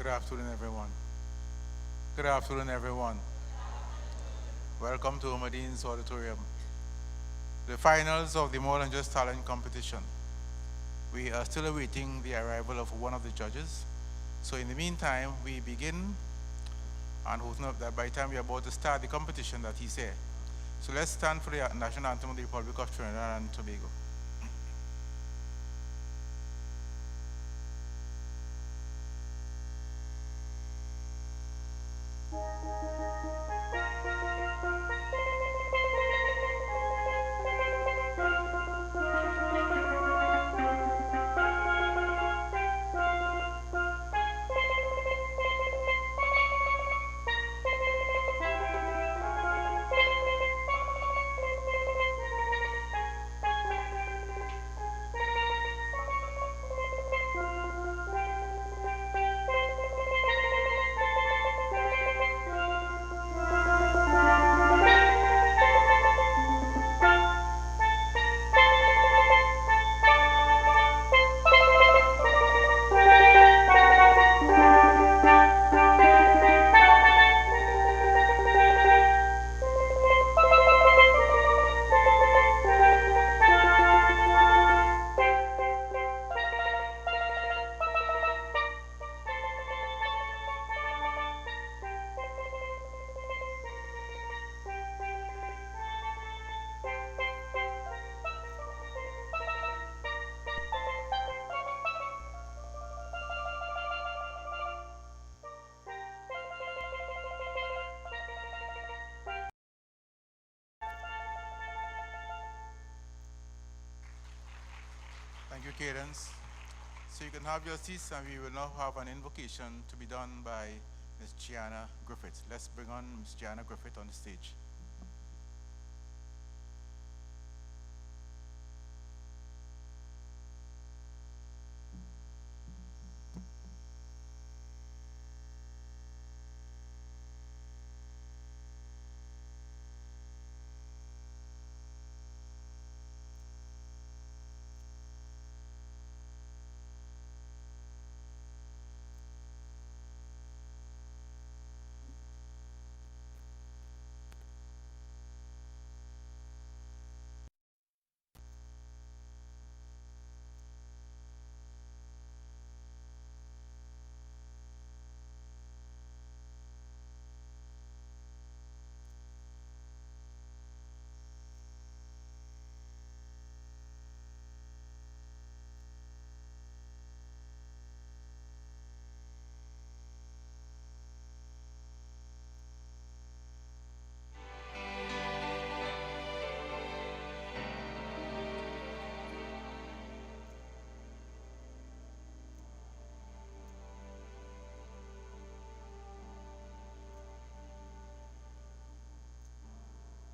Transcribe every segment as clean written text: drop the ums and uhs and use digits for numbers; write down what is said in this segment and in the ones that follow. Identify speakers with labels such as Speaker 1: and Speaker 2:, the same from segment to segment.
Speaker 1: Good afternoon, everyone. Good afternoon, everyone. Welcome to Omadine's Auditorium. The finals of the More Than Just Talent competition. We are still awaiting the arrival of one of the judges. So in the meantime, we begin and hoping up that by the time we are about to start the competition that he's here. So let's stand for the national anthem of the Republic of Trinidad and Tobago. Thank you, Cadence. So you can have your seats and we will now have an invocation to be done by Ms. Gianna Griffith. Let's bring on Ms. Gianna Griffith on the stage.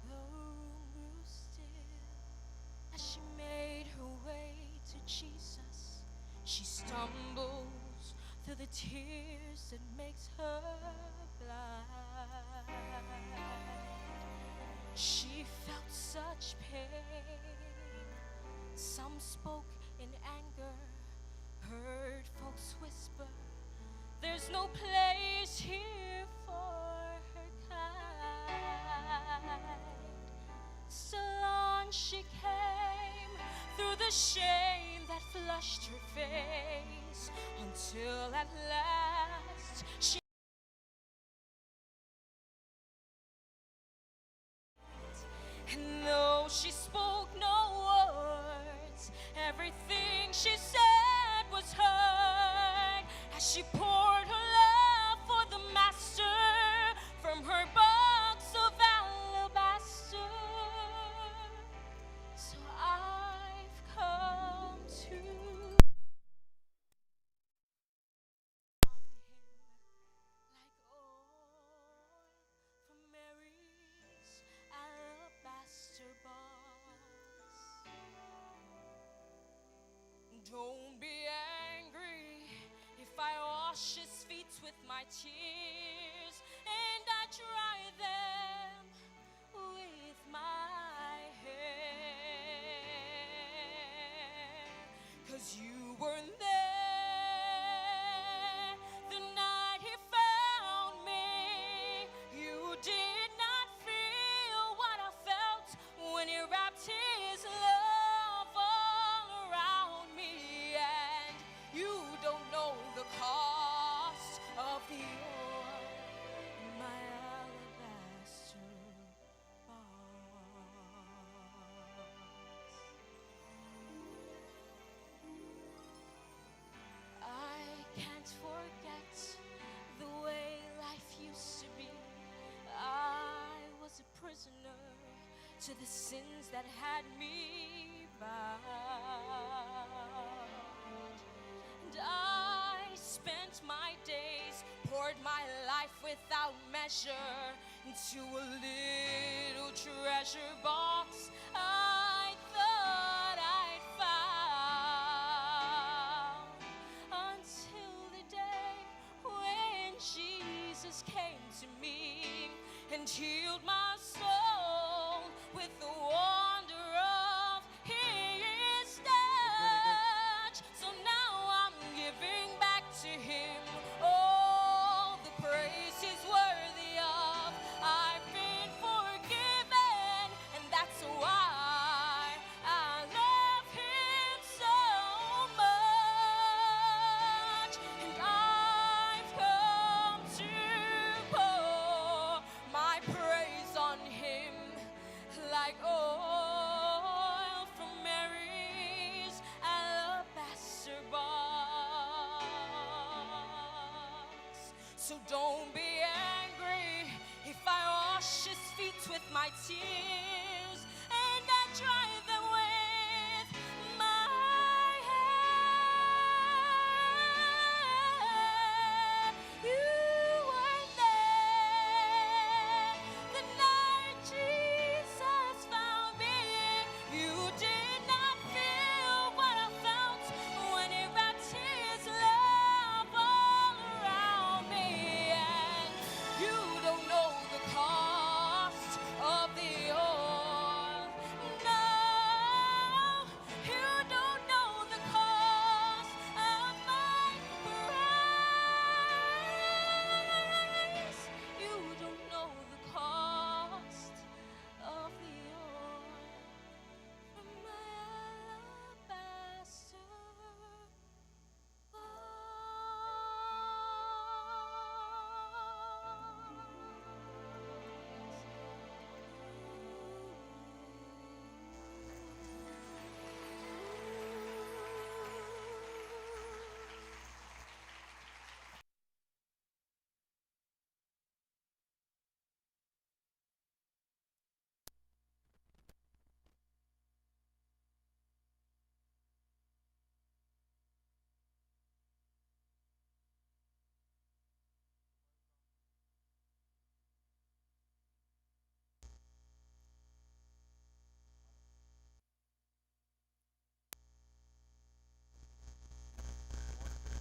Speaker 2: The room grew still as she made her way to Jesus. She stumbles through the tears that makes her blind. She felt such pain. Some spoke in anger, heard folks whisper, there's no place here for her kind. Still on she came through the shame that flushed her face, until at last she and though she spoke no words, everything she said was heard as she poured her love for the master from her box of alabaster. So I've come to on him like oil from Mary's alabaster box. Don't be angry if I wash his feet with my tears and I dry them with my hair. 'Cause you weren't there the night without measure into a little treasure box I thought I'd found, until the day when Jesus came to me and healed my soul with the wonder of his touch. So now I'm giving back to him all the praise he's worthy of. I've been forgiven, and that's why I love him so much. And I've come to pour my praise on him like oil from Mary's alabaster box. So don't be angry if I wash his feet with my tears and I dry them with my hair. You were there the night Jesus found me. You did not feel what I felt when he wrapped his love all around me. And you don't know the cost of the oil. No, you don't know the cost of my praise. You don't know the cost of the oil from my alabaster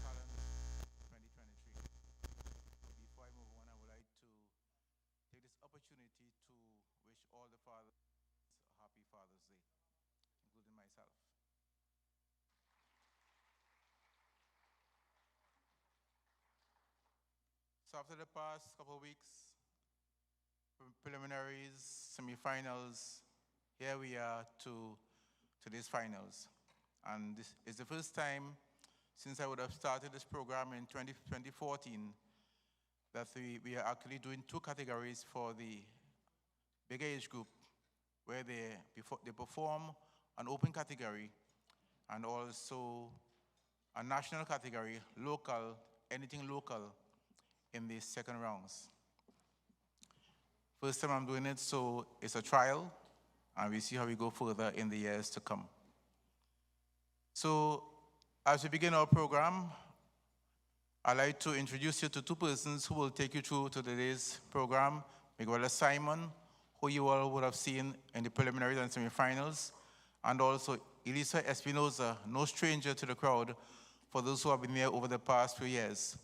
Speaker 1: Talent 2023. But before I move on, I would like to take this opportunity to wish all the fathers a happy Father's Day, including myself. So after the past couple of weeks, preliminaries, semi-finals, here we are to today's finals. And this is the first time since I would have started this program in 2014 that we are actually doing two categories for the bigger age group, where they perform an open category and also a national category, local, anything local, in the second rounds. First time I'm doing it, so it's a trial, and we see how we go further in the years to come. So as we begin our program, I'd like to introduce you to two persons who will take you through to today's program. Miguel Simon, who you all would have seen in the preliminaries and semifinals, and also Elisa Espinoza, no stranger to the crowd for those who have been there over the past few years.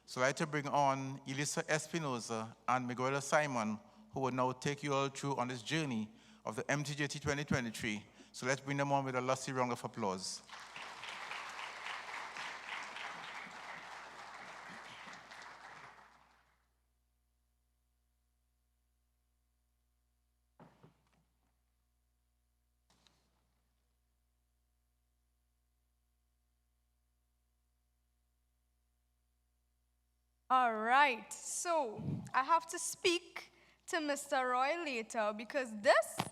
Speaker 1: So I'd like to bring on Elisa Espinoza and Miguel Simon, who will now take you all through on this journey of the MTJT 2023. So let's bring them on with a lusty round of applause.
Speaker 3: All right, so I have to speak to Mr. Roy later because this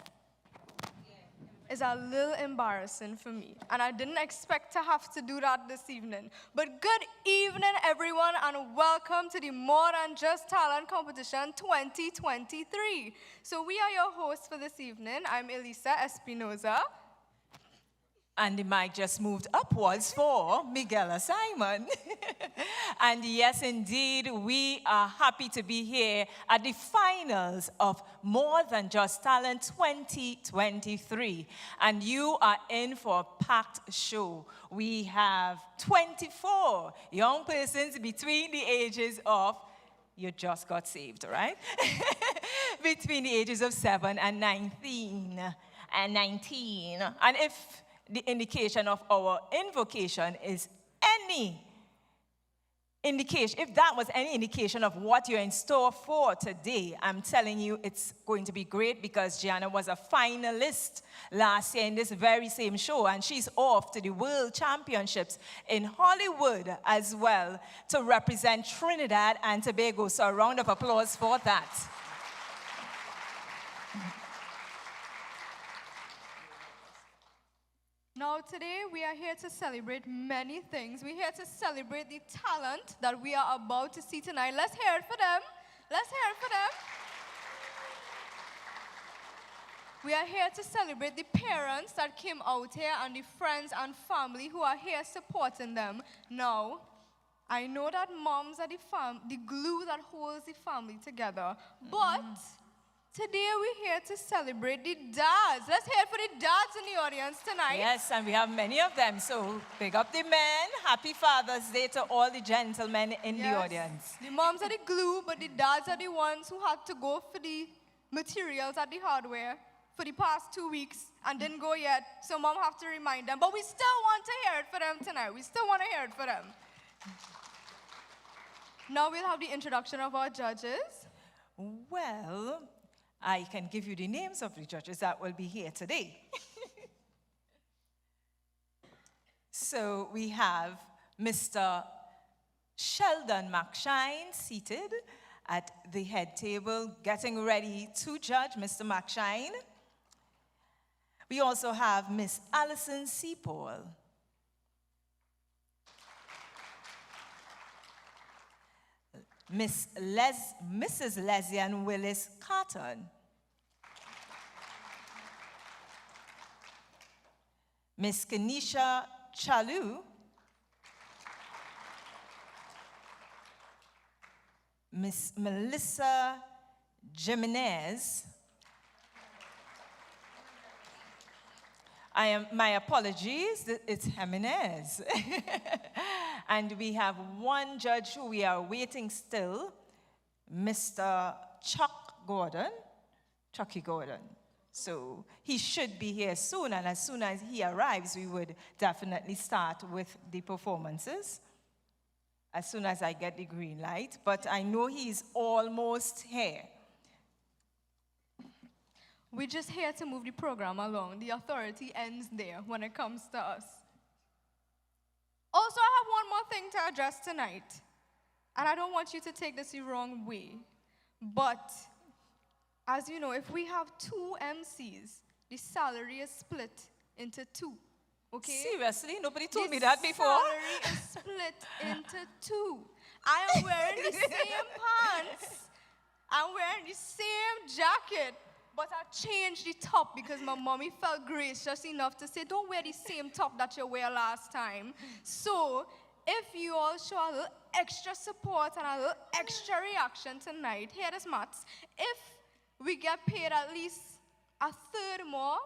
Speaker 3: is a little embarrassing for me, and I didn't expect to have to do that this evening. But good evening, everyone, and welcome to the More Than Just Talent Competition 2023. So we are your hosts for this evening. I'm Elisa Espinoza.
Speaker 4: And the mic just moved upwards for Miguel Simon. And yes, indeed, we are happy to be here at the finals of More Than Just Talent 2023. And you are in for a packed show. We have 24 young persons between the ages of, you just got saved, right? Between the ages of 7 and 19. And if the indication of our invocation is any indication, if that was any indication of what you're in store for today, I'm telling you it's going to be great, because Gianna was a finalist last year in this very same show, and she's off to the World Championships in Hollywood as well to represent Trinidad and Tobago. So a round of applause for that.
Speaker 3: Now today we are here to celebrate many things. We're here to celebrate the talent that we are about to see tonight. Let's hear it for them. Let's hear it for them. We are here to celebrate the parents that came out here and the friends and family who are here supporting them. Now, I know that moms are the glue that holds the family together, but today we're here to celebrate the dads. Let's hear it for the dads in the audience tonight.
Speaker 4: Yes, and we have many of them, so big up the men. Happy Father's Day to all the gentlemen in the audience.
Speaker 3: The moms are the glue, but the dads are the ones who had to go for the materials at the hardware for the past 2 weeks and didn't go yet, so mom have to remind them. But we still want to hear it for them tonight. We still want to hear it for them. Now we'll have the introduction of our judges.
Speaker 4: Well, I can give you the names of the judges that will be here today. So we have Mr. Sheldon McShine seated at the head table, getting ready to judge Mr. McShine. We also have Miss Alison C. Paul. Mrs. Lesian Willis Carton. Miss Kenisha Chalu. Miss Melissa Jimenez. My apologies, it's Jimenez. And we have one judge who we are waiting still, Mr. Chucky Gordon. So he should be here soon, and as soon as he arrives, we would definitely start with the performances as soon as I get the green light. But I know he's almost here.
Speaker 3: We're just here to move the program along. The authority ends there when it comes to us. Also, I have one more thing to address tonight. And I don't want you to take this the wrong way. But, as you know, if we have 2 MCs, the salary is split into 2. Okay?
Speaker 4: Seriously? Nobody told me that before?
Speaker 3: The salary is split into 2. I am wearing the same pants. I'm wearing the same jacket. But I changed the top because my mommy felt gracious enough to say, don't wear the same top that you wear last time. So, if you all show a little extra support and a little extra reaction tonight, here is maths. If we get paid at least a third more,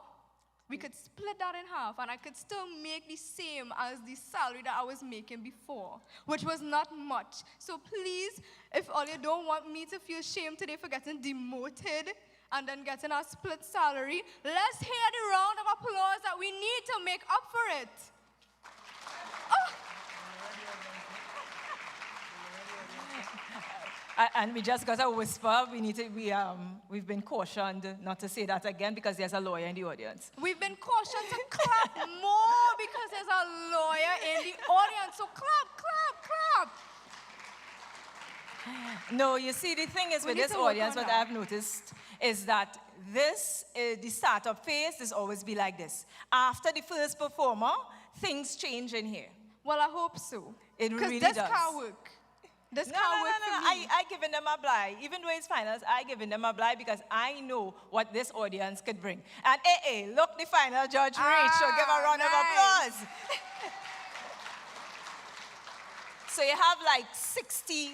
Speaker 3: we could split that in half, and I could still make the same as the salary that I was making before, which was not much. So please, if all you don't want me to feel shame today for getting demoted, and then getting our split salary, let's hear the round of applause that we need to make up for it. Oh.
Speaker 4: And we just got a whisper. We've been cautioned not to say that again because there's a lawyer in the audience.
Speaker 3: We've been cautioned to clap more because there's a lawyer in the audience. So clap, clap, clap.
Speaker 4: No, you see, the thing is with this audience, what I've noticed is that the startup phase is always be like this. After the first performer, things change in here.
Speaker 3: Well, I hope so.
Speaker 4: It really
Speaker 3: does.
Speaker 4: does.
Speaker 3: This can't work. This can't work for me.
Speaker 4: I giving them a blind. Even though it's finals, I giving them a blind because I know what this audience could bring. And look, the final judge Rachel. Give a round of applause. So you have like 60,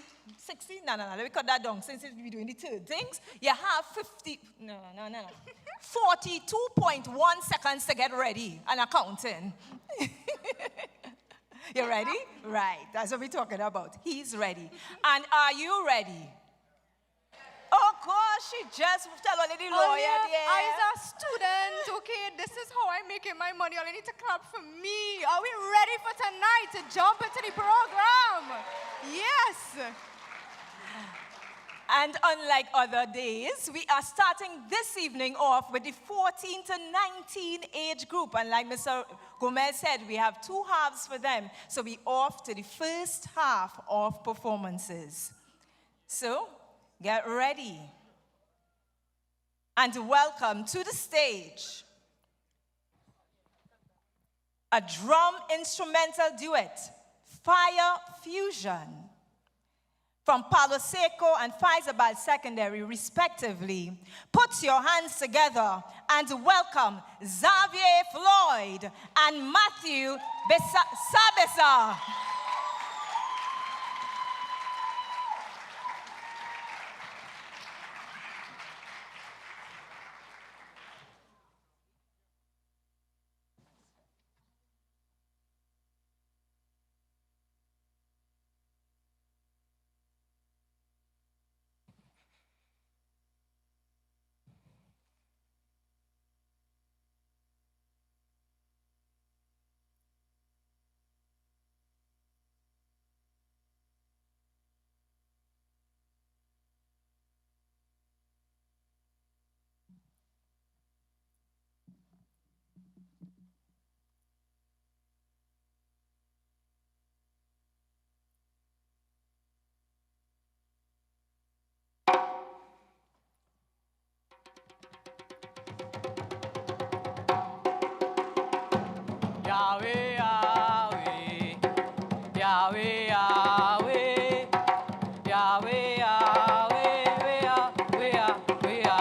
Speaker 4: no, let me cut that down since we're doing the third things. You have 42.1 seconds to get ready and accounting. You ready? Right, that's what we're talking about. He's ready. And are you ready? Oh gosh, she just tell a lady lawyer there.
Speaker 3: I is a student, okay? This is how I'm making my money. All you need to clap for me. Are we ready for tonight to jump into the program? Yes.
Speaker 4: And unlike other days, we are starting this evening off with the 14 to 19 age group. And like Mr. Gomez said, we have 2 halves for them. So we off to the first half of performances. So, get ready. And welcome to the stage a drum instrumental duet, Fire Fusion, from Palo Seco and Faisabad Secondary, respectively. Put your hands together and welcome Xavier Floyd and Matthew Sabesa.
Speaker 5: Yahweh, Yahweh, Yahweh, Yahweh, Yahweh, Yahweh, we are, we are, we are.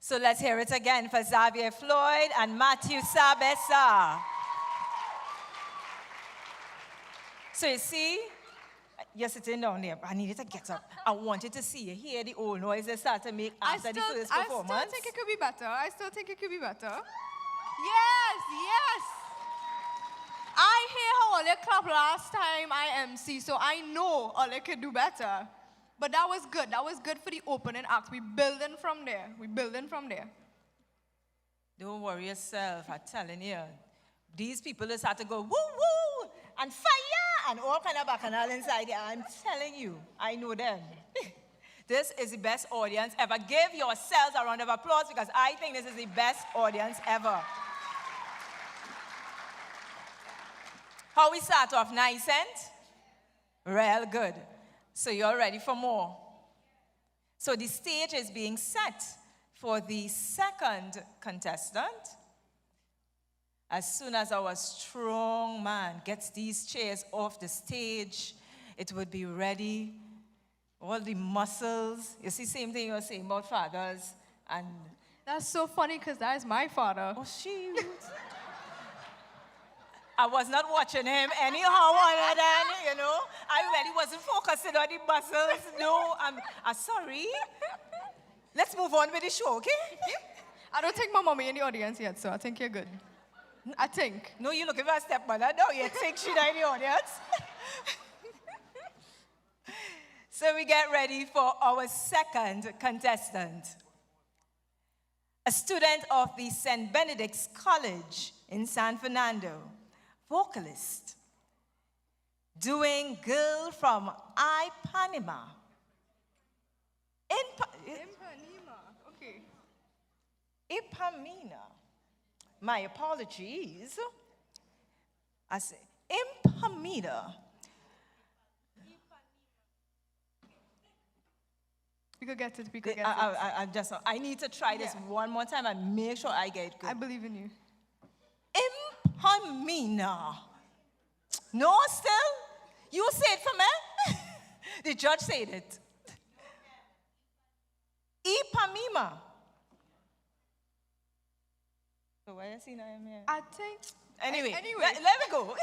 Speaker 4: So let's hear it again for Xavier Floyd and Matthew Sabessa. So you see, you're sitting down there. I needed to get up. I wanted to see you hear the old noise they start to make after the first performance.
Speaker 3: I still think it could be better. Yes, yes. I hear how Ole clapped last time I MC, so I know Ole could do better. But that was good. That was good for the opening act. We building from there.
Speaker 4: Don't worry yourself, I'm telling you. These people just have to go woo woo and fire and all kind of bacchanal inside there. I'm telling you, I know them. This is the best audience ever. Give yourselves a round of applause because I think this is the best audience ever. How we start off, nice and real good. So you're ready for more. So the stage is being set for the second contestant. As soon as our strong man gets these chairs off the stage, it would be ready. All the muscles. You see, same thing you were saying about fathers. And
Speaker 3: that's so funny because that is my father.
Speaker 4: oh, shoot. I was not watching him anyhow other than, I really wasn't focusing on the muscles. No, I'm sorry. Let's move on with the show, okay?
Speaker 3: I don't think my mommy in the audience yet, so I think you're good. I think.
Speaker 4: No, you're looking for a stepmother. No, you think she's not in the audience. So we get ready for our second contestant. A student of the St. Benedict's College in San Fernando. Vocalist, doing Girl from Ipanema.
Speaker 3: Ipanema, okay.
Speaker 4: Ipanema. My apologies. I say Ipanema.
Speaker 3: We could get it,
Speaker 4: I need to try this one more time and make sure I get it good.
Speaker 3: I believe in you.
Speaker 4: Ipanema. No, still? You say it for me? The judge said it. Ipanema. So why you seen I am here?
Speaker 3: I think.
Speaker 4: Anyway. Let me go.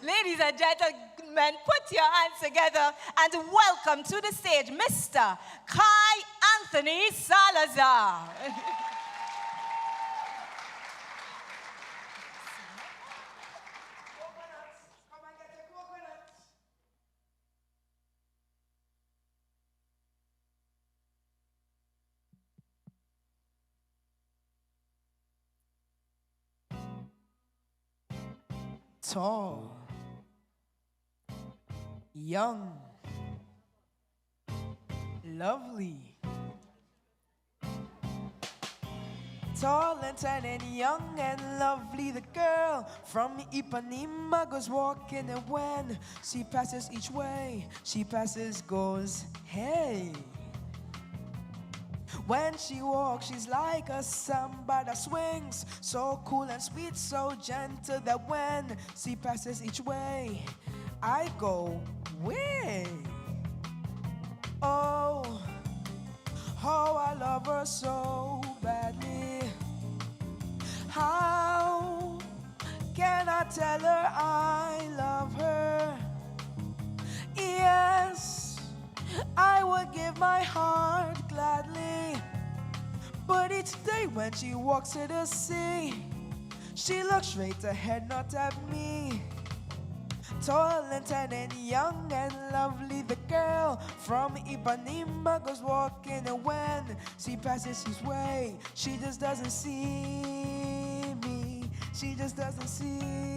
Speaker 4: Ladies and gentlemen, put your hands together and welcome to the stage Mr. Kai Anthony Salazar.
Speaker 6: Tall, young, lovely. Tall and tan and young and lovely, the girl from Ipanema goes walking, and when she passes each way, she passes, goes, hey. When she walks, she's like a samba that swings, so cool and sweet, so gentle that when she passes each way, I go, way. Oh, how I love her so badly. How can I tell her I love her? Yes, I would give my heart gladly. But each day when she walks to the sea, she looks straight ahead, not at me. Tall and tan and young and lovely, the girl from Ipanema goes walking, and when she passes his way, she just doesn't see me. She just doesn't see.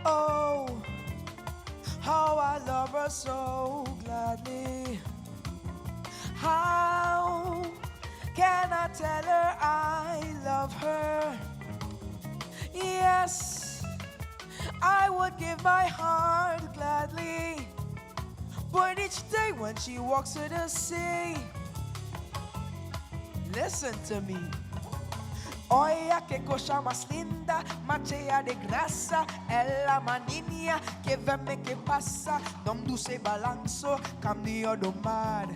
Speaker 6: Oh, how I love her so gladly. How can I tell her I love her? Yes, I would give my heart gladly, but each day when she walks to the sea, listen to me. Oia que cosa más linda, machea de grasa, ella maninia que veme que pasa, dom dulce balanzo, cambio do mar.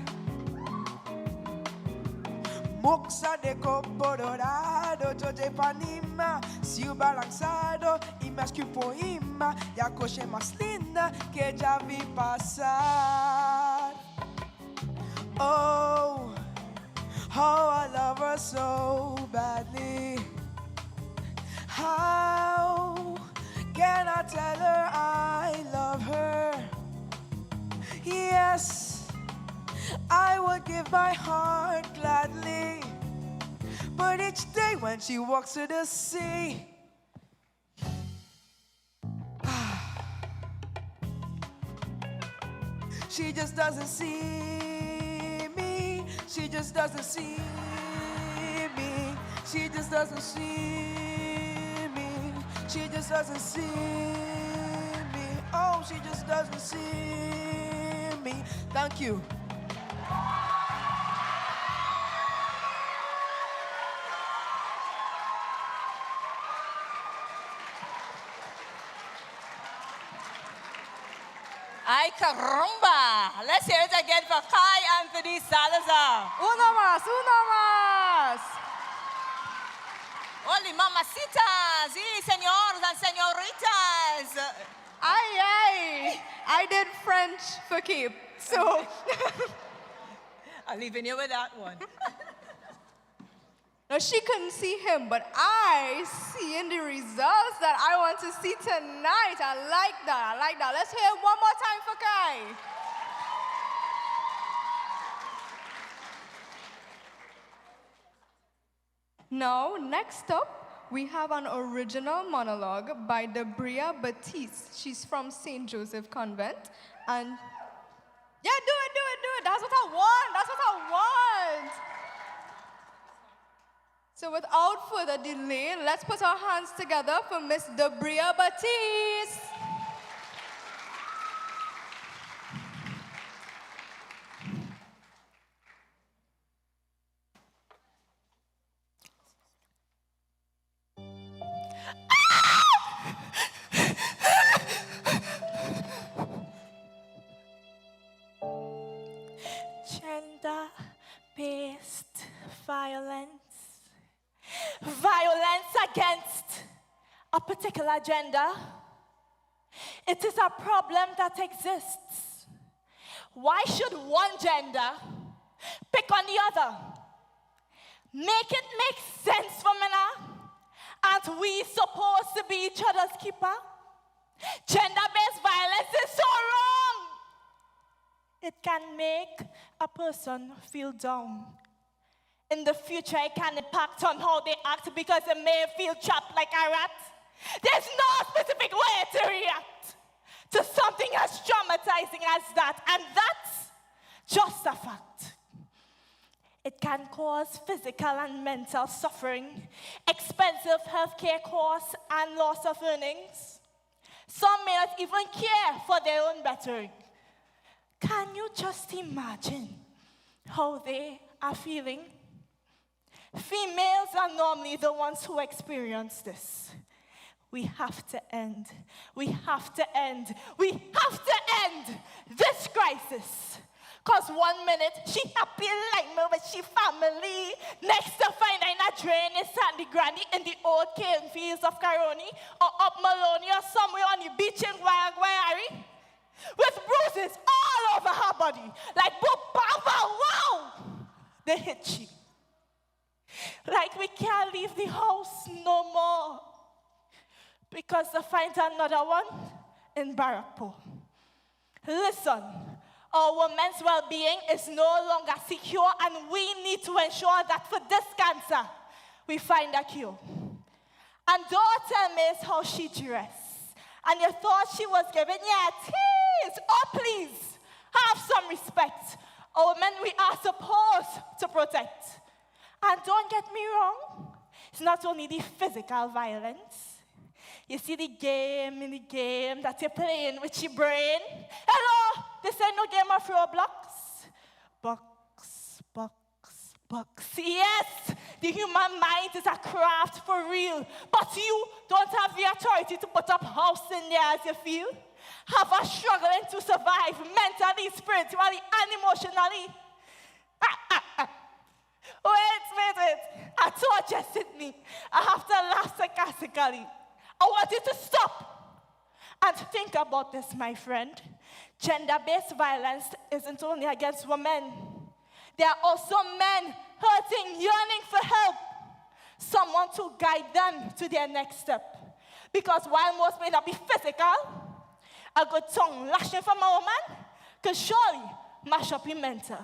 Speaker 6: Moxa de copo dorado, George Panima, si o balançado, e mais que o poema, e a coxa mais linda que já vi passar. Oh, how I love her so badly. How can I tell her I love her? Yes, I would give my heart gladly, but each day when she walks to the sea, she just doesn't see me. She just doesn't see me. She just doesn't see me. She just doesn't see me. Oh, she just doesn't see me. Thank you.
Speaker 4: Ay, caramba! Let's hear it again for Kai Anthony Salazar.
Speaker 3: Uno más, uno más.
Speaker 4: Holy mamacitas, y señores and señoritas.
Speaker 3: Ay, ay. I did French for keep, so.
Speaker 4: I'm leaving you with that one.
Speaker 3: Now, she couldn't see him, but I see in the results that I want to see tonight. I like that, I like that. Let's hear it one more time for Kai. Now, next up, we have an original monologue by Debria Batiste. She's from St. Joseph Convent. And yeah, do it. That's what I want. So without further delay, let's put our hands together for Miss Debria Batiste.
Speaker 4: Gender-based violence. Violence against a particular gender. It is a problem that exists. Why should one gender pick on the other? Make it make sense for me now. Aren't we supposed to be each other's keeper? Gender-based violence is so wrong. It can make a person feel down. In the future, it can impact on how they act because they may feel trapped like a rat. There's no specific way to react to something as traumatizing as that, and that's just a fact. It can cause physical and mental suffering, expensive healthcare costs, and loss of earnings. Some may not even care for their own bettering. Can you just imagine how they are feeling? Females are normally the ones who experience this. We have to end. We have to end this crisis. Because 1 minute, she happy like me with she family. Next to find in a drain is Sandy Granny in the old cane fields of Caroni or up Maloney or somewhere on the beach in Guayari with bruises all over her body. Like, wow! They hit you. Like we can't leave the house no more because they find another one in Barrackpore. Listen, our women's well-being is no longer secure, and we need to ensure that for this cancer, we find a cure. And don't tell me it's how she dressed, and you thought she was giving you a tease. Oh, please, have some respect. Our women, we are supposed to protect. And don't get me wrong, it's not only the physical violence.
Speaker 7: You see the game in the game that you're playing with your brain? Hello, this ain't no game of Roblox. Box. Yes, the human mind is a craft for real. But you don't have the authority to put up house in there as you feel. Have a struggling to survive mentally, spiritually, and emotionally. Wait. I told you, Sydney. I have to laugh sarcastically. I want you to stop and think about this, my friend. Gender-based violence isn't only against women. There are also men hurting, yearning for help. Someone to guide them to their next step. Because while most may not be physical, a good tongue lashing from a woman could surely mash up your mental.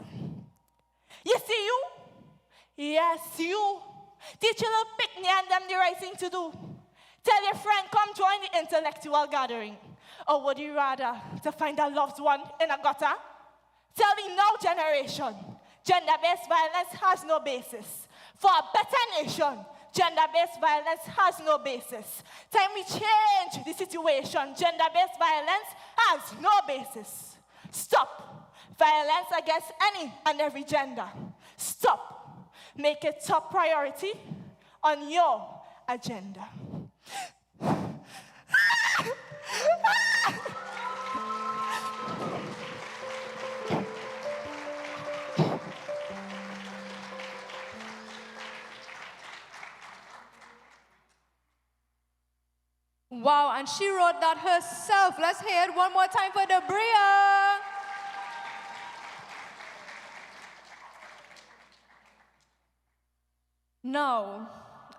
Speaker 7: You see you? Yes, you. Teach your little picnic and them the right thing to do. Tell your friend, come join the intellectual gathering. Or would you rather to find a loved one in a gutter? Tell the now generation, gender-based violence has no basis. For a better nation, gender-based violence has no basis. Time we change the situation, gender-based violence has no basis. Stop violence against any and every gender. Stop. Make it top priority on your agenda.
Speaker 3: Wow, and she wrote that herself. Let's hear it one more time for Debria. Now,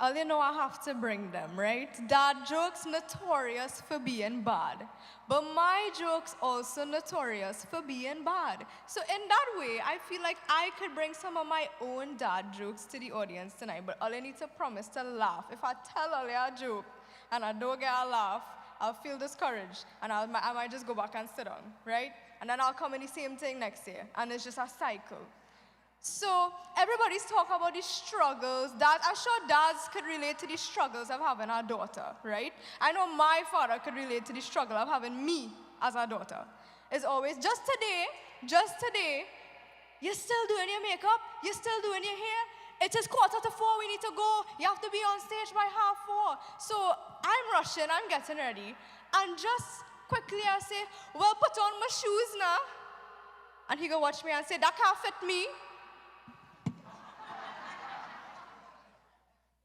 Speaker 3: all you know I have to bring them, right? Dad jokes notorious for being bad. But my jokes also notorious for being bad. So in that way, I feel like I could bring some of my own dad jokes to the audience tonight. But all I need to promise to laugh. If I tell all a joke and I don't get a laugh, I'll feel discouraged. And I might just go back and sit down, right? And then I'll come in the same thing next year. And it's just a cycle. So everybody's talking about the struggles. I'm sure dads could relate to the struggles of having a daughter, right? I know my father could relate to the struggle of having me as a daughter. It's always, just today, you're still doing your makeup, you're still doing your hair. It is 3:45, we need to go. You have to be on stage by 3:30. So I'm rushing, I'm getting ready. And just quickly I say, well, put on my shoes now. And he go watch me and say, that can't fit me.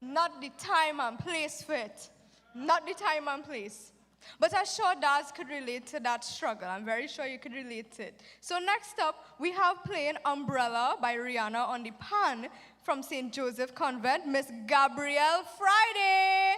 Speaker 3: Not the time and place for it. Not the time and place. But I'm sure dads could relate to that struggle. I'm very sure you could relate to it. So next up, we have playing Umbrella by Rihanna on the pan from St. Joseph Convent, Miss Gabrielle Friday.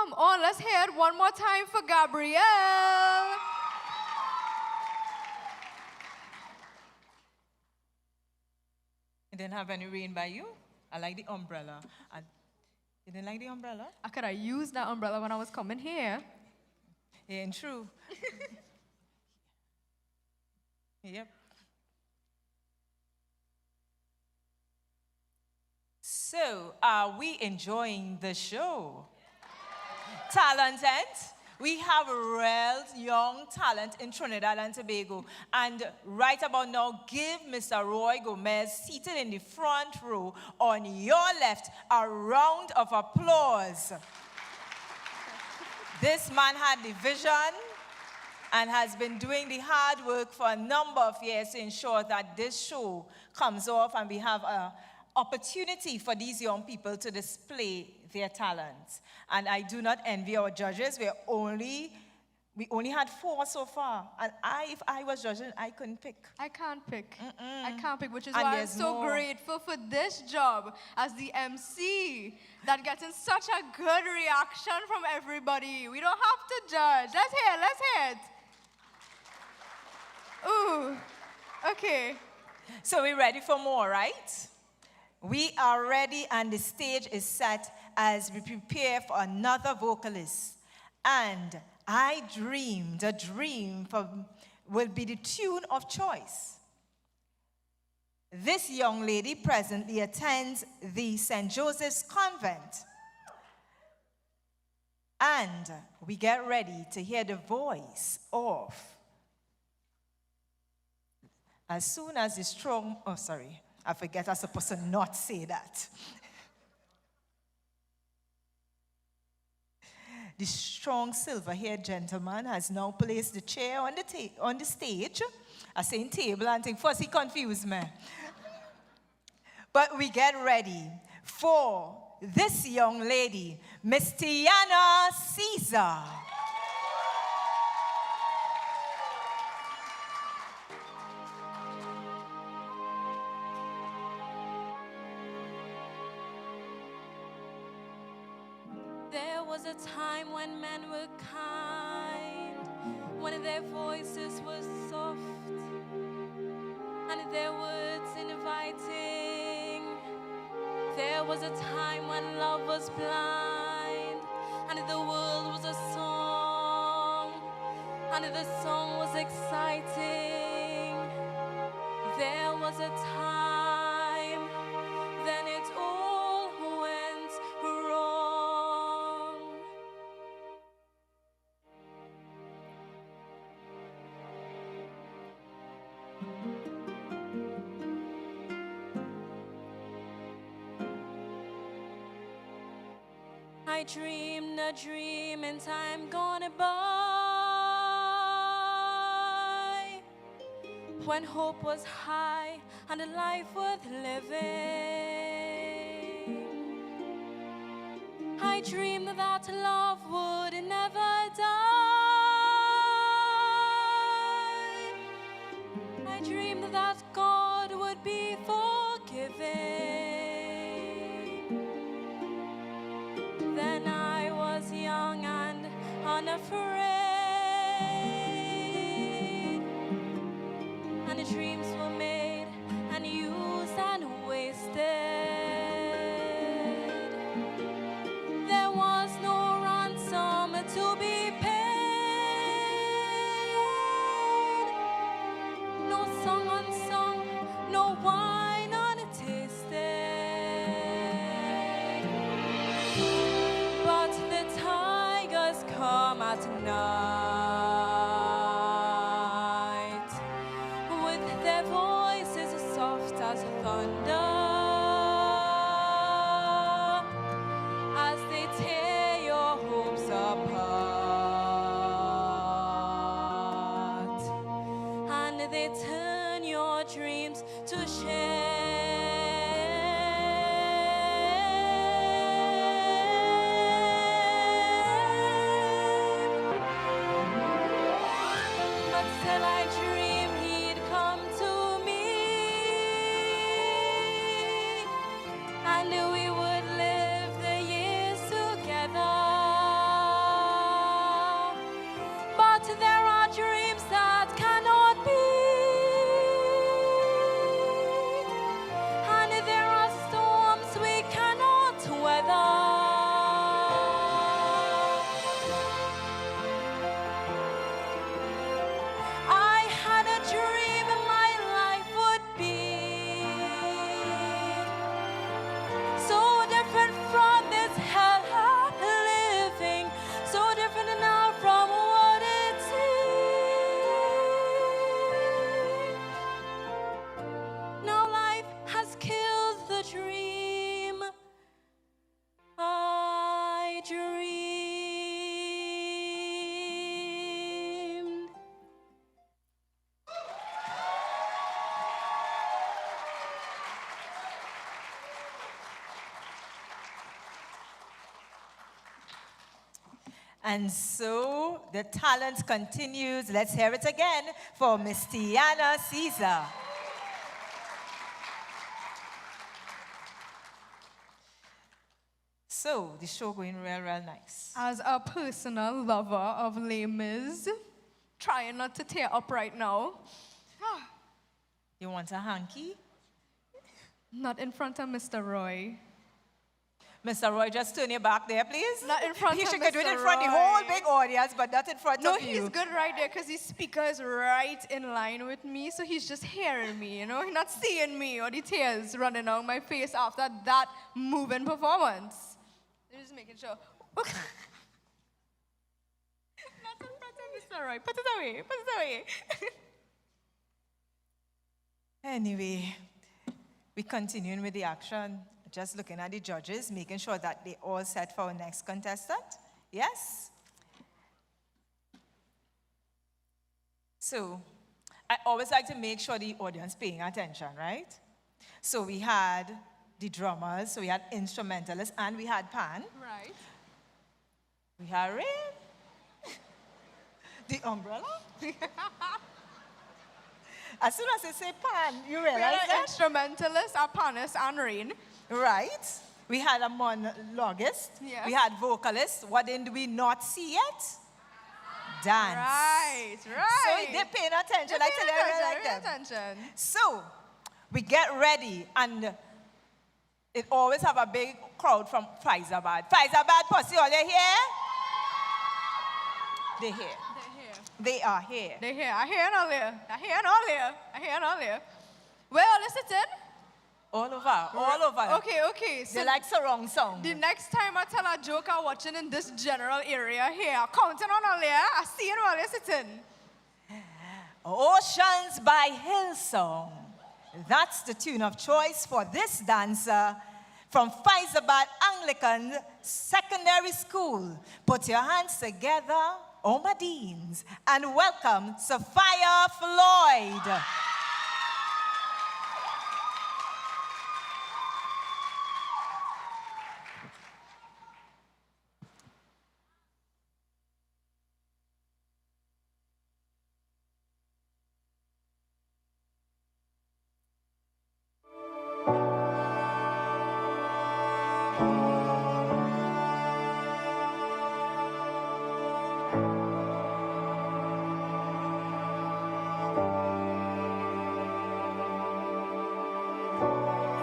Speaker 3: Come on, let's hear it one more time for Gabrielle.
Speaker 4: You didn't have any rain by you? I like the umbrella. You didn't like the umbrella?
Speaker 3: I could have used that umbrella when I was coming here.
Speaker 4: It ain't true. Yep. So, are we enjoying the show? Talented. We have real young talent in Trinidad and Tobago. And right about now, give Mr. Roy Gomez, seated in the front row on your left, a round of applause. This man had the vision and has been doing the hard work for a number of years to ensure that this show comes off and we have an opportunity for these young people to display their talents. And I do not envy our judges. We only had 4 so far. And if I was judging, I couldn't pick.
Speaker 3: I can't pick. I can't pick, which is
Speaker 4: And
Speaker 3: why I'm
Speaker 4: there's
Speaker 3: so
Speaker 4: more.
Speaker 3: grateful for this job as the MC that getting such a good reaction from everybody. We don't have to judge. Let's hear it. Ooh, okay.
Speaker 4: So we're ready for more, right? We are ready and the stage is set as we prepare for another vocalist. And I dreamed, a dream will be the tune of choice. This young lady presently attends the St. Joseph's Convent. And we get ready to hear the voice of, as soon as the strong, oh sorry, I forget I'm supposed to not say that. The strong silver-haired gentleman has now placed the chair on the stage. I saying table and think first he confused me. But we get ready for this young lady, Miss Tiana Caesar.
Speaker 2: There was a time when men were kind, when their voices were soft, and their words inviting. There was a time when love was blind, and the world was a song, and the song was exciting. There was a time, then it all went wrong. I dreamed a dream in time gone by, when hope was high and a life worth living. I dreamed that love would never die. I dreamed that God would be forgiving. Then I was young and unafraid, and the dreams were made and used and wasted. There was no ransom to be paid, no song unsung, no wine untasted. But the tigers come at night, with their voices soft as thunder, as they tear your hopes apart, and they turn your dreams to shame. But still I dream he'd come to me, and we would live the years together.
Speaker 4: And so the talent continues. Let's hear it again for Miss Tiana Caesar. So the show going real, real nice.
Speaker 3: As a personal lover of Les Mis, trying not to tear up right now.
Speaker 4: You want a hanky?
Speaker 3: Not in front of Mr. Roy.
Speaker 4: Mr. Roy, just turn your back there, please.
Speaker 3: Not in front
Speaker 4: He
Speaker 3: of
Speaker 4: should
Speaker 3: Mr.
Speaker 4: do it in front of the whole
Speaker 3: Roy.
Speaker 4: big audience, but not in front
Speaker 3: No,
Speaker 4: of you.
Speaker 3: he's good right there because his speaker is right in line with me, so he's just hearing me, you know? He's not seeing me or the tears running down my face after that moving performance. I'm just making sure. Not in front of Mr. Roy. Put it away. Put it away.
Speaker 4: Anyway, we continuing with the action. Just looking at the judges, making sure that they all set for our next contestant. Yes? So, I always like to make sure the audience paying attention, right? So we had the drummers, so we had instrumentalists, and we had pan.
Speaker 3: Right.
Speaker 4: We had rain. The umbrella. As soon as they say pan, you
Speaker 3: We
Speaker 4: realize
Speaker 3: had an
Speaker 4: that?
Speaker 3: instrumentalist, a panist, and rain.
Speaker 4: Right. We had a monologuist.
Speaker 3: Yes.
Speaker 4: We had vocalists. What did we not see yet? Dance.
Speaker 3: Right,
Speaker 4: So
Speaker 3: right.
Speaker 4: they're paying attention. I tell you, I really like them.
Speaker 3: attention.
Speaker 4: So we get ready, and it always have a big crowd from Faizabad. Faizabad, Pussy, are they here? They're here.
Speaker 3: They're here.
Speaker 4: They are here.
Speaker 3: They're here. I hear and all here. I hear and all here. I hear and all here. Where all is it in?
Speaker 4: All over.
Speaker 3: Okay. So
Speaker 4: They like surround sound.
Speaker 3: the next time I tell a joke I'm watching in this general area here, counting on all here, I see it while you're sitting.
Speaker 4: Oceans by Hillsong. That's the tune of choice for this dancer from Faizabad Anglican Secondary School. Put your hands together, Omadines, and welcome Sophia Floyd.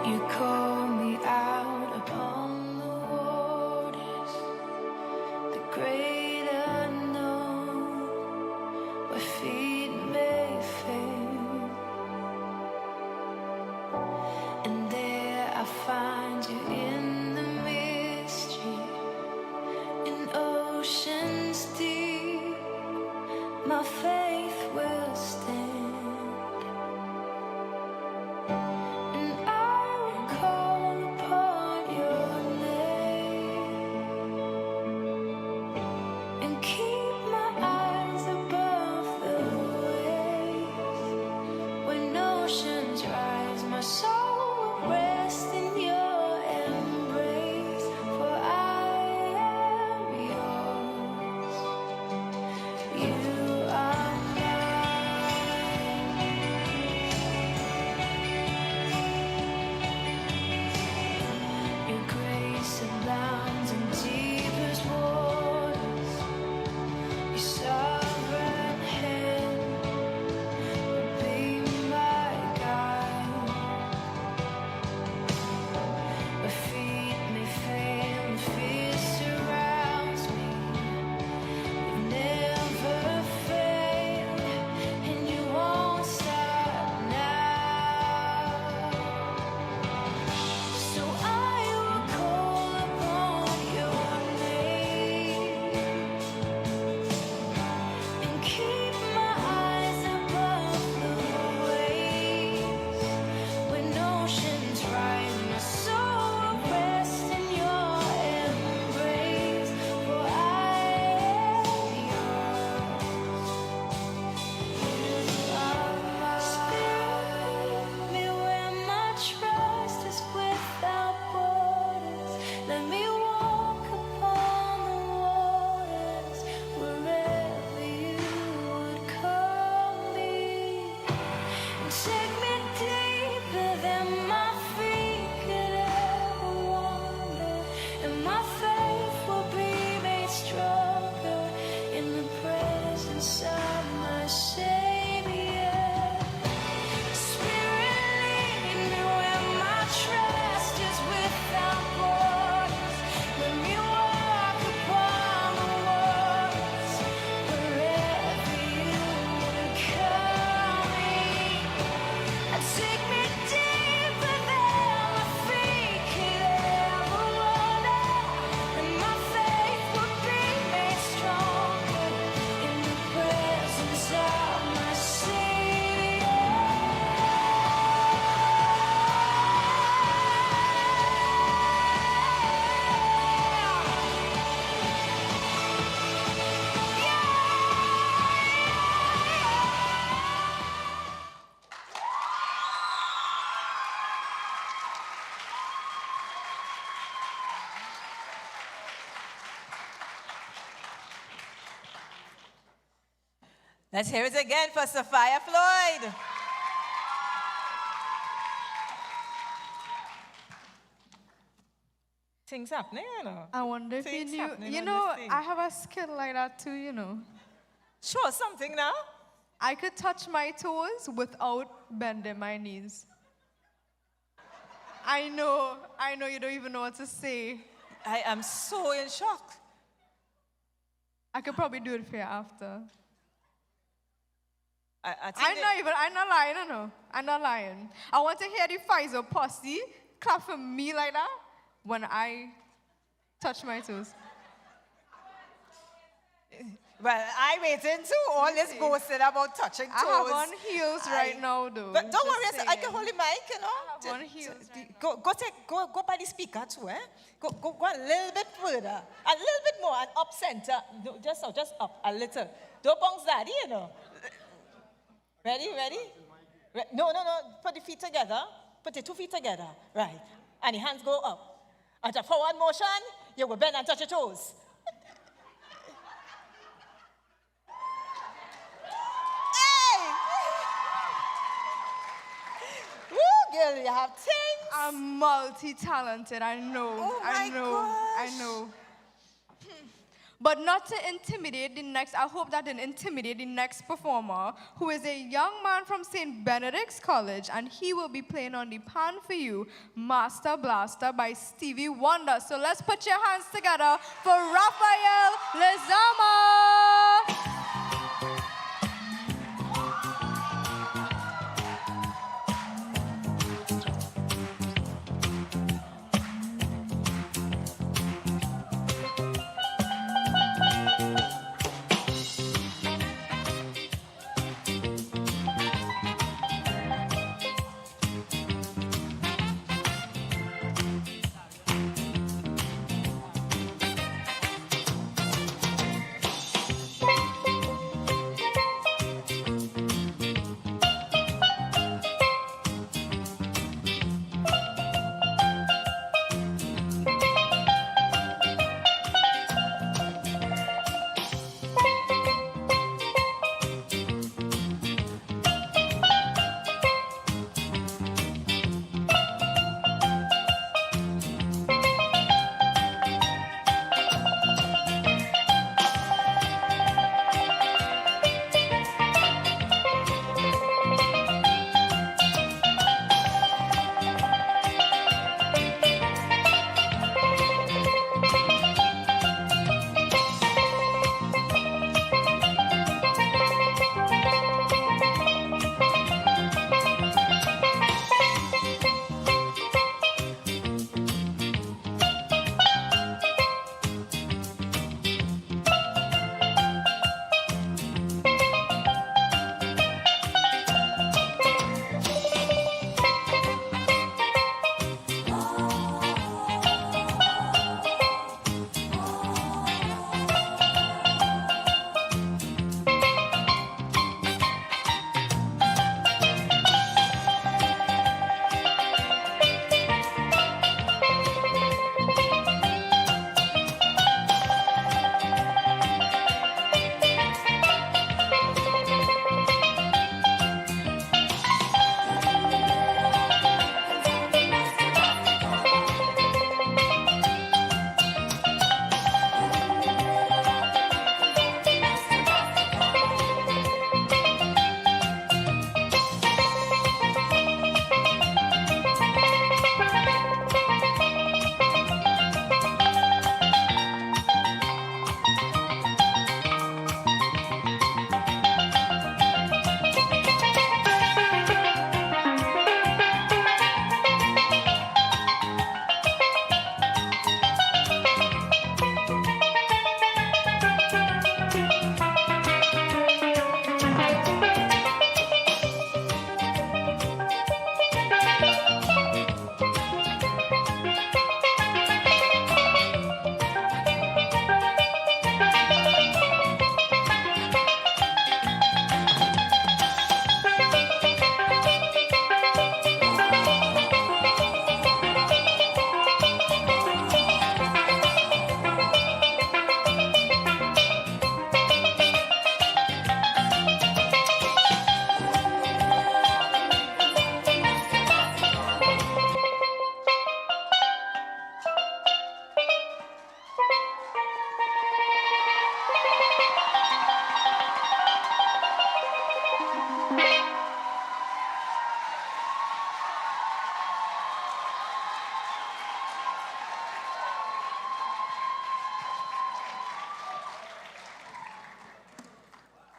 Speaker 8: You call me out upon the waters, the great unknown, where feet may fail, and there I find you in the mystery, in oceans deep. My faith will stand. And I will call upon your name and keep my eyes above the waves. When oceans rise, my soul will rest in your embrace. For I am yours. You are
Speaker 4: Let's hear it again for Sophia Floyd. Things happening, you know.
Speaker 3: I wonder if you
Speaker 4: Things
Speaker 3: knew.
Speaker 4: happening
Speaker 3: You
Speaker 4: on
Speaker 3: know,
Speaker 4: this thing.
Speaker 3: I have a skill like that too, you know.
Speaker 4: Show us something now.
Speaker 3: I could touch my toes without bending my knees. I know you don't even know what to say.
Speaker 4: I am so in shock.
Speaker 3: I could probably do it for you after.
Speaker 4: I think
Speaker 3: I'm not lying, I know. I'm not lying. I want to hear the Pfizer posse clap for me like that when I touch my toes.
Speaker 4: Well, I waiting too. All this boasting about touching toes.
Speaker 3: I have on heels right now, though.
Speaker 4: But don't
Speaker 3: Just
Speaker 4: worry, I can
Speaker 3: saying.
Speaker 4: hold the mic, you know.
Speaker 3: I have on heels right
Speaker 4: Go by the speaker too, eh? Go a little bit further, a little bit more, and up center. No, just up a little. Don't bounce that, you know. Ready? No. Put the feet together. Put the 2 feet together. Right. And the hands go up. At a forward motion, you will bend and touch your toes. Woo, girl, you have things.
Speaker 3: I'm multi-talented, I know.
Speaker 4: Oh
Speaker 3: I
Speaker 4: my
Speaker 3: know. I
Speaker 4: gosh.
Speaker 3: know. But not to intimidate the next, I hope that didn't intimidate the next performer, who is a young man from St. Benedict's College, and he will be playing on the Pan For You, Master Blaster by Stevie Wonder. So let's put your hands together for Rafael Lezama.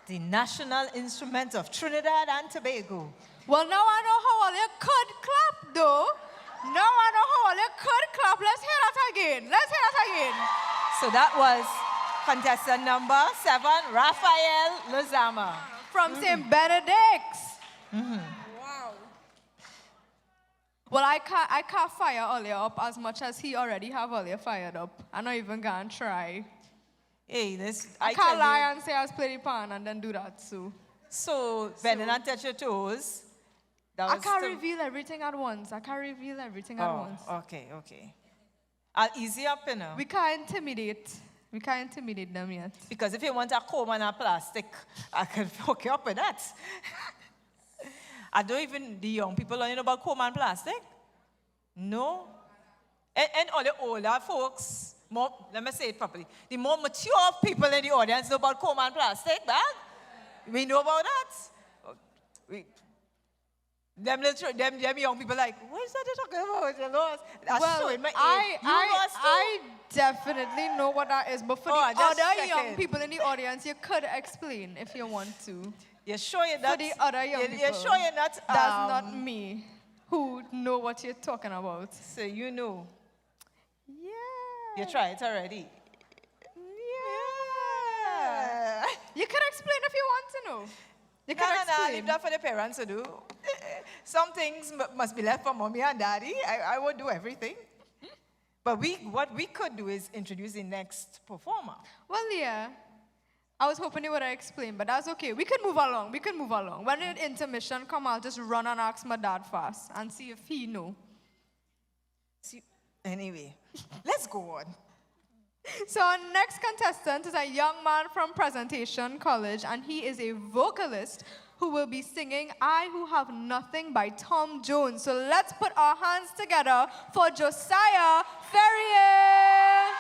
Speaker 4: the national instrument of Trinidad and Tobago.
Speaker 3: Well, now I know how all you could clap, though. Now I know how all you could clap. Let's hear that again. Let's hear that again.
Speaker 4: So that was contestant number 7, Raphael Lozama.
Speaker 3: From St. Benedict's. Wow. Well, I can't fire Ollie up as much as he already have Ollie fired up. I'm not even going to try.
Speaker 4: Hey,
Speaker 3: I can't lie and say I was playing the pan and then do that,
Speaker 4: So, bending and touch your toes.
Speaker 3: I can't reveal everything at once. At once.
Speaker 4: Okay. I'll ease you up, you know.
Speaker 3: We can't intimidate them yet.
Speaker 4: Because if you want a comb and a plastic, I can hook you up with that. I don't even, the young people don't know about comb and plastic. No. And all the older folks, let me say it properly, the more mature people in the audience know about comb and plastic bag. We know about that. Them young people like, what is that they're talking about?
Speaker 3: I definitely know what that is, but for the other young people in the audience, you could explain if you want to.
Speaker 4: You're sure you're not?
Speaker 3: For the other young people.
Speaker 4: You're sure you're not?
Speaker 3: That's not me who know what you're talking about.
Speaker 4: So you know.
Speaker 3: Yeah.
Speaker 4: You tried it already.
Speaker 3: Yeah. You can explain if you want to know. You can explain.
Speaker 4: Leave that for the parents to do. Some things must be left for mommy and daddy. I won't do everything. But what we could do is introduce the next performer.
Speaker 3: Well, yeah. I was hoping you would have explained, but that's okay. We can move along. When the intermission come, I'll just run and ask my dad fast and see if he know.
Speaker 4: Anyway, let's go on.
Speaker 3: So our next contestant is a young man from Presentation College, and he is a vocalist who will be singing I Who Have Nothing by Tom Jones. So let's put our hands together for Josiah Ferrier.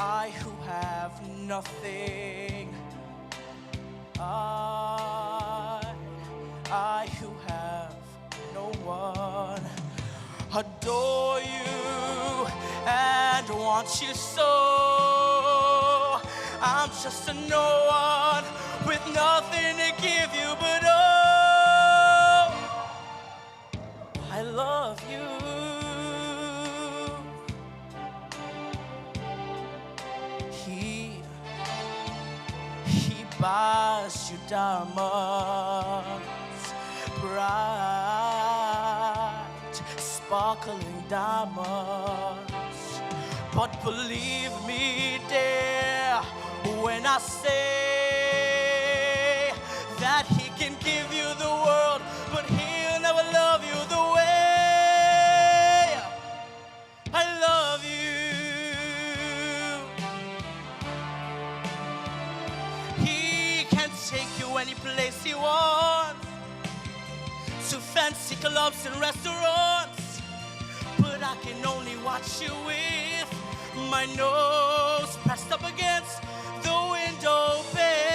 Speaker 6: I who have nothing, I who have no one, adore you and want you so. I'm just a no one with nothing to give you but oh, I love you. He buys you diamonds, bright, sparkling diamonds. But believe me, dear, when I say that he can give you the world, but he'll never love you the way I love you. Take you any place you want, to fancy clubs and restaurants, but I can only watch you with my nose pressed up against the window pane.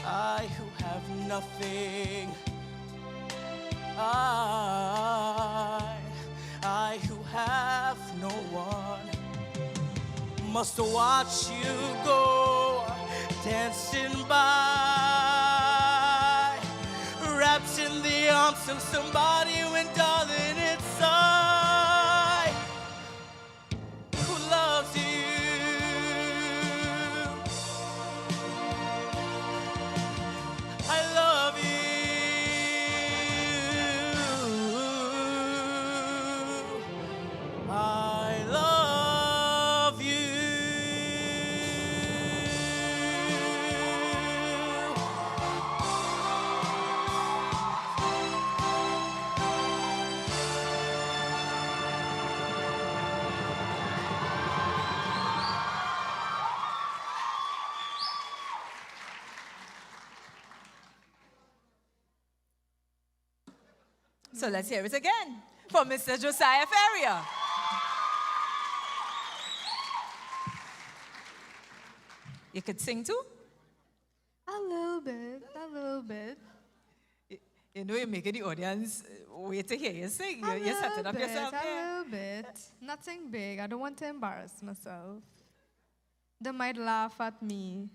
Speaker 6: I who have nothing, I who have no one, must watch you go dancing by, wrapped in the arms of somebody when darling it's I who loves you. I love you. I love you.
Speaker 4: So let's hear it again for Mr. Josiah Ferrier. You could sing too?
Speaker 3: A little bit, a little bit.
Speaker 4: You know, you're making the audience wait to hear you sing.
Speaker 3: A
Speaker 4: You're setting up
Speaker 3: little
Speaker 4: yourself
Speaker 3: bit,
Speaker 4: there.
Speaker 3: a little bit. Nothing big. I don't want to embarrass myself. They might laugh at me.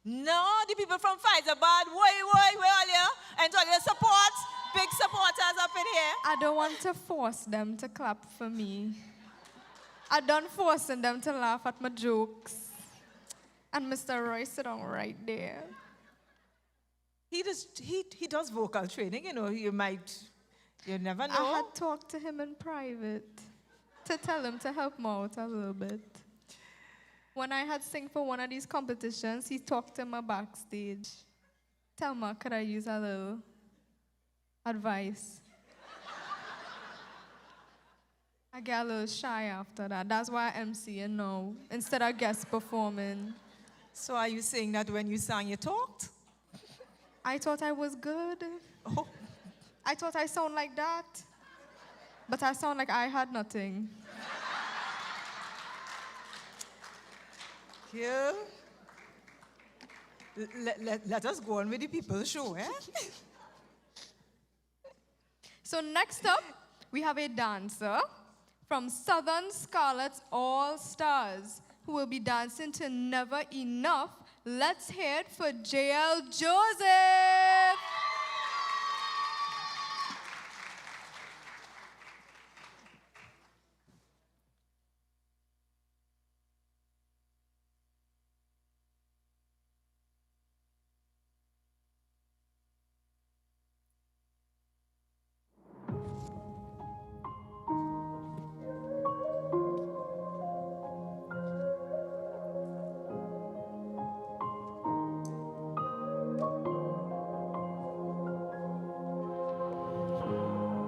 Speaker 4: No, the people from Fyzabad, where are you? And all your support, big supporters up in here.
Speaker 3: I don't want to force them to clap for me. I done forcing them to laugh at my jokes. And Mr. Roy sit down right there.
Speaker 4: He does vocal training, you know, you never know.
Speaker 3: I had talked to him in private to tell him to help me out a little bit. When I had sing for one of these competitions, he talked to me backstage. Tell me, could I use a little advice? I get a little shy after that. That's why I'm MCing now, instead of guest performing.
Speaker 4: So are you saying that when you sang, you talked?
Speaker 3: I thought I was good.
Speaker 4: Oh.
Speaker 3: I thought I sound like that. But I sound like I had nothing.
Speaker 4: Yeah. Let us go on with the people's show, eh?
Speaker 3: So next up, we have a dancer from Southern Scarlet's All Stars who will be dancing to Never Enough. Let's hear it for JL Joseph.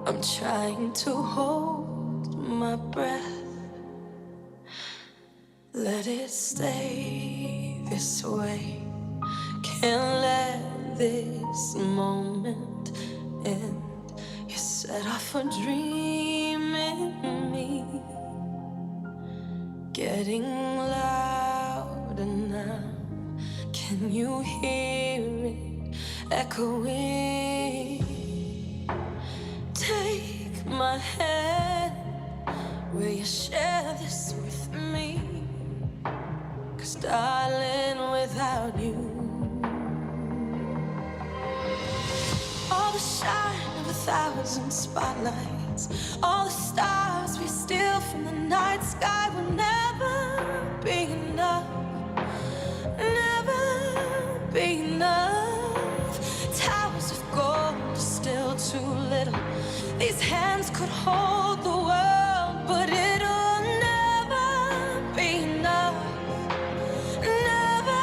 Speaker 8: I'm trying to hold my breath, let it stay this way. Can't let this moment end. You set off a dream in me, getting louder now. Can you hear it echoing? Take my hand, will you share this with me? 'Cause darling, without you, all the shine of 1,000 spotlights, all the stars we steal from the night sky will never be enough, never be enough. Towers of gold are still too little. These hands could hold the world, but it'll never be enough, never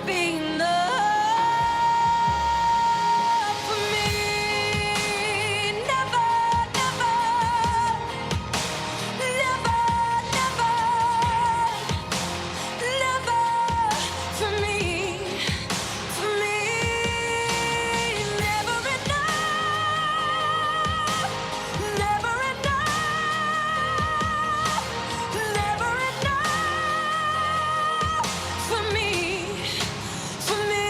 Speaker 8: be enough for me. Never, never, never, never, never for me, for me. Never enough, never enough, never enough for me, for me,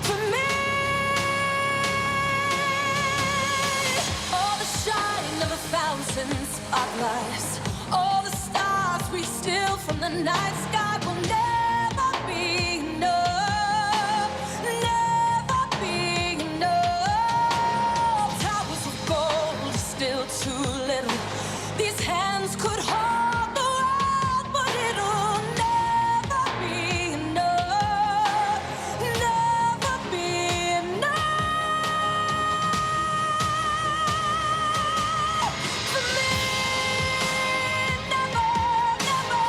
Speaker 8: for me. All the shine of 1,000 spotlights, all the stars we steal from the night sky will never be enough, never be enough. Towers of gold are still too little. These hands could hold the world, but it'll never be enough, never be enough for me. Never, never,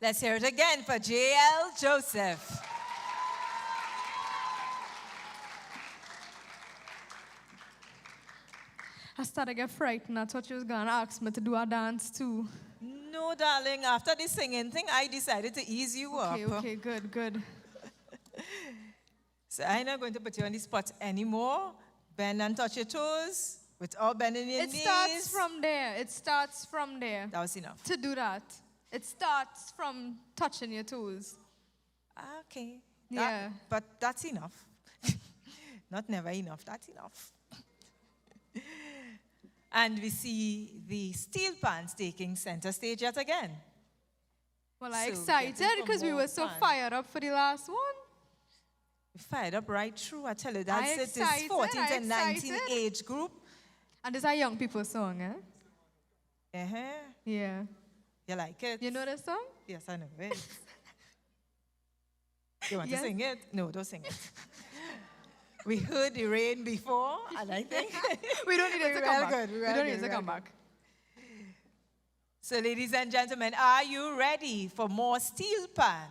Speaker 4: Let's hear it again for J.L. Joseph.
Speaker 3: I started to get frightened. I thought you was going to ask me to do a dance too.
Speaker 4: No, darling, after the singing thing, I decided to ease you up.
Speaker 3: Okay, good.
Speaker 4: So I'm not going to put you on the spot anymore. Bend and touch your toes without bending your knees.
Speaker 3: It starts from there. It starts from there.
Speaker 4: That was enough.
Speaker 3: To do that. It starts from touching your toes.
Speaker 4: Okay.
Speaker 3: Yeah.
Speaker 4: But that's enough. Not never enough. That's enough. And we see the steel pans taking center stage yet again.
Speaker 3: Well, I'm
Speaker 4: So,
Speaker 3: excited
Speaker 4: getting for
Speaker 3: because we
Speaker 4: more
Speaker 3: were so
Speaker 4: fun.
Speaker 3: fired up for the last one.
Speaker 4: We fired up right through. I tell you, that's
Speaker 3: I'm
Speaker 4: it. This
Speaker 3: excited,
Speaker 4: 14 to
Speaker 3: I'm
Speaker 4: 19
Speaker 3: excited.
Speaker 4: age group.
Speaker 3: And this is a young people song, eh?
Speaker 4: Uh-huh.
Speaker 3: Yeah.
Speaker 4: You like it?
Speaker 3: You know this song?
Speaker 4: Yes, I know it. You want
Speaker 3: Yes.
Speaker 4: to sing it? No, don't sing it. We heard the rain before, and I think
Speaker 3: We don't need it to
Speaker 4: We're
Speaker 3: come
Speaker 4: well
Speaker 3: back.
Speaker 4: good,
Speaker 3: We
Speaker 4: we're
Speaker 3: don't need
Speaker 4: good,
Speaker 3: it to
Speaker 4: we're
Speaker 3: come
Speaker 4: good.
Speaker 3: back.
Speaker 4: So, ladies and gentlemen, are you ready for more steel pan?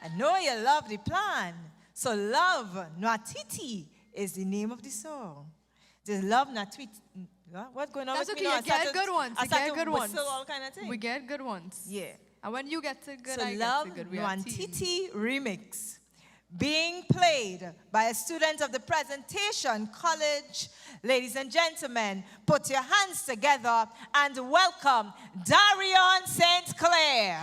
Speaker 4: I know you love the plan. So, Love Natiti is the name of the song. The Love Natiti. What's going on
Speaker 3: That's
Speaker 4: with
Speaker 3: okay.
Speaker 4: me now?
Speaker 3: You get good ones.
Speaker 4: I
Speaker 3: You
Speaker 4: start
Speaker 3: get
Speaker 4: to
Speaker 3: good ones.
Speaker 4: whistle all kind of thing.
Speaker 3: We get good ones.
Speaker 4: Yeah.
Speaker 3: And when you get to good,
Speaker 4: So
Speaker 3: I
Speaker 4: Love
Speaker 3: get to good. We are a team.
Speaker 4: Nwantiti remix being played by a student of the Presentation College. Ladies and gentlemen, put your hands together and welcome Darion St. Clair.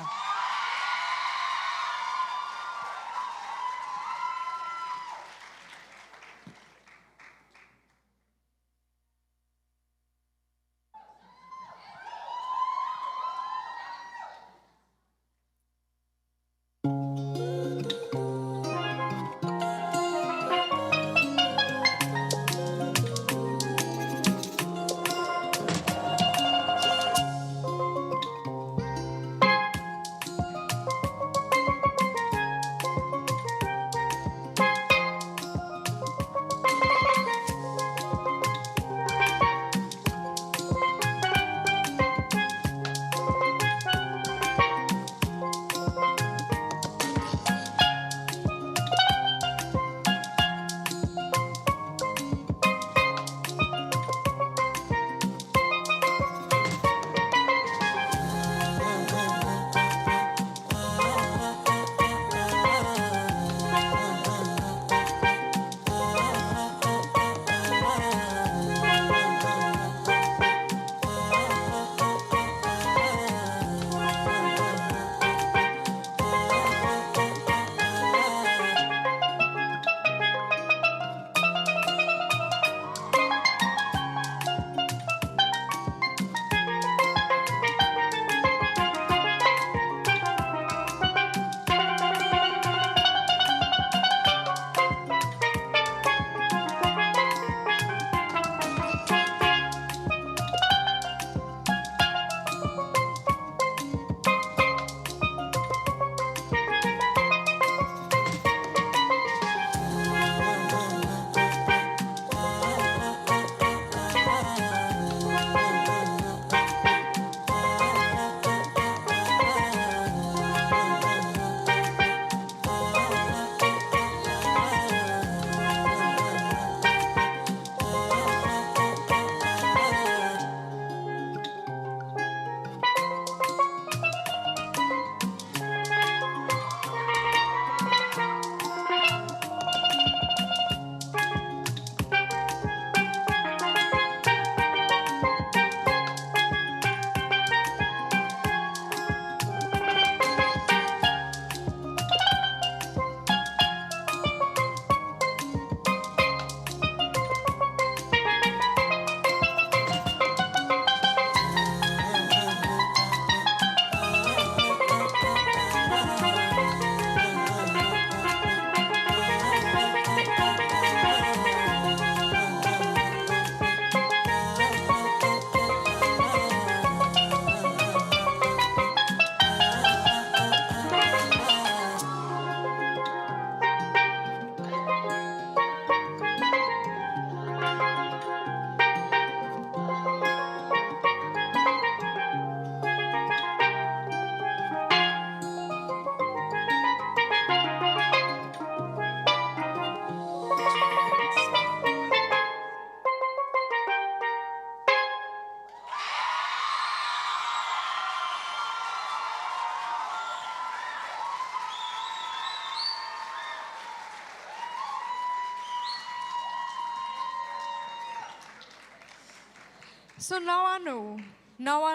Speaker 3: So now I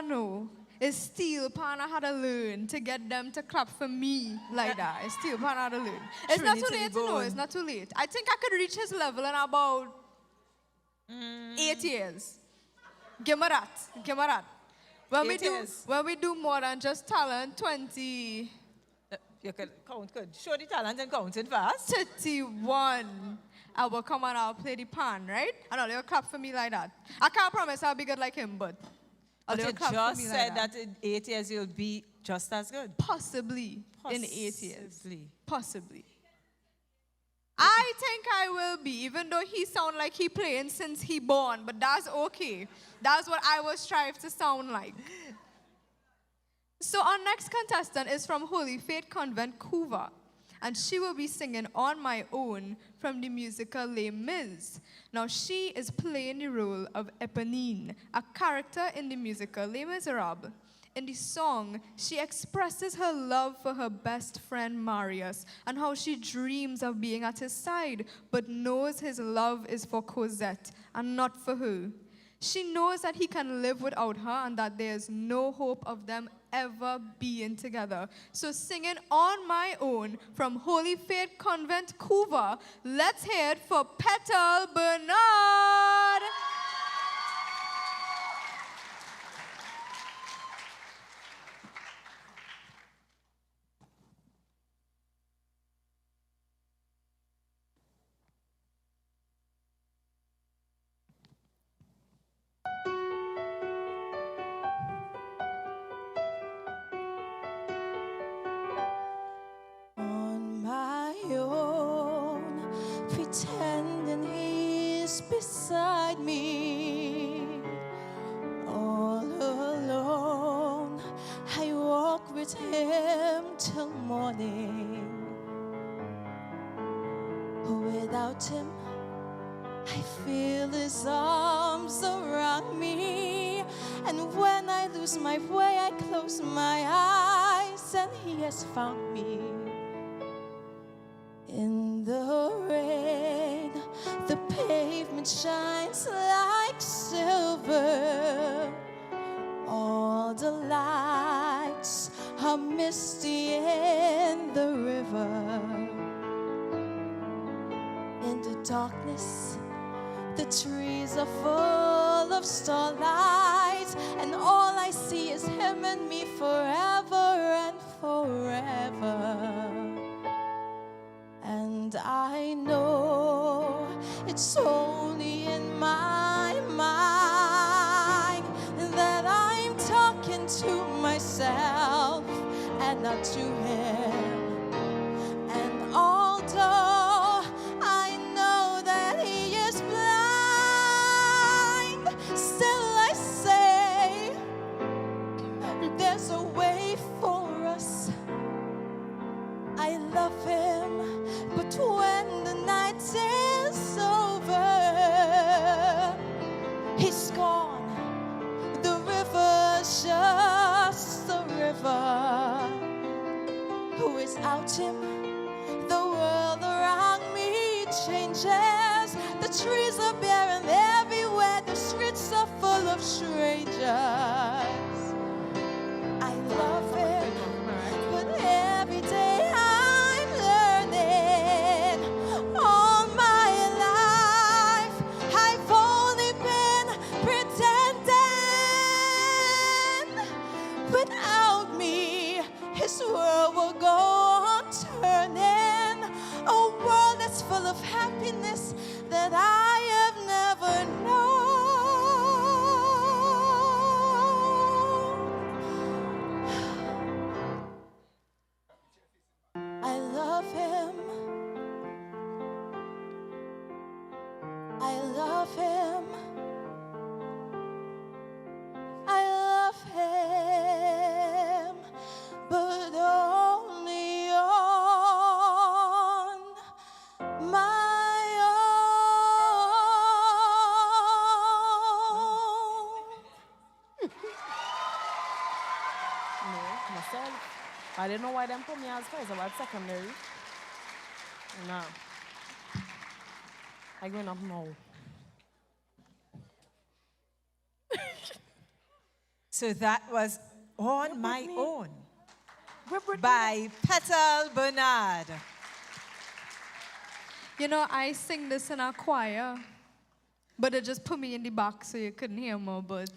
Speaker 3: know. It's steel pan I had to learn to get them to clap for me like that. It's steel pan I had to learn. It's not too
Speaker 4: Trinity
Speaker 3: late to know,
Speaker 4: Bone.
Speaker 3: it's not too late. I think I could reach his level in about 8 years. Give me that. When we do more than just talent, 20,
Speaker 4: You could count good. Show the talent and counting fast.
Speaker 3: 31, I will come and I'll play the pan, right? And they'll clap for me like that. I can't promise I'll be good like him, but
Speaker 4: But
Speaker 3: they'll
Speaker 4: you
Speaker 3: clap for
Speaker 4: just
Speaker 3: me
Speaker 4: said
Speaker 3: like
Speaker 4: that in 8 years you'll be just as good.
Speaker 3: Possibly in 8 years.
Speaker 4: Possibly.
Speaker 3: Possibly. I think I will be, even though he sound like he playing since he born, but that's okay. That's what I will strive to sound like. So our next contestant is from Holy Faith Convent, Vancouver, and she will be singing On My Own from the musical Les Mis. Now she is playing the role of Eponine, a character in the musical Les Miserables. In the song, she expresses her love for her best friend Marius and how she dreams of being at his side, but knows his love is for Cosette and not for her. She knows that he can live without her and that there is no hope of them ever being together. So singing On My Own from Holy Faith Convent, Vancouver, let's hear it for Petal Bernard.
Speaker 8: On my own, pretending he's beside me. All alone, I walk with him till morning. Without him, I feel his arms around me. And when I lose my way, I close my eyes and he has found me. In the rain, the pavement shines like silver. All the lights are misty in the river. In the darkness, the trees are full of starlight, and all I see is him and me forever and forever. And I know it's only in my mind that I'm talking to myself and not to him. And although I know that he is blind, still I say there's a way for us. I love him, but when the night is over, he's gone. The river's just a river. Without him, the world around me changes. The trees are bare and everywhere the streets are full of strangers. I love him, but every day I'm learning. All my life I've only been pretending. Without me, his world will go on turning. A world that's full of happiness that I have never known. I love him. I love him. I love him, but only on my own.
Speaker 5: No, myself. I didn't know why them put me as first about secondary. No. I going up now.
Speaker 4: So that was On My Own
Speaker 5: Whitney.
Speaker 4: by Petal Bernard.
Speaker 3: You know, I sing this in a choir, but they just put me in the back so you couldn't hear more. But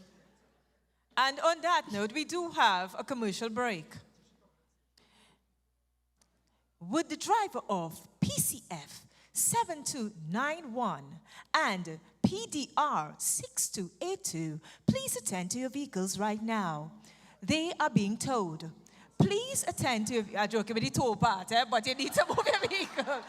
Speaker 4: And on that note, we do have a commercial break. Would the driver of PCF 7291 and PDR 6282 please attend to your vehicles right now? They are being towed. Please attend to your I joke with the tow part, but you need to move your vehicle.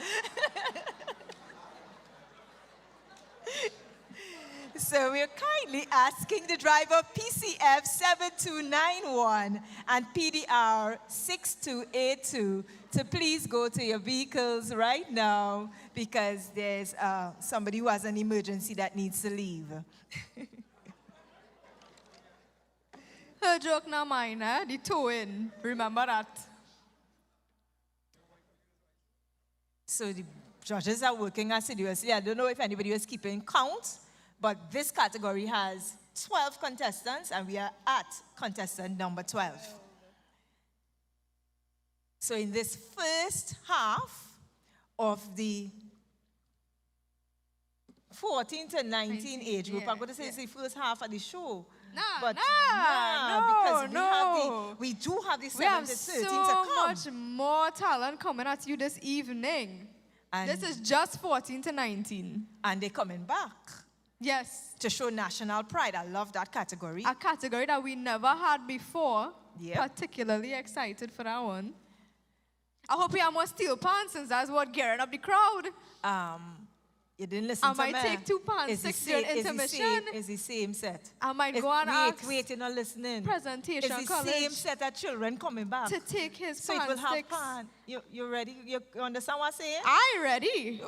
Speaker 4: So we're kindly asking the driver of PCF 7291 and PDR 6282 to please go to your vehicles right now because there's somebody who has an emergency that needs to leave.
Speaker 3: her joke not mine, eh? The towing. Remember that.
Speaker 4: So the judges are working assiduously. I don't know if anybody was keeping count, but this category has 12 contestants, and we are at contestant number 12. So in this first half of the 14 to 19 age group,
Speaker 3: yeah,
Speaker 4: I'm going to say it's the first half of the show.
Speaker 3: Nah,
Speaker 4: Because we do have the
Speaker 3: We
Speaker 4: 7
Speaker 3: have
Speaker 4: to 13 to
Speaker 3: so
Speaker 4: come.
Speaker 3: much more talent coming at you this evening.
Speaker 4: And,
Speaker 3: This is just 14 to 19.
Speaker 4: and they're coming back
Speaker 3: Yes,
Speaker 4: to show national pride. I love that category.
Speaker 3: a category that we never had before.
Speaker 4: Yep.
Speaker 3: Particularly excited for that one. I hope we have more steel pans since that's what gearing up the crowd.
Speaker 4: You didn't listen
Speaker 3: I
Speaker 4: to
Speaker 3: might
Speaker 4: me.
Speaker 3: take 2 pounds,
Speaker 4: It's the
Speaker 3: 6
Speaker 4: same-
Speaker 3: during intermission.
Speaker 4: It's the same set.
Speaker 3: I might
Speaker 4: It's-
Speaker 3: go and ask
Speaker 4: Wait, you're not listening.
Speaker 3: presentation
Speaker 4: It's the
Speaker 3: college
Speaker 4: same set of children coming back.
Speaker 3: to take his
Speaker 4: So it
Speaker 3: pan
Speaker 4: will have
Speaker 3: sticks.
Speaker 4: pan. You ready? You understand what I'm saying?
Speaker 3: I ready.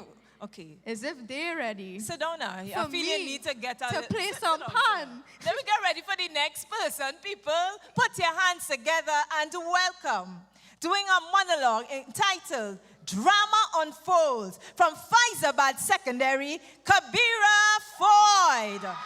Speaker 4: Okay.
Speaker 3: As if they're ready.
Speaker 4: Sit down now. I
Speaker 3: For
Speaker 4: feel you
Speaker 3: me
Speaker 4: need to get
Speaker 3: to play
Speaker 4: sit
Speaker 3: some
Speaker 4: down, sit
Speaker 3: pan.
Speaker 4: down. Let me get ready for the next person, people. Put your hands together and welcome. Doing a monologue entitled Drama Unfolds from Faizabad Secondary, Kabira Floyd.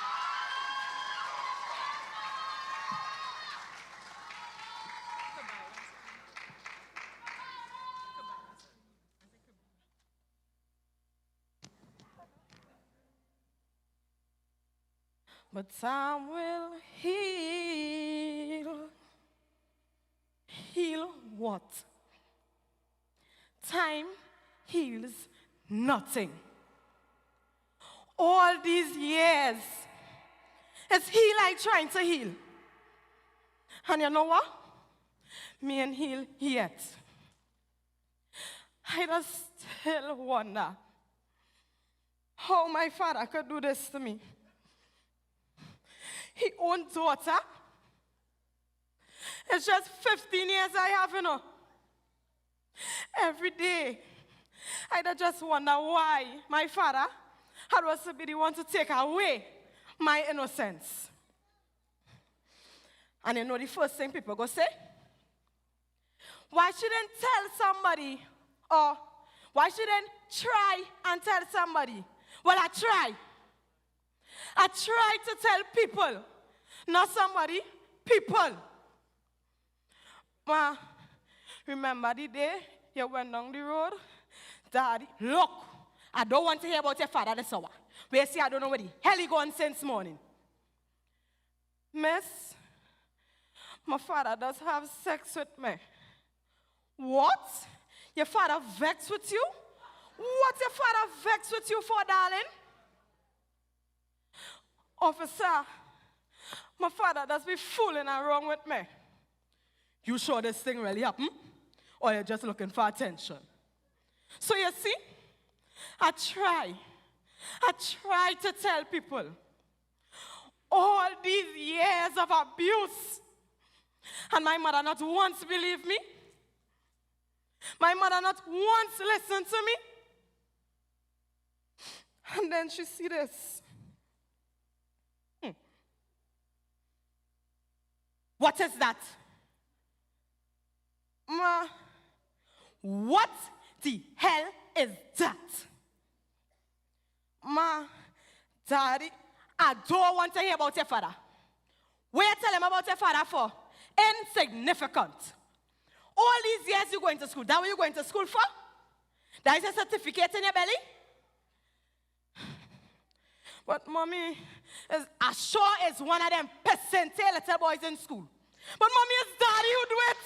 Speaker 5: But time will heal. Heal what? Time heals nothing. All these years, it's heal I trying to heal. And you know what? Me ain't heal yet. I just still wonder how my father could do this to me. His own daughter. It's just 15 years I have, you know. Every day, I just wonder why my father had was to be the one to take away my innocence. And you know the first thing people go say? Why shouldn't tell somebody? Or why shouldn't try and tell somebody? Well, I try. I try to tell people, not somebody, people. Ma, remember the day you went down the road? Daddy, look, I don't want to hear about your father this hour. We see I don't know where the hell he gone since morning. Miss, my father does have sex with me. What? Your father vexed with you? What your father vexed with you for, darling? Officer, my father does be fooling around with me. You sure this thing really happened? Or you're just looking for attention? So you see, I try to tell people all these years of abuse, and my mother not once believed me. My mother not once listened to me. And then she see this. What is that? Ma, what the hell is that? Ma, Daddy, I don't want to hear about your father. What you tell him about your father for? Insignificant. All these years you're going to school. That's what you're going to school for? That is a certificate in your belly? But mommy, I sure is one of them percentile little boys in school. But mommy, it's daddy who do it.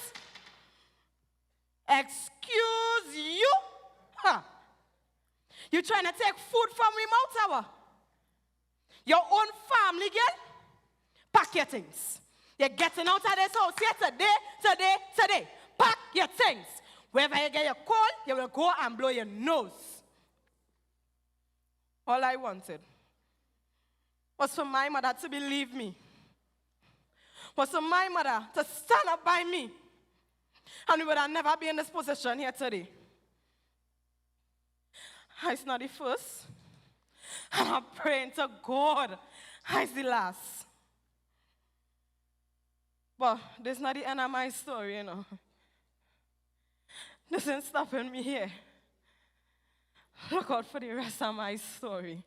Speaker 5: Excuse you? Huh? You trying to take food from remote tower? Your own family, girl? Pack your things. You're getting out of this house here today. Pack your things. Wherever you get your call, you will go and blow your nose. All I wanted was for my mother to believe me. Was for my mother to stand up by me. And we would have never been in this position here today. It's not the first. And I'm praying to God. It's the last. But this is not the end of my story, you know. This ain't stopping me here. Look out for the rest of my story.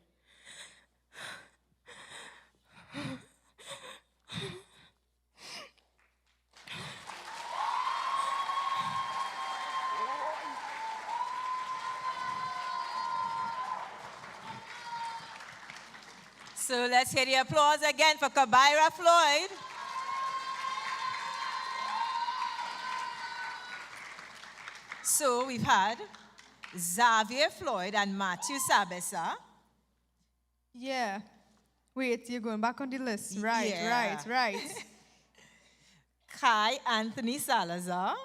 Speaker 4: So let's hear the applause again for Kabira Floyd. So we've had Xavier Floyd and Matthew Sabesa.
Speaker 3: Yeah. Wait, you're going back on the list. Right,
Speaker 4: Yeah.
Speaker 3: right.
Speaker 4: Kai Anthony Salazar.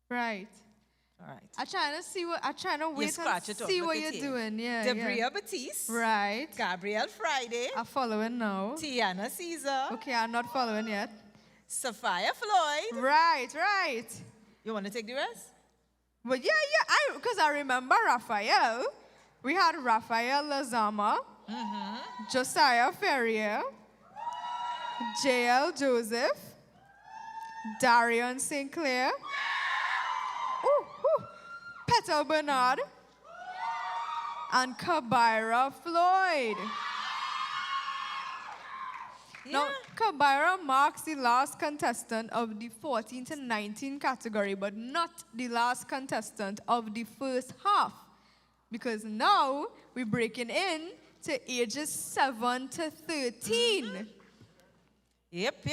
Speaker 3: Right.
Speaker 4: All right.
Speaker 3: I'm trying to wait
Speaker 4: scratch
Speaker 3: and
Speaker 4: it off,
Speaker 3: see
Speaker 4: look
Speaker 3: what
Speaker 4: at
Speaker 3: you're
Speaker 4: here.
Speaker 3: doing. Yeah,
Speaker 4: Debria Batiste.
Speaker 3: Right.
Speaker 4: Gabrielle Friday.
Speaker 3: I'm following now.
Speaker 4: Tiana Caesar.
Speaker 3: Okay, I'm not following yet.
Speaker 4: Sophia Floyd.
Speaker 3: Right.
Speaker 4: You want to take the rest?
Speaker 3: But yeah, because I remember Raphael. We had Raphael Lazama, Josiah Ferrier, J.L. Joseph, Darian Sinclair, Petal Bernard, and Kabira Floyd. Now, Kabira marks the last contestant of the 14 to 19 category, but not the last contestant of the first half. Because now we're breaking in to ages 7 to 13.
Speaker 4: Yep.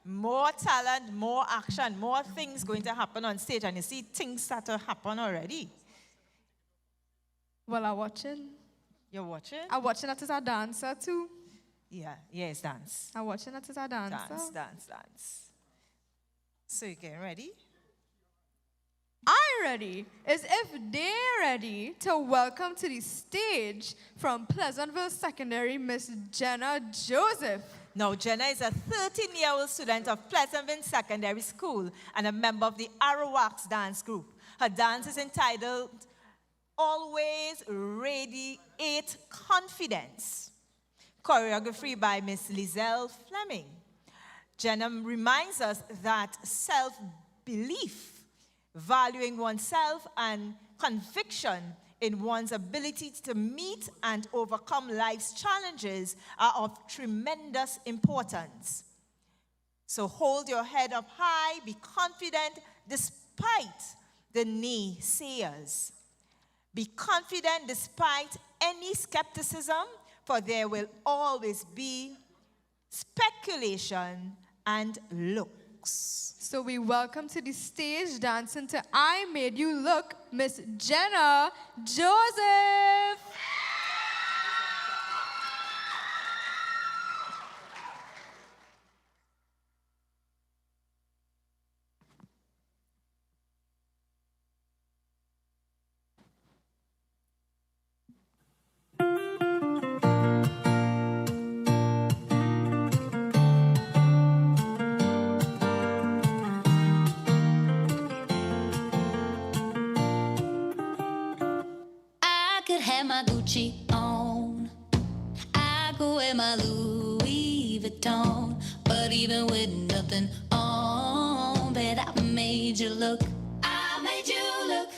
Speaker 4: More talent, more action, more things going to happen on stage. And you see things start to happen already.
Speaker 3: Well, I'm watching.
Speaker 4: You're watching?
Speaker 3: I'm watching that as a dancer too.
Speaker 4: Yeah, it's dance.
Speaker 3: I'm watching that as a dancer.
Speaker 4: Dance. So you getting ready?
Speaker 3: I'm ready. As if they're ready to welcome to the stage from Pleasantville Secondary, Miss Jenna Joseph.
Speaker 4: Now, Jenna is a 13-year-old student of Pleasantville Secondary School and a member of the Arawaks dance group. Her dance is entitled Always Radiate Confidence, choreography by Miss Lizelle Fleming. Jenna reminds us that self-belief, valuing oneself, and conviction in one's ability to meet and overcome life's challenges are of tremendous importance. So hold your head up high, be confident despite the naysayers. Be confident despite any skepticism, for there will always be speculation and looks.
Speaker 3: So we welcome to the stage, dancing to I Made You Look, Miss Jenna Joseph.
Speaker 8: I could have my Gucci on. I could wear my Louis Vuitton. But even with nothing on, bet I made you look. I made you look.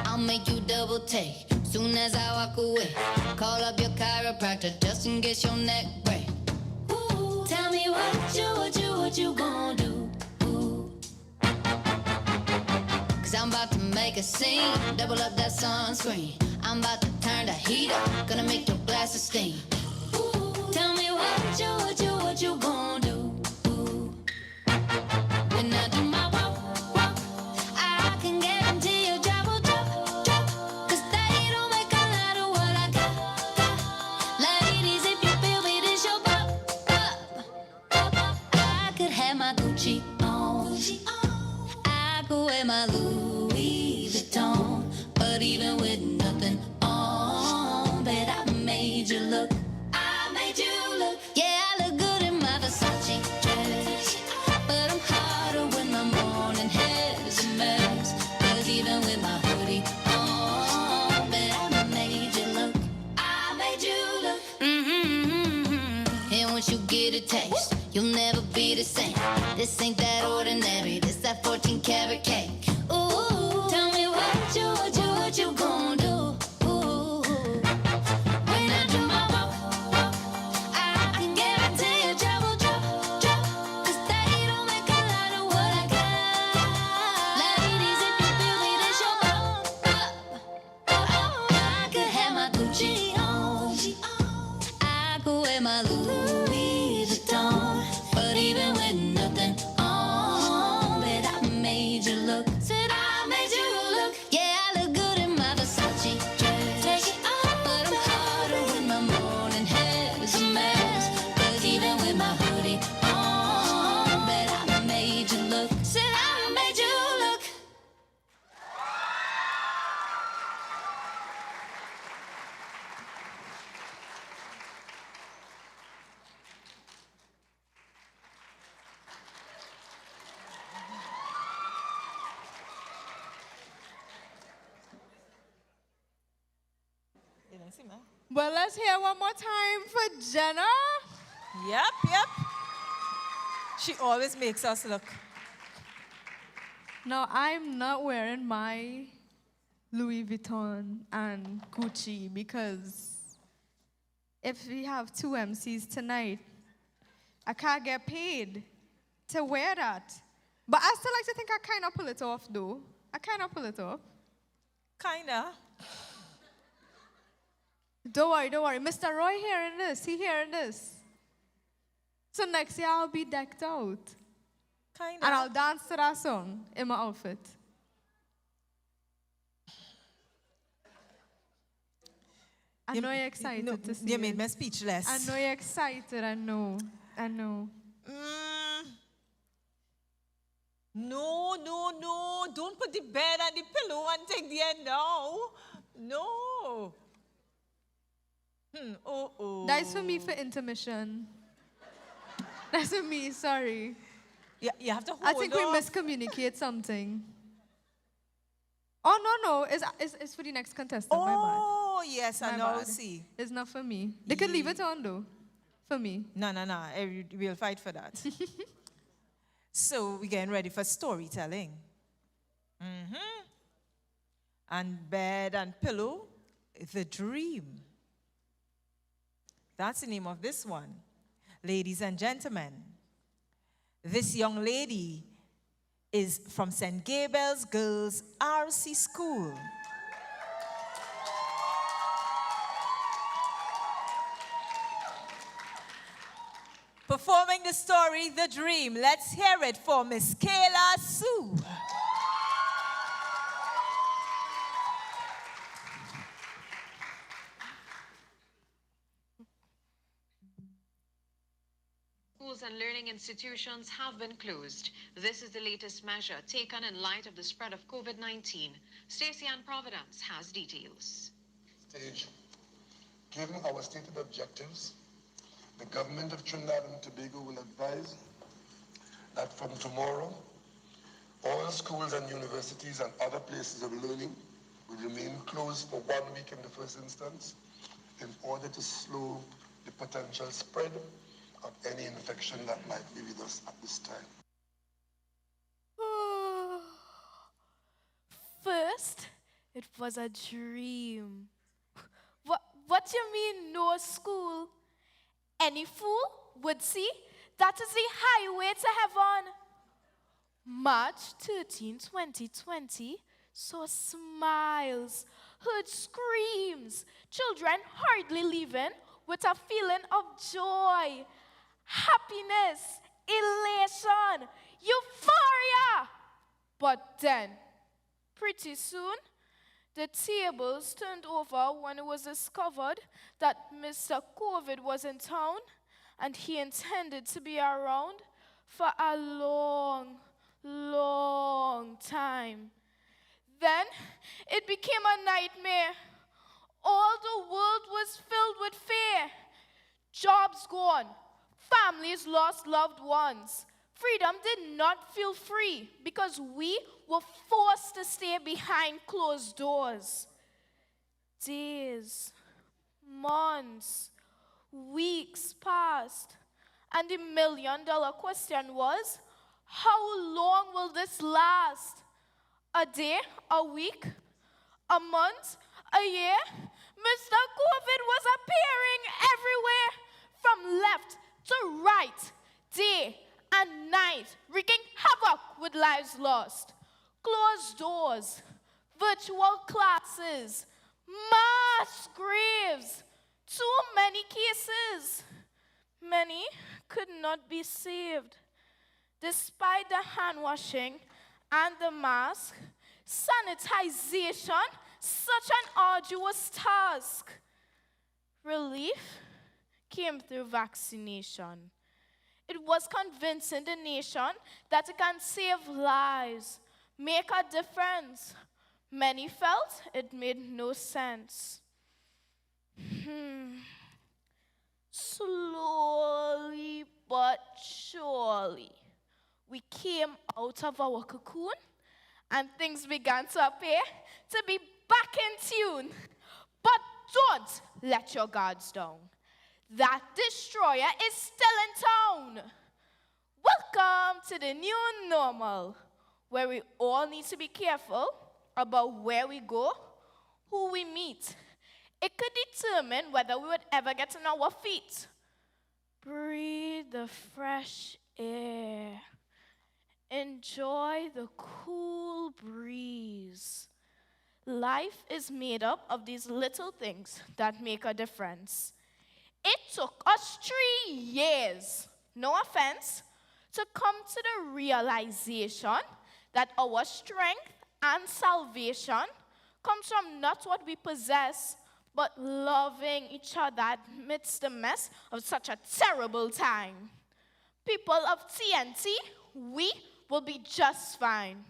Speaker 8: I'll make you double take soon as I walk away. Call up your chiropractor just in case your neck break. what you gonna do? Cause I'm about to make a scene, double up that sunscreen. I'm about to turn the heat up, gonna make your glasses steam. Tell me what you gonna do? When I do my walk, I can guarantee your job will drop. Cause they don't make a lot of what I got. Ladies, if you feel me, this your pop. I could have my Gucci on. I could wear my Louis Vuitton. But even with nothing on, bet I made you look. Yeah, I look good in my Versace dress. But I'm hotter when my morning hair is a mess. Cause even with my hoodie on, bet I made you look. And once you get a taste, you'll never be the same. This ain't that ordinary, this that 14 karat cake. Ooh, tell me what you gonna do? When I do my walk, I can guarantee your job will drop. Cause they don't make a lot of what I got. Ladies, if you feel me, this your pop. I could have my Gucci on. I could wear my Louis Vuitton. But even with nothing on, bet I made you look. Said I made you look. Yeah, I look good in my Versace dress. Take it off, but I'm hotter when my morning hair is a mess. Cause even with my hoodie on, bet I made you look. Said I made you look.
Speaker 4: You didn't see, man?
Speaker 3: Well, let's hear one more time for Jenna.
Speaker 4: Yep. She always makes us look.
Speaker 3: Now, I'm not wearing my Louis Vuitton and Gucci because if we have two MCs tonight, I can't get paid to wear that. But I still like to think I kind of pull it off, though. I kind of pull it off.
Speaker 4: Kinda.
Speaker 3: Don't worry. Mr. Roy hearing this. He hearing this. So next year I'll be decked out.
Speaker 4: Kinda.
Speaker 3: And I'll dance to that song in my outfit. I know you're excited to see
Speaker 4: You made
Speaker 3: it.
Speaker 4: me speechless.
Speaker 3: I know you're excited. I know.
Speaker 4: No. Don't put the bed and the pillow and take the end now. No.
Speaker 3: That's for me for intermission. That's for me, sorry.
Speaker 4: Yeah, you have to hold
Speaker 3: I think we
Speaker 4: off.
Speaker 3: miscommunicate something. Oh, no. It's for the next contestant. My bad.
Speaker 4: Oh, yes, I
Speaker 3: My
Speaker 4: know.
Speaker 3: bad.
Speaker 4: See.
Speaker 3: It's not for me. They can leave it on, though. For me.
Speaker 4: No. We'll fight for that. So we're getting ready for storytelling. And bed and pillow, the dream. That's the name of this one. Ladies and gentlemen, this young lady is from St. Gabriel's Girls RC School. Performing the story, The Dream. Let's hear it for Miss Kayla Sue.
Speaker 9: Schools and learning institutions have been closed. This is the latest measure taken in light of the spread of COVID-19. Stacey Ann Providence has details.
Speaker 10: Stage. Given our stated objectives, the government of Trinidad and Tobago will advise that from tomorrow, all schools and universities and other places of learning will remain closed for 1 week in the first instance in order to slow the potential spread of any infection that might be with us at this time.
Speaker 7: First, it was a dream. What you mean, no school? Any fool would see That is the highway to heaven. March 13, 2020 saw smiles, heard screams, children hurriedly leaving with a feeling of joy, happiness, elation, euphoria. But then, pretty soon, the tables turned over when it was discovered that Mr. COVID was in town and he intended to be around for a long, long time. Then it became a nightmare. All the world was filled with fear. Jobs gone, families lost loved ones. Freedom did not feel free because we were forced to stay behind closed doors. Days, months, weeks passed, and the million-dollar question was, how long will this last? A day, a week, a month, a year? Mr. COVID was appearing everywhere, from left to right, day and night, wreaking havoc with lives lost. Closed doors, virtual classes, mass graves, too many cases. Many could not be saved. Despite the hand washing and the mask, sanitization, such an arduous task. Relief came through vaccination. It was convincing the nation that it can save lives, make a difference. Many felt it made no sense. Slowly but surely, we came out of our cocoon and things began to appear to be back in tune. But don't let your guards down. That destroyer is still in town. Welcome to the new normal, where we all need to be careful about where we go, who we meet. It could determine whether we would ever get on our feet. Breathe the fresh air. Enjoy the cool breeze. Life is made up of these little things that make a difference. It took us 3 years, no offense, to come to the realization that our strength and salvation comes from not what we possess, but loving each other amidst the mess of such a terrible time. People of TNT, we will be just fine.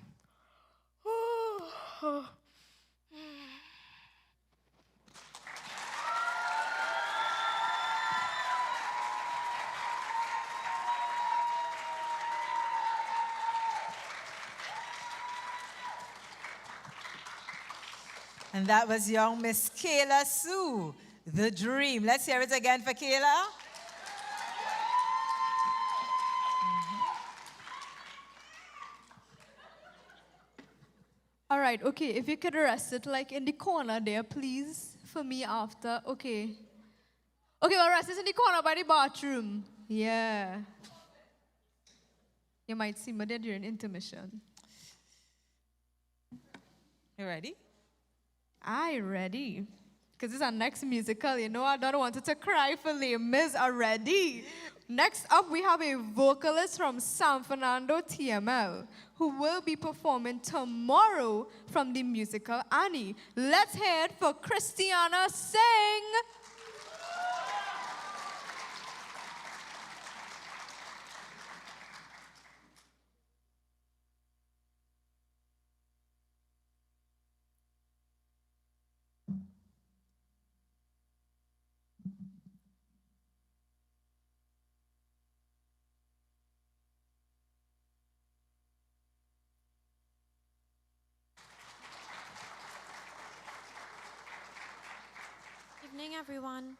Speaker 4: And that was young Miss Kayla Sue, The Dream. Let's hear it again for Kayla.
Speaker 3: All right, okay, if you could rest it like in the corner there, please, for me after. Okay. Okay, well, rest it in the corner by the bathroom. Yeah. You might see me there during intermission.
Speaker 4: You ready?
Speaker 3: I ready. Because it's our next musical. You know, I don't want it to cry for Les Mis already. Next up, we have a vocalist from San Fernando, TML, who will be performing tomorrow from the musical Annie. Let's hear it for Christiana Singh.
Speaker 2: Evening, everyone.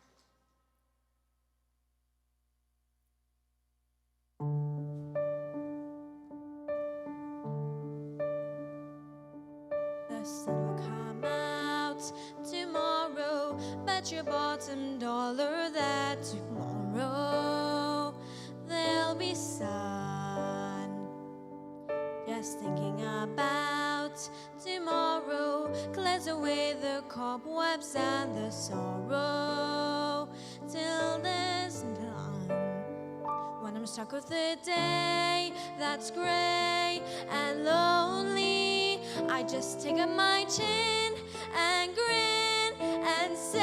Speaker 2: The sun will come out tomorrow. Bet your bottom dollar that tomorrow there'll be
Speaker 8: sun. Just thinking about tomorrow clears away the cobwebs and the sorrow till there's none. When I'm stuck with a day that's gray and lonely, I just take up my chin and grin and say,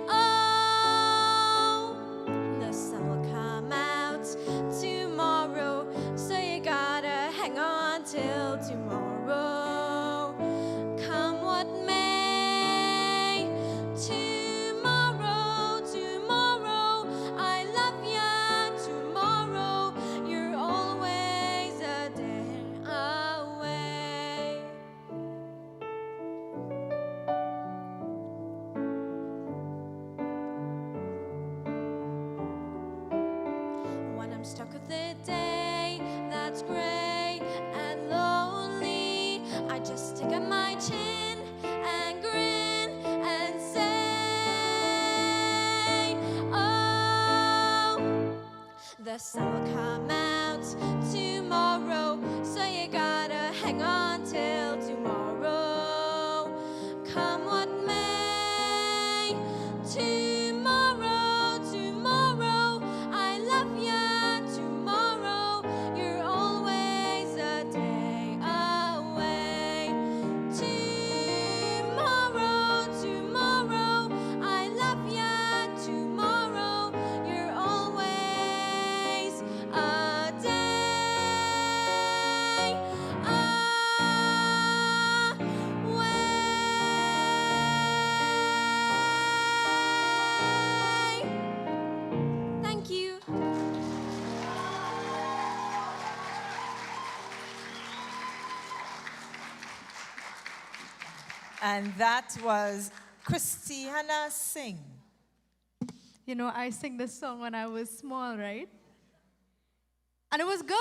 Speaker 8: oh, the sun will come out tomorrow, so you gotta hang on till tomorrow. Come what may, tomorrow, tomorrow, I love ya, tomorrow, you're always a day away. When I'm stuck with the day that's gray and lonely, I just take up my chin and grin and say, oh, the sun will come out tomorrow, so you gotta hang on till tomorrow. Come what may, tomorrow, tomorrow, I love ya, tomorrow, you're always a day away. Tomorrow, tomorrow, I love ya, tomorrow, you're always a day away. Thank you.
Speaker 4: And that was Christiana Singh.
Speaker 3: You know, I sing this song when I was small, right? And it was good.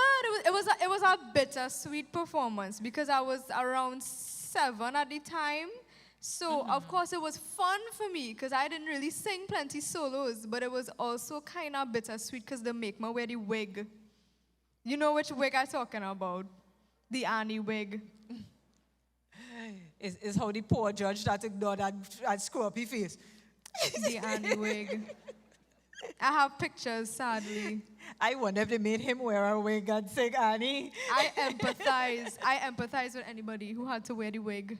Speaker 3: It was a bittersweet performance because I was around 7 at the time. So, of course, it was fun for me because I didn't really sing plenty solos, but it was also kind of bittersweet because they make me wear the wig. You know which wig I'm talking about? The Annie wig.
Speaker 4: Is how the poor judge that ignored that scruffy face.
Speaker 3: The Annie wig. I have pictures, sadly.
Speaker 4: I wonder if they made him wear a wig and sing Annie.
Speaker 3: I empathize with anybody who had to wear the wig.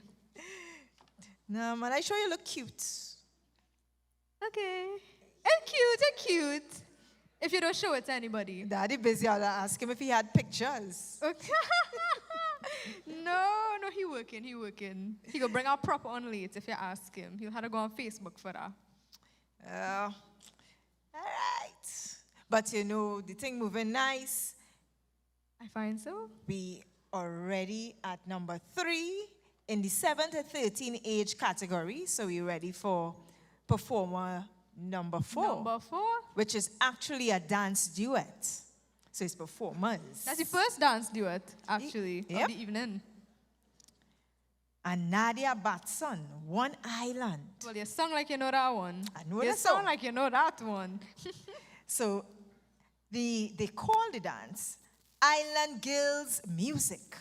Speaker 4: No, man, I sure you look cute.
Speaker 3: Okay. And cute. If you don't show it to anybody.
Speaker 4: Daddy busy, I'll ask him if he had pictures.
Speaker 3: Okay. No, he working. He go bring our prop on late if you ask him. He'll have to go on Facebook for that.
Speaker 4: All right. But you know, the thing moving nice.
Speaker 3: I find so.
Speaker 4: We already at number 3 in the 7 to 13 age category. So we're ready for performer number 4.
Speaker 3: Number 4?
Speaker 4: Which is actually a dance duet. So it's performers.
Speaker 3: That's the first dance duet, actually,
Speaker 4: Yep.
Speaker 3: of the evening.
Speaker 4: And Nadia Batson, One Island.
Speaker 3: Well, you sound like you know that one.
Speaker 4: I know
Speaker 3: You
Speaker 4: that
Speaker 3: sound
Speaker 4: song.
Speaker 3: like you know that one.
Speaker 4: So they call the dance Island Girls Music.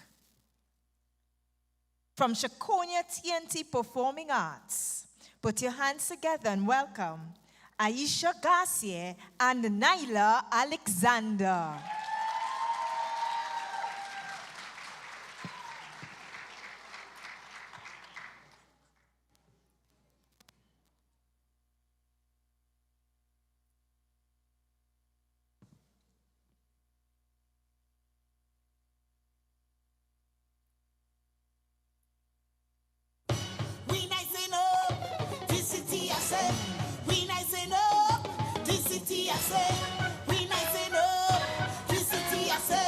Speaker 4: From Shakonia TNT Performing Arts, put your hands together and welcome Aisha Garcia and Naila Alexander.
Speaker 11: We nice enough, this city I say. We nice enough, this city I say. We nice enough, this city I say.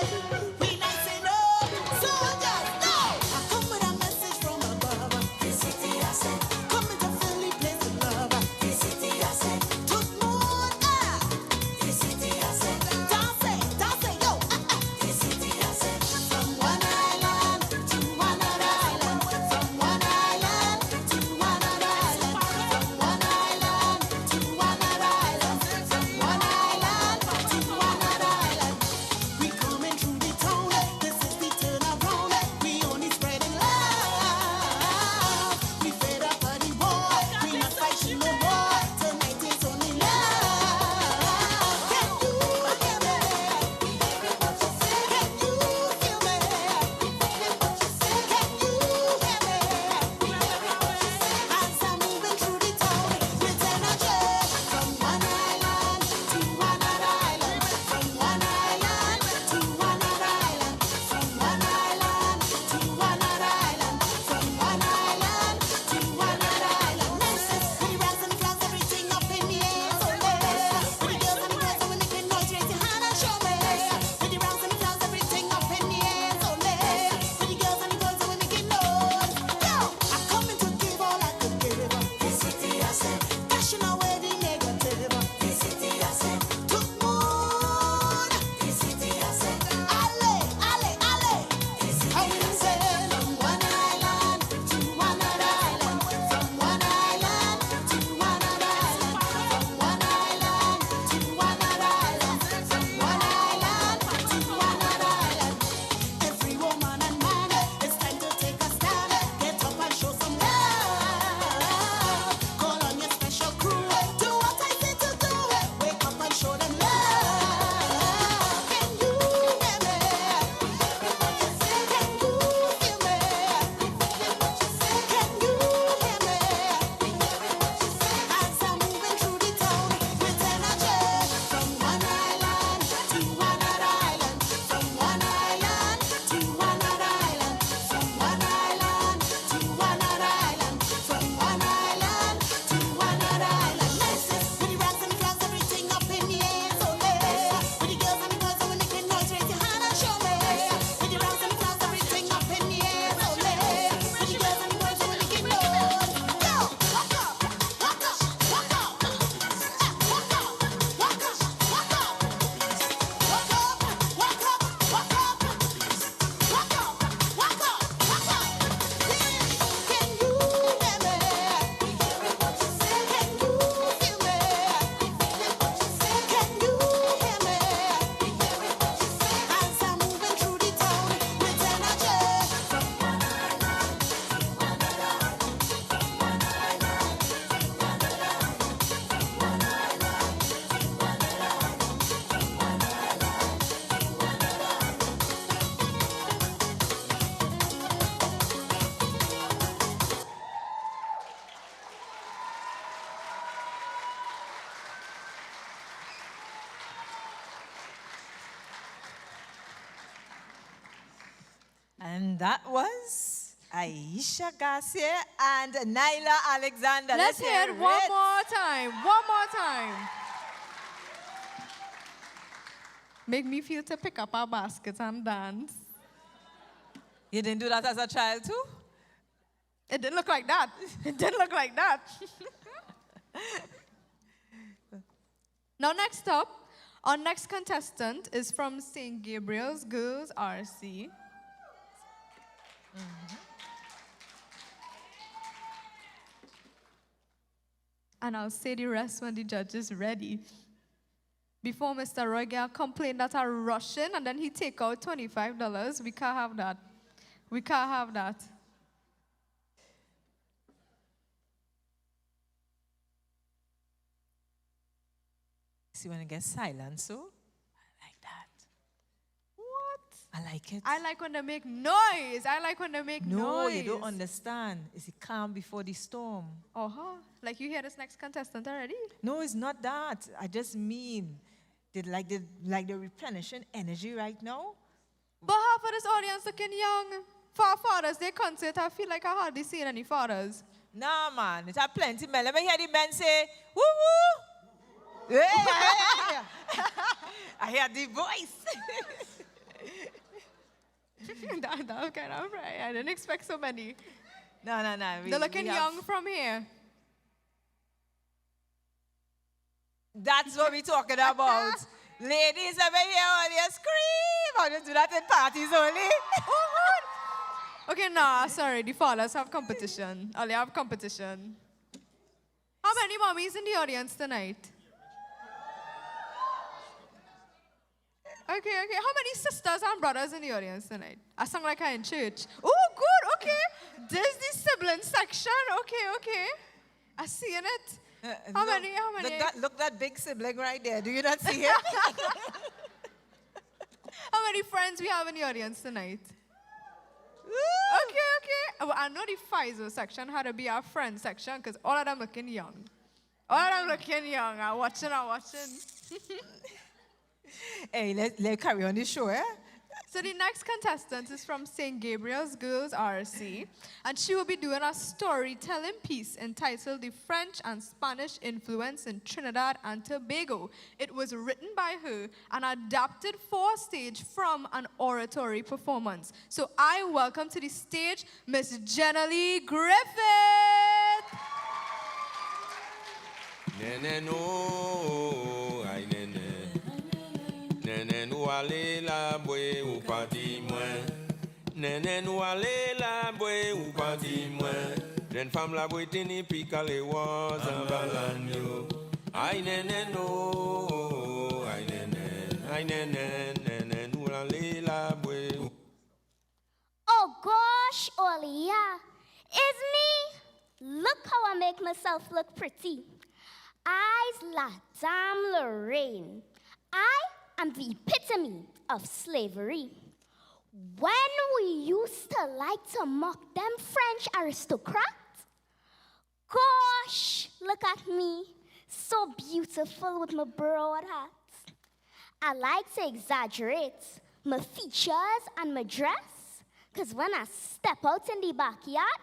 Speaker 11: We nice enough, soldiers, no! I come with a message from above. This city I say. Come with a friendly place of love. This city I say. Took more air. This city I say. Dance, yo. This city I say. From one island to another island. From one island to another island. From one island to another island. From one island
Speaker 4: And that was Aisha Garcia and Naila Alexander.
Speaker 3: Let's hear it one more time. One more time. Make me feel to pick up our baskets and dance.
Speaker 4: You didn't do that as a child too?
Speaker 3: It didn't look like that. It didn't look like that. Now, next up, our next contestant is from St. Gabriel's Girls RC. And I'll say the rest when the judge is ready. Before Mr. Roy Gale complained that I'm rushing and then he take out $25, we can't have that. We can't have that.
Speaker 4: See when it gets silent, so I like that.
Speaker 3: What?
Speaker 4: I like it.
Speaker 3: I like when they make noise. I like when they make noise.
Speaker 4: No, you don't understand. It's the calm before the storm.
Speaker 3: Uh-huh. Like you hear this next contestant already?
Speaker 4: No, it's not that. I just mean, they're replenishing energy right now.
Speaker 3: But half of this audience looking young. For our fathers, they concert, I feel like I hardly seen any fathers.
Speaker 4: Nah, man. It's a plenty men. Let me hear the men say, woo woo. Yeah, I hear the voice.
Speaker 3: that was kind of right. I didn't expect so many.
Speaker 4: No.
Speaker 3: They're looking young from here.
Speaker 4: That's what we're talking about. Ladies over here only scream. I don't do that in parties only.
Speaker 3: Okay, nah, sorry. The fathers have competition. They have competition. How many mommies in the audience tonight? Okay. How many sisters and brothers in the audience tonight? I sound like I'm in church. Oh, good, okay. There's the sibling section. Okay. I see it. How many?
Speaker 4: Look that big sibling right there. Do you not see it?
Speaker 3: How many friends we have in the audience tonight? Okay. Well, I know the Pfizer section had to be our friend section because all of them looking young. I'm watching.
Speaker 4: Hey, let's carry on the show, eh?
Speaker 3: So the next contestant is from St. Gabriel's Girls RC, and she will be doing a storytelling piece entitled The French and Spanish Influence in Trinidad and Tobago. It was written by her and adapted for stage from an oratory performance. So I welcome to the stage Miss Jenna Lee Griffith.
Speaker 12: Nene no, ay nene. Nene nou ale la boue ou pa di mwen. Nene nou ale la boue ou pa di mwen. Jen fam la boue tini pi kale waz an balan yo. Ay nene no, ay nene nou ale la boue.
Speaker 13: Oh gosh, Olia, it's me. Look how I make myself look pretty. I's la Dame Lorraine. I am the epitome of slavery. When we used to like to mock them French aristocrats, gosh, look at me, so beautiful with my broad hat. I like to exaggerate my features and my dress, because when I step out in the backyard,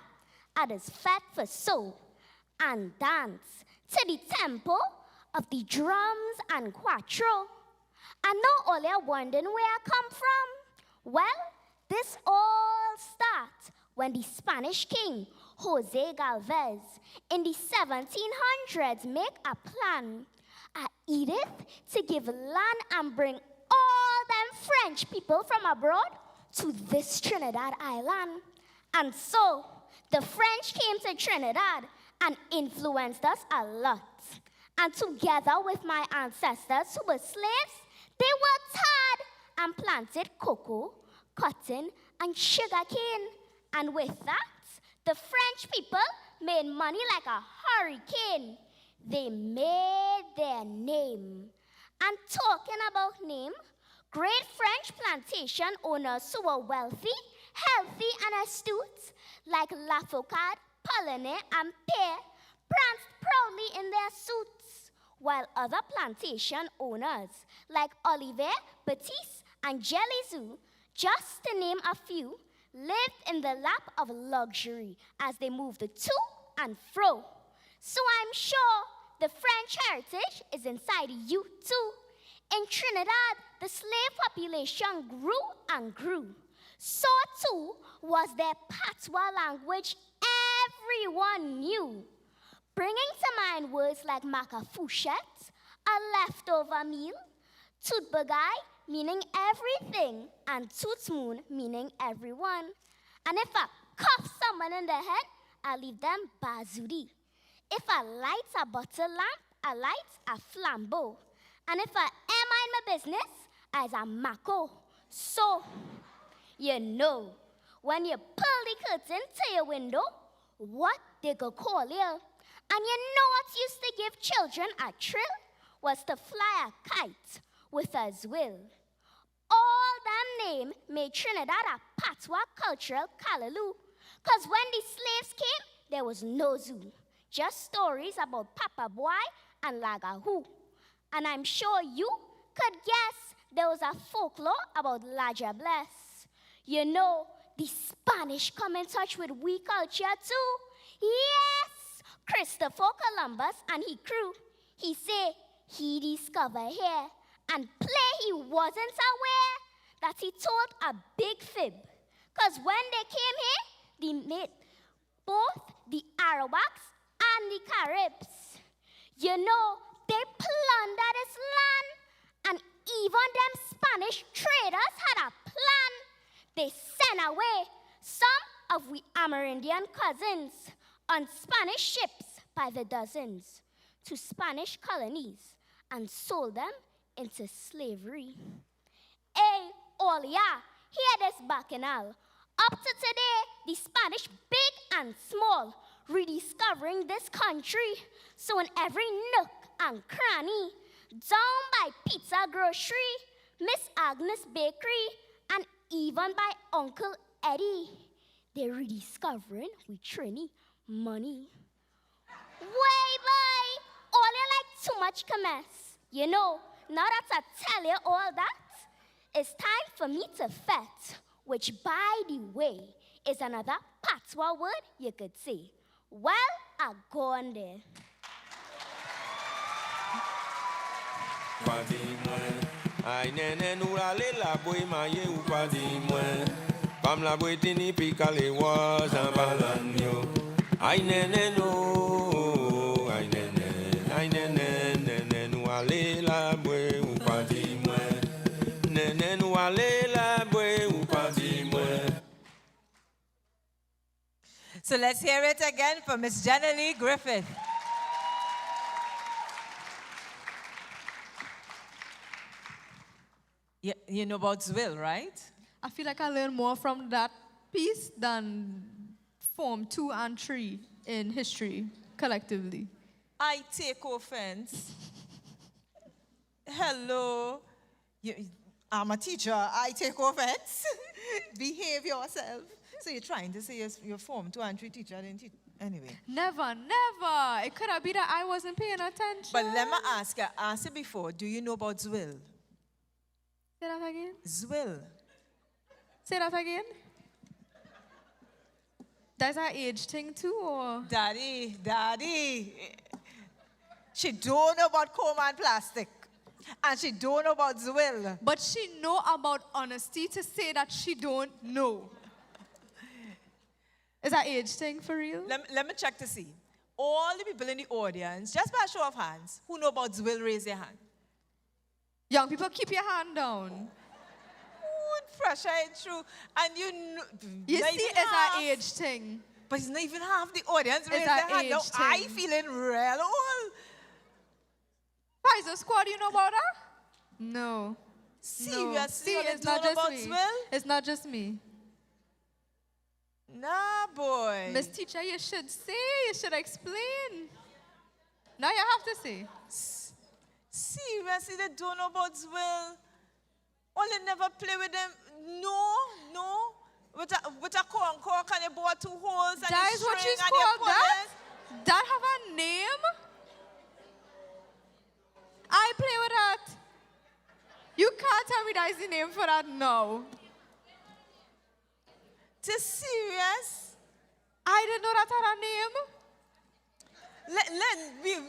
Speaker 13: I just fat for soul and dance to the tempo of the drums and quattro. I know all you're wondering where I come from. Well, this all starts when the Spanish king, Jose Galvez, in the 1700s make a plan, a edict to give land and bring all them French people from abroad to this Trinidad island. And so, the French came to Trinidad and influenced us a lot. And together with my ancestors who were slaves, they worked hard and planted cocoa, cotton, and sugarcane. And with that, the French people made money like a hurricane. They made their name. And talking about name, great French plantation owners who were wealthy, healthy, and astute, like Lafocade, Polonais, and Pear, pranced proudly in their suits, while other plantation owners, like Olivier, Batiste, and Jelly Zoo, just to name a few, lived in the lap of luxury as they moved to and fro. So I'm sure the French heritage is inside you too. In Trinidad, the slave population grew and grew. So too was their patois language everyone knew. Bringing to mind words like macafouchette, a leftover meal, tootbagai, meaning everything, and tootsmoon, meaning everyone. And if I cuff someone in the head, I leave them bazudi. If I light a butter lamp, I light a flambeau. And if I am mind my business, as a mako. So, you know, when you pull the curtain to your window, what they could call you. And you know what used to give children a thrill was to fly a kite with a zwill. All that name made Trinidad a patois cultural callaloo. Because when the slaves came, there was no zoo. Just stories about Papa Boy and Lagahoo. And I'm sure you could guess there was a folklore about Laja Bless. You know, the Spanish come in touch with we culture too. Yes, Christopher Columbus and his crew. He say he discovered here and play he wasn't aware that he told a big fib. Because when they came here, they made both the Arawaks and the Caribs. You know, they plundered this land, and even them Spanish traders had a plan. They sent away some of we Amerindian cousins on Spanish ships by the dozens to Spanish colonies and sold them into slavery. Hey, Olia, hear this bacchanal. Up to today, the Spanish, big and small, rediscovering this country. So in every nook and cranny, down by Pizza Grocery, Miss Agnes Bakery, and even by Uncle Eddie, they're rediscovering with Trini money. Way by, all you like too much commence. You know, now that I tell you all that, it's time for me to fet, which, by the way, is another patois word you could say. Well, I go on there.
Speaker 12: Ay nene nou la le la boy maye ou pa di mwen. Pam la boy tini pika le was an balan yo. Ay nene no, ay nene nou la le la boy ou pa di mwen. Nene nou la le la boy ou pa di mwen.
Speaker 4: So let's hear it again for Miss Jenna Lee Griffith. You know about Zwill, right?
Speaker 3: I feel like I learned more from that piece than Form 2 and 3 in history collectively.
Speaker 4: I take offense. Hello. I'm a teacher. I take offense. Behave yourself. So you're trying to say you're Form 2 and 3 teacher, didn't you? Anyway.
Speaker 3: Never, never. It could have been that I wasn't paying attention.
Speaker 4: But let me ask you, I asked you before, do you know about Zwill?
Speaker 3: Say that again.
Speaker 4: Zwill.
Speaker 3: Say that again. That's an age thing too, or?
Speaker 4: Daddy. She don't know about comb and plastic. And she don't know about Zwill.
Speaker 3: But she know about honesty to say that she don't know. Is that age thing for real?
Speaker 4: Let me check to see. All the people in the audience, just by a show of hands, who know about Zwill, raise their hand.
Speaker 3: Young people, keep your hand down.
Speaker 4: Good, fresh air through. And you know,
Speaker 3: you see, it's an age thing.
Speaker 4: But it's not even half the audience raise
Speaker 3: it's
Speaker 4: their hand. Now,
Speaker 3: thing.
Speaker 4: I feeling real old.
Speaker 3: Pfizer Squad, you know about that? No.
Speaker 4: Seriously,
Speaker 3: no. See, it's not just me.
Speaker 4: Zwill?
Speaker 3: It's not just me.
Speaker 4: Nah, boy.
Speaker 3: Miss Teacher, you should say, you should explain. Now you have to say.
Speaker 4: Seriously, they don't know about Zwill. Only never play with them. No. With a corn cork and you bought 2 holes and
Speaker 3: that
Speaker 4: you
Speaker 3: is what
Speaker 4: string
Speaker 3: you
Speaker 4: and
Speaker 3: call
Speaker 4: you
Speaker 3: that? That have a name? I play with that. You can't tell me that is the name for that now.
Speaker 4: This serious?
Speaker 3: I didn't know that had a name.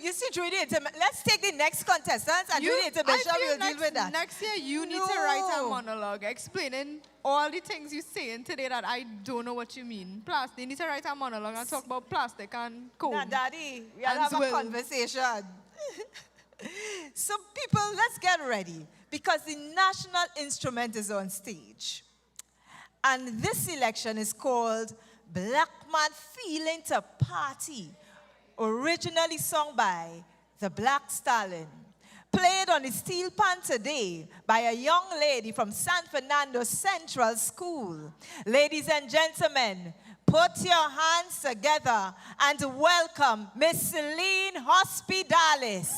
Speaker 4: You see, through the let's take the next contestant and do the intervention. We'll deal with that.
Speaker 3: Next year, you need to write a monologue explaining all the things you're saying today that I don't know what you mean. Plus, they need to write a monologue and talk about plastic and coal.
Speaker 4: Now, Daddy, we'll have a conversation. So, people, let's get ready because the national instrument is on stage. And this selection is called Black Man Feeling to Party, originally sung by the Black Stallion. Played on the steel pan today by a young lady from San Fernando Central School. Ladies and gentlemen, put your hands together and welcome Miss Celine Hospitalis.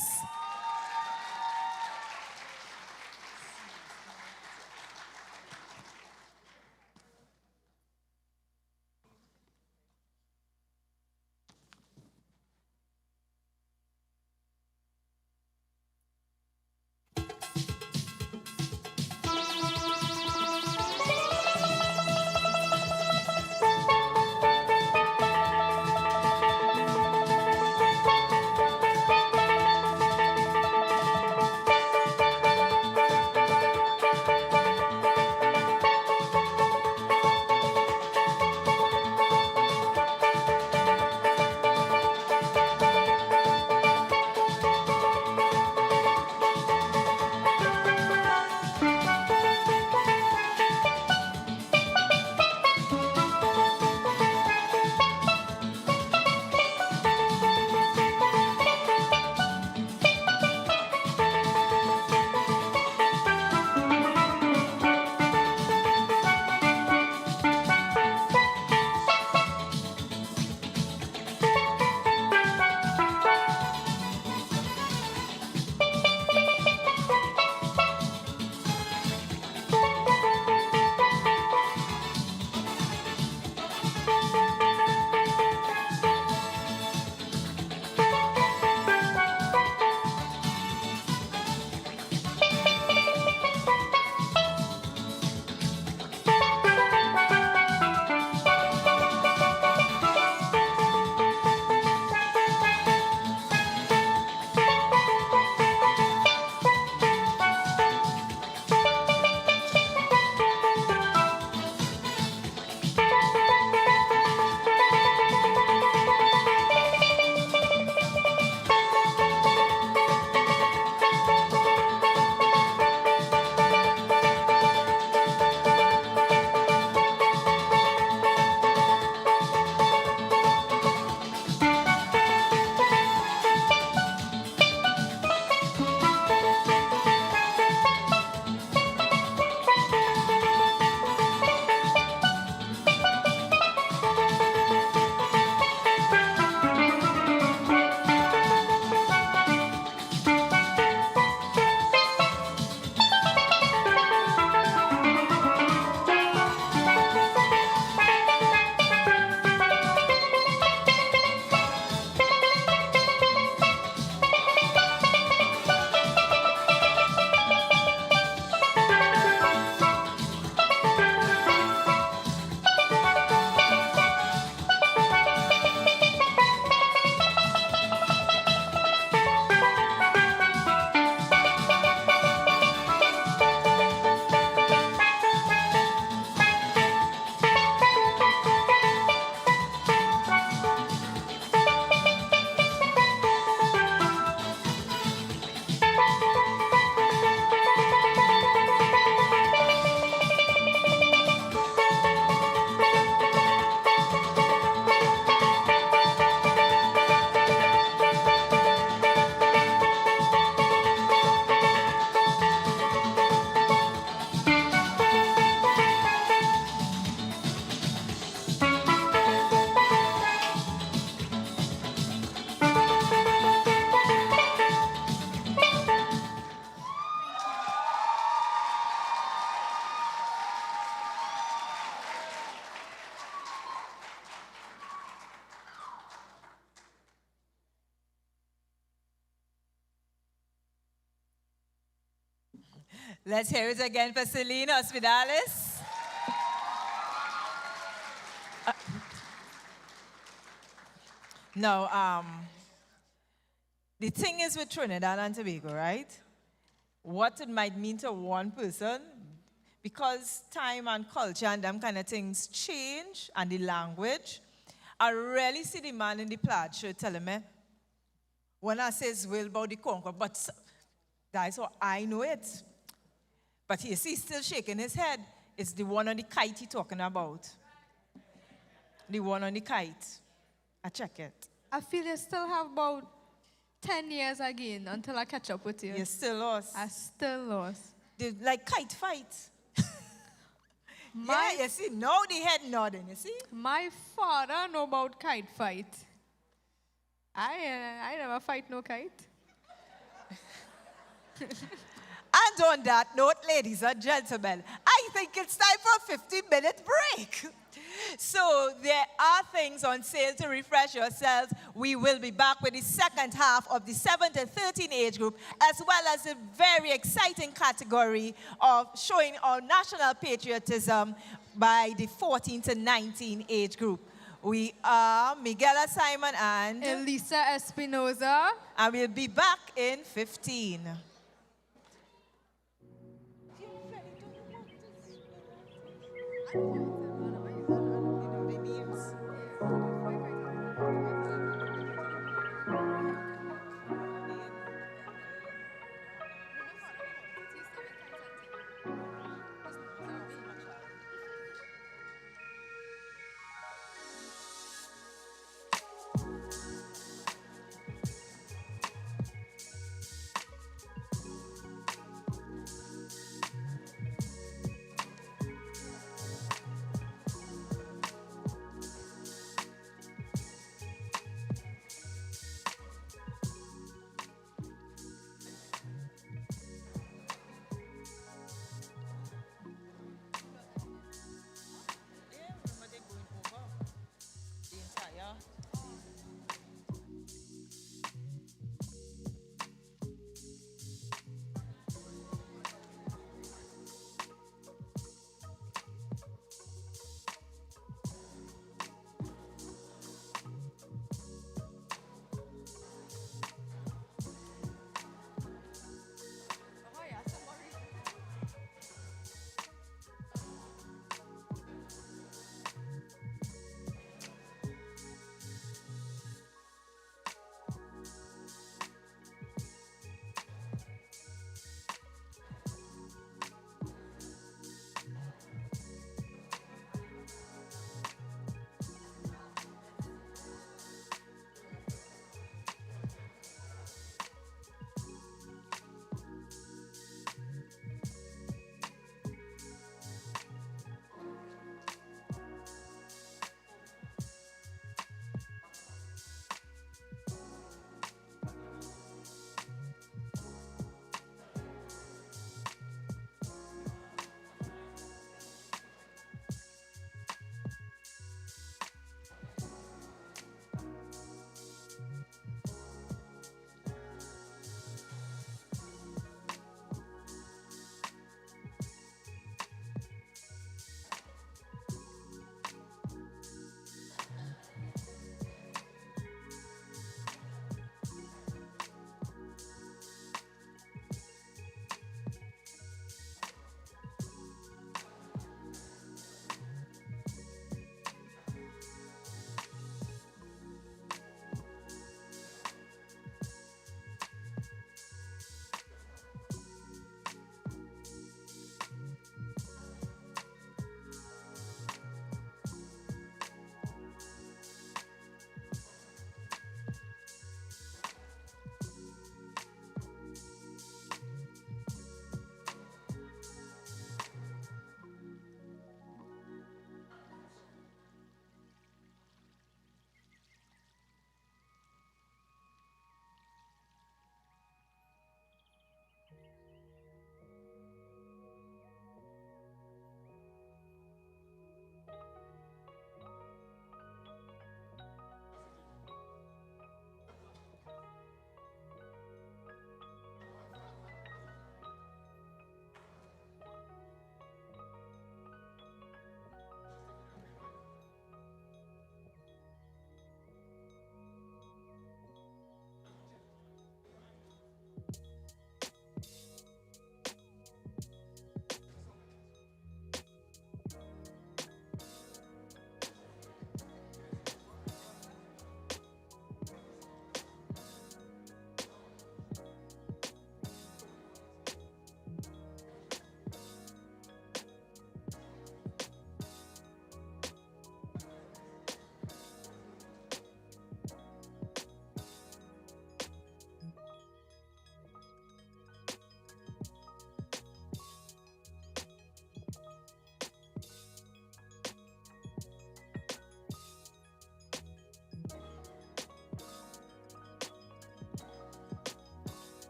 Speaker 4: Let's hear it again for Celine Hospitalis. Now, the thing is with Trinidad and Tobago, right? What it might mean to one person, because time and culture and them kind of things change, and the language, I really see the man in the plaid shirt telling me, when I says will about the conquer, but that's how I know it. But you see, still shaking his head. It's the one on the kite he talking about. The one on the kite. I check it.
Speaker 3: I feel you still have about 10 years again until I catch up with you.
Speaker 4: You're still lost.
Speaker 3: I still lost.
Speaker 4: Like kite fight. Yeah, you see, now the head nodding, you see?
Speaker 3: My father know about kite fight. I never fight no kite.
Speaker 4: And on that note, ladies and gentlemen, I think it's time for a 15-minute break. So there are things on sale to refresh yourselves. We will be back with the second half of the 7 to 13 age group, as well as a very exciting category of showing our national patriotism by the 14 to 19 age group. We are Miguel Simon and
Speaker 3: Elisa Espinoza.
Speaker 4: And we'll be back in 15.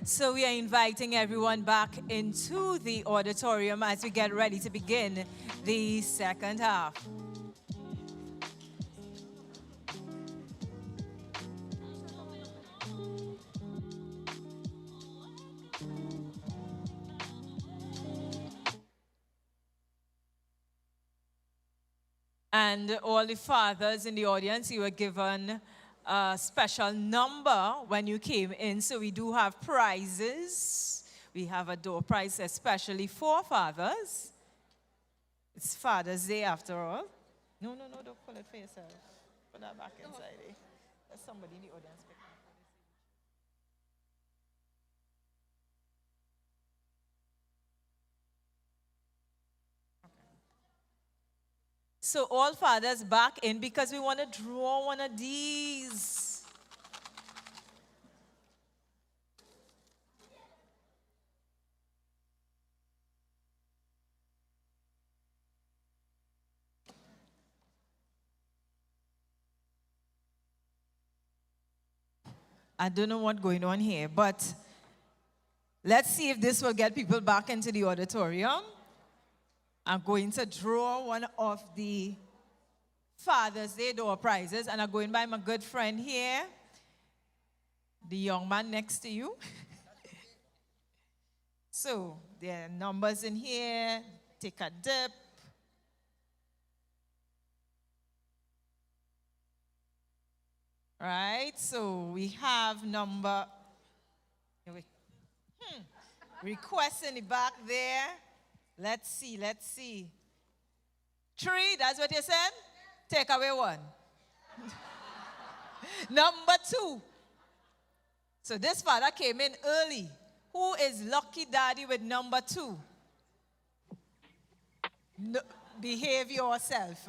Speaker 4: So we are inviting everyone back into the auditorium as we get ready to begin the second half. And all the fathers in the audience, you were given a special number when you came in. So we do have prizes. We have a door prize especially for fathers. It's Father's Day after all. No, don't pull it for yourself. Put that back inside. There's somebody in the audience. So all fathers back in because we want to draw one of these. I don't know what's going on here, but let's see if this will get people back into the auditorium. I'm going to draw one of the Father's Day door prizes, and I'm going by my good friend here, the young man next to you. So there are numbers in here. Take a dip. Right, so we have number, request in the back there. Let's see. 3, that's what you said? Take away 1. Number 2. So this father came in early. Who is lucky daddy with number 2? No, behave yourself.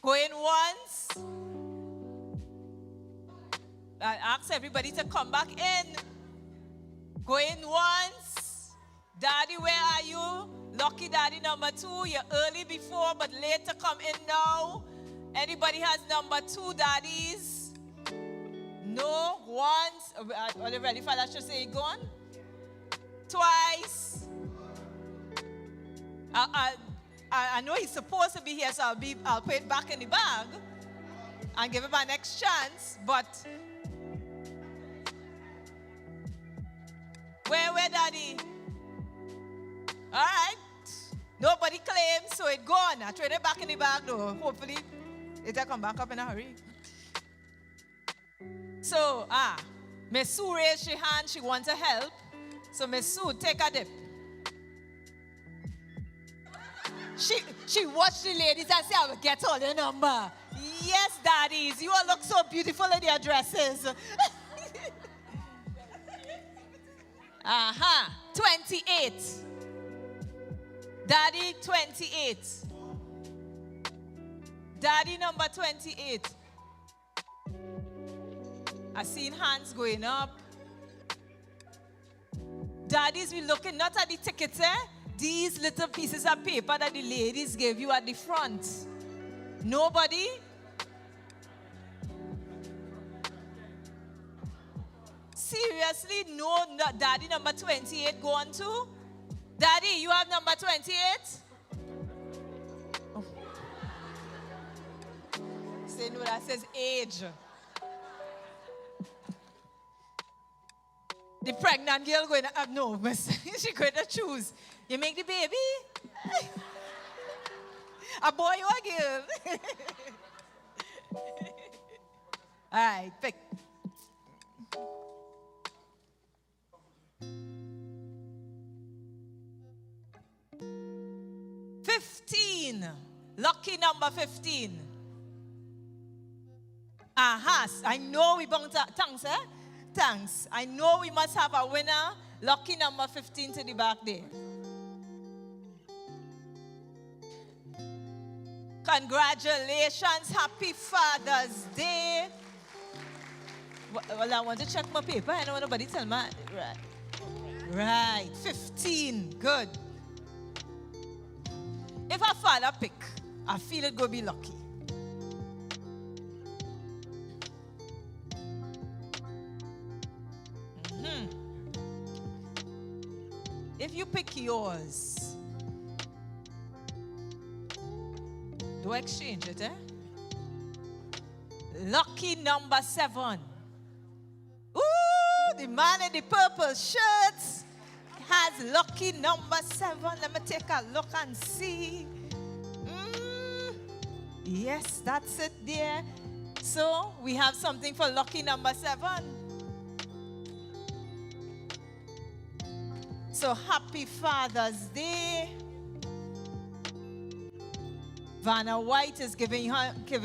Speaker 4: Going once. I ask everybody to come back in. Going once. Daddy, where are you? Lucky daddy number 2. You're early before, but late to come in now. Anybody has number 2 daddies? No? Once? Are you ready for that? Should say gone? Twice? I know he's supposed to be here, so I'll put it back in the bag and give him my next chance, but where daddy? All right. Nobody claims, so it's gone. I trade it back in the bag, though. Hopefully, it'll come back up in a hurry. So, Miss Sue raised her hand. She wants to help. So, Miss Sue, take a dip. She watched the ladies and said, I will get all your number. Yes, daddies. You all look so beautiful in your dresses. 28. Daddy 28. Daddy number 28. I seen hands going up. Daddies, we looking not at the tickets, these little pieces of paper that the ladies gave you at the front. Nobody? Seriously, no, daddy number 28 go on to? Daddy, you have number 28? Oh. Say no, that says age. The pregnant girl going to have no, she going to choose. You make the baby? A boy or a girl? All right, pick. 15. Lucky number 15. I know we bound to, thanks, Thanks. I know we must have a winner. Lucky number 15 to the back there. Congratulations. Happy Father's Day. Well, I want to check my paper. I don't want nobody tell me. Right. 15. Good. If a father pick, I feel it go be lucky. if you pick yours, do exchange it, eh? Lucky number 7. Ooh, the man in the purple shirt has lucky number 7. Let me take a look and see. Yes, that's it there. So we have something for lucky number 7. So happy Father's Day. Vanna White is giving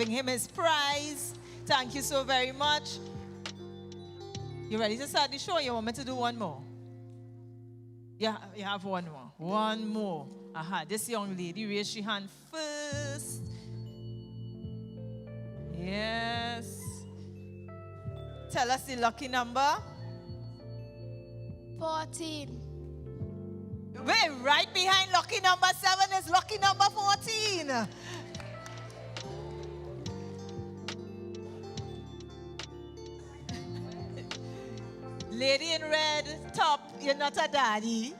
Speaker 4: him his prize. Thank you so very much. You ready to start the show? You want me to do one more? Yeah, you have one more. One more. Aha, this young lady raised her hand first. Yes. Tell us the lucky number.
Speaker 13: 14.
Speaker 4: Wait, right behind lucky number 7 is lucky number 14. Lady in red top, you're not a daddy.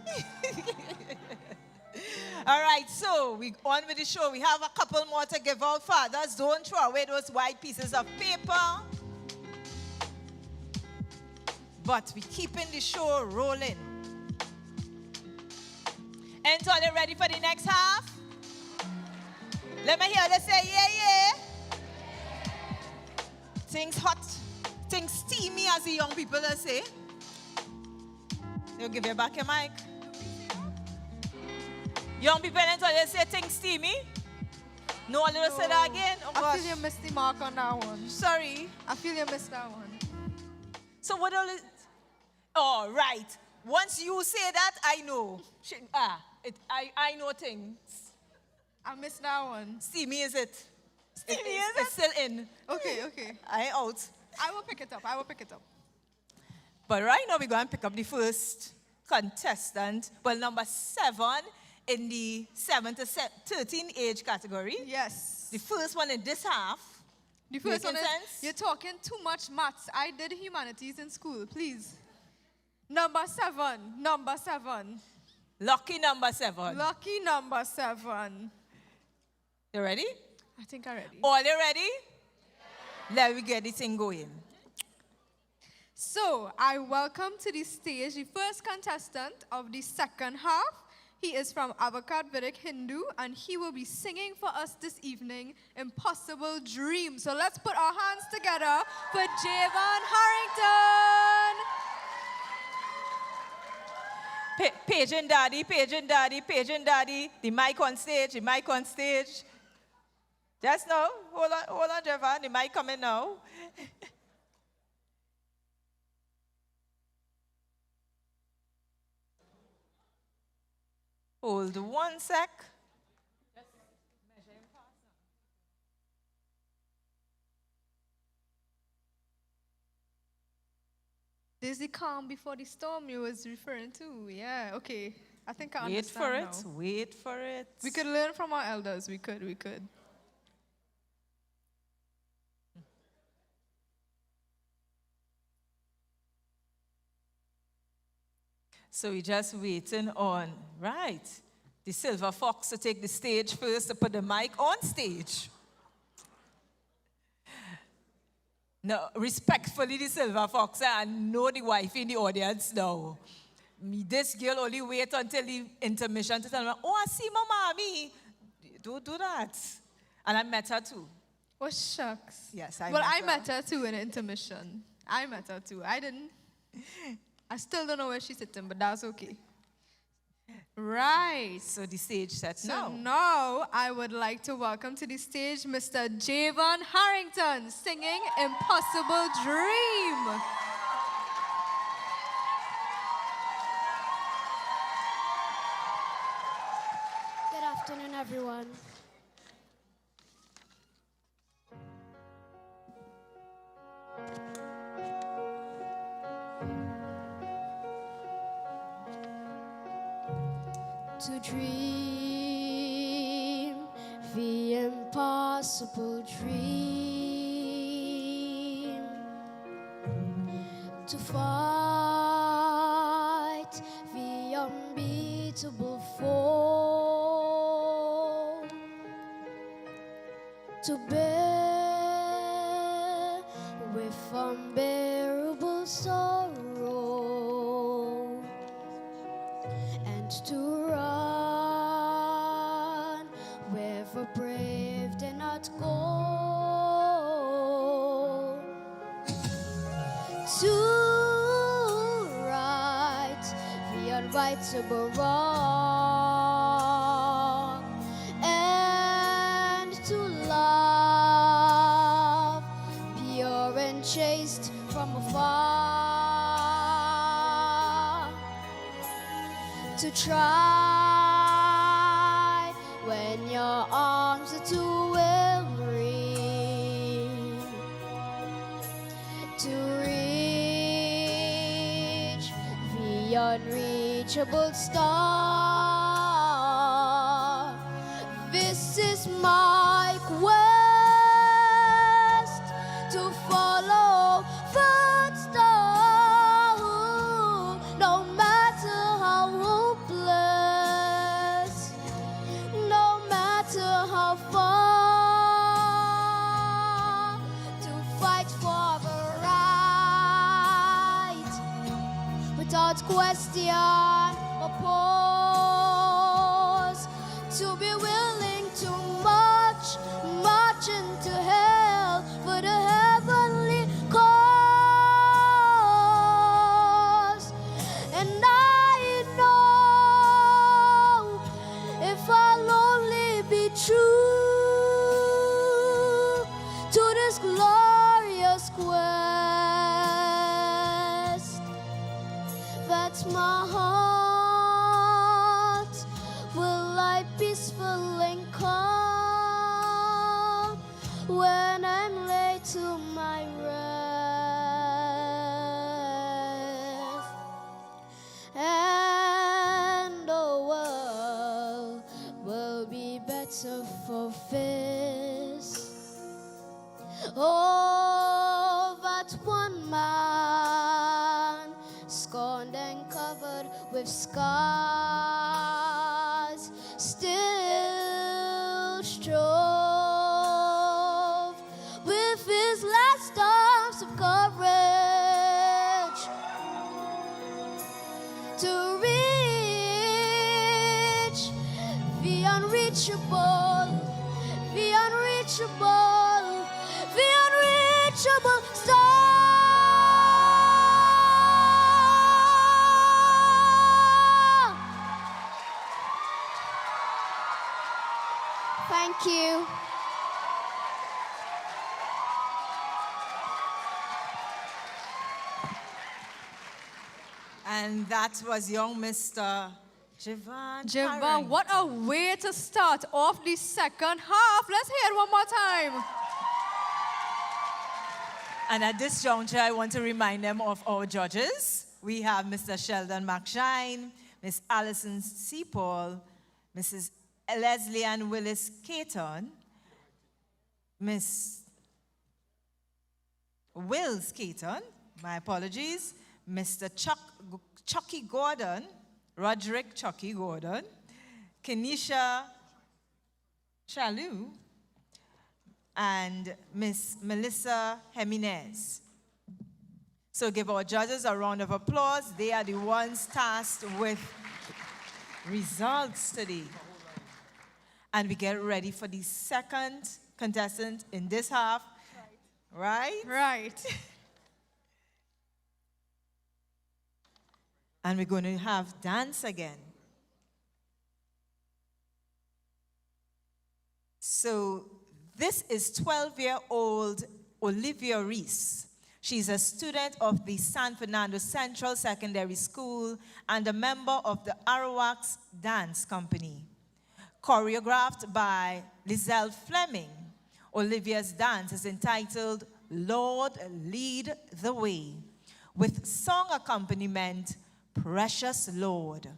Speaker 4: All right, so we on with the show. We have a couple more to give out. Fathers, don't throw away those white pieces of paper. But we're keeping the show rolling. And so they ready for the next half? Let me hear they say, yeah, yeah. Things hot, things steamy, as the young people will say. They'll give you back your mic. Young people, and so they say things steamy. No one will say that again. Oh,
Speaker 3: I feel you missed the mark on that one.
Speaker 4: Sorry.
Speaker 3: I feel you missed that one.
Speaker 4: So what all is... Oh, right. Once you say that, I know. I know things.
Speaker 3: I missed that one.
Speaker 4: Steamy, is it?
Speaker 3: Steamy,
Speaker 4: It's still in.
Speaker 3: Okay, okay.
Speaker 4: I ain't out.
Speaker 3: I will pick it up. I will pick it up.
Speaker 4: But right now, we're going to pick up the first contestant. Well, number 7 in the 7 to 13 age category.
Speaker 3: Yes.
Speaker 4: The first one in this half.
Speaker 3: The first one
Speaker 4: Making
Speaker 3: is,
Speaker 4: sense?
Speaker 3: you're talking too much maths. I did humanities in school, please. Number 7. Number 7.
Speaker 4: Lucky number 7.
Speaker 3: Lucky number 7.
Speaker 4: You ready?
Speaker 3: I think I'm ready.
Speaker 4: All you ready? Let me get this thing going.
Speaker 3: So, I welcome to the stage the first contestant of the second half. He is from Avakat Vedic Hindu, and he will be singing for us this evening, Impossible Dream. So let's put our hands together for Javon Harrington.
Speaker 4: Pigeon daddy, pigeon daddy, pigeon daddy. The mic on stage, the mic on stage. Just now, hold on, Javon, the mic coming now. Hold one sec.
Speaker 3: This is the calm before the storm you was referring to. Yeah, okay. I think I
Speaker 4: Wait
Speaker 3: understand
Speaker 4: for it,
Speaker 3: now.
Speaker 4: wait for it.
Speaker 3: We could learn from our elders. We could.
Speaker 4: So we're just waiting on, right, the silver fox to take the stage first, to put the mic on stage. No, respectfully, the silver fox, I know the wife in the audience now. This girl only wait until the intermission to tell me, oh, I see my mommy. Don't do that. And I met her too.
Speaker 3: Oh, shucks.
Speaker 4: Yes,
Speaker 3: I met her too in intermission. I met her too. I didn't. I still don't know where she's sitting, but that's okay. Right.
Speaker 4: So the stage set
Speaker 3: So
Speaker 4: now.
Speaker 3: now I would like to welcome to the stage Mr. Javon Harrington singing Impossible Dream.
Speaker 13: Good afternoon, everyone. To dream the impossible dream, to fight the unbeatable to bear with unbearable sorrow, and to run where the brave did not go, to right the unrightable wrong, and to love pure and chaste from afar, to try when your arms are too weary, to reach the unreachable star. This is my quest, to follow the star, no matter how hopeless, no matter how far, to fight for the right without question or pause, to be willing to march into hell for the heavenly cause. And I know if I'll only be true to this glorious quest, that my heart will lie peaceful and calm when I'm laid to my rest, and the world will be better for this. Oh, that one man, scorned and covered with scars, still strove with his last ounce of courage to reach the unreachable, the unreachable, the unreachable star. Thank you.
Speaker 4: And that was young Mr. Javon.
Speaker 3: Javon, what a way to start off the second half. Let's hear it one more time.
Speaker 4: And at this juncture, I want to remind them of our judges. We have Mr. Sheldon McShine, Miss Alison C. Paul, Mrs. Leslie Ann Willis Caton, Miss Wills Caton, my apologies, Mr. Chucky Gordon, Roderick Chucky Gordon, Kenisha Chalou, and Miss Melissa Jimenez. So give our judges a round of applause. They are the ones tasked with results today. And we get ready for the second contestant in this half. Right?
Speaker 3: Right.
Speaker 4: And we're going to have dance again. So this is 12-year-old Olivia Reese. She's a student of the San Fernando Central Secondary School and a member of the Arawak's Dance Company. Choreographed by Lizelle Fleming, Olivia's dance is entitled Lord Lead the Way, with song accompaniment Precious Lord.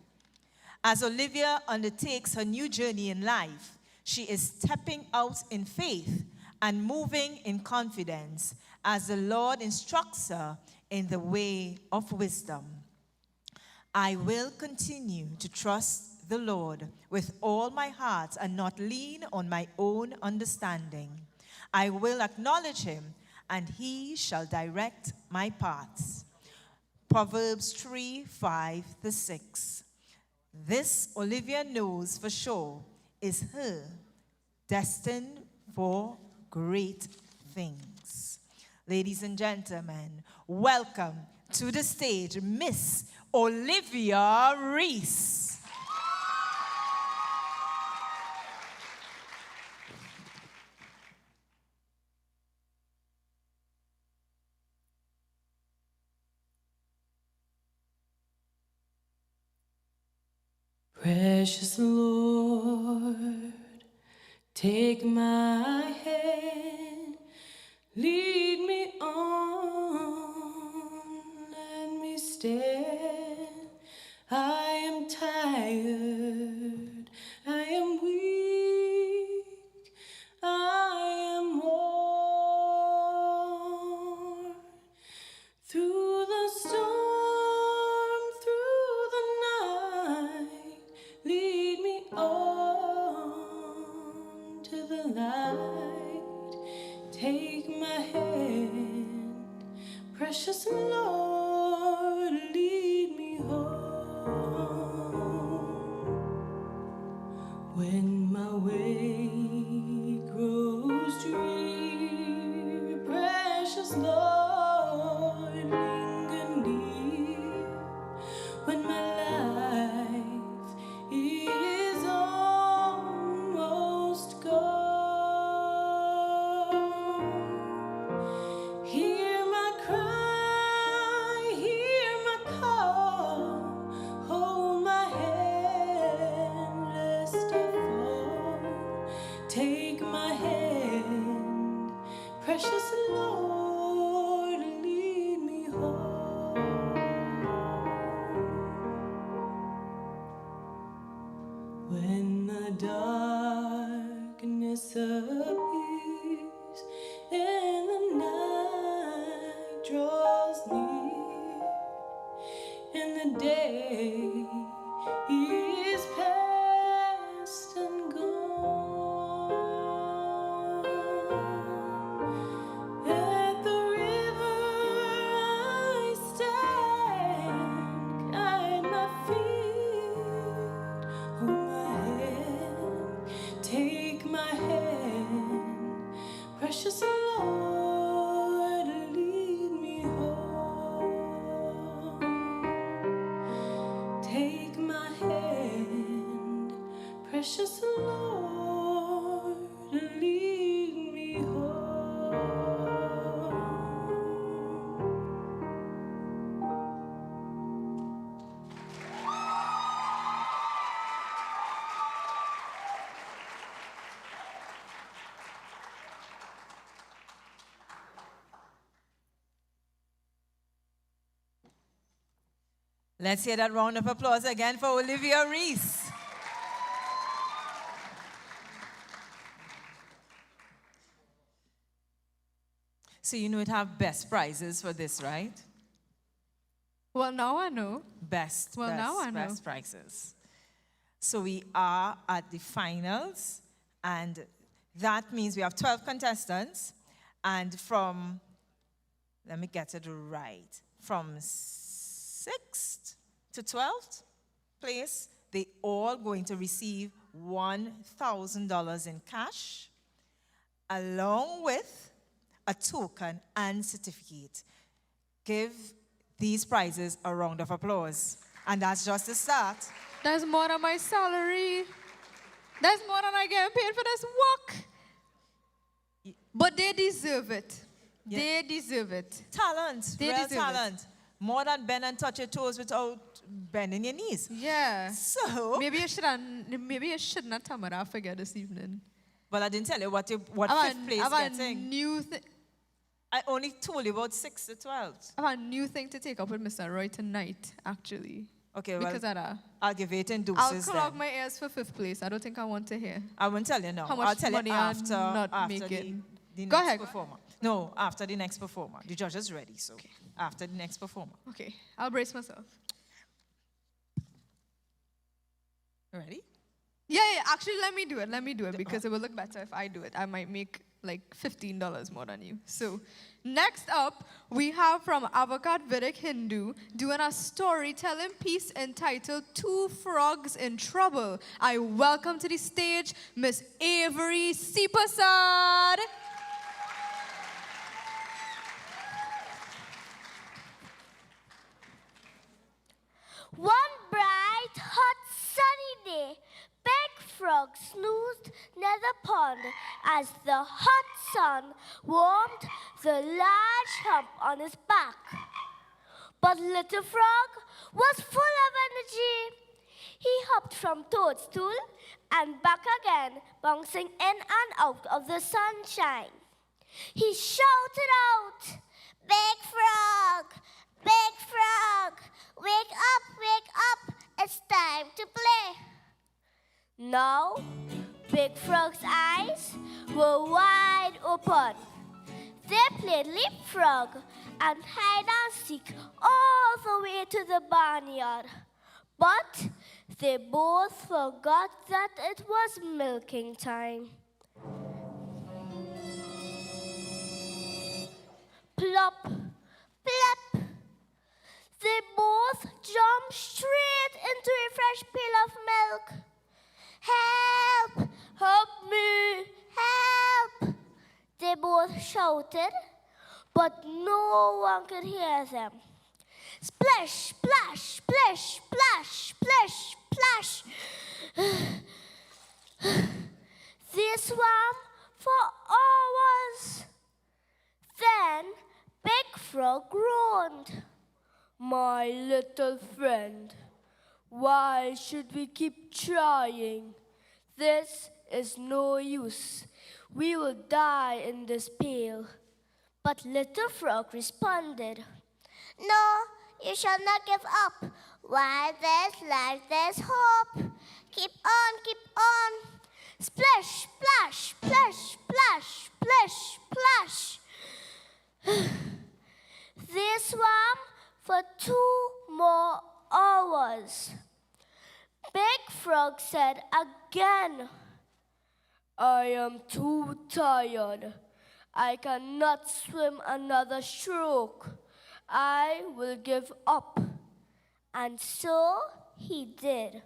Speaker 4: As Olivia undertakes her new journey in life, she is stepping out in faith and moving in confidence as the Lord instructs her in the way of wisdom. I will continue to trust the Lord with all my heart and not lean on my own understanding. I will acknowledge him, and he shall direct my paths. Proverbs 3:5-6. This Olivia knows for sure is her, destined for great things. Ladies and gentlemen, welcome to the stage, Miss Olivia Reese.
Speaker 14: Precious Lord, take my hand, lead me on, let me stand. I am tired, I am weak, I am worn. Through the storm, through the night, lead me on to the light. Take my hand, precious Lord, lead me home. When my way grows drear, precious Lord, linger near. When my life is almost gone, hear my cry, hear my call, hold my hand lest I fall. Take my hand, precious Lord, lead me home. When the darkness appears and the night draws near and the day is past and gone, at the river I stand, guide my feet, hold my hand, take my hand, precious Lord, lead me home. Take my hand, precious Lord, lead me home.
Speaker 4: Let's hear that round of applause again for Olivia Reese. So you know it have best prizes for this, right?
Speaker 3: Well, now I know.
Speaker 4: Best
Speaker 3: Best
Speaker 4: prizes. So we are at the finals, and that means we have 12 contestants, and from, let me get it right, from 6th to 12th place, they all going to receive $1,000 in cash, along with a token and certificate. Give these prizes a round of applause. And that's just the start.
Speaker 3: That's more than my salary. That's more than I get paid for this work. But they deserve it.
Speaker 4: Yeah.
Speaker 3: They deserve it.
Speaker 4: Talent,
Speaker 3: They
Speaker 4: real
Speaker 3: deserve
Speaker 4: talent. More than bend and touch your toes without bending your knees.
Speaker 3: Yeah.
Speaker 4: So
Speaker 3: maybe you shouldn't have Tamara forget this evening.
Speaker 4: Well, I didn't tell you what fifth place getting.
Speaker 3: New thing.
Speaker 4: I only told you about 6 to 12.
Speaker 3: I have a new thing to take up with Mr. Roy tonight, actually.
Speaker 4: Okay, well,
Speaker 3: because of that.
Speaker 4: I'll give it in
Speaker 3: I'll
Speaker 4: doses
Speaker 3: clog
Speaker 4: then.
Speaker 3: my ears for 5th place. I don't think I want to hear.
Speaker 4: I won't tell you now.
Speaker 3: How much
Speaker 4: I'll tell
Speaker 3: money
Speaker 4: you
Speaker 3: I'm
Speaker 4: after,
Speaker 3: not
Speaker 4: after
Speaker 3: making.
Speaker 4: the
Speaker 3: Go
Speaker 4: next
Speaker 3: ahead.
Speaker 4: performer. No, after the next performer. The judge is ready, so
Speaker 3: Okay.
Speaker 4: after the next performer.
Speaker 3: Okay, I'll brace myself.
Speaker 4: Ready?
Speaker 3: Yeah, actually, let me do it because it will look better if I do it. I might make like $15 more than you. So next up, we have from Avocat Vedic Hindu doing a storytelling piece entitled Two Frogs in Trouble. I welcome to the stage Miss Avery Sipasad.
Speaker 13: One bright, hot, sunny day, Big Frog snoozed near the pond as the hot sun warmed the large hump on his back. But Little Frog was full of energy. He hopped from toadstool and back again, bouncing in and out of the sunshine. He shouted out, "Big Frog! Big Frog! Wake up, it's time to play." Now, Big Frog's eyes were wide open. They played leapfrog and hide and seek all the way to the barnyard. But they both forgot that it was milking time. Plop, plop. They both jumped straight into a fresh pail of milk. "Help! Help me! Help!" they both shouted, but no one could hear them. Splash, splash, splash, splash, splash, splash. They swam for hours. Then Big Frog groaned. "My little friend, why should we keep trying? This is no use. We will die in this pail." But Little Frog responded, "No, you shall not give up. While there's life, there's hope. Keep on, keep on. Splash, splash, splash, splash, splash, splash." They swam for 2 more hours. Big Frog said again, "I am too tired. I cannot swim another stroke. I will give up." And so he did.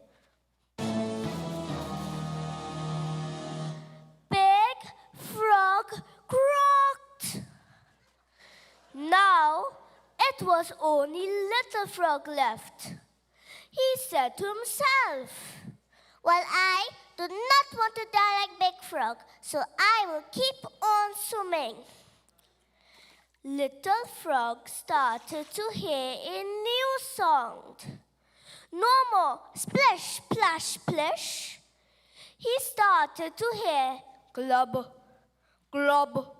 Speaker 13: Big Frog croaked. Now it was only Little Frog left. He said to himself, "Well, I do not want to die like Big Frog, so I will keep on swimming." Little Frog started to hear a new song. No more splish, splash, splish. He started to hear glub, glub,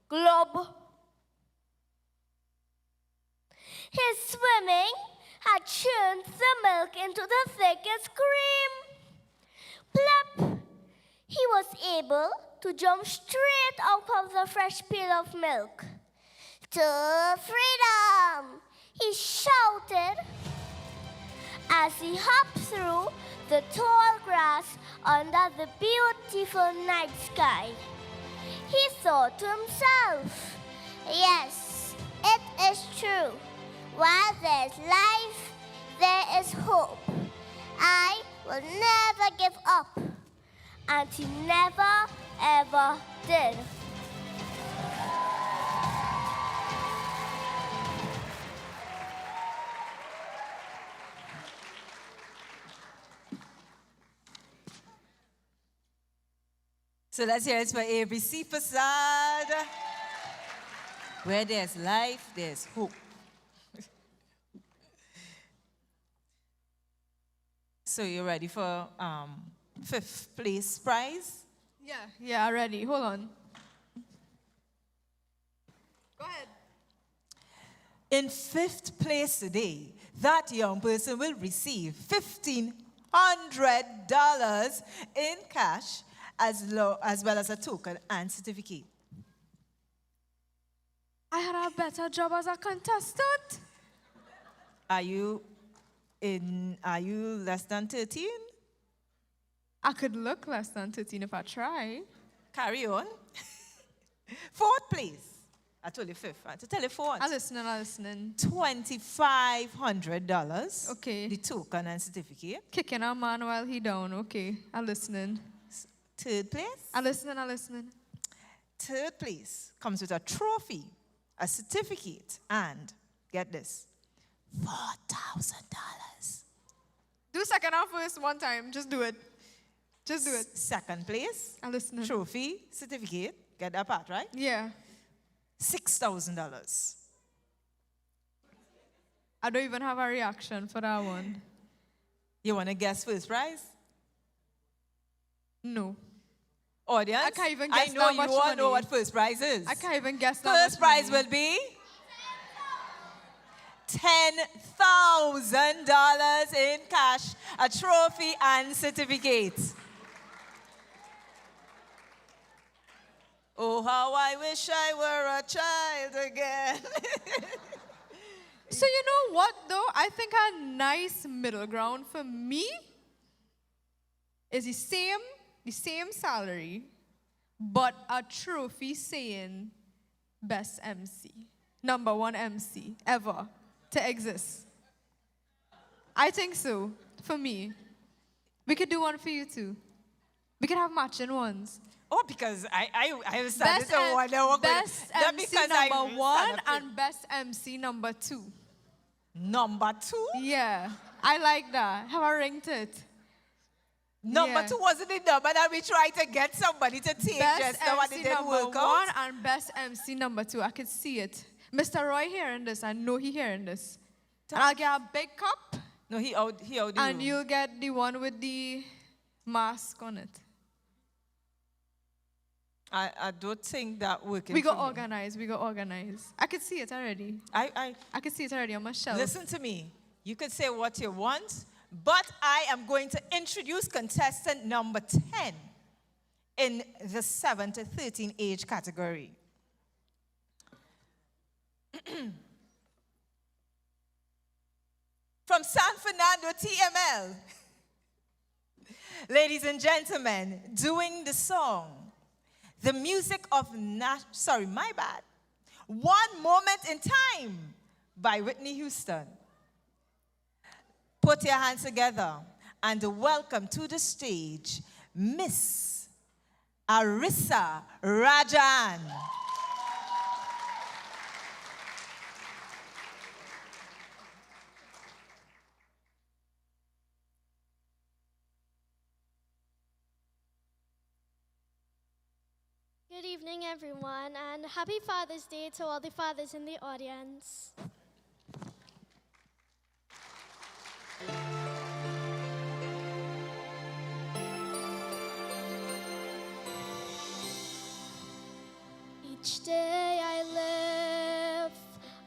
Speaker 13: glub. His swimming had churned the milk into the thickest cream. Plop! He was able to jump straight out of the fresh pail of milk. "To freedom!" he shouted as he hopped through the tall grass under the beautiful night sky. He thought to himself, "Yes, it is true. While there's life, there is hope. I will never give up." And he never, ever did.
Speaker 4: So let's hear it for ABC Facade. Where there's life, there's hope. So you're ready for 5th place prize?
Speaker 3: Yeah, ready. Hold on. Go ahead.
Speaker 4: In 5th place today, that young person will receive $1,500 in cash as well as a token and certificate.
Speaker 3: I had a better job as a contestant.
Speaker 4: Are you less than 13?
Speaker 3: I could look less than 13 if I try.
Speaker 4: Carry on. Fourth place. I told you fifth. I to tell you fourth.
Speaker 3: I'm listening.
Speaker 4: $2,500.
Speaker 3: Okay.
Speaker 4: The token and certificate.
Speaker 3: Kicking a man while he down. Okay, I'm listening.
Speaker 4: Third place.
Speaker 3: I'm listening.
Speaker 4: Third place comes with a trophy, a certificate, and get this, $4,000.
Speaker 3: Do second and first one time. Just do it.
Speaker 4: Second place.
Speaker 3: I'm listening.
Speaker 4: Trophy, certificate. Get that part, right?
Speaker 3: Yeah.
Speaker 4: $6,000.
Speaker 3: I don't even have a reaction for that one.
Speaker 4: You want to guess first prize?
Speaker 3: No.
Speaker 4: Audience?
Speaker 3: I can't even guess
Speaker 4: I know
Speaker 3: that
Speaker 4: you
Speaker 3: much
Speaker 4: all
Speaker 3: money.
Speaker 4: know what first prize is.
Speaker 3: I can't even guess that
Speaker 4: First
Speaker 3: much
Speaker 4: prize
Speaker 3: money.
Speaker 4: will be $10,000 in cash, a trophy and certificate. Oh, how I wish I were a child again.
Speaker 3: So you know what though? I think a nice middle ground for me is the same salary, but a trophy saying best MC, number one MC ever to exist. I think so, for me. We could do one for you too. We could have matching ones.
Speaker 4: Oh, because I have started to wonder what
Speaker 3: best
Speaker 4: not
Speaker 3: MC
Speaker 4: because I
Speaker 3: number
Speaker 4: stand
Speaker 3: one
Speaker 4: up to-
Speaker 3: and best MC number two.
Speaker 4: Number two?
Speaker 3: Yeah, I like that. Have a ring to it.
Speaker 4: Number
Speaker 3: Yeah.
Speaker 4: two wasn't the number that we tried to get somebody to take
Speaker 3: Best
Speaker 4: just now and it
Speaker 3: MC
Speaker 4: didn't
Speaker 3: number
Speaker 4: work
Speaker 3: one
Speaker 4: out.
Speaker 3: and best MC number two. I could see it. Mr. Roy hearing this. I know he hearing this. And I'll get a big cup.
Speaker 4: No, he out the
Speaker 3: And
Speaker 4: room.
Speaker 3: you'll get the one with the mask on it.
Speaker 4: I don't think that working.
Speaker 3: We go
Speaker 4: for me.
Speaker 3: organize. I could see it already.
Speaker 4: I
Speaker 3: could see it already on my shelf.
Speaker 4: Listen to me. You can say what you want, but I am going to introduce contestant number 10 in the 7 to 13 age category. From San Fernando, TML. Ladies and gentlemen, doing the song, the music of One Moment in Time by Whitney Houston. Put your hands together and welcome to the stage, Miss Arissa Rajan.
Speaker 15: Good evening, everyone, and happy Father's Day to all the fathers in the audience. Each day I live,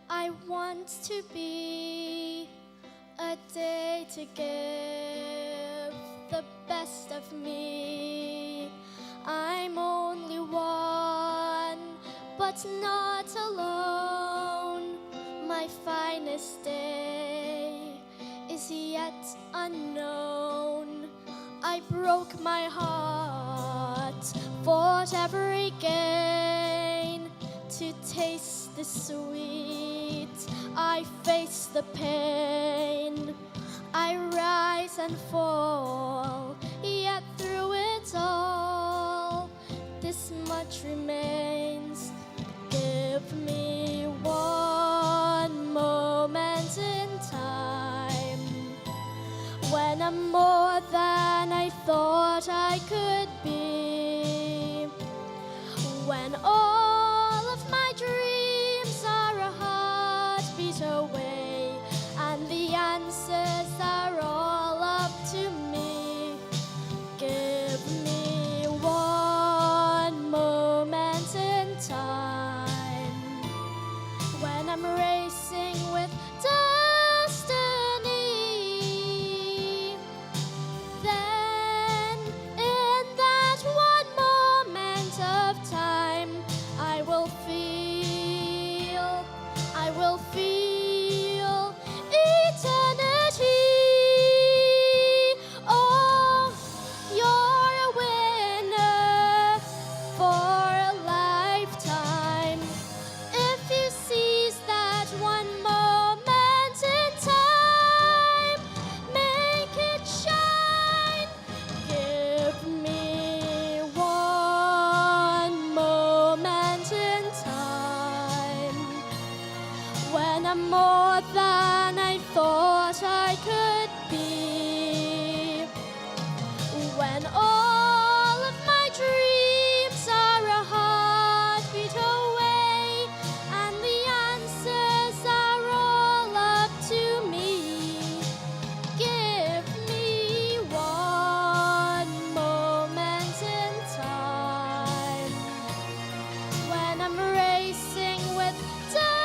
Speaker 15: I want to be a day to give the best of me. I'm only one, but not alone. My finest day is yet unknown. I broke my heart, fought every gain to taste the sweet. I face the pain. I rise and fall, yet through it all, this much remains. Give me one moment in time when I'm more than I thought I could be, when all of my dreams are a heartbeat away and the answers are all up to me. Give me one moment in time when I'm racing with destiny. Then in that one moment of time, I will feel eternity. Oh, you're a winner for a lifetime. when I'm more than I thought I could be, when all of my dreams are a heartbeat away, and the answers are all up to me. Give me one moment in time when I'm racing with destiny.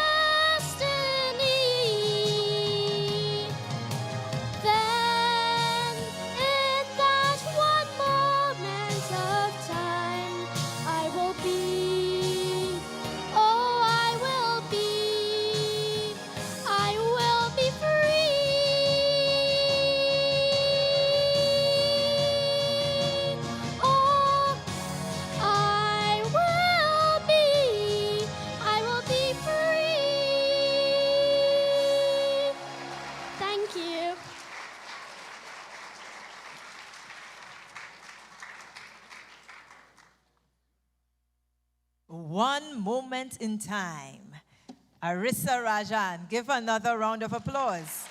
Speaker 15: Then, in that one moment of time, I will be, oh, I will be free. Oh, I will be free. Thank you.
Speaker 4: One moment in time. Arissa Rajan, give another round of applause.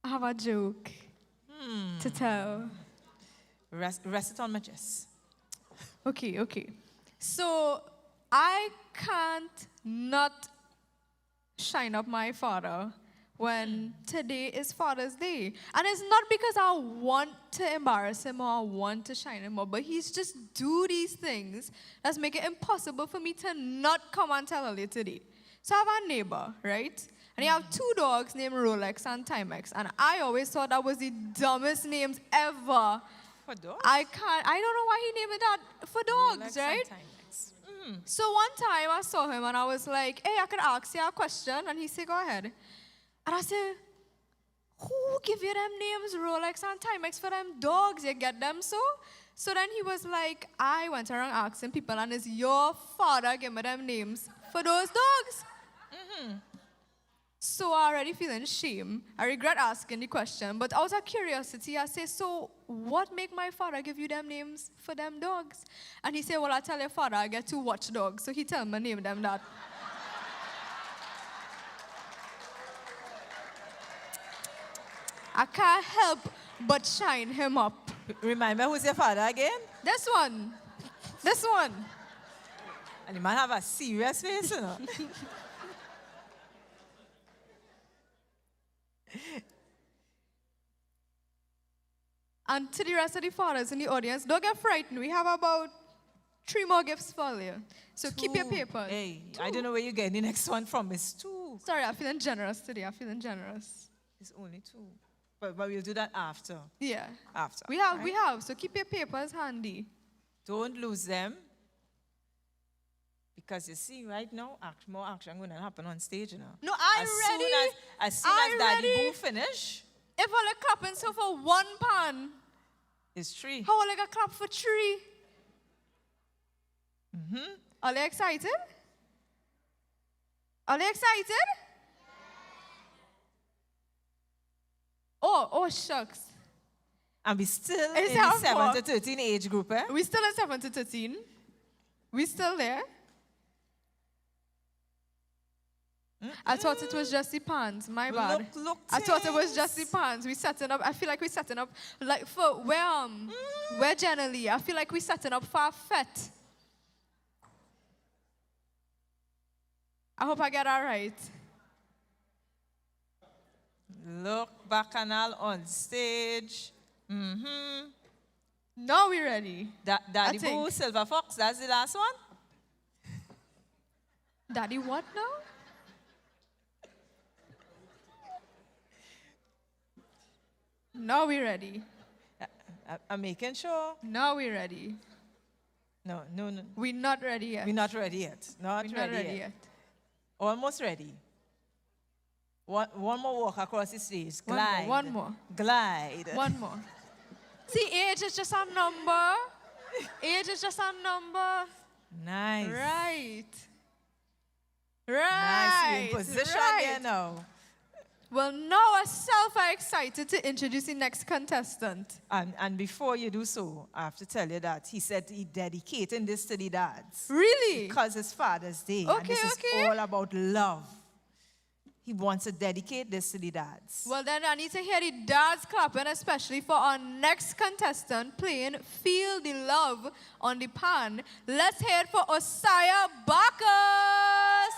Speaker 3: I have a joke to tell.
Speaker 4: Rest it on my chest.
Speaker 3: Okay. So I can't not shine up my father when today is Father's Day. And it's not because I want to embarrass him or I want to shine him up, but he's just do these things that's make it impossible for me to not come and tell earlier today. So I have a neighbor, right? And he have 2 dogs named Rolex and Timex. And I always thought that was the dumbest names ever.
Speaker 4: For dogs?
Speaker 3: I don't know why he named it that for dogs,
Speaker 4: Rolex
Speaker 3: right?
Speaker 4: and Timex.
Speaker 3: So one time I saw him and I was like, hey, I could ask you a question. And he said, go ahead. And I said, who give you them names, Rolex and Timex, for them dogs? You get them so? So then he was like, I went around asking people, and it's your father gave me them names for those dogs. So I already feeling shame. I regret asking the question, but out of curiosity, I say, so what make my father give you them names for them dogs? And he said, well, I tell your father I get 2 watchdogs, so he tell me name them that. I can't help but shine him up.
Speaker 4: Remember who's your father again?
Speaker 3: This one. This one.
Speaker 4: And the man have a serious face, you know.
Speaker 3: And to the rest of the fathers in the audience, don't get frightened. We have about 3 more gifts for you. So keep your papers.
Speaker 4: Hey, I don't know where you're getting the next one from. It's 2.
Speaker 3: Sorry, I'm feeling generous today. I'm feeling generous.
Speaker 4: It's only 2. But we'll do that after.
Speaker 3: Yeah.
Speaker 4: After.
Speaker 3: We have,
Speaker 4: right?
Speaker 3: So keep your papers handy.
Speaker 4: Don't lose them. Because you see, right now, more action going to happen on stage, you know.
Speaker 3: No,
Speaker 4: As soon as Daddy Boo finish,
Speaker 3: if I clapping so for 1 pan,
Speaker 4: it's 3.
Speaker 3: how will I clap for 3? Are they excited? Are they excited? Oh, shucks.
Speaker 4: And we still
Speaker 3: Is
Speaker 4: in
Speaker 3: that
Speaker 4: the 7
Speaker 3: for-
Speaker 4: to 13 age group, eh?
Speaker 3: We still in 7 to 13. We still there. I thought it was just the pants. My bad.
Speaker 4: Look,
Speaker 3: I thought it was just the pants. We setting up. I feel like we're setting up like for where generally. I feel like we're setting up for a fete. I hope I get that right.
Speaker 4: Look, Bacchanal on stage.
Speaker 3: Now we're ready.
Speaker 4: Daddy Boo, Silver Fox, that's the last one?
Speaker 3: Daddy what now? Now we're ready.
Speaker 4: I'm making sure.
Speaker 3: Now we're ready.
Speaker 4: No.
Speaker 3: We're not ready yet.
Speaker 4: We're not ready yet. Not ready yet. Almost ready. One more walk across the stage. Glide.
Speaker 3: One more.
Speaker 4: Glide.
Speaker 3: One more. See, age is just a number. Age is just a number.
Speaker 4: Nice.
Speaker 3: Right.
Speaker 4: Nice. You're in position
Speaker 3: right.
Speaker 4: there now.
Speaker 3: Well, now ourselves are excited to introduce the next contestant.
Speaker 4: And before you do so, I have to tell you that he said he dedicating this to the dads.
Speaker 3: Really?
Speaker 4: Because it's Father's Day. And this is all about love. He wants to dedicate this to the dads.
Speaker 3: Well, then I need to hear the dads clapping, especially for our next contestant playing Feel the Love on the pan. Let's hear it for Osaya Bacchus.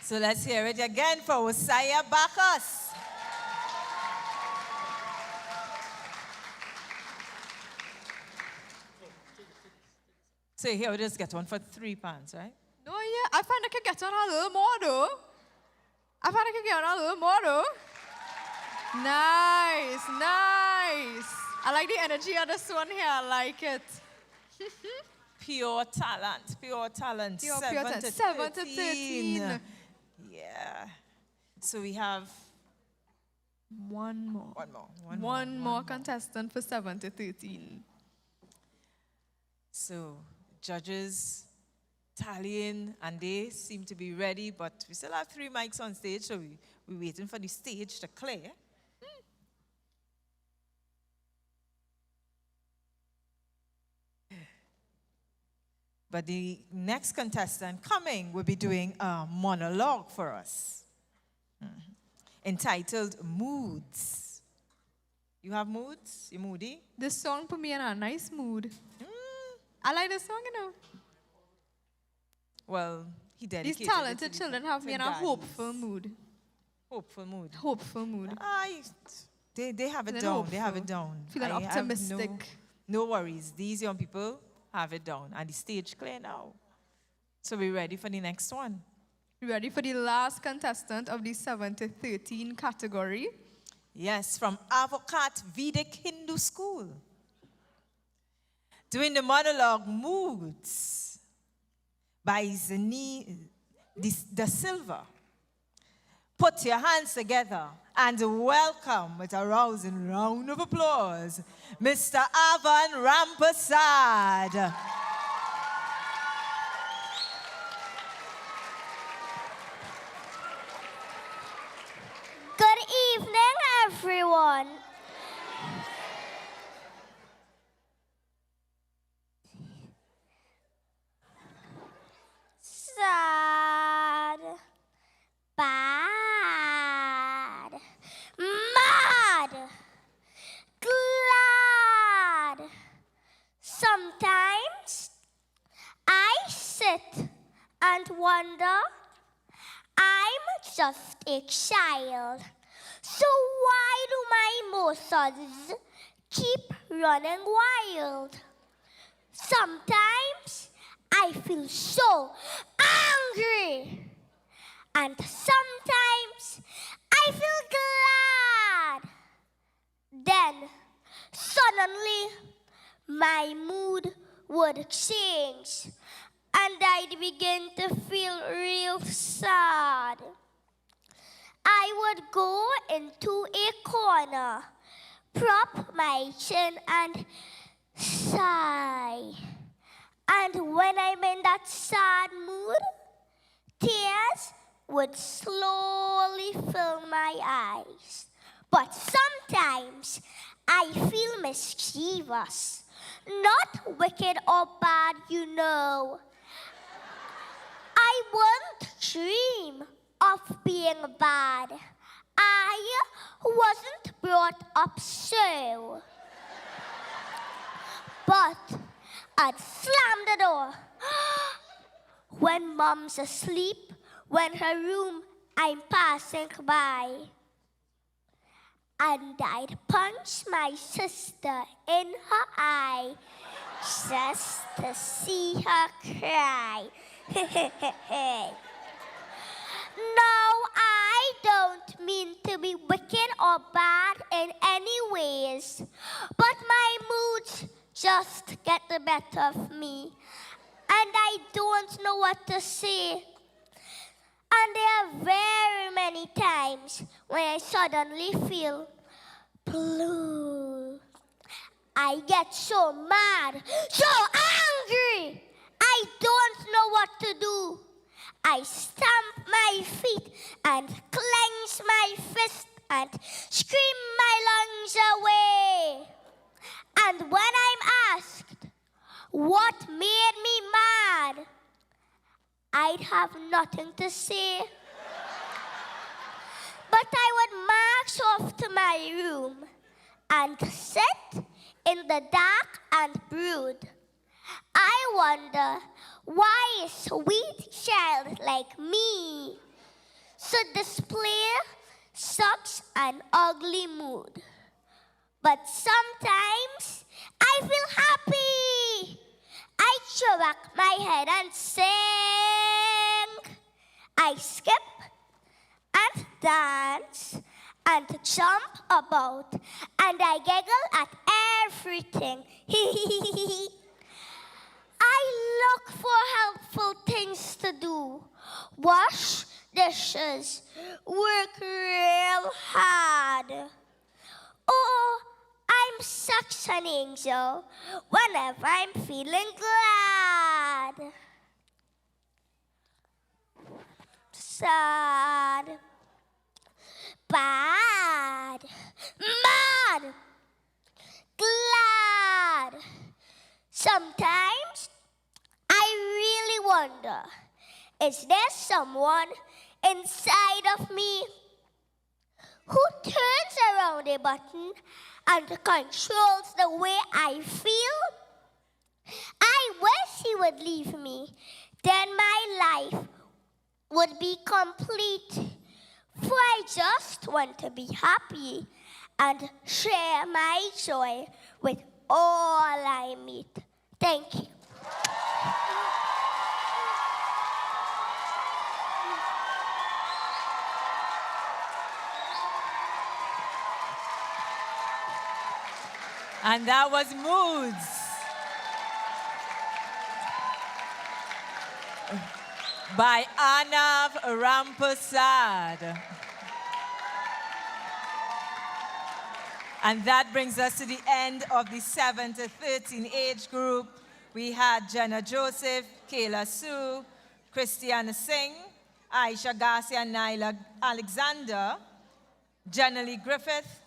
Speaker 4: So let's hear it again for Osaya Bacchus. So here we just get one for 3 pounds, right?
Speaker 3: No, yeah, I find I could get on a little more though. Nice, nice. I like the energy of this one here. I like it.
Speaker 4: Pure talent, pure talent.
Speaker 3: Pure
Speaker 4: 7
Speaker 3: talent.
Speaker 4: to
Speaker 3: 7 to
Speaker 4: 13.
Speaker 3: 13.
Speaker 4: Yeah. So we have
Speaker 3: one more.
Speaker 4: One more
Speaker 3: contestant for 7 to 13.
Speaker 4: So judges tallying, and they seem to be ready, but we still have 3 mics on stage, so we're waiting for the stage to clear. But the next contestant coming will be doing a monologue for us, entitled Moods. You have moods? You moody?
Speaker 3: This song put me in a nice mood. I like this song, you know.
Speaker 4: Well, he dedicated
Speaker 3: These talented
Speaker 4: it to
Speaker 3: children have me in a
Speaker 4: daddies.
Speaker 3: hopeful mood.
Speaker 4: Hopeful mood.
Speaker 3: Hopeful mood.
Speaker 4: They have it
Speaker 3: Feeling
Speaker 4: down. They have
Speaker 3: hopeful.
Speaker 4: it down.
Speaker 3: Feeling
Speaker 4: I have
Speaker 3: optimistic.
Speaker 4: No worries. These young people have it down. And the stage clear now. So we're ready for the next one.
Speaker 3: Ready for the last contestant of the 7 to 13 category?
Speaker 4: Yes, from Avocat Vedic Hindu School. Doing the monologue Moods by Zani Da Silva. Put your hands together and welcome with a rousing round of applause, Mr. Avan Rampasad.
Speaker 13: Good evening, everyone. Sad, bad, mad, glad. Sometimes I sit and wonder, I'm just a child. So why do my emotions keep running wild? Sometimes I feel so angry. And sometimes I feel glad. Then suddenly my mood would change and I'd begin to feel real sad. I would go into a corner, prop my chin and sigh. And when I'm in that sad mood, tears would slowly fill my eyes. But sometimes I feel mischievous, not wicked or bad, you know. I won't dream of being bad. I wasn't brought up so. But I'd slam the door when mom's asleep, when her room I'm passing by. And I'd punch my sister in her eye just to see her cry. No, I don't mean to be wicked or bad in any ways, but my moods just get the better of me, and I don't know what to say. And there are very many times when I suddenly feel blue. I get so mad, so angry, I don't know what to do. I stamp my feet and clench my fist and scream my lungs away. And when I'm asked what made me mad, I'd have nothing to say. But I would march off to my room and sit in the dark and brood. I wonder why a sweet child like me should display such an ugly mood. But sometimes I feel happy. I throw back my head and sing. I skip and dance and jump about, and I giggle at everything. I look for helpful things to do. Wash dishes, work real hard. Oh, I'm such an angel whenever I'm feeling glad. Sad, bad, mad, glad. Sometimes I really wonder, is there someone inside of me who turns around a button and controls the way I feel? I wish he would leave me. Then my life would be complete. For I just want to be happy and share my joy with all I meet. Thank you.
Speaker 4: And that was Moods by Anav Rampasad. And that brings us to the end of the 7 to 13 age group. We had Jenna Joseph, Kayla Sue, Christiana Singh, Aisha Garcia, Naila Alexander, Jenna Lee Griffith,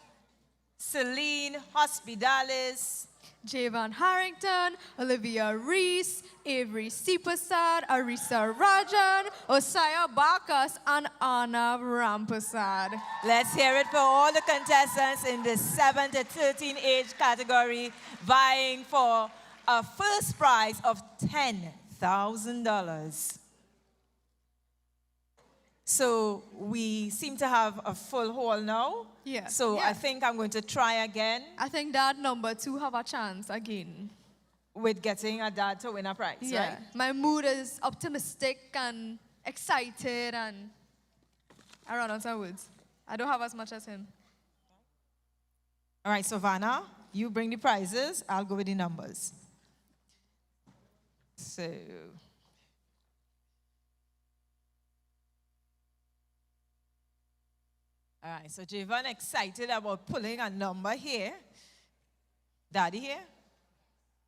Speaker 4: Celine Hospidales,
Speaker 3: Javon Harrington, Olivia Reese, Avery Sipasad, Arisa Rajan, Osaya Bakas, and Anna Rampasad.
Speaker 4: Let's hear it for all the contestants in the 7 to 13 age category vying for a first prize of $10,000. So we seem to have a full hall now.
Speaker 3: Yeah.
Speaker 4: So
Speaker 3: yeah.
Speaker 4: I think I'm going to try again.
Speaker 3: I think that number 2 have a chance again.
Speaker 4: With getting a dad to win a prize,
Speaker 3: Yeah.
Speaker 4: right?
Speaker 3: My mood is optimistic and excited, and I run out of words. I don't have as much as him.
Speaker 4: All right, so Vanna, you bring the prizes. I'll go with the numbers. So... All right, so Javon excited about pulling a number here. Daddy here?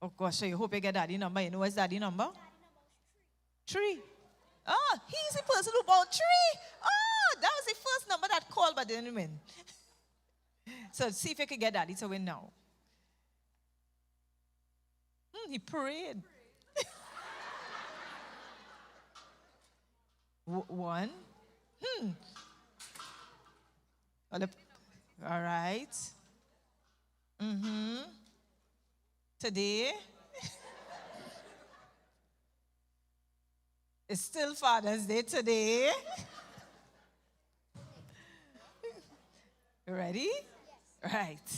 Speaker 4: Oh gosh, so you hope you get daddy number. You know what's daddy number? Daddy number is 3. 3. Oh, he's the person who bought 3. Oh, that was the first number that called but didn't win. So see if you can get daddy to win now. He prayed. 1. All right. Today, it's still Father's Day today. You ready? Yes. Right.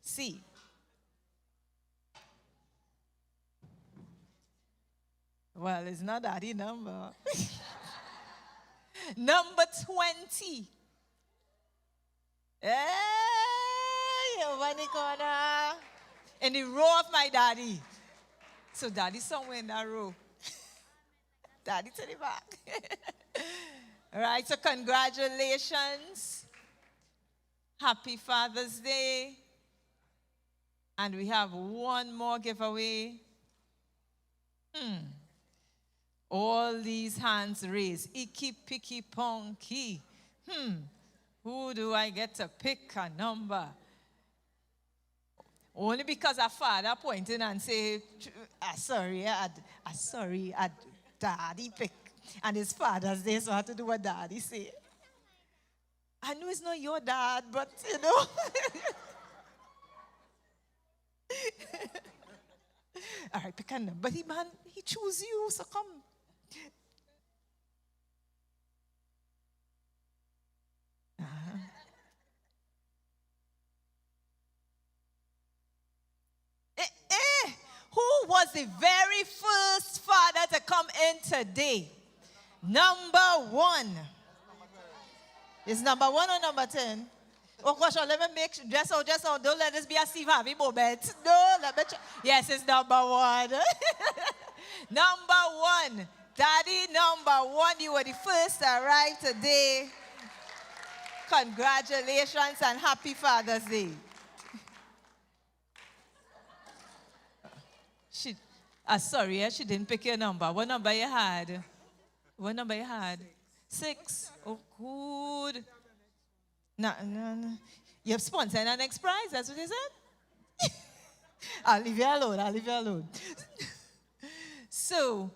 Speaker 4: See. Well, it's not daddy number. Number 20. Hey, over the corner. In the row of my daddy. So daddy's somewhere in that row. Daddy to the back. All right, so congratulations. Happy Father's Day. And we have one more giveaway. All these hands raised. Icky, picky, ponky. Who do I get to pick a number? Only because a father pointing and say, sorry, daddy pick. And his Father's Day, so I have to do what daddy say. I know it's not your dad, but you know. All right, pick a number. But he choose you, so come. Who was the very first father to come in today? Number 1. Is number 1 or number 10? Oh gosh, let me make sure. Just so. Don't let this be a Steve Harvey moment. No, let me try. Yes, it's number one. Number one. Daddy, number one. You were the first to arrive today. Congratulations and happy Father's Day. Sorry, she didn't pick your number. What number you had? What number you had? 6. Oh, good. No. You've sponsored our next prize, that's what you said? I'll leave you alone. So,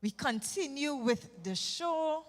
Speaker 4: we continue with the show.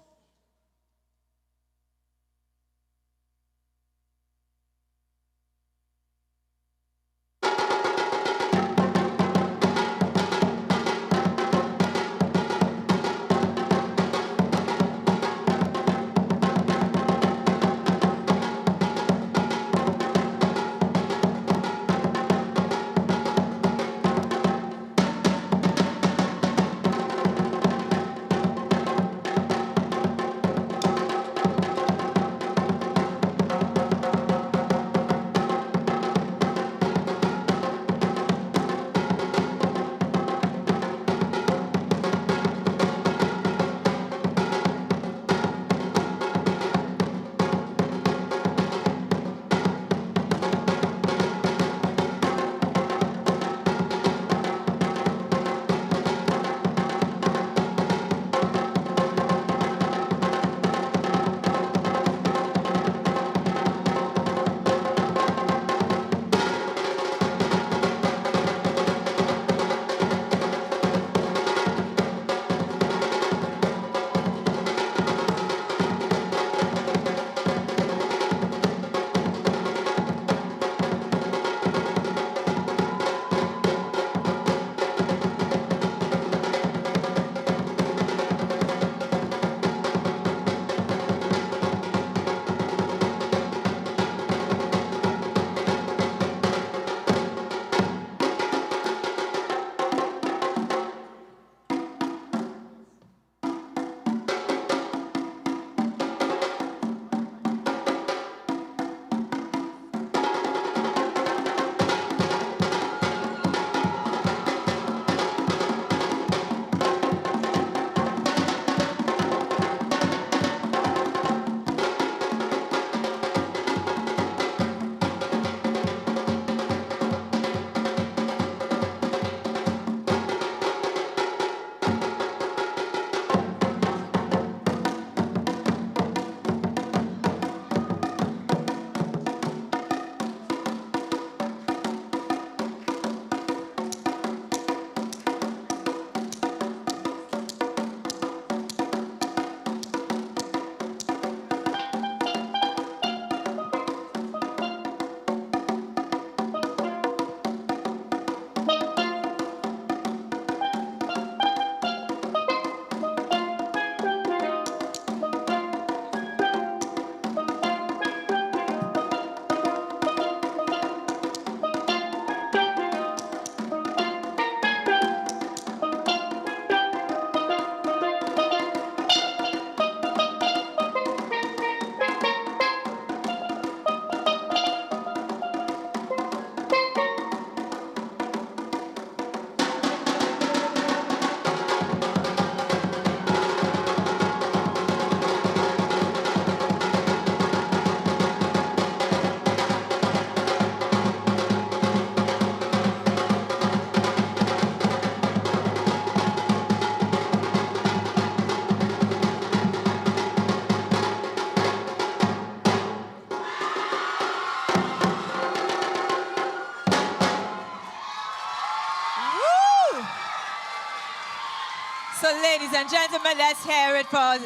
Speaker 4: So, ladies and gentlemen, let's hear it for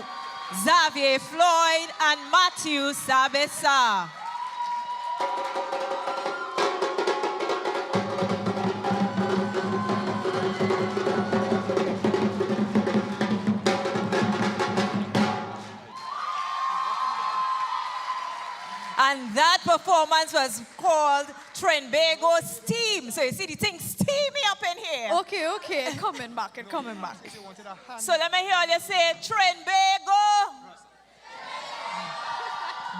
Speaker 4: Xavier Floyd and Matthew Sabesa. And that performance was called Trinbago Steam. So you see the thing steamy up in here.
Speaker 3: Okay, it's coming back.
Speaker 4: So let me hear you say Trinbago.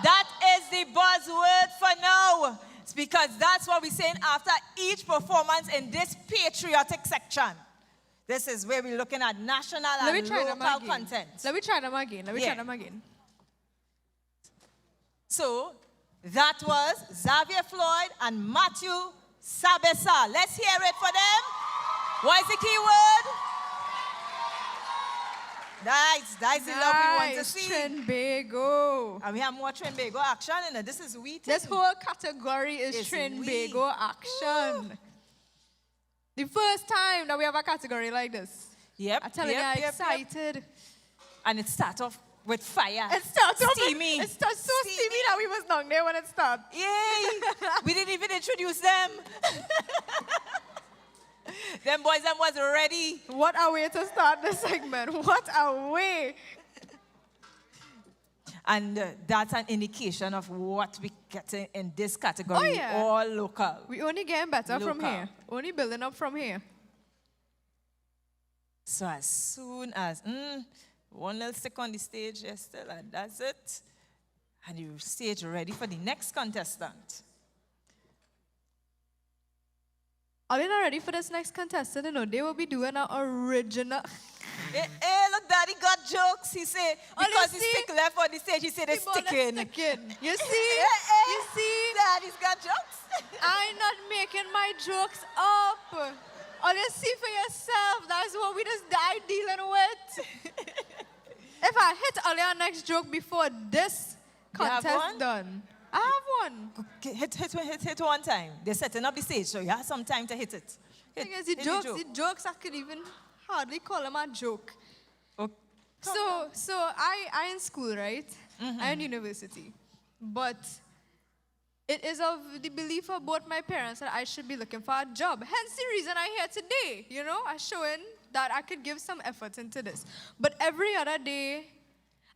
Speaker 4: That is the buzzword for now. It's because that's what we're saying after each performance in this patriotic section. This is where we're looking at national and local content.
Speaker 3: Let me try them again.
Speaker 4: So, that was Xavier Floyd and Matthew Sabesa. Let's hear it for them. What is the key word? Nice. That's the love we want to see.
Speaker 3: Trinbago.
Speaker 4: And we have more Trinbago action in it. This is wheat.
Speaker 3: This whole category is Trinbago action. The first time that we have a category like this.
Speaker 4: Yep.
Speaker 3: I'm telling you, I'm excited.
Speaker 4: And it starts off with fire.
Speaker 3: It starts
Speaker 4: steamy.
Speaker 3: It starts so steamy that we was down there when it started.
Speaker 4: Yay! We didn't even introduce them. Them boys, them was ready.
Speaker 3: What a way to start the segment. What a way.
Speaker 4: And that's an indication of what we get in this category. All local.
Speaker 3: We only getting better from here. Only building up from here.
Speaker 4: So as soon as one little stick on the stage, still, and that's it. And you stage ready for the next contestant.
Speaker 3: Are they not ready for this next contestant? No, they will be doing an original.
Speaker 4: Hey, look, Daddy got jokes. He said, because he stick left on the stage, he said it's sticking.
Speaker 3: You see? You see?
Speaker 4: Daddy's got jokes.
Speaker 3: I'm not making my jokes up. All you see for yourself, that's what we just died dealing with. If I hit Alia next joke before this contest done. I have one.
Speaker 4: Hit one time. They're setting up the stage, so you have some time to hit it.
Speaker 3: The jokes, I could even hardly call them a joke. So I in school, right? I in university. But it is of the belief of both my parents that I should be looking for a job. Hence the reason I'm here today. You know, I'm showing that I could give some effort into this. But every other day,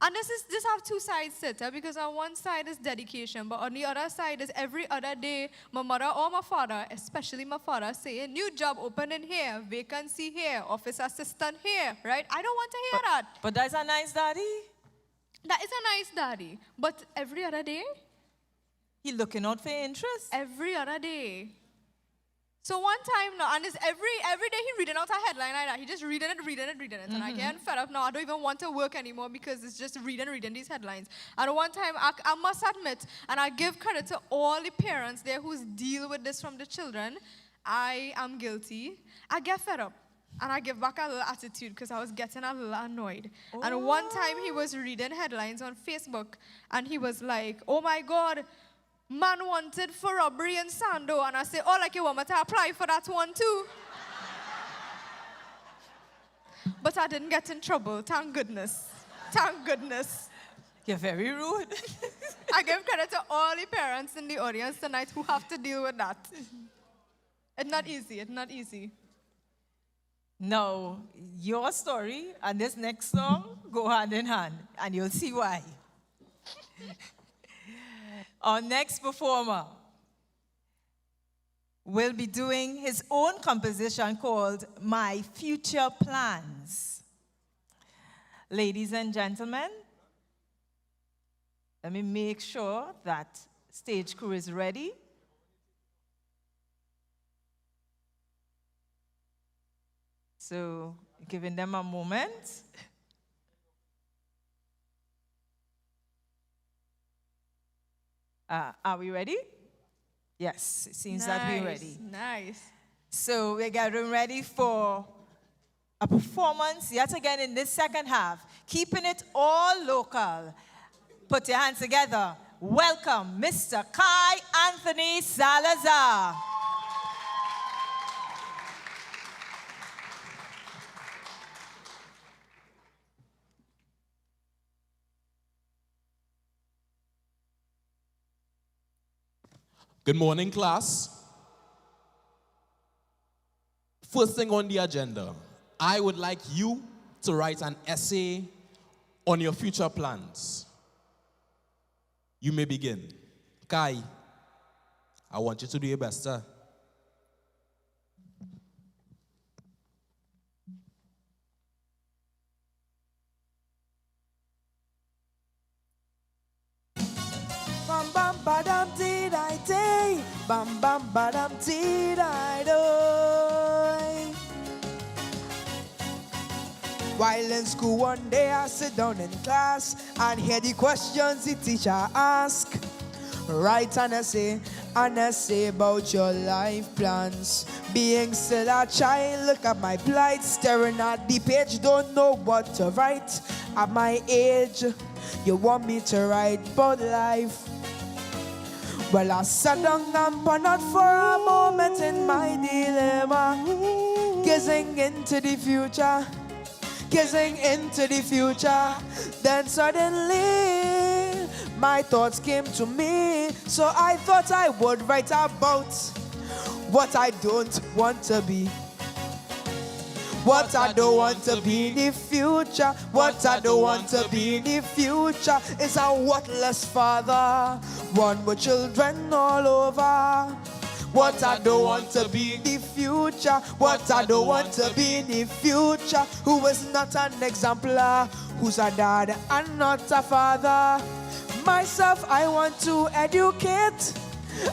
Speaker 3: and this have two sides to it, because on one side is dedication, but on the other side is every other day, my mother or my father, especially my father, saying, new job opening here, vacancy here, office assistant here, right? I don't want to hear that.
Speaker 4: But that's a nice daddy.
Speaker 3: That is a nice daddy. But every other day?
Speaker 4: He looking out for your interest.
Speaker 3: Every other day. So one time now, and it's every day he reading out a headline like that. He just reading it. And I get fed up now. I don't even want to work anymore because it's just reading these headlines. And one time, I must admit, and I give credit to all the parents there who deal with this from the children, I am guilty. I get fed up. And I give back a little attitude because I was getting a little annoyed. Oh. And one time he was reading headlines on Facebook, and he was like, oh my God, man wanted for robbery in Sando. And I say, oh, like you want me to apply for that one too? But I didn't get in trouble, thank goodness. Thank goodness.
Speaker 4: You're very rude.
Speaker 3: I give credit to all the parents in the audience tonight who have to deal with that. It's not easy.
Speaker 4: No, your story and this next song go hand in hand, and you'll see why. Our next performer will be doing his own composition called My Future Plans. Ladies and gentlemen, let me make sure that stage crew is ready. So, giving them a moment. Are we ready? Yes, it seems that we're ready.
Speaker 3: Nice.
Speaker 4: So we're getting ready for a performance yet again in this second half, keeping it all local. Put your hands together. Welcome, Mr. Kai Anthony Salazar.
Speaker 16: Good morning, class. First thing on the agenda, I would like you to write an essay on your future plans. You may begin. Kai, I want you to do your best, sir.
Speaker 6: Bam bam ba dum dee da. day, bam bam badam dee die do. While in school one day I sit down in class and hear the questions the teacher ask. Write an essay about your life plans. Being still a child, look at my plight, staring at the page, don't know what to write. At my age, you want me to write about life. Well, I sat down and pondered for a moment in my dilemma, gazing into the future. Then suddenly my thoughts came to me, so I thought I would write about what I don't want to be. What I don't want to be in the future. What I don't want to be in the future is a worthless father, one with children all over. What I don't want to be in the future. What I don't want to be in the future. Who is not an exemplar, who's a dad and not a father. Myself, I want to educate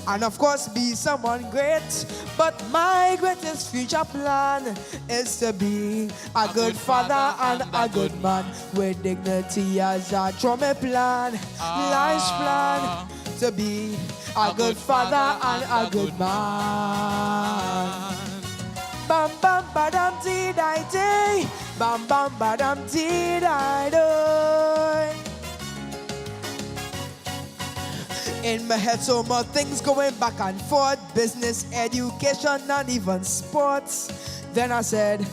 Speaker 6: and of course be someone great. But my greatest future plan is to be a good father and a good man, with dignity as a trauma plan, life's plan. To be a good father and a good man. Bam bam badam dee die day, bam bam badam dee die do. In my head so much things going back and forth, business, education, and even sports. Then I said,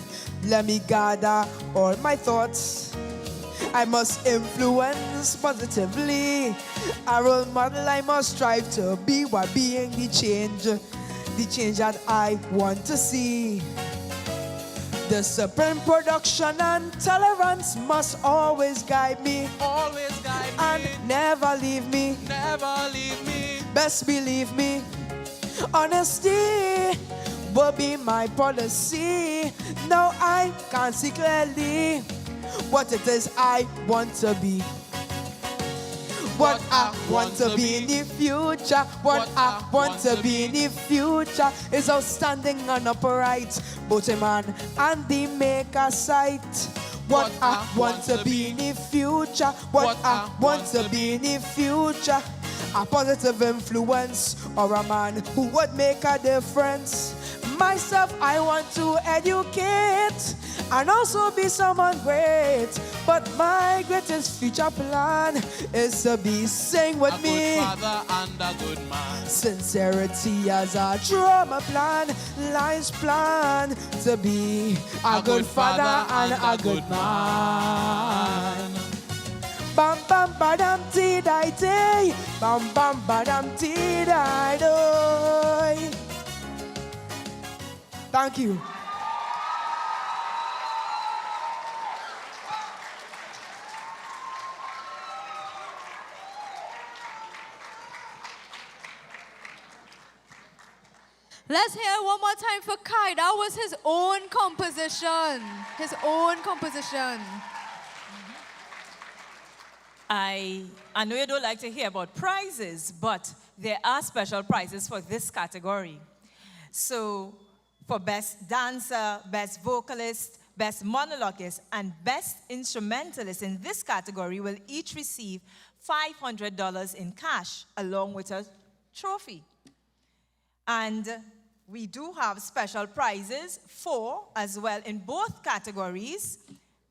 Speaker 6: let me gather all my thoughts. I must influence positively. A role model I must strive to be, while being the change that I want to see. Discipline, production, and tolerance must always guide me. And never leave me. Best believe me. Honesty will be my policy. Now I can see clearly what it is I want to be. What I want to be in the future. What I want to be in the future is outstanding and upright, both a man and the maker sight. What I want to be in the future. What I want to be in the future, a positive influence or a man who would make a difference. Myself, I want to educate and also be someone great. But my greatest future plan is to be, sing with me,
Speaker 16: a good father and a good man.
Speaker 6: Sincerity as a trauma plan, life's plan. To be a good father and a good man. Bam bam badam dee die day, bam bam badam dee die do. Thank you.
Speaker 3: Let's hear it one more time for Kai. That was his own composition. His own composition.
Speaker 4: I know you don't like to hear about prizes, but there are special prizes for this category. So, for best dancer, best vocalist, best monologuist, and best instrumentalist in this category will each receive $500 in cash along with a trophy. And we do have special prizes for, as well, in both categories: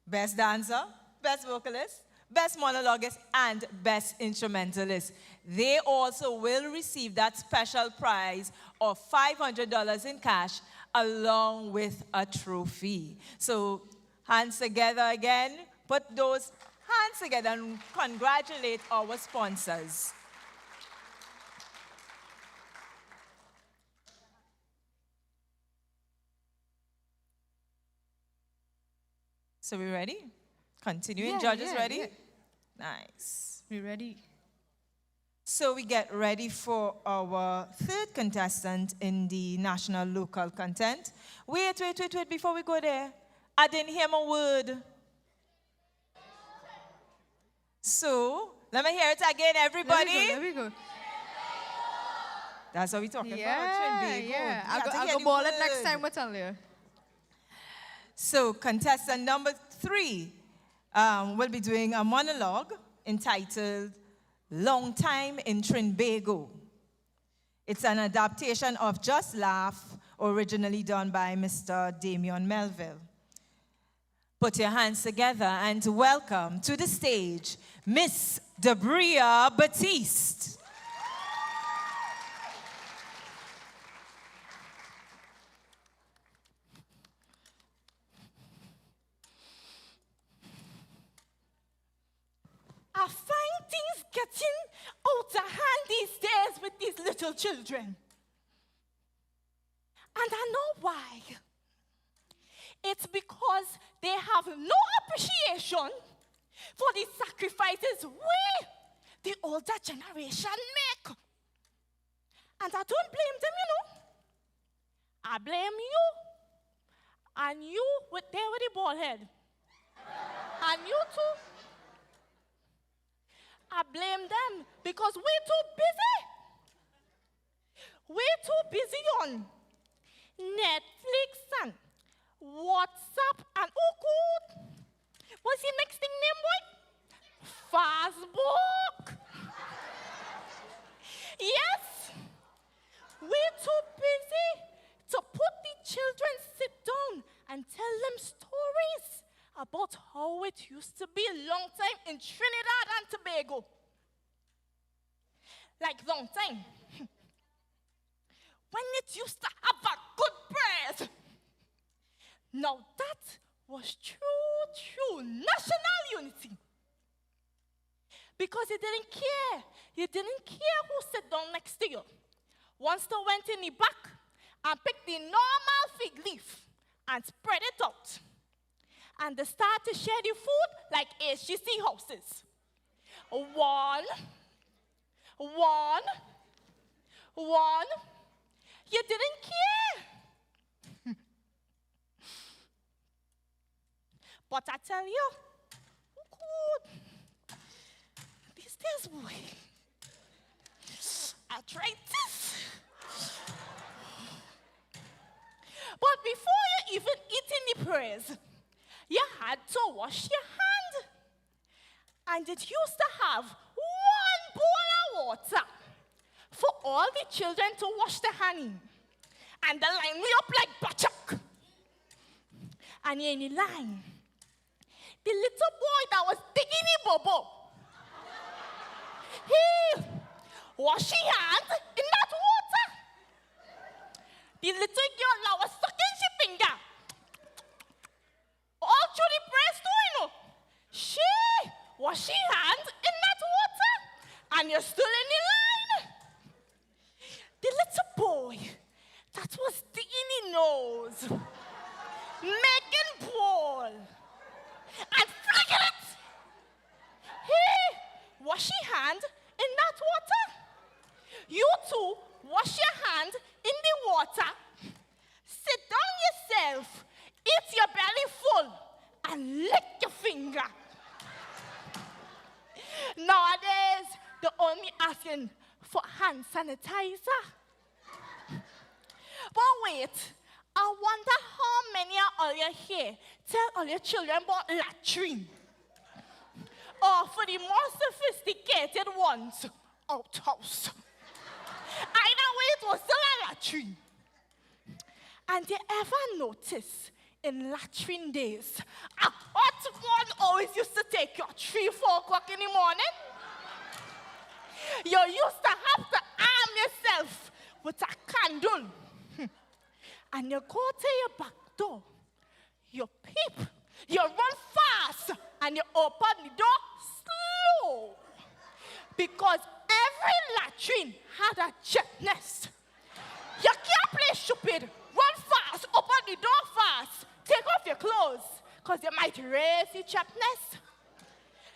Speaker 4: best dancer, best vocalist, best monologuist, and best instrumentalist. They also will receive that special prize of $500 in cash along with a trophy. So hands together again. Put those hands together and congratulate our sponsors. So we ready? Continuing, judges ready?
Speaker 3: Yeah.
Speaker 4: Nice.
Speaker 3: We ready?
Speaker 4: So we get ready for our third contestant in the national local content. Wait, before we go there. I didn't hear my word. So, let me hear it again, everybody.
Speaker 3: There we go.
Speaker 4: That's what we're talking about.
Speaker 3: Yeah,
Speaker 4: Trinbago.
Speaker 3: yeah.
Speaker 4: You have to
Speaker 3: I'll
Speaker 4: hear
Speaker 3: go
Speaker 4: the
Speaker 3: ball it next
Speaker 4: word.
Speaker 3: time, we'll tell you.
Speaker 4: So contestant number 3 will be doing a monologue entitled Long Time in Trinbago. It's an adaptation of Just Laugh, originally done by Mr. Damian Melville. Put your hands together and welcome to the stage, Miss Debria Batiste.
Speaker 7: I find things getting out of hand these days with these little children. And I know why. It's because they have no appreciation for the sacrifices we, the older generation, make. And I don't blame them, you know. I blame you. And you with the bald head. And you too. I blame them because we're too busy. We're too busy on Netflix and WhatsApp and oh good. What's your next thing name, boy? Facebook. Yes. We're too busy to put the children sit down and tell them stories about how it used to be a long time in Trinidad and Tobago. Like long time. When it used to have a good bread. Now that was true national unity. Because you didn't care. You didn't care who sat down next to you. Once they went in the back and picked the normal fig leaf and spread it out. And they start to share the food like HGC houses. One. You didn't care. But I tell you, good. These days, boy, I tried this. But before you even eat in the prayers, you had to wash your hand. And it used to have 1 bowl of water for all the children to wash their hand in. And they line me up like bachak. And in the line, the little boy that was digging the bobo, he washed his hand in that water. The little girl that was sucking her finger, all through the breast too, you know. She washed her hand in that water, and you're still in the line. The little boy that was digging his nose, making ball, and flicking it. He washed his hand in that water. You too, wash your hand in the water, sit down yourself, eat your belly full, and lick your finger. Nowadays, they're only asking for hand sanitizer. But wait, I wonder how many of all you here tell all your children about latrine. Or for the more sophisticated ones, outhouse. Either way, it was still a latrine. And you ever notice in latrine days, a hot one always used to take you 3-4 o'clock in the morning? You used to have to arm yourself with a candle. And you go to your back door, you peep, you run fast, and you open the door slow. Because every latrine had a check nest. You can't play stupid. Run fast, open the door fast, take off your clothes, because you might raise the check nest.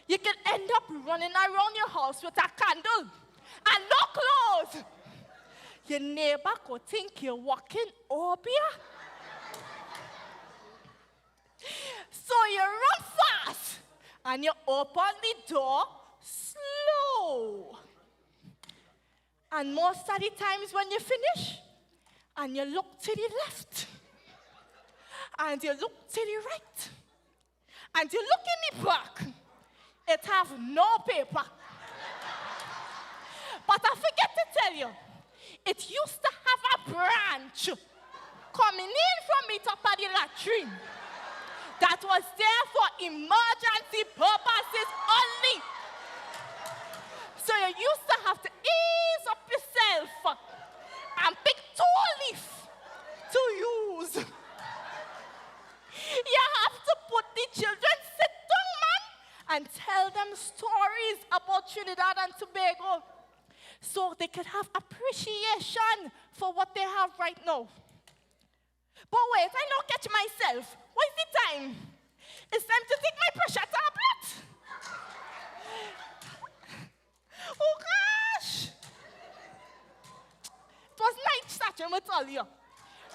Speaker 7: You can end up running around your house with a candle and no clothes. Your neighbor could think you're walking over here. So you run fast and you open the door slow. And most of the times when you finish, and you look to the left, and you look to the right, and you look in the back, it has no paper. But I forget to tell you, it used to have a branch coming in from the top of the latrine that was there for emergency purposes only. So you used to have to ease up yourself and pick 2 leaves to use. You have to put the children sit down, man, and tell them stories about Trinidad and Tobago so they could have appreciation for what they have right now. But wait, I don't catch myself. What is the time? It's time to take my pressure tablet. Oh gosh! It was night statue, I tell you.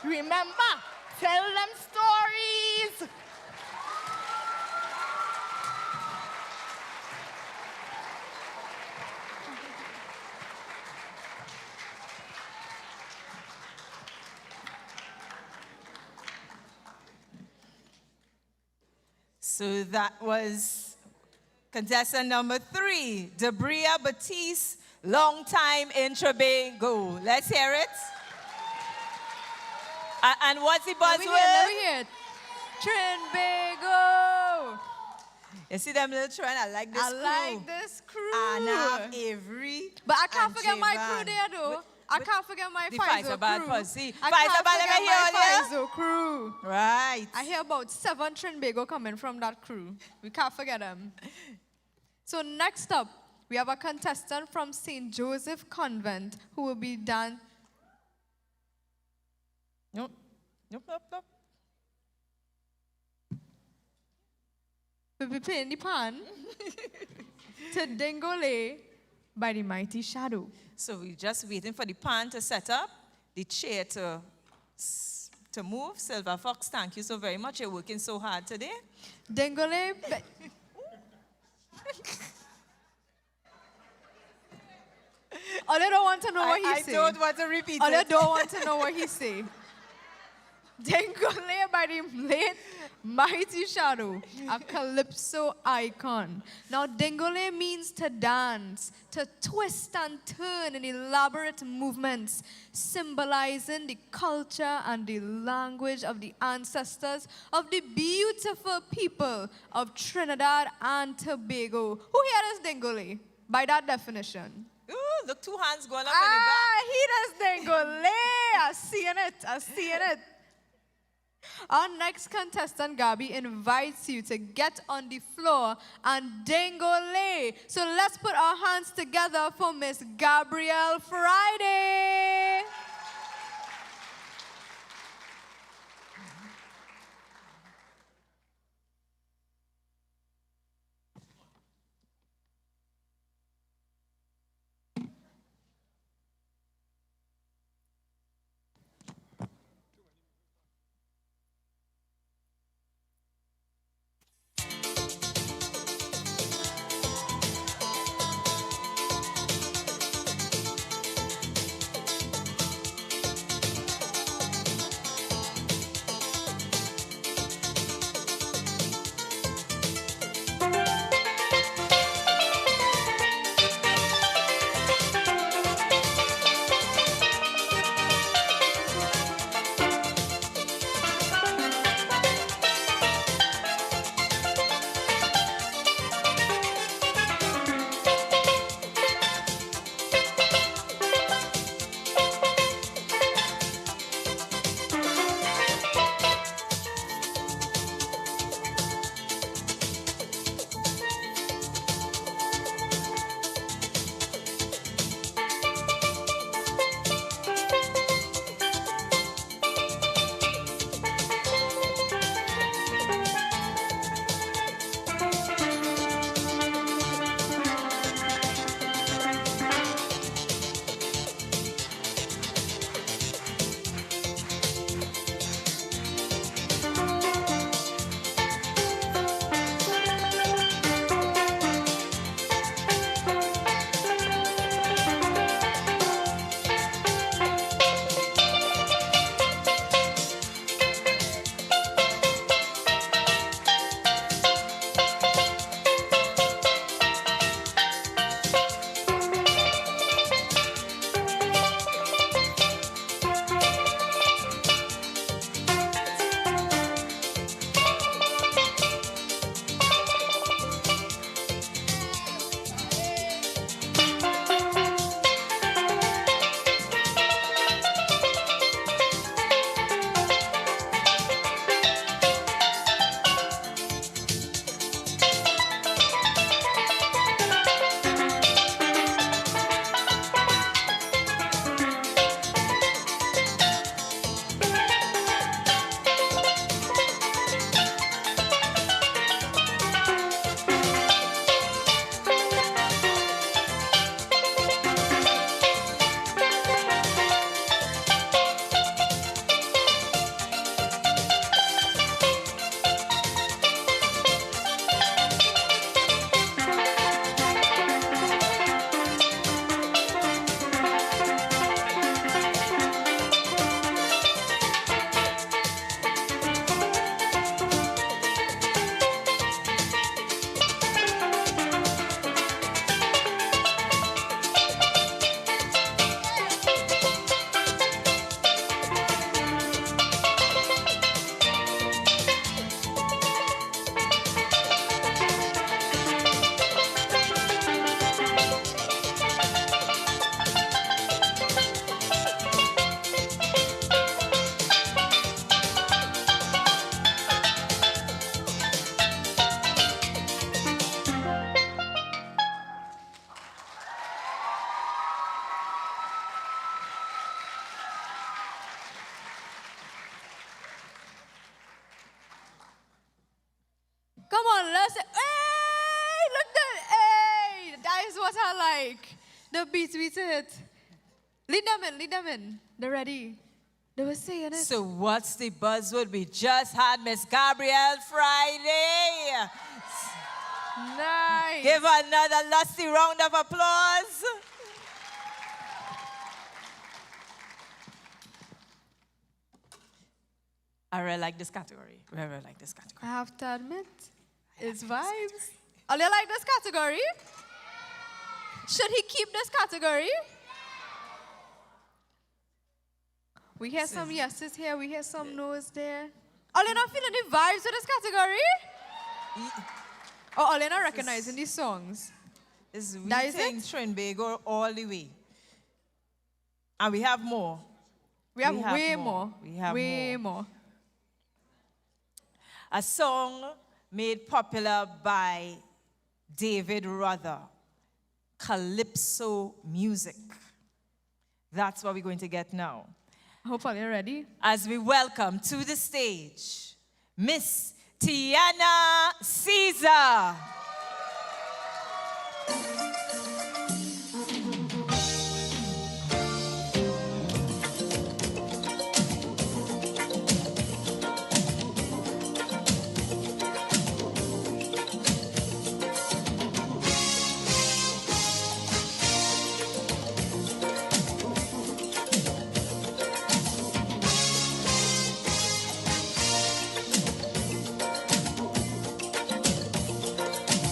Speaker 7: Remember, tell them stories.
Speaker 4: So that was contestant number 3, Debria Batiste, long time in Tobago. Let's hear it. And what's the buzzword?
Speaker 3: Let me hear it. Trinbago.
Speaker 4: You see them little trend? I like this crew.
Speaker 3: I like this crew.
Speaker 4: Anna, Avery,
Speaker 3: But I can't
Speaker 4: and
Speaker 3: forget my
Speaker 4: Javon.
Speaker 3: crew there, though. I can't forget my
Speaker 4: The
Speaker 3: Pfizer
Speaker 4: Bad
Speaker 3: crew.
Speaker 4: Pussy.
Speaker 3: I
Speaker 4: Pfizer
Speaker 3: can't
Speaker 4: Bad, let
Speaker 3: forget
Speaker 4: me hear
Speaker 3: my
Speaker 4: you.
Speaker 3: Pfizer crew.
Speaker 4: Right.
Speaker 3: I hear about 7 Trinbago coming from that crew. We can't forget them. So next up, we have a contestant from St. Joseph Convent who will be done.
Speaker 4: Nope.
Speaker 3: We'll be playing the pan to Dingole by the Mighty Shadow.
Speaker 4: So we're just waiting for the pan to set up, the chair to move. Silver Fox, thank you so very much. You're working so hard today.
Speaker 3: Dingole. All they don't want to know what he say.
Speaker 4: I don't want to repeat
Speaker 3: All they
Speaker 4: it.
Speaker 3: don't want to know what he say. Dingole by the late Mighty Shadow, a calypso icon. Now, Dingole means to dance, to twist and turn in elaborate movements, symbolizing the culture and the language of the ancestors of the beautiful people of Trinidad and Tobago. Who here is Dingole? By that definition.
Speaker 4: Ooh, look, 2 hands going up in the back.
Speaker 3: He does Dingole. I'm seeing it. Our next contestant, Gabi, invites you to get on the floor and Dingole. So let's put our hands together for Miss Gabrielle Friday. what I like. The beats we hit. Lead them in. They're ready. They were saying it.
Speaker 4: So what's the buzzword? We just had Miss Gabrielle Friday.
Speaker 3: Nice.
Speaker 4: Give her another lusty round of applause. I really like this category. Really like this category.
Speaker 3: I have to admit, it's vibes. Oh, you like this category? Should he keep this category? We hear some yeses here, we hear some no's there. Oh, you're not feeling the vibes of this category? Oh, you're not recognizing these songs?
Speaker 4: It's
Speaker 3: That is
Speaker 4: Weeting Trinbago all the way. And we have more.
Speaker 3: We have way more.
Speaker 4: We have
Speaker 3: way more.
Speaker 4: A song made popular by David Ruther, Calypso music. That's what we're going to get now.
Speaker 3: Hopefully you're ready.
Speaker 4: As we welcome to the stage, Miss Tiana Caesar.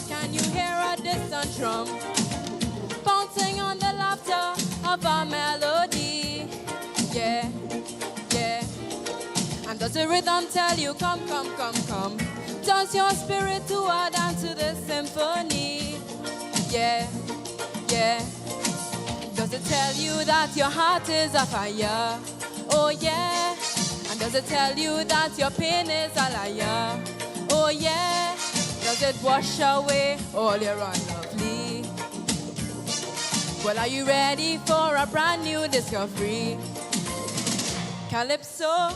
Speaker 14: Can you hear a distant drum bouncing on the laughter of a melody? Yeah, yeah. And does the rhythm tell you, come, come, come, come? Does your spirit to a dance to the symphony? Yeah, yeah. Does it tell you that your heart is a fire? Oh yeah. And does it tell you that your pain is a liar? Oh yeah. Does it wash away all your unlovely? Well, are you ready for a brand new discovery? Calypso,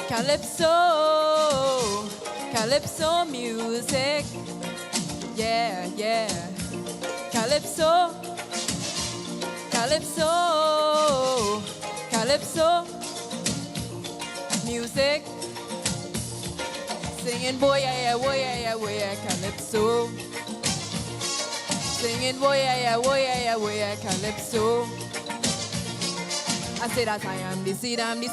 Speaker 14: calypso, calypso music. Yeah, yeah. Calypso, calypso, calypso music. Singing boy yeah, boy yeah, boy yeah, calypso. Singing boy yeah, boy yeah, boy yeah, calypso. I say that I am the seed, I'm this.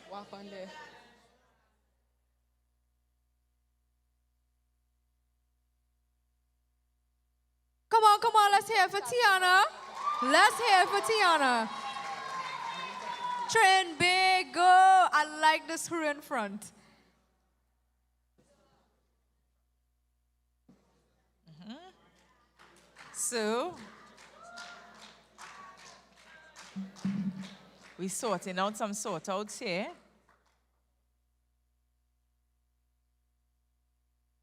Speaker 14: What happened there?
Speaker 3: Come on, let's hear it for Tiana. Let's hear it for Tiana. Trinbago. I like this crew in front.
Speaker 4: So, we sorting out some sort outs here.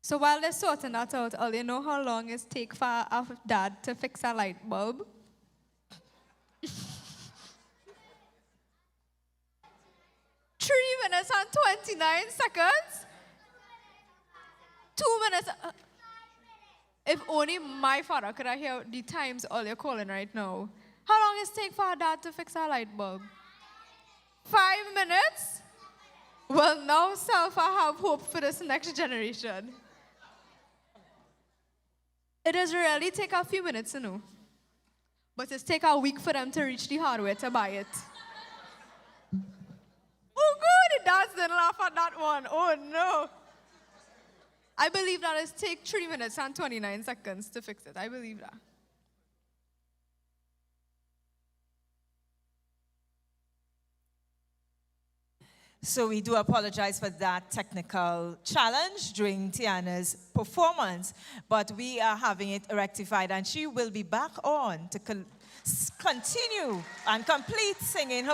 Speaker 3: So while they're sorting that out, you know how long it takes for our dad to fix a light bulb? 3 minutes and 29 seconds? 2 minutes. If only my father could I hear the times all you're calling right now. How long does it take for our dad to fix a light bulb? 5 minutes? Well, now self, I have hope for this next generation. It does really take a few minutes, you know. But it's take a week for them to reach the hardware to buy it. Oh, good, the dads didn't laugh at that one. Oh, no. I believe that it takes 3 minutes and 29 seconds to fix it. I believe that.
Speaker 4: So we do apologize for that technical challenge during Tiana's performance, but we are having it rectified, and she will be back on to continue and complete singing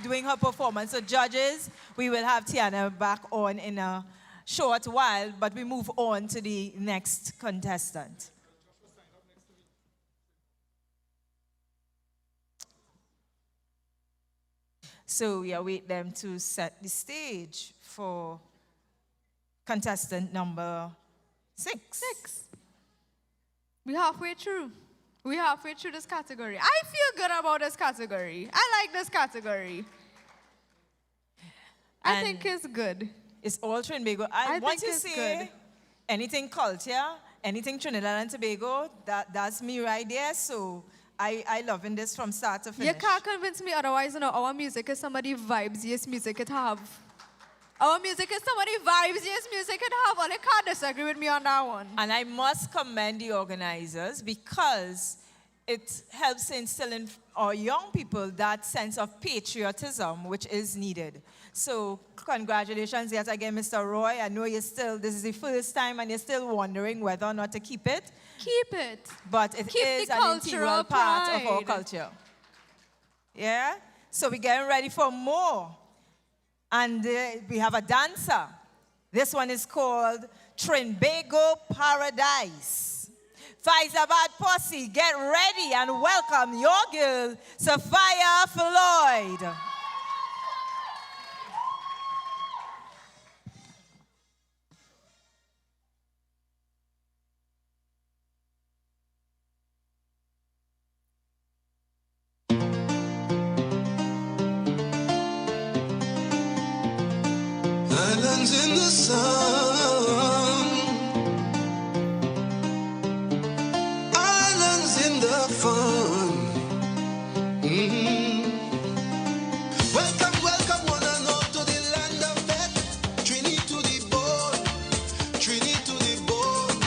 Speaker 4: doing her performance. So judges, we will have Tiana back on in a short while, but we move on to the next contestant. So we await them to set the stage for contestant number 6.
Speaker 3: We're halfway through. We're halfway through this category. I feel good about this category. I like this category. I think it's good.
Speaker 4: It's all Trinbago. Once you say anything culture, anything Trinidad and Tobago, that's me right there. So I loving this from start to finish.
Speaker 3: You can't convince me otherwise. You know, our music is somebody vibes. Yes, music it have. Our music is somebody vibes. Yes, music it have. And you can't disagree with me on that one.
Speaker 4: And I must commend the organizers because it helps instill in our young people that sense of patriotism which is needed. So congratulations yet again, Mr. Roy. I know this is the first time and you're still wondering whether or not to keep it.
Speaker 3: Keep it.
Speaker 4: But it is an integral part of our culture. Yeah? So we're getting ready for more. And we have a dancer. This one is called Trinbago Paradise. Faizabad Posse, get ready and welcome your girl, Sophia Floyd.
Speaker 17: Islands in the sun, islands in the fun. Welcome, welcome one and all to the land of death. Trinity to the bone, Trinity to the bone.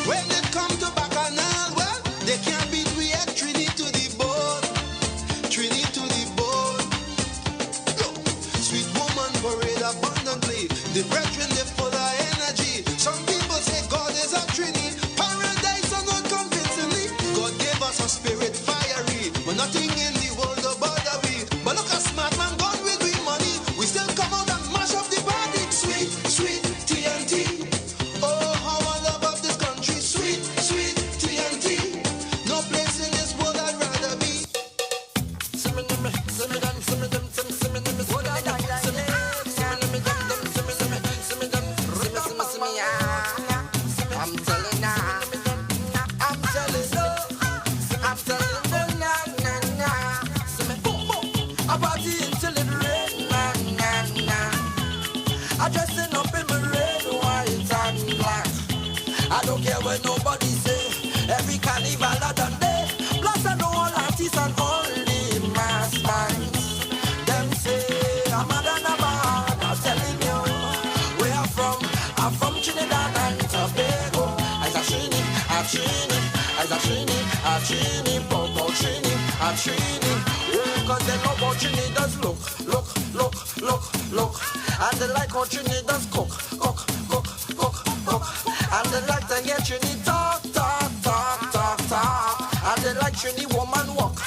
Speaker 17: When it come to Bacchanal, well, they can't beat we at Trinity to the bone, Trinity to the bone. Sweet woman parade abundantly. The brethren, they full of energy. Some people say God is a Trinity. Paradise are not convincingly. God gave us a spirit fiery. But nothing in the world will bother we. But look at smart man gone with we money. We still come out and mash up the body. Sweet, sweet TNT. Oh, how I love up this country. Sweet, sweet TNT. No place in this world I'd rather be.
Speaker 11: I'm telling now, I'm telling nah. So me boom boom, I party until it rain, nah. I dressing up in my red, white and black. I don't care what nobody say. Every carnival I done day. Plus I know all artists and all the mass bands. Them say I'm mad and I'm mad. I'm telling you where I'm from Trinidad and Tobago. As a Trini, Popo Trini. Cause they know about Trini does look. And they like how Trini does cook. And they like to hear Trini talk. And they like Trini woman walk.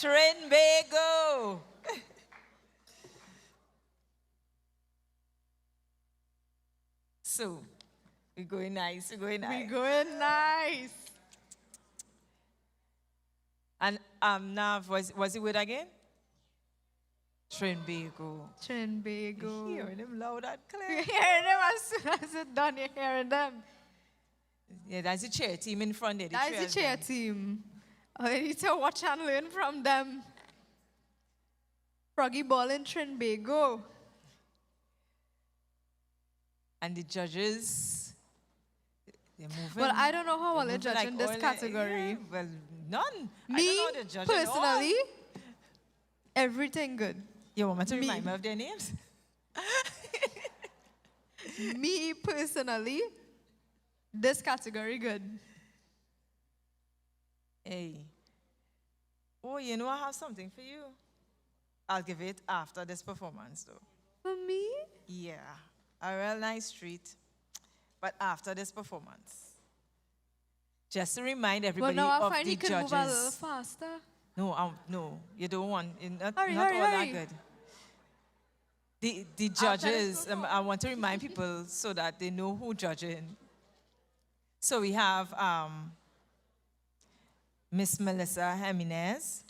Speaker 4: Trinbago. So, we're going nice. And Nav, was it with again? Trinbago.
Speaker 3: Trinbago.
Speaker 4: Hearing them loud and clear.
Speaker 3: You're hearing them as soon as it's done, you're hearing them.
Speaker 4: Yeah, that's the cheer team in front there.
Speaker 3: That is the cheer team. I need to watch and learn from them. Froggy ball in Trinbago.
Speaker 4: And the judges, they're moving.
Speaker 3: Well, I don't know how well
Speaker 4: they're
Speaker 3: they judge
Speaker 4: moving
Speaker 3: in this
Speaker 4: all
Speaker 3: category.
Speaker 4: yeah, well, none. I
Speaker 3: Me,
Speaker 4: don't know how they judge at all.
Speaker 3: personally, everything good.
Speaker 4: You want me to remind me of their names?
Speaker 3: Me, personally, this category good.
Speaker 4: Hey. Oh, you know I have something for you. I'll give it after this performance, though.
Speaker 3: For me?
Speaker 4: Yeah. A real nice treat. But after this performance. Just to remind everybody
Speaker 3: Well, now I
Speaker 4: of
Speaker 3: find
Speaker 4: the
Speaker 3: you can
Speaker 4: judges.
Speaker 3: move a little faster.
Speaker 4: No, you don't want. Not
Speaker 3: Hurry,
Speaker 4: all
Speaker 3: hurry,
Speaker 4: that
Speaker 3: hurry.
Speaker 4: good. The judges, I want to remind people so that they know who judging. So we have Miss Melissa Jimenez,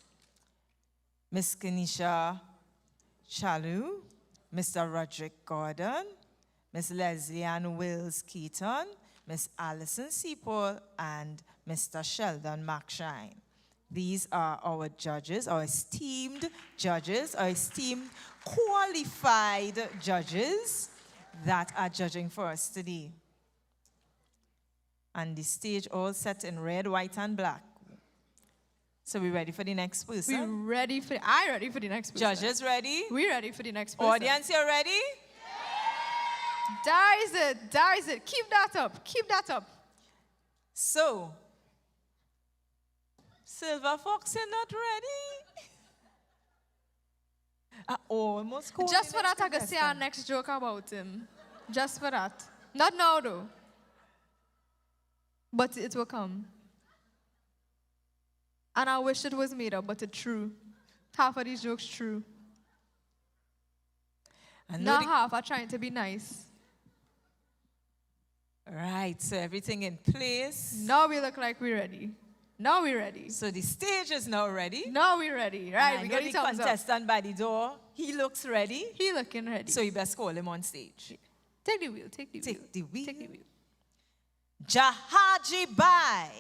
Speaker 4: Miss Kenisha Chalu, Mr. Roderick Gordon, Miss Leslie Ann Wills Keaton, Miss Allison Seapool, and Mr. Sheldon McShine. These are our judges, our esteemed judges, our esteemed qualified judges that are judging for us today. And the stage all set in red, white, and black. So we ready for the next person?
Speaker 3: I'm ready for the next person.
Speaker 4: Judges ready?
Speaker 3: We ready for the next person.
Speaker 4: Audience, you ready?
Speaker 3: That is it. Keep that up.
Speaker 4: So, Silver Fox, you're not ready? Almost called
Speaker 3: Just
Speaker 4: the
Speaker 3: for
Speaker 4: next
Speaker 3: that, I can say our
Speaker 4: contestant.
Speaker 3: next joke about him. Just for that. Not now, though. But it will come. And I wish it was made up, but it's true. Half of these jokes true. Not half. I'm trying to be nice.
Speaker 4: Right, so everything in place.
Speaker 3: Now we look like we're ready.
Speaker 4: So the stage is now ready.
Speaker 3: Now we're ready. Right, we
Speaker 4: I
Speaker 3: got
Speaker 4: know
Speaker 3: the
Speaker 4: the
Speaker 3: thumbs up.
Speaker 4: contestant by the door. He looks ready.
Speaker 3: He looking ready.
Speaker 4: So you best call him on stage.
Speaker 3: Take the wheel.
Speaker 4: Take the wheel.
Speaker 7: Jahaji Bai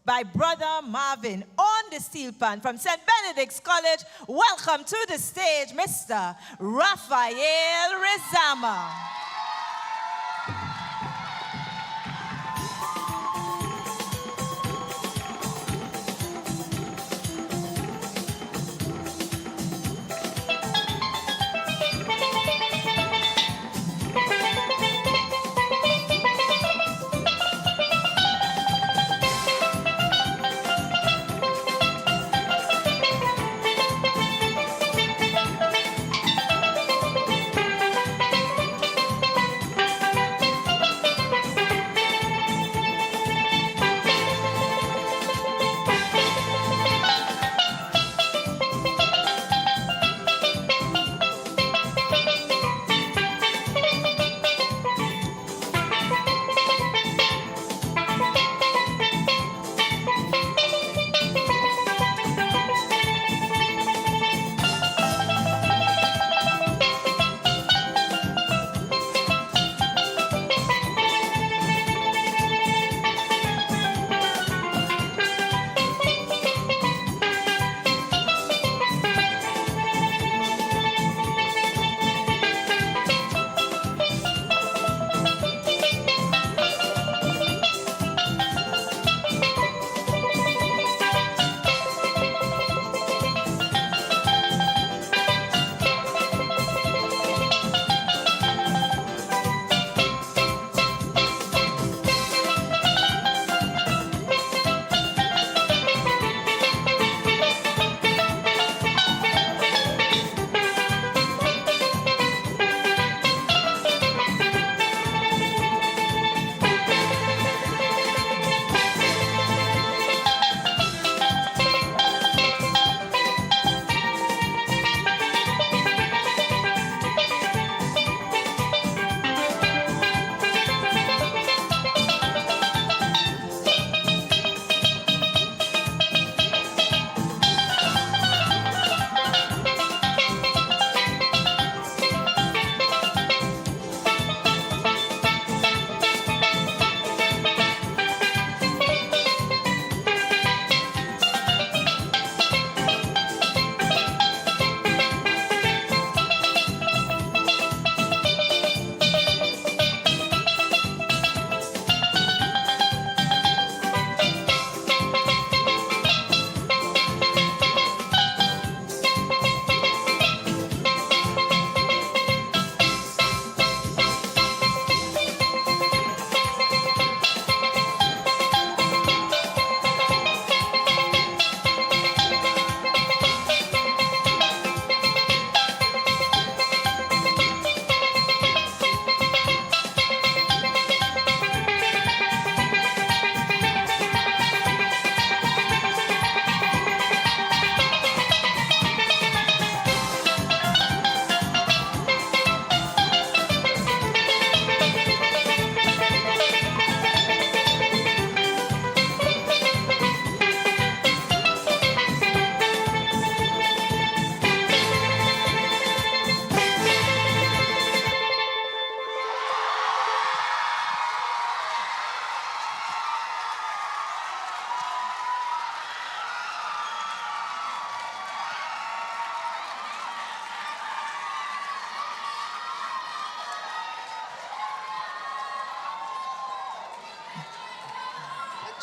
Speaker 7: by Brother Marvin on the steel pan from St. Benedict's College. Welcome to the stage, Mr. Raphael Rizama.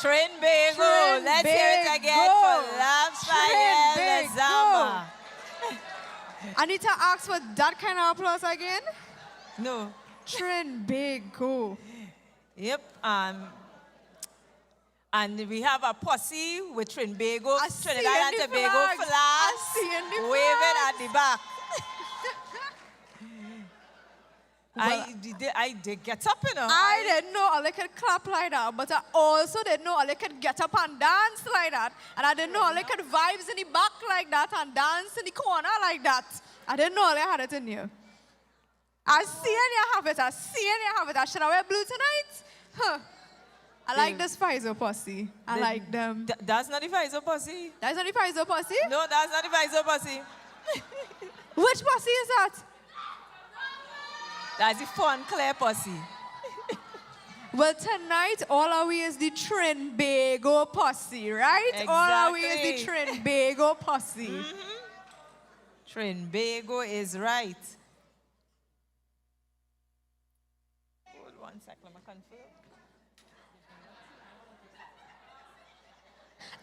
Speaker 4: Trinbago. Let's hear it again for Raphael Lazama.
Speaker 3: I need to ask for that kind of applause again?
Speaker 4: No.
Speaker 3: Trinbago.
Speaker 4: Yep. And we have a posse with Trinbago, Trinidad and Tobago flags waving at the back. I did get up, you know.
Speaker 3: I didn't know all they could clap like that, but I also didn't know all they could get up and dance like that. And I didn't know all they could vibes in the back like that and dance in the corner like that. I didn't know all they had it in you. I see you have it. I see you have it. Should I wear blue tonight? Huh. I like this Pfizer posse. I like them.
Speaker 4: That's not the Pfizer posse.
Speaker 3: That's not the Pfizer posse?
Speaker 4: No, that's not the Pfizer posse.
Speaker 3: Which posse is that?
Speaker 4: That's the Fun Claire posse.
Speaker 3: Well, tonight, all our way is the Trinbago posse, right?
Speaker 4: Exactly.
Speaker 3: All our way is the Trinbago posse.
Speaker 4: Trinbago is right. Hold 1 second, let me confirm.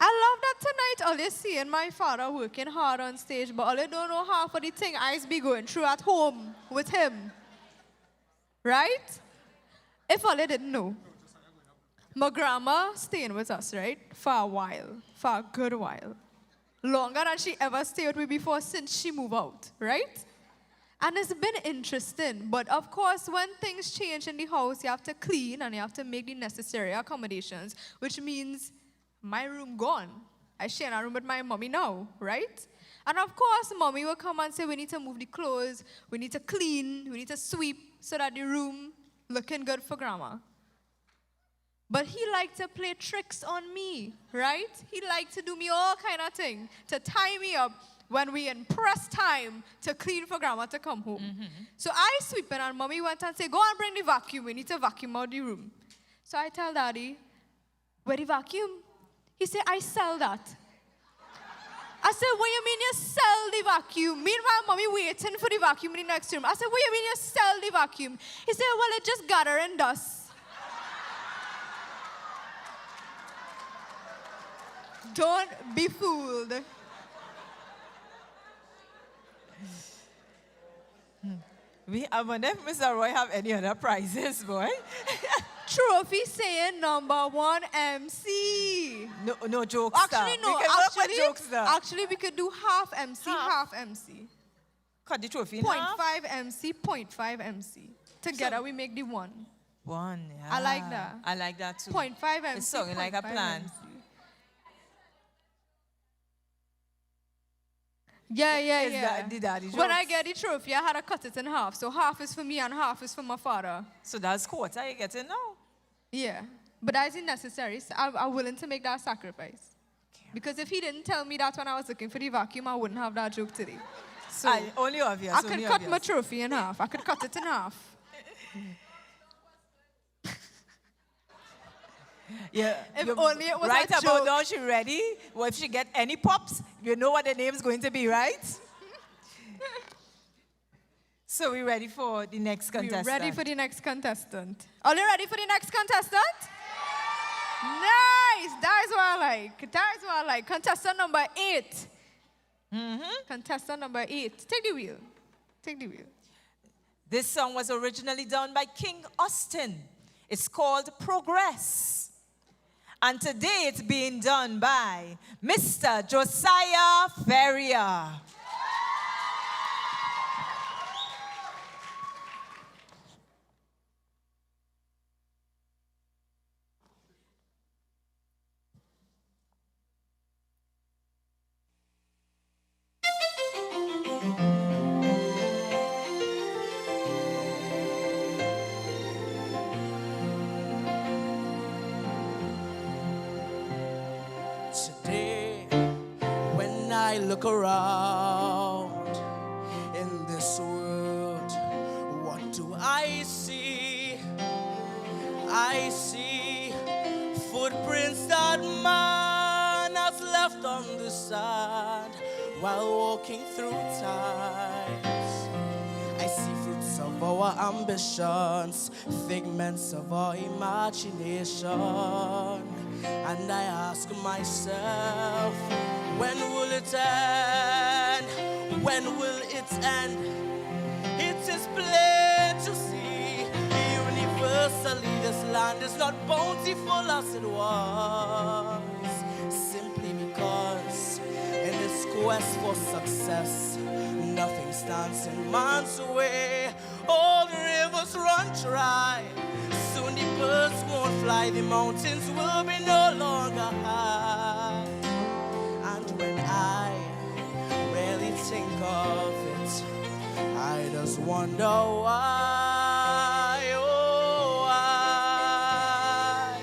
Speaker 3: I love that tonight all you seeing my father working hard on stage, but all you don't know half of the thing I be going through at home with him. Right? If all you didn't know, my grandma staying with us, right? For a while, for a good while. Longer than she ever stayed with me before since she moved out, right? And it's been interesting, but of course, when things change in the house, you have to clean and you have to make the necessary accommodations, which means my room gone. I share a room with my mommy now, right? And of course, mommy will come and say, we need to move the clothes, we need to clean, we need to sweep so that the room looking good for grandma. But he liked to play tricks on me, right? He liked to do me all kind of things, to tie me up when we in press time to clean for grandma to come home. So I sweep it and mommy went and said, go and bring the vacuum, we need to vacuum out the room. So I tell daddy, where the vacuum? He said, I sell that. I said, what you mean you sell the vacuum? Meanwhile, mommy waiting for the vacuum in the next room. I said, what you mean you sell the vacuum? He said, well, it just gathering dust. Don't be fooled.
Speaker 4: I wonder if Mr. Roy have any other prizes, boy.
Speaker 3: Trophy saying #1 MC.
Speaker 4: No jokes.
Speaker 3: Actually, no.
Speaker 4: We can work with jokes now.
Speaker 3: Actually, we could do half MC, half MC.
Speaker 4: Cut the trophy in
Speaker 3: 0.5 MC, 0.5 MC. Together, we make the one.
Speaker 4: One, yeah.
Speaker 3: I like that.
Speaker 4: I like that too.
Speaker 3: 0.5 MC.
Speaker 4: It's sounding like a plan.
Speaker 3: MC. Yeah.
Speaker 4: The daddy jokes.
Speaker 3: When I get the trophy, I had to cut it in half. So half is for me and half is for my father.
Speaker 4: So that's quarter you getting now?
Speaker 3: Yeah. But that isn't necessary. So I'm willing to make that sacrifice. Okay. Because if he didn't tell me that when I was looking for the vacuum, I wouldn't have that joke today. So
Speaker 4: only obvious.
Speaker 3: I could cut my trophy in half. I could cut it in half.
Speaker 4: Yeah.
Speaker 3: If only it was
Speaker 4: right
Speaker 3: a
Speaker 4: about
Speaker 3: joke.
Speaker 4: now, she ready. Well, if she get any pops, you know what the name's going to be, right? So we ready for the next contestant?
Speaker 3: We're ready for the next contestant. Are you ready for the next contestant? Nice. That is what I like. That is what I like. Contestant number 8. Contestant number 8. Take the wheel. Take the wheel.
Speaker 4: This song was originally done by King Austin. It's called Progress. And today it's being done by Mr. Josiah Ferrier.
Speaker 6: Today, when I look around in this world, what do I see? I see footprints that man has left on the sand while walking through times. I see fruits of our ambitions, figments of our imagination. And I ask myself, when will it end? When will it end? It is plain to see, universally this land is not bountiful as it was, simply because in this quest for success, nothing stands in man's way. All the rivers run dry, soon the birds won't fly, the mountains will be no longer high. And when I really think of it, I just wonder why, oh why.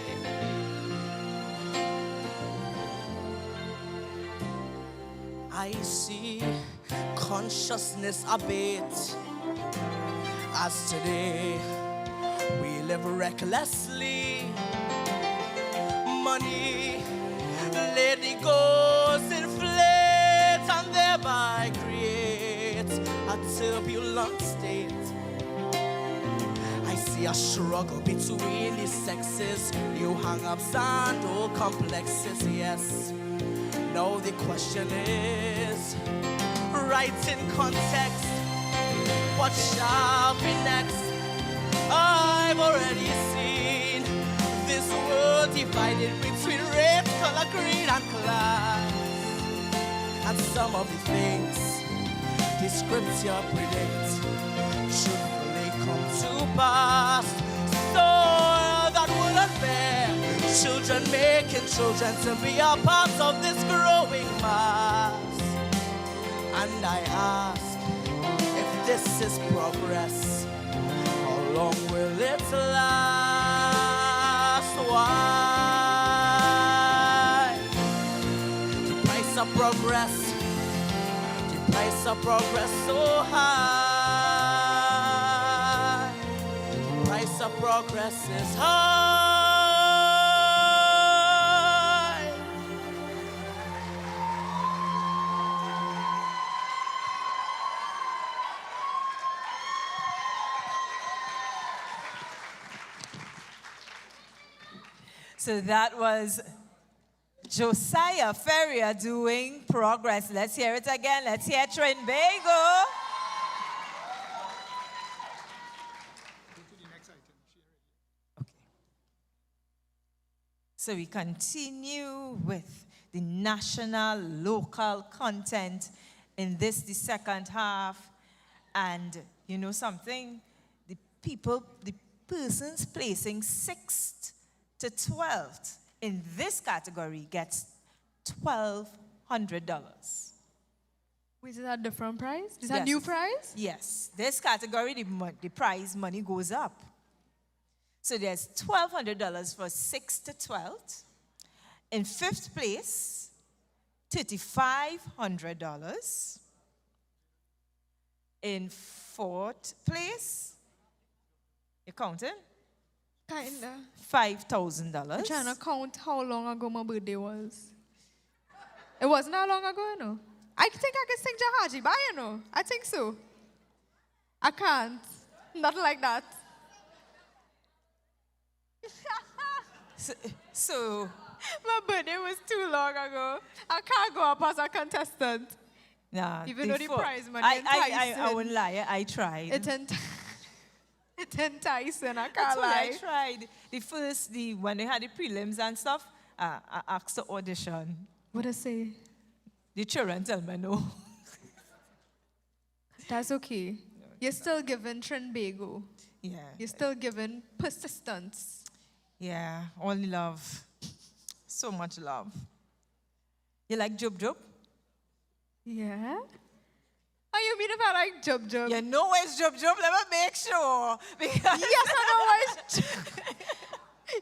Speaker 6: I see consciousness abate as today we live recklessly. Money, let the ghosts inflate and thereby create a turbulent state. I see a struggle between the sexes, new hang-ups and old complexes, yes. Now the question is, right in context, what shall be next? I've already seen this world divided between red, color, creed, and class. And some of the things the scripture predicts truthfully come to pass. So that wouldn't bear children making children to be a part of this growing mass. And I ask, if this is progress, how long will it last? Why? The price of progress, the price of progress so high. The price of progress is high.
Speaker 4: So that was Josiah Ferrier doing Progress. Let's hear it again. Let's hear Trinbago. So we continue with the national, local content in this, the second half. And you know something? The persons placing 6th to 12th in this category gets $1,200.
Speaker 3: Wait, is that a different prize? Is that a new prize?
Speaker 4: Yes. This category, the prize money goes up. So there's $1,200 for 6th to 12th. In 5th place, $3,500. In 4th place, you counting?
Speaker 3: Kinda.
Speaker 4: $5,000.
Speaker 3: I'm trying to count how long ago my birthday was. It wasn't that long ago, you know. I think I can sing Jahaji, but you know, I think so. I can't. Not like that.
Speaker 4: So
Speaker 3: my birthday was too long ago. I can't go up as a contestant.
Speaker 4: Nah,
Speaker 3: even though the prize money
Speaker 4: I wouldn't lie, I tried.
Speaker 3: It's enticing, I
Speaker 4: That's
Speaker 3: can't
Speaker 4: what
Speaker 3: lie.
Speaker 4: I tried. When they had the prelims and stuff, I asked to audition.
Speaker 3: What I say?
Speaker 4: The children tell me no.
Speaker 3: That's okay. You're still given Trinbago.
Speaker 4: Yeah.
Speaker 3: You're still given persistence.
Speaker 4: Yeah, only love. So much love. You like Jub Jub?
Speaker 3: Yeah? Oh, you mean if I like Jub Jub?
Speaker 4: You know it's Jub Jub, let me make sure. Because
Speaker 3: yes, I know what's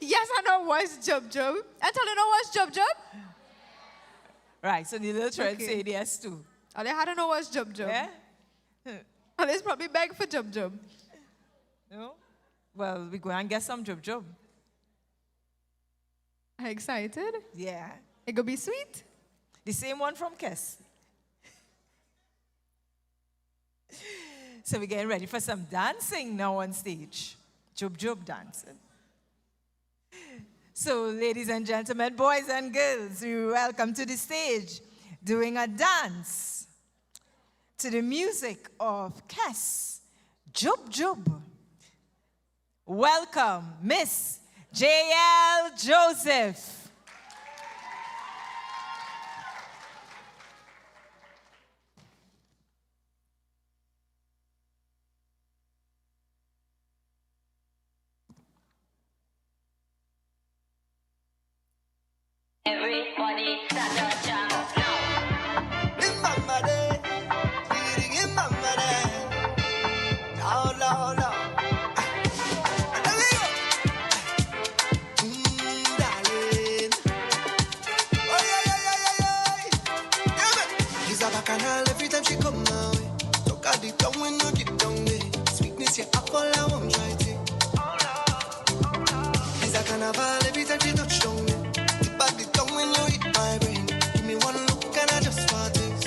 Speaker 3: Yes, I know what's Jub Jub. And tell you know what's Jub Jub?
Speaker 4: Right, so the little children
Speaker 3: Okay.
Speaker 4: say yes too.
Speaker 3: Oh, they had to know what's Jub Jub.
Speaker 4: Yeah?
Speaker 3: And they probably beg for Jub Jub.
Speaker 4: No? Well, we go and get some Jub Jub.
Speaker 3: Are you excited?
Speaker 4: Yeah.
Speaker 3: It gonna be sweet?
Speaker 4: The same one from Kess. So we're getting ready for some dancing now on stage. Jub jub dancing. So ladies and gentlemen, boys and girls, we welcome to the stage doing a dance to the music of Kes, Jub Jub. Welcome, Miss J.L. Joseph.
Speaker 11: Everybody stand up, jump now. In Mama Day, feeling in Mama Day. Oh, Lord, Lord. And there we go. Darling. Oh, yeah. Yeah, man. She's a bacchanal every time she come my way. Talk at the tongue when you get down there. Sweetness, your apple, I won't try to. She's a carnival every time she touch down there. But the tongue when you hit my brain. Give me one look and I just want this.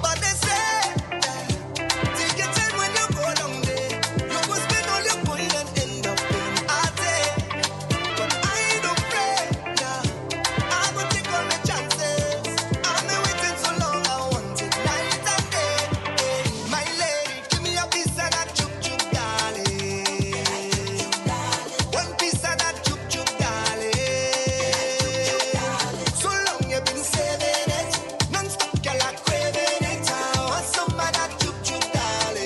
Speaker 11: But they say that take your time when you go down there. You go spend all your coin and end up in a day. But I don't pray, nah. I will take all my chances. I've been waiting so long, I want it night and day. Hey, my lady, give me a piece of that chuk chuk, darling. One piece of that chuk chuk, darling. So long you've been saving it, non-stop girl are craving it. I want some of that chuk chuk, darling.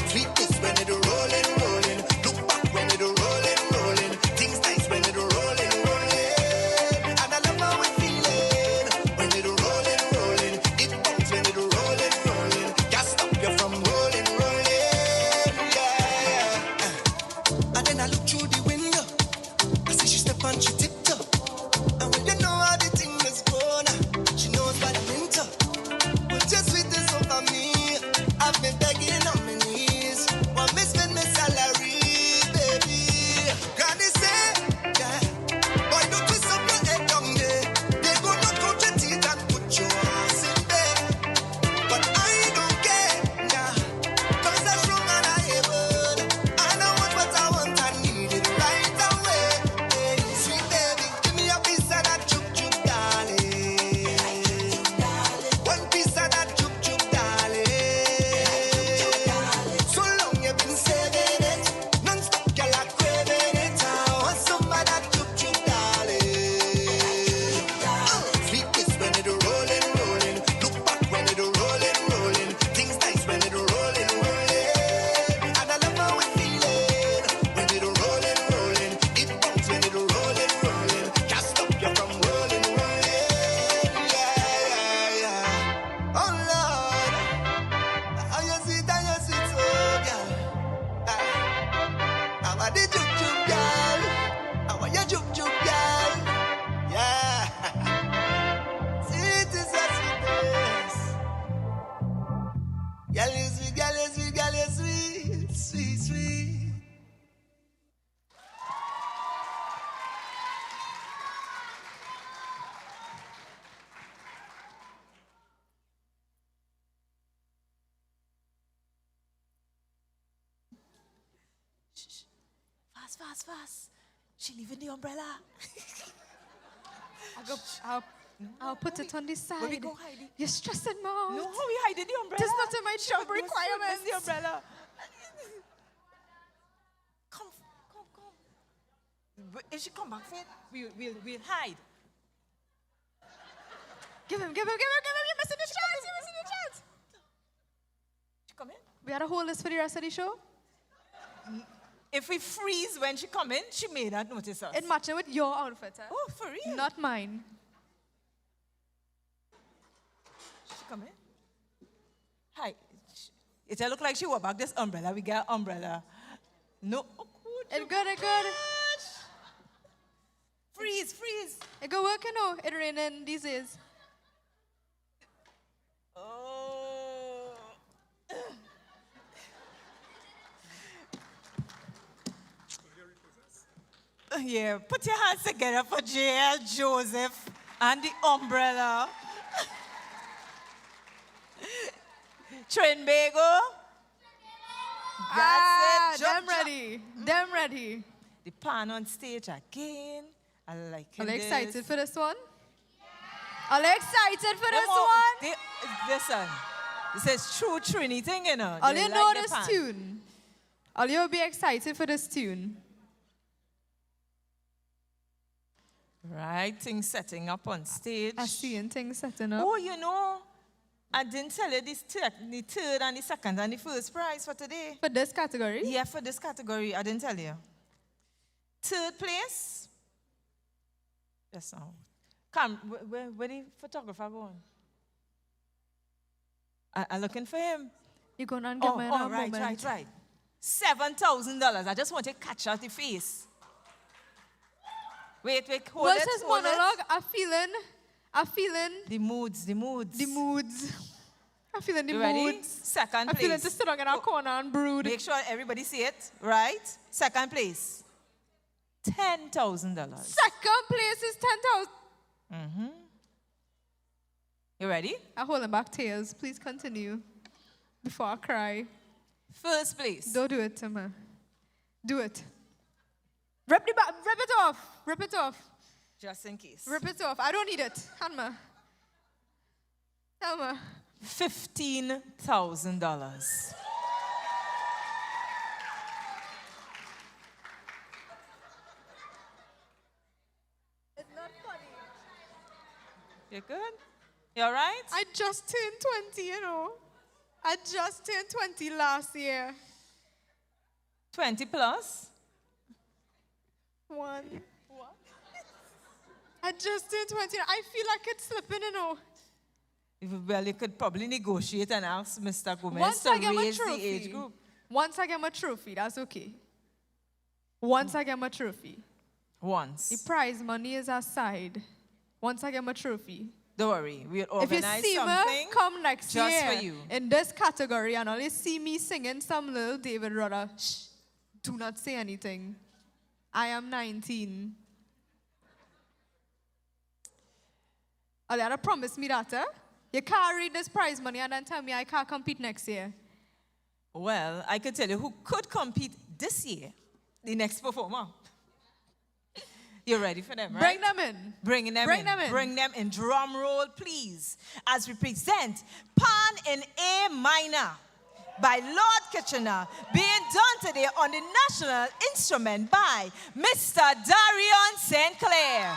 Speaker 11: Sweetness when it rolling, rolling. Look back when it rolling, rolling. Things nice when it rolling, rolling. And I love how it feeling when it rolling, rolling. It bounce when it rolling, rolling. Can't stop you from rolling, rolling. Yeah. And then I look through the window. I see she step on she tiptoe. And when you know how the thing is going, she knows what I'm into. But just with this over me, I've been begging on my knees. Want me spend my salary, baby. Granny say, yeah, boy, don't twist up your head down there. They go knock out your teeth and put your ass in bed. But I don't care, nah, 'cause I'm strong and I able. And I want what I want, I need it right away. Hey, sweet baby, give me a piece of that chuk chuk, darling. One piece of that chuk chuk, darling. So long you've been saving it, non-stop girl are craving it. I want some of that chuk chuk, darling. Sweetness when it rolling, rolling. Look back when it rolling, rolling. Things nice when it rolling, rolling. And I love how it feeling when it rolling, rolling. It bounce when it rolling, rolling. Can't stop you from rolling, rolling. Yeah. Oh Lord, how you sit so, girl. How are the juk juk, girl? How are you juk juk, girl? Yeah. Sweet is a sweetness. Girl is sweet, girl is sweet, girl is sweet, sweet, sweet.
Speaker 4: Fast. She leaving the umbrella.
Speaker 3: I'll put it on this side.
Speaker 4: Where we go hide it?
Speaker 3: You're stressing me out.
Speaker 4: No, how we hiding the umbrella?
Speaker 3: This is not in my job requirements.
Speaker 4: Where's the umbrella? Come. But if she come back, we'll hide.
Speaker 3: Give him. You're missing the chance.
Speaker 4: She come in?
Speaker 3: We had to hold this for the rest of the show.
Speaker 4: If we freeze when she come in, she may not notice us.
Speaker 3: It matching with your outfit, eh?
Speaker 4: Oh, for real?
Speaker 3: Not mine.
Speaker 4: She come in? Hi. It look like she walk back this umbrella. We got umbrella. No. Oh,
Speaker 3: It good.
Speaker 4: Freeze.
Speaker 3: It go work, you know. It raining these days.
Speaker 4: Oh. Yeah, put your hands together for J.L. Joseph and the umbrella. Trinbago. That's it.
Speaker 3: Them ready. Them ready.
Speaker 4: The pan on stage again. I like it.
Speaker 3: Are you excited for this one? Are you excited for this one?
Speaker 4: Listen, this is true Trini thing, you know.
Speaker 3: Are
Speaker 4: They
Speaker 3: you know
Speaker 4: like the
Speaker 3: this
Speaker 4: pan.
Speaker 3: tune? Are you be excited for this tune?
Speaker 4: Right, things setting up on stage.
Speaker 3: I see things setting up.
Speaker 4: Oh, you know, I didn't tell you this the third and the second and the first prize for today.
Speaker 3: For this category?
Speaker 4: Yeah, for this category, I didn't tell you. Third place. Just now. Come, where the photographer going? I'm looking for him.
Speaker 3: You're going to get me in a
Speaker 4: right,
Speaker 3: moment.
Speaker 4: right. $7,000. I just want to catch out the face. Wait, hold
Speaker 3: What's
Speaker 4: it,
Speaker 3: his
Speaker 4: hold
Speaker 3: monologue?
Speaker 4: it.
Speaker 3: I'm feeling.
Speaker 4: The moods.
Speaker 3: The moods. I'm feeling the
Speaker 4: You ready?
Speaker 3: moods.
Speaker 4: Second place.
Speaker 3: I'm feeling to sit down in a corner and brood.
Speaker 4: Make sure everybody see it, right? Second place. $10,000.
Speaker 3: Second place is 10,000.
Speaker 4: Mm-hmm. You ready?
Speaker 3: I'm holding back tears. Please continue before I cry.
Speaker 4: First place.
Speaker 3: Don't do it to me. Do it. Rip it off. Rip it off.
Speaker 4: Just in case.
Speaker 3: Rip it off. I don't need it. Hand me. Tell me.
Speaker 4: $15,000.
Speaker 3: It's not funny.
Speaker 4: You good? You all right?
Speaker 3: I just turned 20, you know. I just turned 20 last year.
Speaker 4: 20 plus?
Speaker 3: One. What? I just turned 20. I feel like it's slipping, you know.
Speaker 4: Well, you could probably negotiate and ask Mr. Gomez
Speaker 3: Once
Speaker 4: to
Speaker 3: I get my
Speaker 4: raise the
Speaker 3: trophy,
Speaker 4: age group.
Speaker 3: once I get my trophy, that's okay. Once I get my trophy.
Speaker 4: Once.
Speaker 3: The prize money is aside. Once I get my trophy.
Speaker 4: Don't worry, we'll
Speaker 3: If
Speaker 4: organize
Speaker 3: you see
Speaker 4: something
Speaker 3: me come next
Speaker 4: just
Speaker 3: year
Speaker 4: for you.
Speaker 3: in this category and only see me singing some little David Rudder, shh, do not say anything. I am 19. Aliana promised me that, eh? You can't read this prize money and then tell me I can't compete next year.
Speaker 4: Well, I could tell you who could compete this year, the next performer. You're ready for them, right?
Speaker 3: Bring them in.
Speaker 4: Bring them
Speaker 3: Bring
Speaker 4: in.
Speaker 3: them in.
Speaker 4: Bring them in. Drum roll, please. As we present Pan in A minor by Lord Kitchener, being done today on the national instrument by Mr. Darion St. Clair.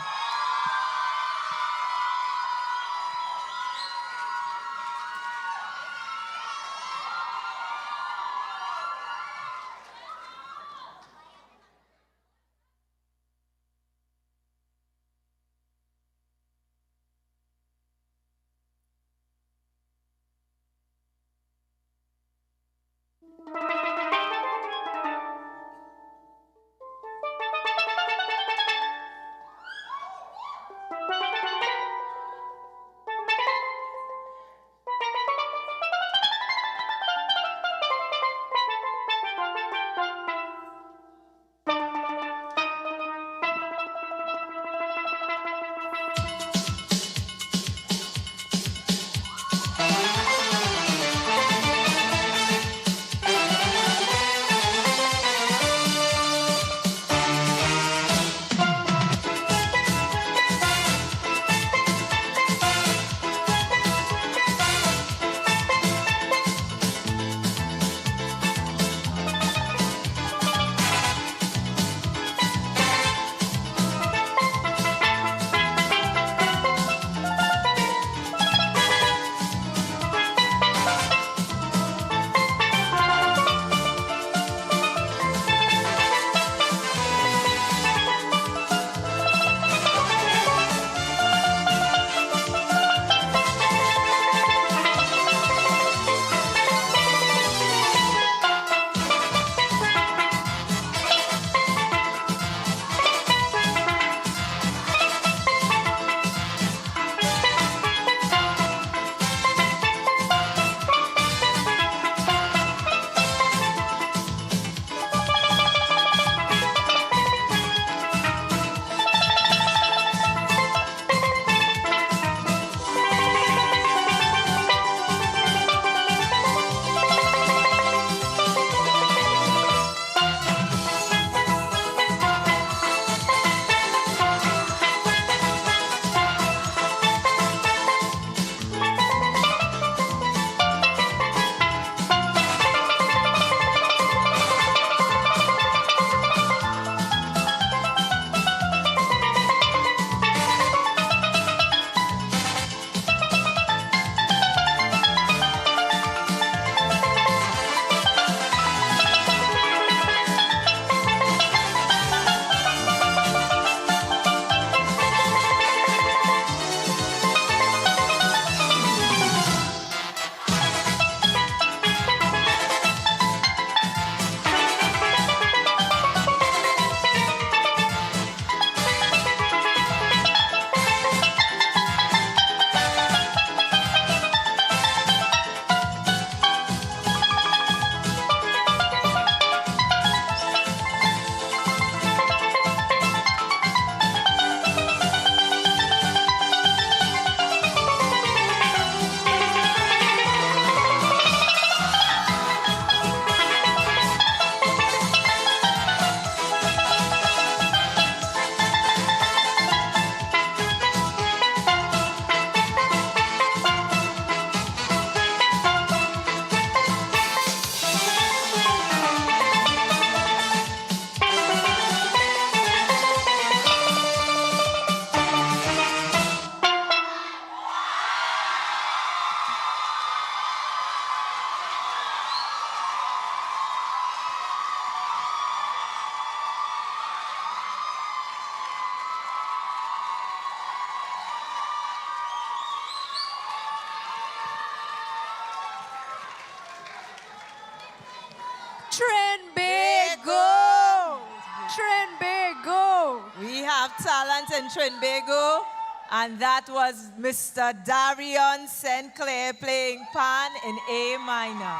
Speaker 3: Trinbago.
Speaker 4: We have talent in Trinbago, and that was Mr. Darion St. Clair playing pan in A minor.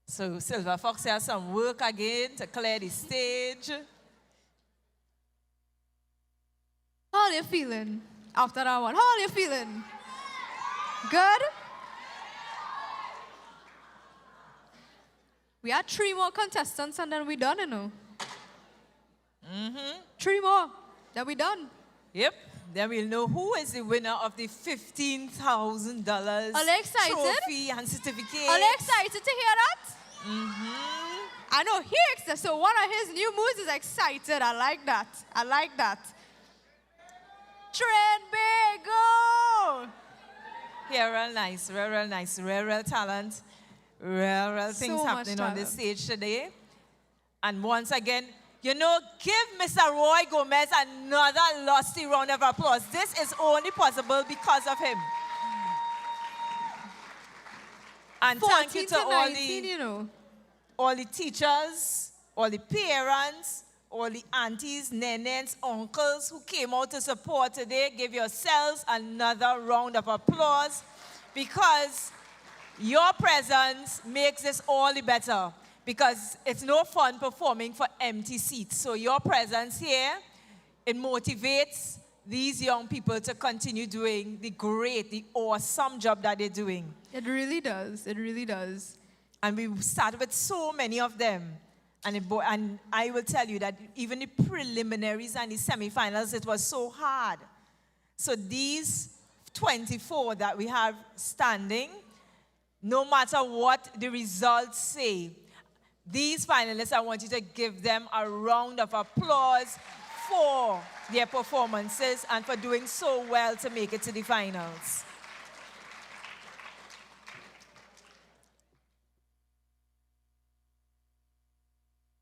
Speaker 4: So Silver Fox has some work again to clear the stage.
Speaker 3: How are you feeling after that one? How are you feeling? Good? We had 3 more contestants and then we done, you know. 3 more, then we done.
Speaker 4: Yep. Then we'll know who is the winner of the $15,000
Speaker 3: Are they excited?
Speaker 4: trophy and certificate.
Speaker 3: Are they excited to hear that? I know he excited. So one of his new moves is excited. I like that. I like that. Trinbago!
Speaker 4: Yeah, real nice, real nice, real talent, real things
Speaker 3: So much
Speaker 4: happening on the
Speaker 3: talent.
Speaker 4: stage today. And once again, you know, give Mr. Roy Gomez another lusty round of applause. This is only possible because of him. And thank you
Speaker 3: 14
Speaker 4: to all
Speaker 3: 19,
Speaker 4: the,
Speaker 3: you know.
Speaker 4: all the teachers, all the parents, all the aunties, nenes, uncles who came out to support today. Give yourselves another round of applause because your presence makes this all the better. Because it's no fun performing for empty seats. So your presence here, it motivates these young people to continue doing the great, the awesome job that they're doing.
Speaker 3: It really does. It really does.
Speaker 4: And we started with so many of them. And I will tell you that even the preliminaries and the semifinals, it was so hard. So these 24 that we have standing, no matter what the results say, these finalists, I want you to give them a round of applause for their performances and for doing so well to make it to the finals.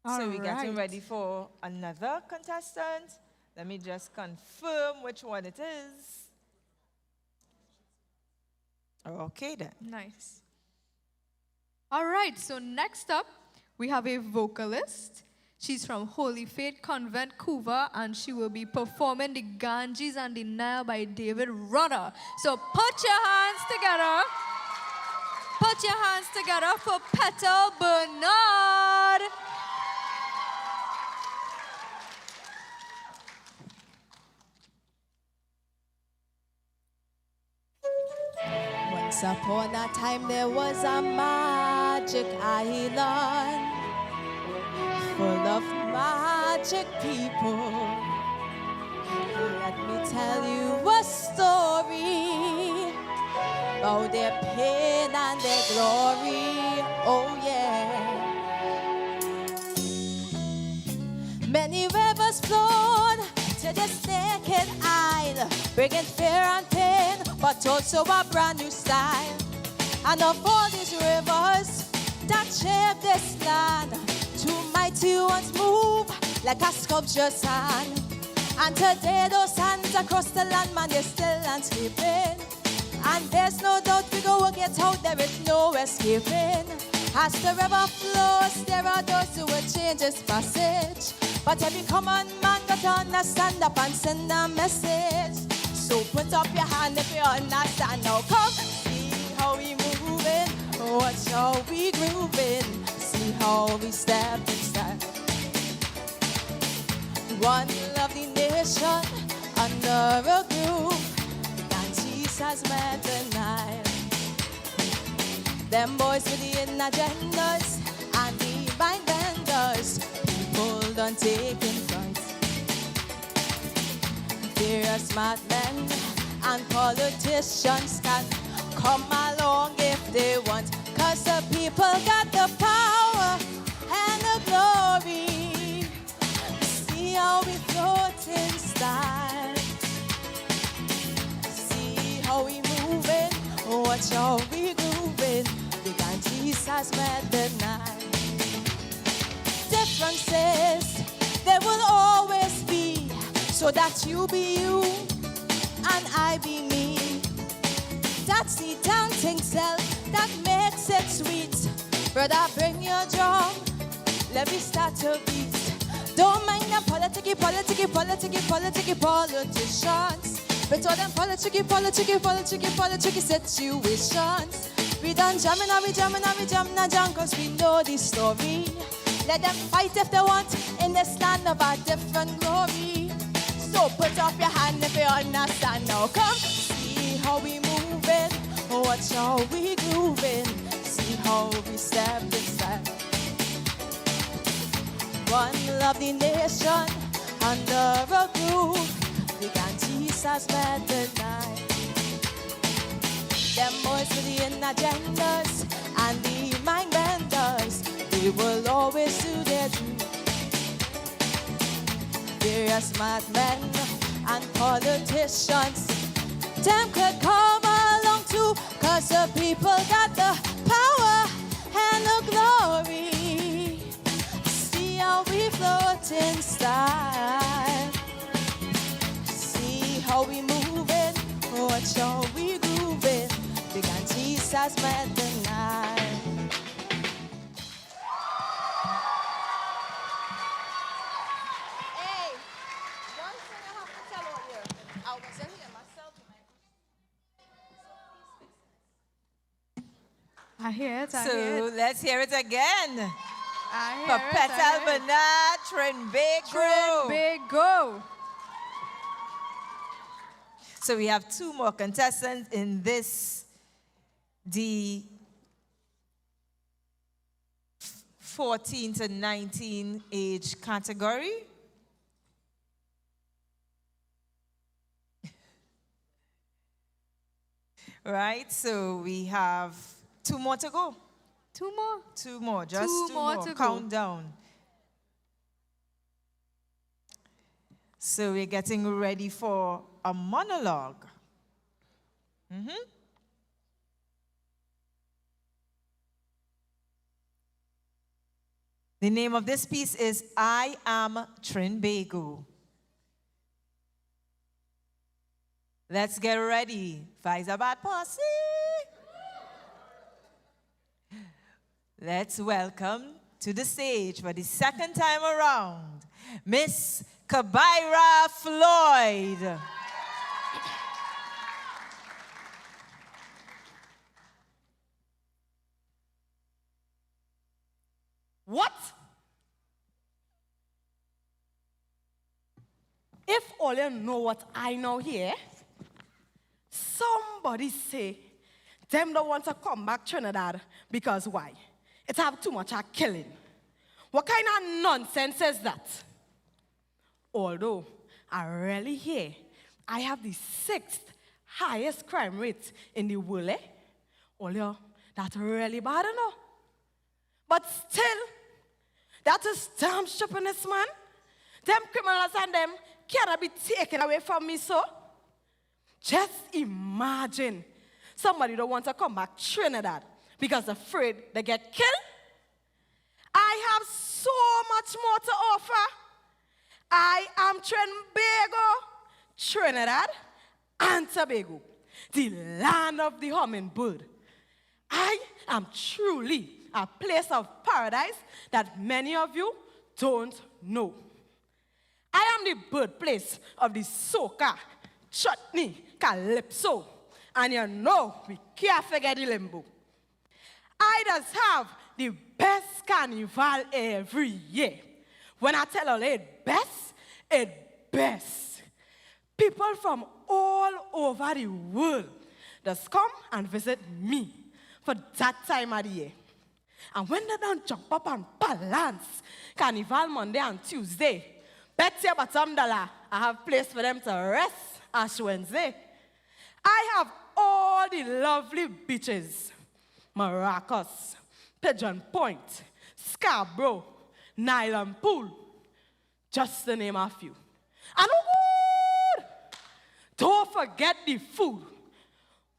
Speaker 4: So we're getting ready for another contestant. Let me just confirm which one it is. Okay then.
Speaker 3: Nice. All right, so next up, we have a vocalist. She's from Holy Faith Convent, Vancouver, and she will be performing the Ganges and the Nile by David Rudder. So put your hands together. Put your hands together for Petal Bernard.
Speaker 6: Once upon a time there was a magic island full of magic people. Let me tell you a story about their pain and their glory. Oh yeah. Many rivers flowed to this naked isle, bringing fear and pain, but also a brand new style. And of all these rivers that shape this land, two mighty ones move like a sculpture's hand. And today those hands across the land, man, they're still landscaping. And there's no doubt we go work it out, there is no escaping. As the river flows, there are those who will change its passage. But every common man got to understand up and send a message. So put up your hand if you understand. Now come, see how we moving, watch how we grooving, see how we step and step. One lovely nation under a groove, and Jesus met the Nile. Them boys with the hidden agendas and the mind benders, people don't take in front. Furious madmen and politicians can come along if they want, 'cause the people got the power and the glory. See how we float in style, see how we moving, watch how we grooving. Big and Jesus met the night. Differences, there will always be, so that you be you and I be me.
Speaker 14: That's the dancing cell that makes it sweet. Brother, bring your drum. Let me start to beat. Don't mind them politicians. But all them politics situations. We done jamming and we jamming cause we know the story. Let them fight if they want in this land of a different glory. So put up your hand if you understand now. Come, see how we moving, watch how we grooving, see how we step in step. One love the nation under a groove. We can Jesus better tonight. Them boys with the inner agendas and the mind benders, they will always do their truth. Various madmen and politicians, them could come along too, cause the people got the power and the glory. See how we float in style. See how we moving, watch how we grooving. Big and Jesus met the night. Hey, one thing I have to tell all you. I wasn't here myself.
Speaker 3: I hear it, I
Speaker 4: So
Speaker 3: hear it.
Speaker 4: let's hear it again.
Speaker 3: I hear
Speaker 4: For
Speaker 3: it,
Speaker 4: Petal
Speaker 3: I hear it.
Speaker 4: Bernard, Trinbago.
Speaker 3: Trinbago.
Speaker 4: So we have two more contestants in this, the 14 to 19 age category. Right, so we have two more to go.
Speaker 3: Two more?
Speaker 4: Two more, just
Speaker 3: Two
Speaker 4: two
Speaker 3: more
Speaker 4: more.
Speaker 3: to go.
Speaker 4: Countdown. So we're getting ready for a monologue. The name of this piece is I Am Trinbago. Let's get ready. Fiza Bad Posse. Let's welcome to the stage for the second time around, Miss Kabaira Floyd.
Speaker 5: What? If all you know what I know here, somebody say them don't want to come back Trinidad because why? It have too much of killing. What kind of nonsense is that? Although I really hear I have the 6th highest crime rate in the world, although that's really bad enough. But still, that is damn stupidness, man. Them criminals and them cannot be taken away from me, so. Just imagine somebody don't want to come back Trinidad because afraid they get killed. I have so much more to offer. I am Trinbago, Trinidad and Tobago, the land of the hummingbird. I am truly a place of paradise that many of you don't know. I am the birthplace of the soca, chutney, calypso, and you know we can't forget the limbo. I just have the best carnival every year. When I tell you it's best. People from all over the world just come and visit me for that time of the year. And when they don't jump up and balance, Carnival Monday and Tuesday, bet your bottom dollar, I have place for them to rest Ash Wednesday. I have all the lovely beaches, Maracas, Pigeon Point, Scarborough, Nylon Pool, just to name a few. And oh, don't forget the food.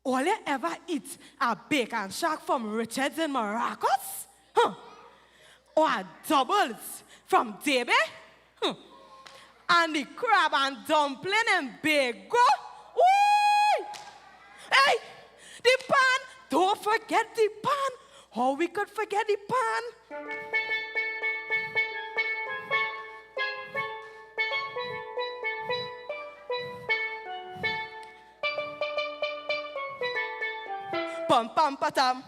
Speaker 5: All you ever eat a bacon shack from Richards in Maracas? Huh? Or a doubles from Debe? Huh? And the crab and dumpling in Bago? Woo! Hey, The pan. Don't forget the pan. How we could forget the pan? Pam pam patam.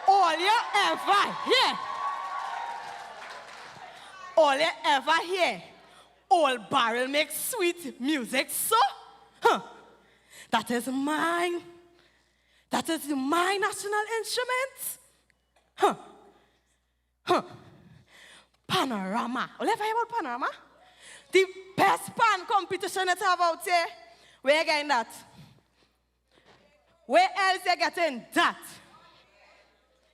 Speaker 5: All you ever hear. All you ever hear. Old barrel makes sweet music, so? Huh. That is mine. That is my national instrument. Huh. Huh. Panorama. All you ever hear about panorama? The best pan competition that have out there. Where you getting that? Where else you getting that?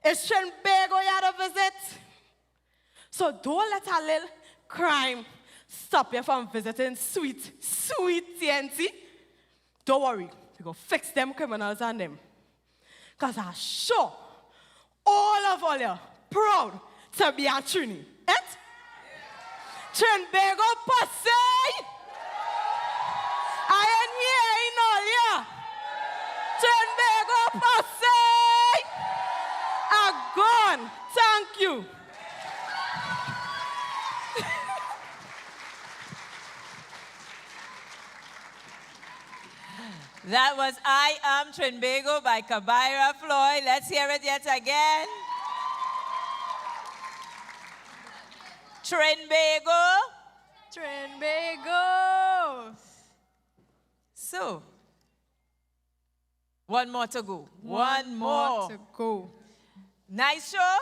Speaker 5: Is Trinbago you had a visit? So don't let a little crime stop you from visiting sweet TNT. Don't worry, we go fix them criminals and them. Because I'm sure all you proud to be a Trini. Eh? Trinbago Passay! I am here in all ya. Trinbago Passay! I'm gone. Thank you.
Speaker 4: That was I Am Trinbago by Kabira Floyd. Let's hear it yet again. Trinbago.
Speaker 3: Trinbago.
Speaker 4: So, one more to go.
Speaker 3: One more to go.
Speaker 4: Nice show?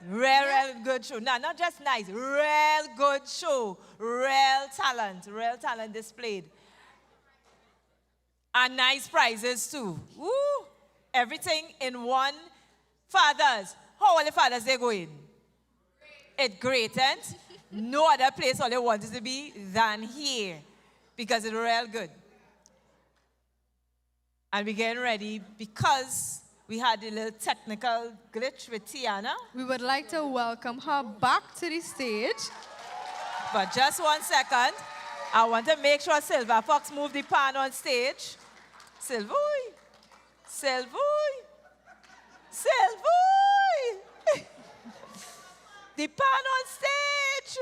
Speaker 4: Real good show. No, not just nice. Real good show. Real talent displayed. And nice prizes too. Woo! Everything in one. Fathers. How are the fathers they going? It's great, and no other place all they want is to be than here. Because it's real good. And we're getting ready because we had a little technical glitch with Tiana.
Speaker 3: We would like to welcome her back to the stage.
Speaker 4: But just 1 second. I want to make sure Silver Fox move the pan on stage. Silvoy. The pan on stage.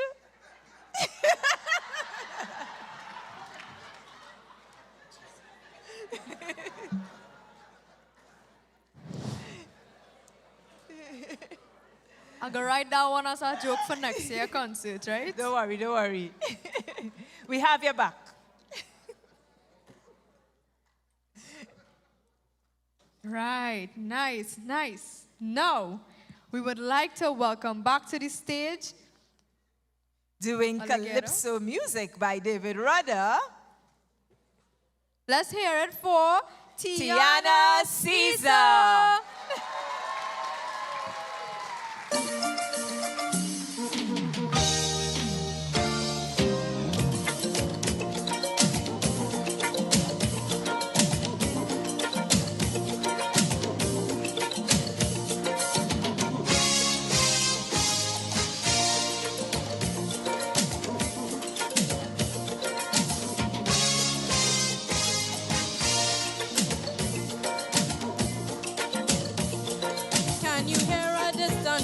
Speaker 3: I'm going to write that one as a joke for next year concert, right?
Speaker 4: Don't worry. We have your back.
Speaker 3: Right, nice. Now, we would like to welcome back to the stage
Speaker 4: doing Calypso music by David Rudder.
Speaker 3: Let's hear it for
Speaker 4: Tiana Caesar.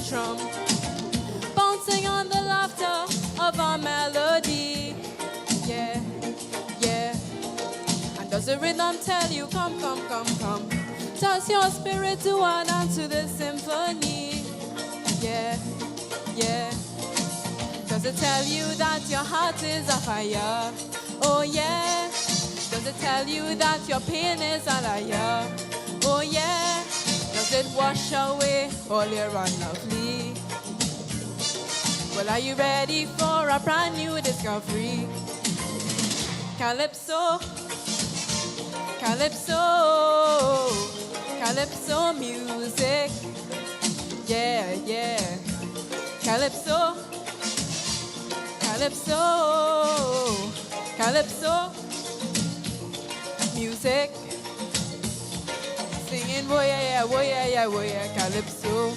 Speaker 14: Drum, bouncing on the laughter of our melody. Yeah. And does the rhythm tell you, come? Does your spirit to add to the symphony? Yeah. Does it tell you that your heart is a fire? Oh yeah. Does it tell you that your pain is a liar? Oh yeah. Does it wash away all your unlovely? Well, are you ready for a brand new discovery? Calypso music. Yeah. Calypso music. Singing boy yeah, calypso.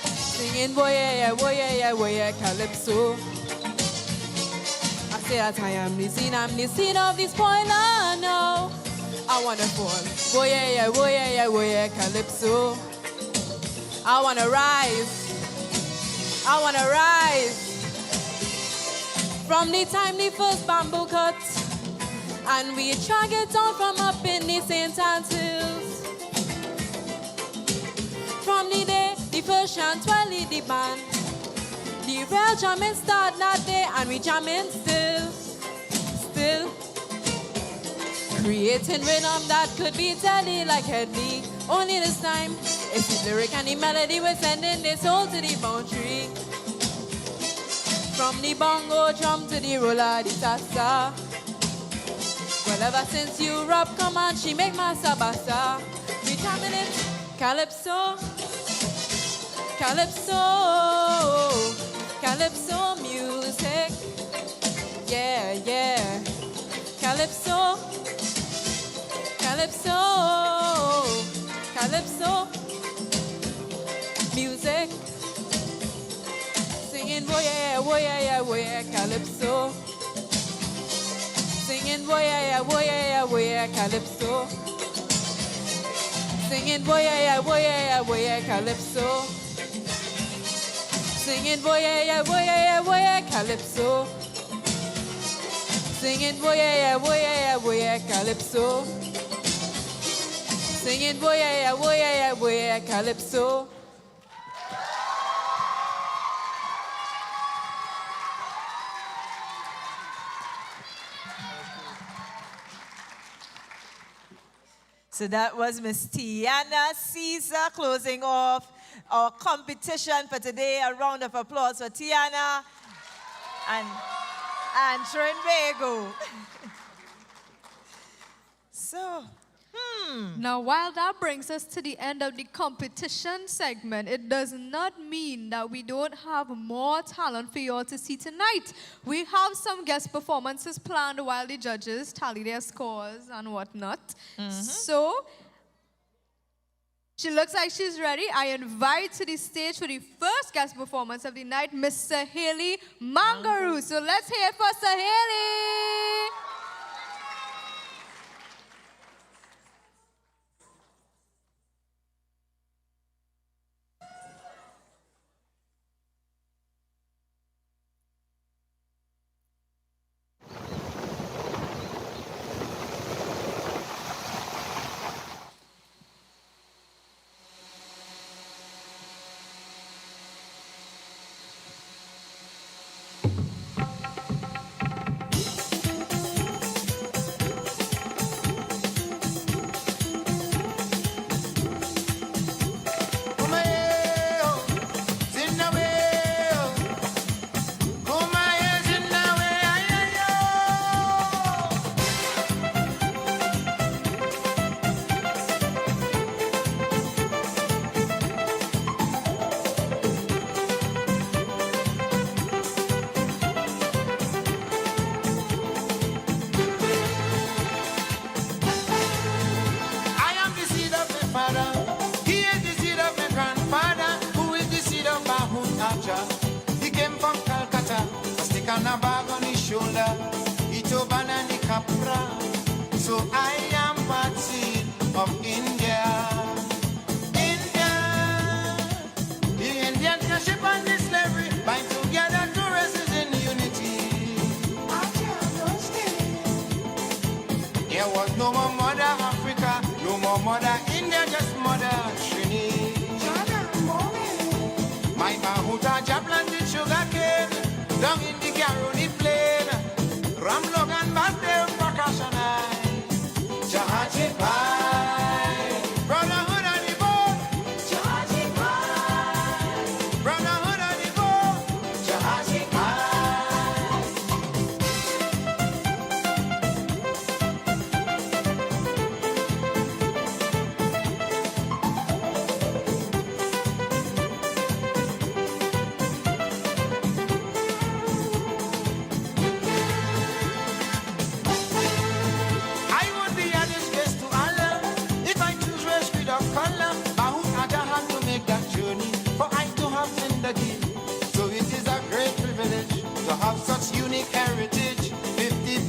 Speaker 14: Singing boy yeah, calypso. I say that I'm the scene of the spoiler. No, I wanna fall. Oh yeah, yeah, oh yeah, yeah, oh yeah, calypso. I wanna rise. I wanna rise. From the time the first bamboo cut, and we drag it on from up in the St. Anne's Hills. From the day the first chantuelle lead the band, the real jamming start that day, and we jamming still. Creating rhythm that could be deadly like Headley. Only this time, it's the lyric and the melody, we're sending this soul to the boundary. From the bongo drum to the roller, the tassa. Well, ever since Europe, come on, she make my sabasa. We jamming it, calypso, calypso, calypso music. Yeah, yeah, calypso, calypso, calypso music. Singing, boy, yeah, boy, yeah, boy, yeah, calypso. Singing, boy, yeah, boy, yeah, boy, yeah, calypso. Singing, boy, yeah, boy, yeah, boy, yeah, calypso. Singing, boy, yeah, boy, yeah, boy, yeah, calypso. Singing, boy, yeah, boy, yeah, boy, yeah, calypso. Singing, boy, yeah, boy, yeah, boy, yeah, calypso.
Speaker 4: So that was Miss Tiana Caesar closing off our competition for today. A round of applause for Tiana and Trinbago. So,
Speaker 3: Now, while that brings us to the end of the competition segment, it does not mean that we don't have more talent for you all to see tonight. We have some guest performances planned while the judges tally their scores and whatnot. So, she looks like she's ready. I invite to the stage for the first guest performance of the night, Miss Saheli Mangaru. So let's hear it for Saheli.
Speaker 17: So I am part seed of India. India, the Indians can ship on this slavery, bind together two races in unity. There was no more mother Africa, no more mother India, just mother Trini. My Mahuta planted sugar cane down in the Garoni plain. Ram Logan Basdale Prakashana. Jahaji Pai, brotherhood on the boat. Jahaji Pai, brotherhood on the boat. Jahaji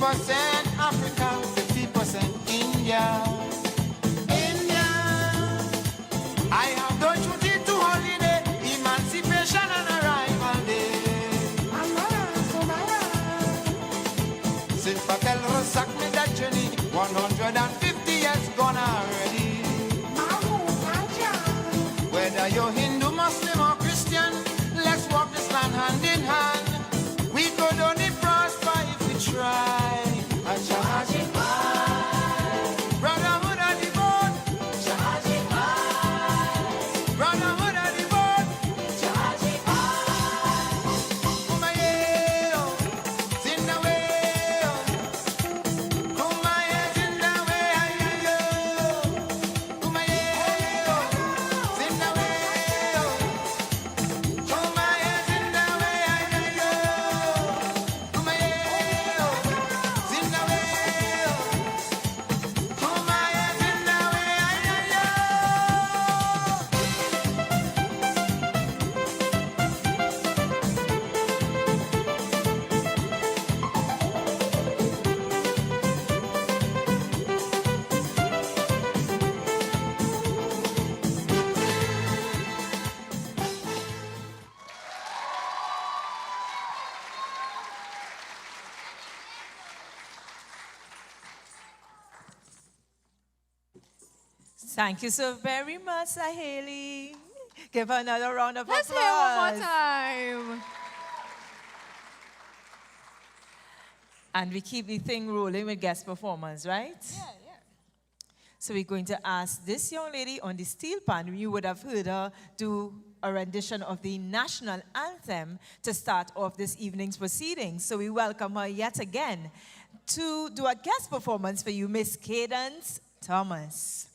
Speaker 18: 50% Africa, 50% India. India, I have done duty to holiday, emancipation and arrival day. Since Patel Rosak made that journey, 150 years gone already. Whether you're Hindu, Muslim or Christian, let's walk this land hand in hand. We could only prosper if we try. Brotherhood of the bone. Brotherhood of the bone. Kumaye, Zindawe, Kumaye, Zindawe, ayo. Kumaye, Zindawe, Kumaye, Zindawe, ayo. Kumaye, Zindawe, Kumaye, Zindawe, ayo.
Speaker 4: Thank you so very much, Saheli. Give her another round of
Speaker 3: Let's
Speaker 4: applause.
Speaker 3: hear one more time.
Speaker 4: And we keep the thing rolling with guest performance, right? Yeah. So we're going to ask this young lady on the steel pan, you would have heard her do a rendition of the national anthem to start off this evening's proceedings. So we welcome her yet again to do a guest performance for you, Miss Cadence Thomas.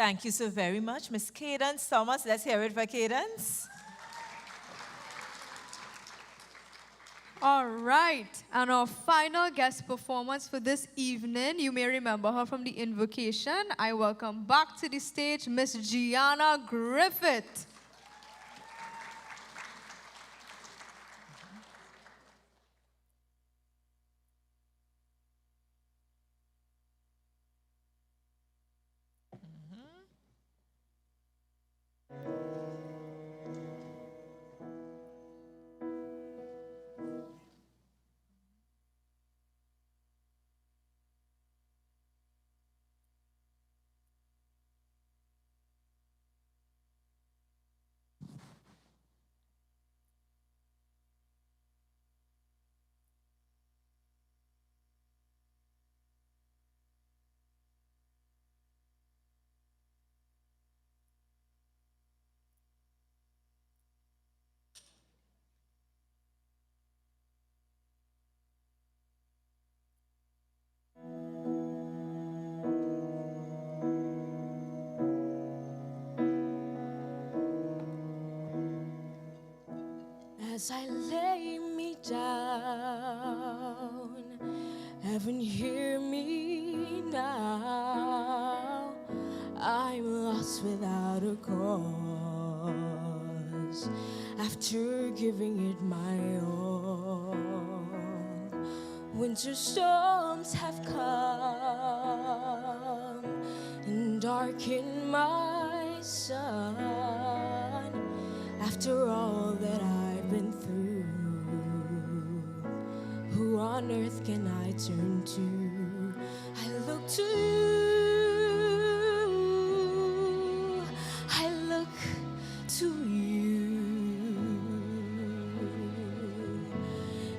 Speaker 4: Thank you so very much, Miss Cadence Thomas. Let's hear it for Cadence.
Speaker 3: All right, and our final guest performance for this evening, you may remember her from the invocation. I welcome back to the stage Miss Gianna Griffith.
Speaker 14: As I lay me down, heaven hear me now. I'm lost without a cause, after giving it my all. Winter storms have come and darkened my sun. After all that I've been through, who on earth can I turn to? I look to you, I look to you.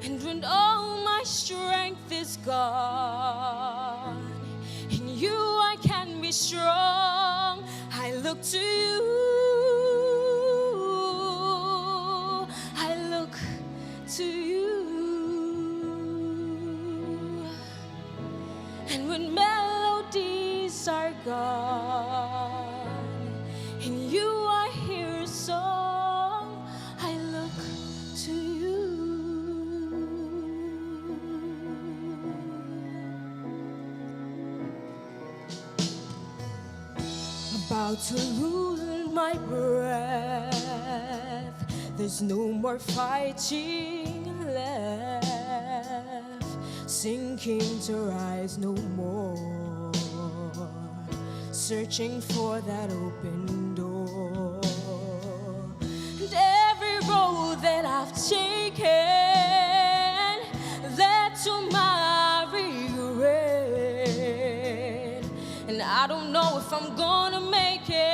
Speaker 14: And when all my strength is gone, in you I can be strong. I look to you, to you. And when melodies are gone, in you I hear a song, I look to you. About to lose my breath, there's no more fighting left, sinking to rise no more, searching for that open door. And every road that I've taken led to my regret, and I don't know if I'm gonna make it.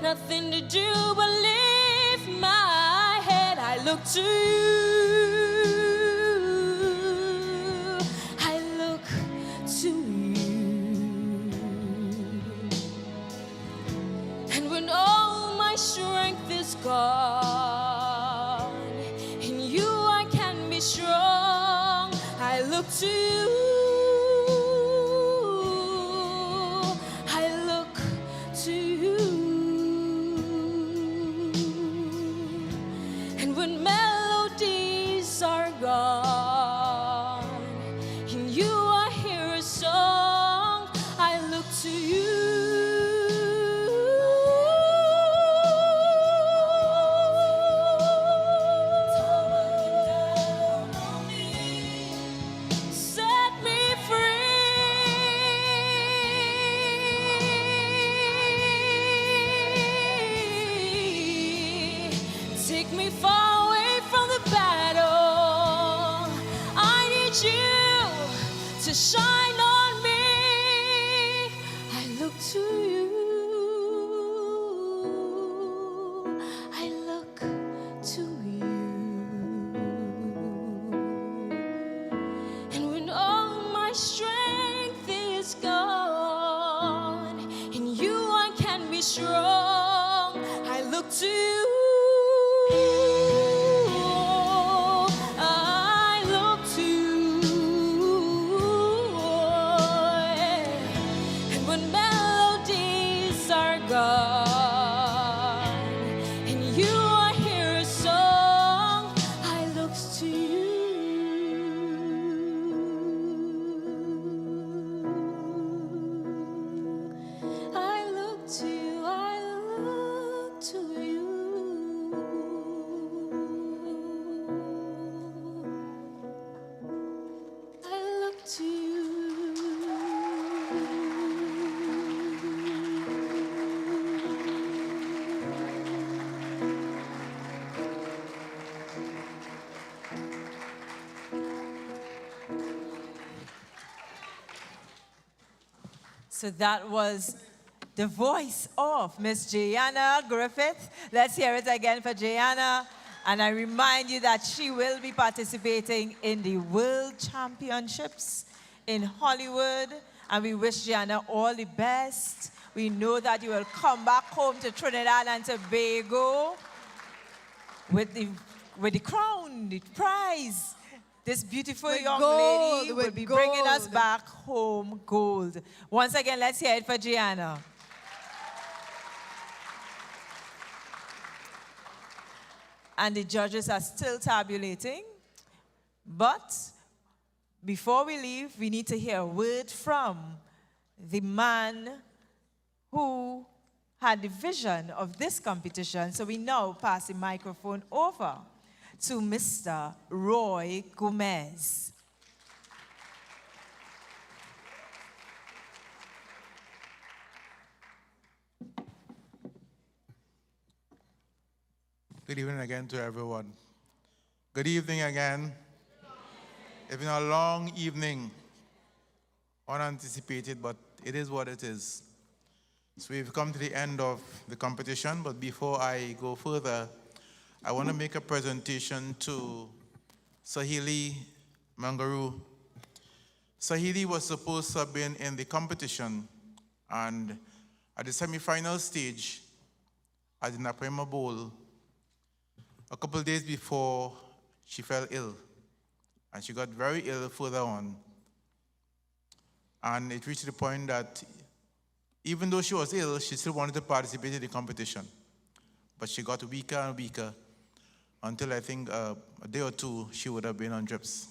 Speaker 14: Nothing to do but lift my head. I look to you, I look to you. And when all my strength is gone, in you I can be strong. I look to you, I look to you. When melodies are gone, in you I hear a song, I look to you. Set me free, take me far to shine on me. I look to you, I look to you. And when all my strength is gone, in you I can be strong. I look to you, melody
Speaker 4: So that was the voice of Miss Gianna Griffith. Let's hear it again for Gianna. And I remind you that she will be participating in the World Championships in Hollywood. And we wish Gianna all the best. We know that you will come back home to Trinidad and Tobago with the crown, the prize. This beautiful
Speaker 3: With
Speaker 4: young
Speaker 3: gold,
Speaker 4: lady
Speaker 3: with
Speaker 4: will be bringing us
Speaker 3: gold.
Speaker 4: back home gold. Once again, let's hear it for Gianna. And the judges are still tabulating. But before we leave, we need to hear a word from the man who had the vision of this competition. So we now pass the microphone over to Mr. Roy Gomez.
Speaker 1: Good evening again to everyone. Good evening again. It's been a long evening, unanticipated, but it is what it is. So we've come to the end of the competition, but before I go further, I want to make a presentation to Sahili Mangaru. Sahili was supposed to have been in the competition, and at the semi-final stage, at the Naprema Bowl, a couple of days before, she fell ill. And she got very ill further on. And it reached the point that even though she was ill, she still wanted to participate in the competition. But she got weaker and weaker until I think a day or two, she would have been on drips.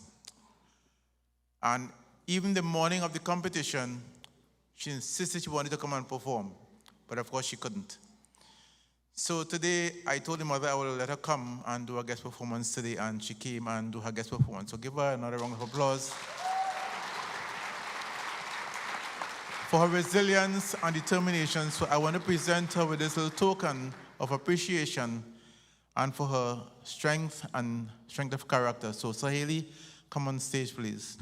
Speaker 1: And even the morning of the competition, she insisted she wanted to come and perform. But of course, she couldn't. So today, I told the mother I will let her come and do a guest performance today, and she came and do her guest performance. So give her another round of applause for her resilience and determination. So I want to present her with this little token of appreciation and for her strength and strength of character. So Sahili, come on stage, please.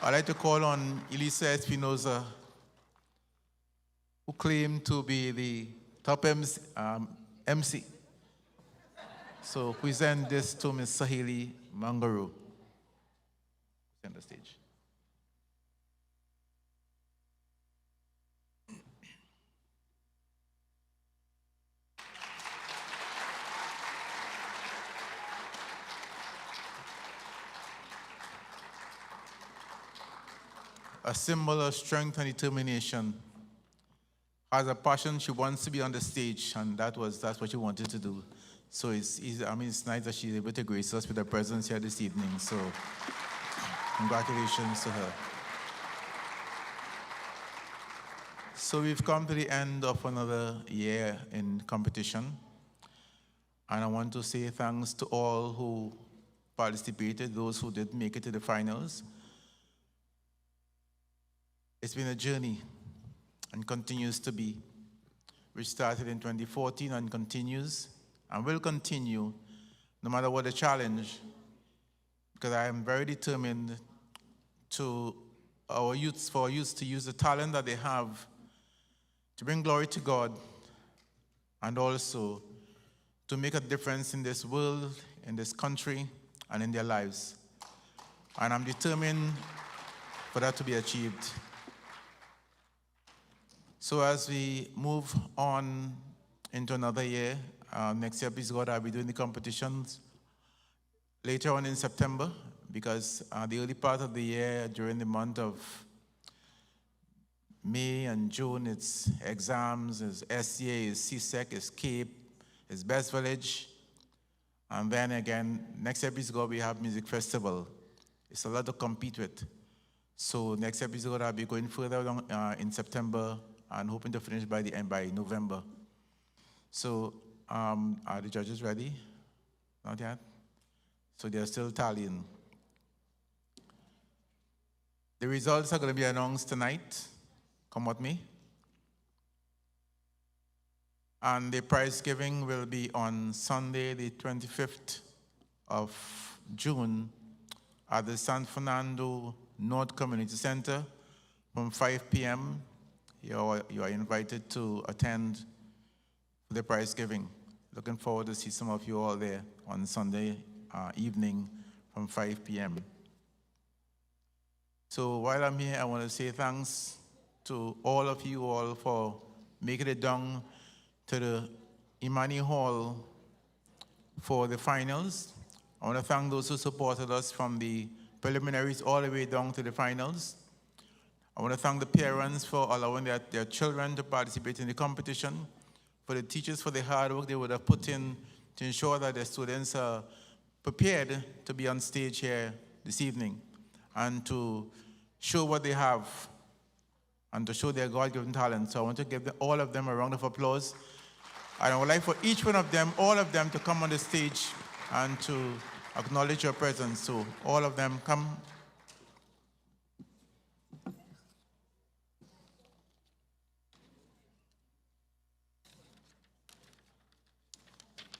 Speaker 1: I'd like to call on Elisa Espinoza, who claimed to be the top MC. So present this to Ms. Sahili Mangaru. Send the stage. A symbol of strength and determination. Has a passion, she wants to be on the stage, and that's what she wanted to do. So it's nice that she's able to grace us with her presence here this evening. So congratulations to her. So we've come to the end of another year in competition. And I want to say thanks to all who participated, those who did make it to the finals. It's been a journey and continues to be, which started in 2014 and continues and will continue no matter what the challenge, because I am very determined for our youth to use the talent that they have to bring glory to God and also to make a difference in this world, in this country, and in their lives. And I'm determined for that to be achieved. So as we move on into another year, next year, please God, I'll be doing the competitions later on in September, because the early part of the year, during the month of May and June, it's exams, it's SCA, it's CSEC, it's CAPE, it's Best Village. And then again, next episode we have Music Festival. It's a lot to compete with. So next episode I'll be going further along in September and hoping to finish by November. So are the judges ready? Not yet? So they're still tallying. The results are going to be announced tonight. Come with me. And the prize giving will be on Sunday, the 25th of June at the San Fernando North Community Center from 5 p.m. You are invited to attend the prize giving. Looking forward to see some of you all there on Sunday evening from 5 p.m. So while I'm here, I want to say thanks to all of you all for making it down to the Imani Hall for the finals. I want to thank those who supported us from the preliminaries all the way down to the finals. I want to thank the parents for allowing their children to participate in the competition, for the teachers for the hard work they would have put in to ensure that their students are prepared to be on stage here this evening and to show what they have and to show their God-given talent. So I want to give all of them a round of applause. And I would like for each one of them, all of them, to come on the stage and to acknowledge your presence. So all of them, come.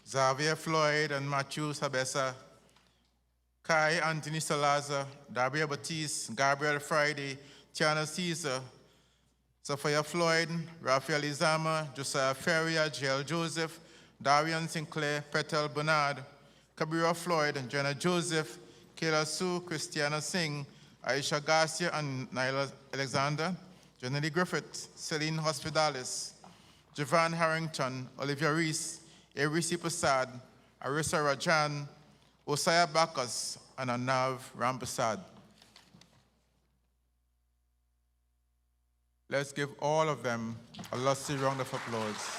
Speaker 1: Xavier Floyd and Matthew Sabessa, Kai Anthony Salazar, Gabriel Batiste, Gabriel Friday, Tiana Caesar, Sophia Floyd, Raphael Izama, Josiah Ferrier, Jael Joseph, Darian Sinclair, Petal Bernard, Kabira Floyd, Jenna Joseph, Kayla Sue, Christiana Singh, Aisha Garcia and Nyla Alexander, Janelle Griffith, Celine Hospitalis, Javan Harrington, Olivia Reese, Erisi Prasad, Arissa Rajan, Osaya Bacchus, and Anav Ramprasad. Let's give all of them a lusty round of applause.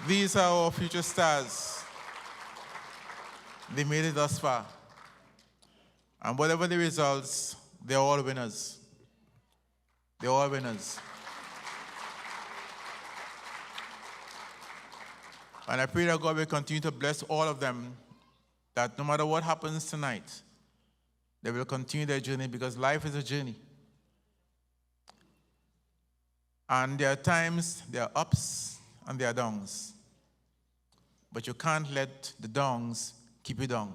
Speaker 1: These are our future stars. They made it thus far. And whatever the results, they're all winners. They're all winners. And I pray that God will continue to bless all of them, that no matter what happens tonight, they will continue their journey, because life is a journey. And there are times, there are ups and there are downs. But you can't let the downs keep you down.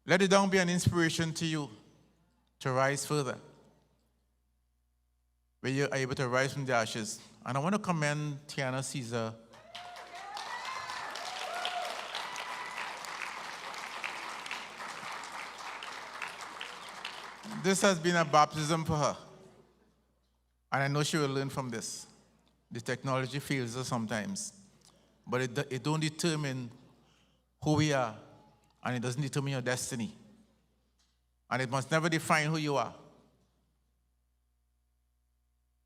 Speaker 1: Let the down be an inspiration to you to rise further, where you are able to rise from the ashes. And I want to commend Tiana Caesar. This has been a baptism for her. And I know she will learn from this. The technology fails us sometimes. But it don't determine who we are. And it doesn't determine your destiny. And it must never define who you are.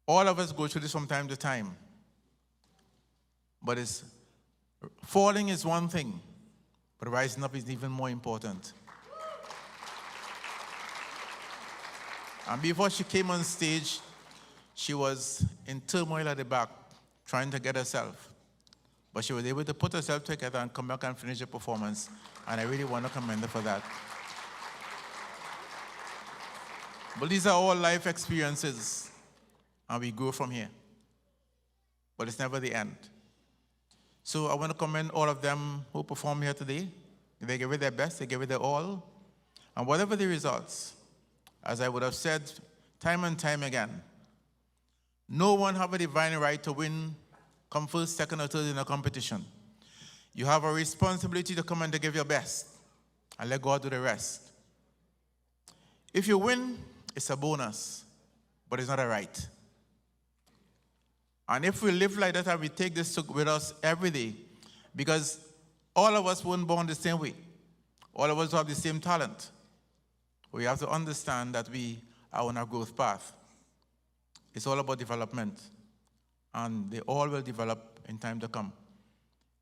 Speaker 1: All of us go through this from time to time. But falling is one thing. But rising up is even more important. And before she came on stage, she was in turmoil at the back, trying to get herself. But she was able to put herself together and come back and finish the performance. And I really want to commend her for that. But these are all life experiences, and we grow from here. But it's never the end. So I want to commend all of them who performed here today. They gave it their best, they gave it their all. And whatever the results, as I would have said time and time again, no one have a divine right to win, come first, second, or third in a competition. You have a responsibility to come and to give your best, and let God do the rest. If you win, it's a bonus, but it's not a right. And if we live like that and we take this with us every day, because all of us weren't born the same way. All of us have the same talent. We have to understand that we are on a growth path. It's all about development. And they all will develop in time to come.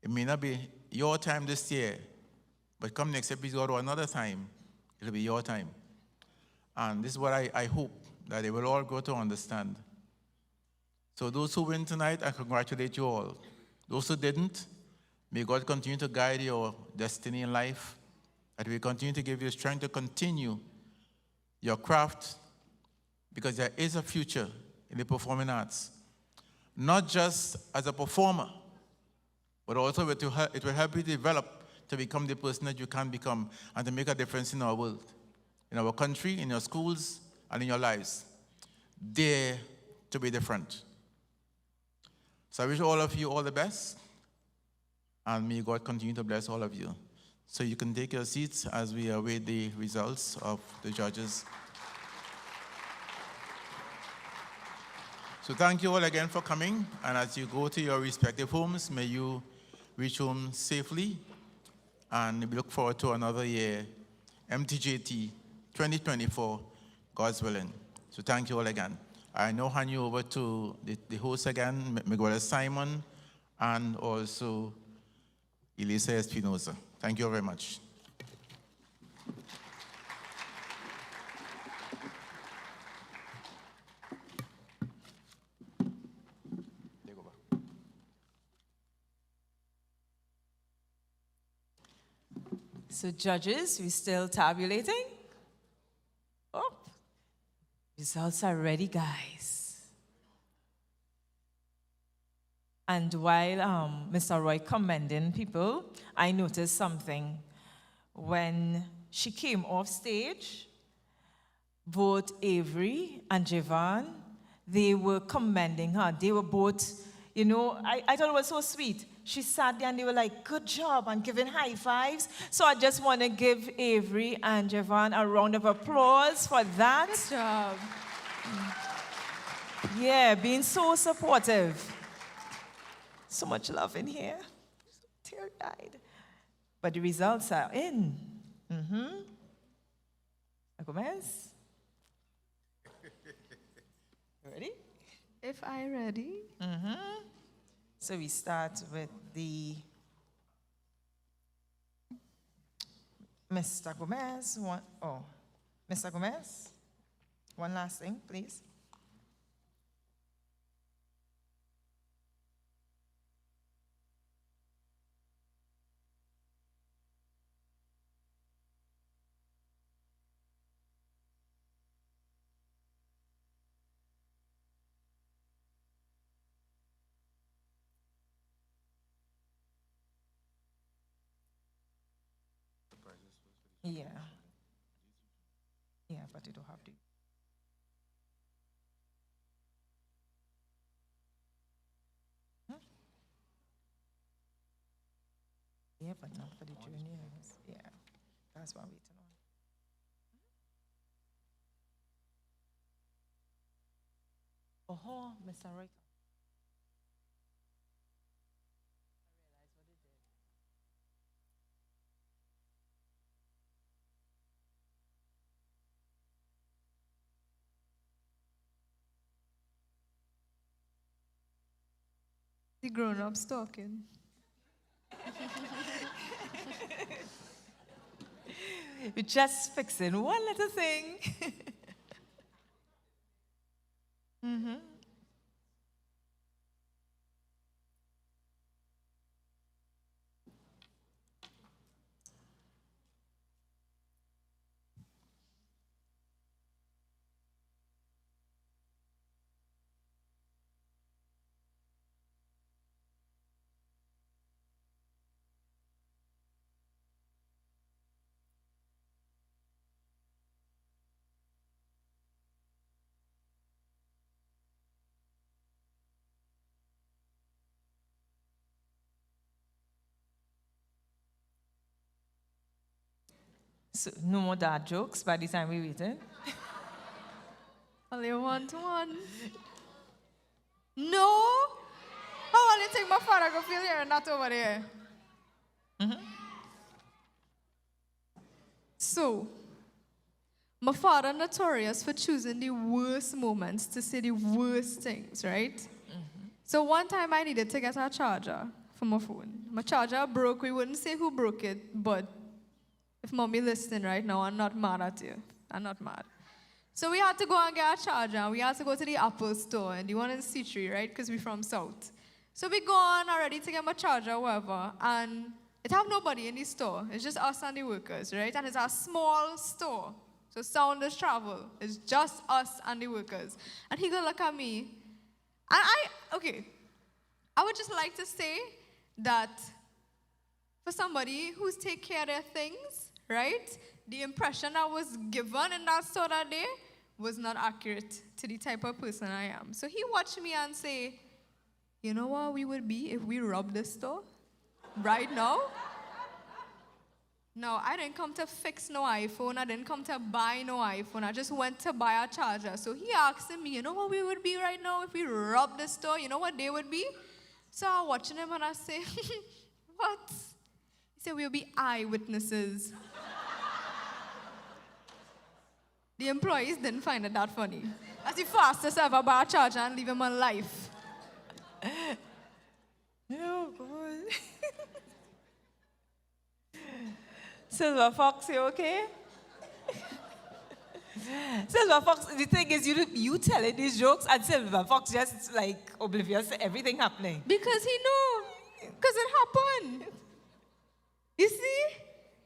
Speaker 1: It may not be your time this year, but come next episode or another time, it'll be your time. And this is what I hope, that they will all grow to understand. So those who win tonight, I congratulate you all. Those who didn't, may God continue to guide your destiny in life, that we continue to give you strength to continue your craft, because there is a future in the performing arts. Not just as a performer, but also it will help you develop to become the person that you can become and to make a difference in our world, in our country, in your schools, and in your lives. Dare to be different. So I wish all of you all the best, and may God continue to bless all of you. So you can take your seats as we await the results of the judges. So thank you all again for coming, and as you go to your respective homes, may you reach home safely, and we look forward to another year, MTJT 2024, God's willing. So thank you all again. I now hand you over to the host again, Miguel Simon, and also Elisa Espinosa. Thank you very much.
Speaker 4: So judges, we're still tabulating. Oh, results are ready, guys. And while Mr. Roy commending people, I noticed something. When she came off stage, both Avery and Javon, they were commending her. They were both, I thought it was so sweet. She sat there and they were like, good job, and giving high fives. So I just want to give Avery and Javon a round of applause for that.
Speaker 3: Good job.
Speaker 4: Yeah, being so supportive. So much love in here. So teary-eyed. But the results are in. Gomez? You ready?
Speaker 3: If I ready.
Speaker 4: So we start with the Mr. Gomez. Mr. Gomez, one last thing, please. Yeah. Yeah, but you don't have to. Yeah, but not for the juniors. Yeah, that's what I'm waiting on. Oh, Mr. Roy.
Speaker 3: The grown-ups talking.
Speaker 4: We're just fixing one little thing. So, no more dad jokes by the time we waited.
Speaker 3: Only 1-1. No? How will you think my father go feel here and not over there? So, my father notorious for choosing the worst moments to say the worst things, right? So one time I needed to get a charger for my phone. My charger broke. We wouldn't say who broke it, but if mommy listening right now, I'm not mad at you. I'm not mad. So we had to go and get a charger, and we had to go to the Apple store, and the one in C3, right? Because we're from South. So we go on already to get my charger, whatever, and it have nobody in the store. It's just us and the workers, right? And it's a small store. So sound is travel. It's just us and the workers. And he go look at me. And I would just like to say that for somebody who's take care of their things, right? The impression I was given in that store that day was not accurate to the type of person I am. So he watched me and say, you know what we would be if we robbed this store right now? No, I didn't come to fix no iPhone. I didn't come to buy no iPhone. I just went to buy a charger. So he asked me, you know what we would be right now if we robbed the store? You know what they would be? So I watching him and I say, what? He said, we'll be eyewitnesses. The employees didn't find it that funny. That's the fastest ever buy a charger and leave him alive.
Speaker 4: Oh, God. Silver Fox, you okay? Silver Fox, the thing is, you telling these jokes and Silver Fox just like oblivious to everything happening.
Speaker 3: Because he knew. Because it happened. You see?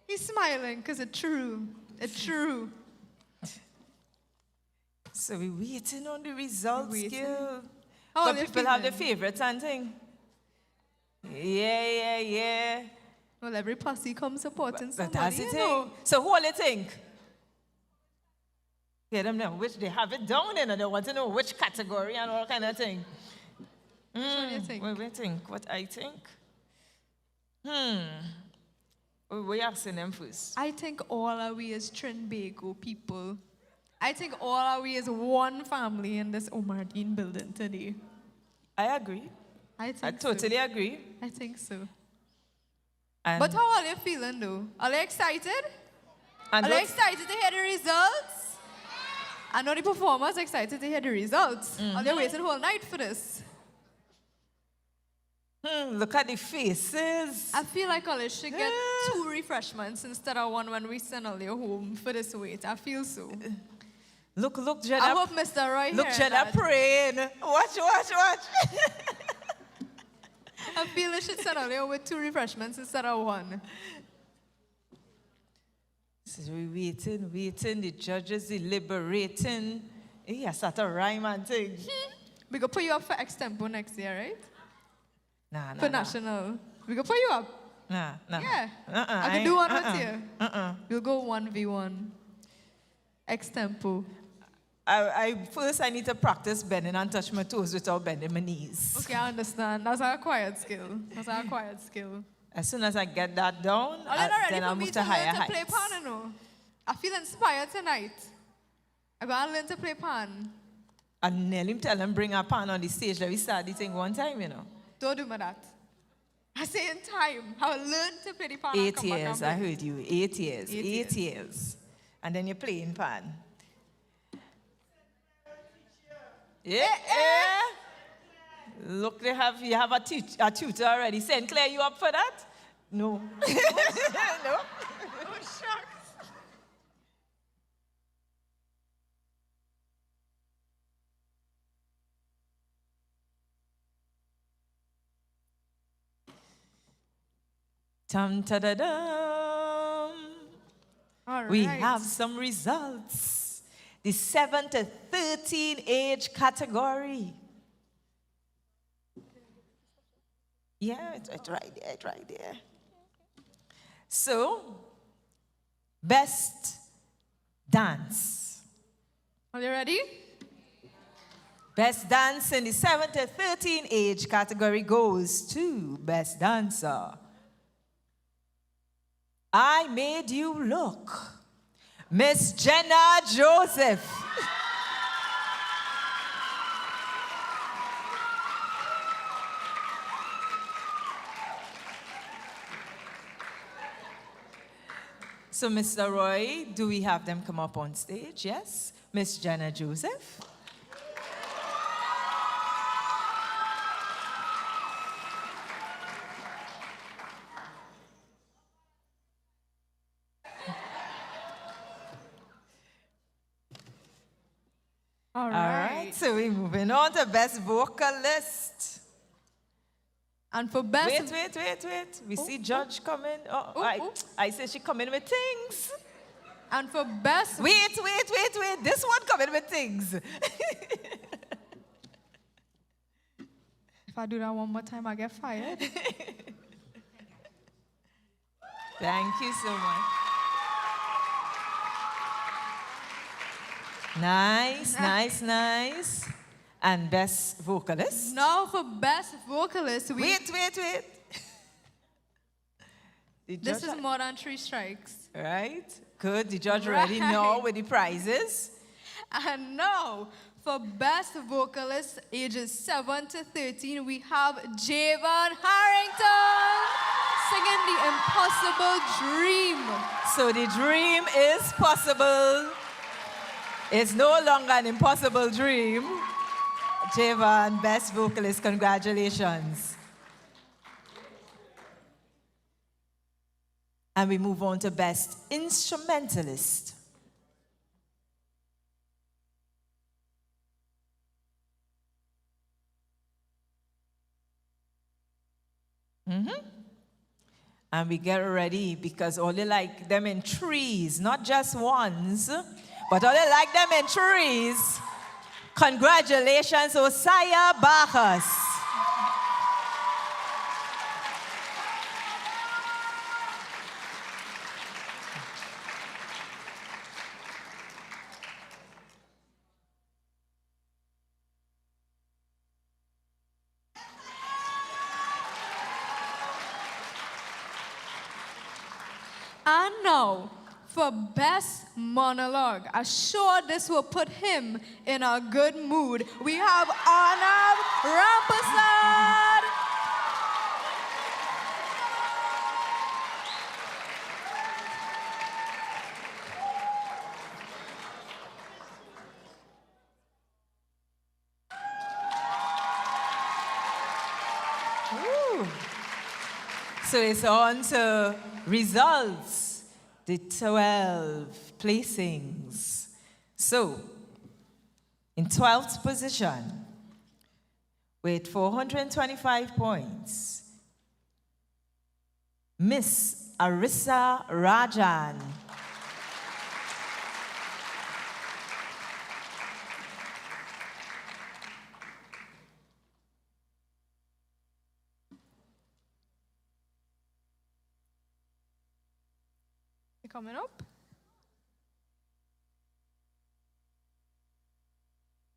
Speaker 3: He's smiling because it's true. It's true.
Speaker 4: So we're waiting on the results, girl.
Speaker 3: How
Speaker 4: But
Speaker 3: are they
Speaker 4: people have their
Speaker 3: feeling?
Speaker 4: favorites and thing. Yeah.
Speaker 3: Well, every posse comes supporting
Speaker 4: But
Speaker 3: somebody,
Speaker 4: that's the
Speaker 3: you
Speaker 4: thing.
Speaker 3: know.
Speaker 4: So who they think? Get them know which they have it down in and they want to know which category and all kind of thing.
Speaker 3: Which one do you think?
Speaker 4: What we think? What I think? We asking them first.
Speaker 3: I think all of we is Trinbago people. I think all of we is one family in this Omardine building today.
Speaker 4: I agree.
Speaker 3: I think
Speaker 4: totally
Speaker 3: so.
Speaker 4: agree.
Speaker 3: I think so.
Speaker 4: And
Speaker 3: But how are they feeling though? Are they excited?
Speaker 4: And
Speaker 3: Are they
Speaker 4: what's-
Speaker 3: excited to hear the results? I know the performers are excited to hear the results. Are they waiting whole night for this?
Speaker 4: Look at the faces.
Speaker 3: I feel like all should get 2 refreshments instead of 1 when we send all their home for this wait. I feel so.
Speaker 4: Look, Jeddah.
Speaker 3: I hope Mr. Roy
Speaker 4: Look,
Speaker 3: hearing
Speaker 4: Jeddah
Speaker 3: that.
Speaker 4: praying. Watch.
Speaker 3: I feel they should send all their with 2 refreshments instead of 1.
Speaker 4: So we waiting. The judges deliberating. Yeah, start a rhyme and thing.
Speaker 3: We go put you up for extempo next year, right?
Speaker 4: Nah.
Speaker 3: For national. We go put you up.
Speaker 4: Nah.
Speaker 3: Yeah. I can do one with you. We'll go 1v1. Extempo.
Speaker 4: I need to practice bending and touch my toes without bending my knees.
Speaker 3: Okay, I understand. That's our acquired skill.
Speaker 4: As soon as I get that down,
Speaker 3: Are you not ready
Speaker 4: then
Speaker 3: for
Speaker 4: I'll
Speaker 3: me
Speaker 4: move
Speaker 3: to
Speaker 4: to higher
Speaker 3: learn to play
Speaker 4: heights.
Speaker 3: pan, you know? I feel inspired tonight. I'm going to learn to play pan.
Speaker 4: And Nelly tell him bring a pan on the stage. Let me start the thing one time, you know.
Speaker 3: Don't do me that. I say in time. I will learn to play the pan.
Speaker 4: 8
Speaker 3: and come back
Speaker 4: years,
Speaker 3: and
Speaker 4: I
Speaker 3: play.
Speaker 4: heard you. 8 years.
Speaker 3: 8
Speaker 4: years. And then you're playing pan. Yeah. Look, you have a tutor already. Send Claire you up for that? No. No?
Speaker 3: Oh, shucks.
Speaker 4: Tum ta da dum.
Speaker 3: All
Speaker 4: We
Speaker 3: right.
Speaker 4: have some results. The 7 to 13 age category. Yeah, it's right there. So, best dance.
Speaker 3: Are you ready?
Speaker 4: Best dance in the 7 to 13 age category goes to best dancer. I Made You Look. Miss Jenna Joseph. So, Mr. Roy, do we have them come up on stage? Yes. Miss Jenna Joseph.
Speaker 3: All
Speaker 4: right. So we're moving on to best vocalist.
Speaker 3: And for best...
Speaker 4: Wait. We see Judge coming. I say she coming with things.
Speaker 3: And for best...
Speaker 4: Wait. This one coming with things.
Speaker 3: If I do that one more time, I get fired.
Speaker 4: Thank you so much. Nice, nice, nice. And best vocalist?
Speaker 3: Now for best vocalist, we...
Speaker 4: Wait.
Speaker 3: This is more than 3 strikes.
Speaker 4: Right? Good. The judge already know with the prizes.
Speaker 3: And now, for best vocalist ages 7 to 13, we have Javon Harrington singing The Impossible Dream.
Speaker 4: So the dream is possible. It's no longer an impossible dream. Javon, best vocalist, congratulations. And we move on to best instrumentalist. And we get ready because all they like them in trees, not just ones, but all they like them in trees. Congratulations, Osiah Bacchus.
Speaker 3: And now, for best monologue, I'm sure this will put him in a good mood. We have Arnav Rampasad.
Speaker 4: Ooh. So it's on to results, the 12 placings. So, in 12th position, with 425 points, Miss Arissa Rajan.
Speaker 3: Coming up.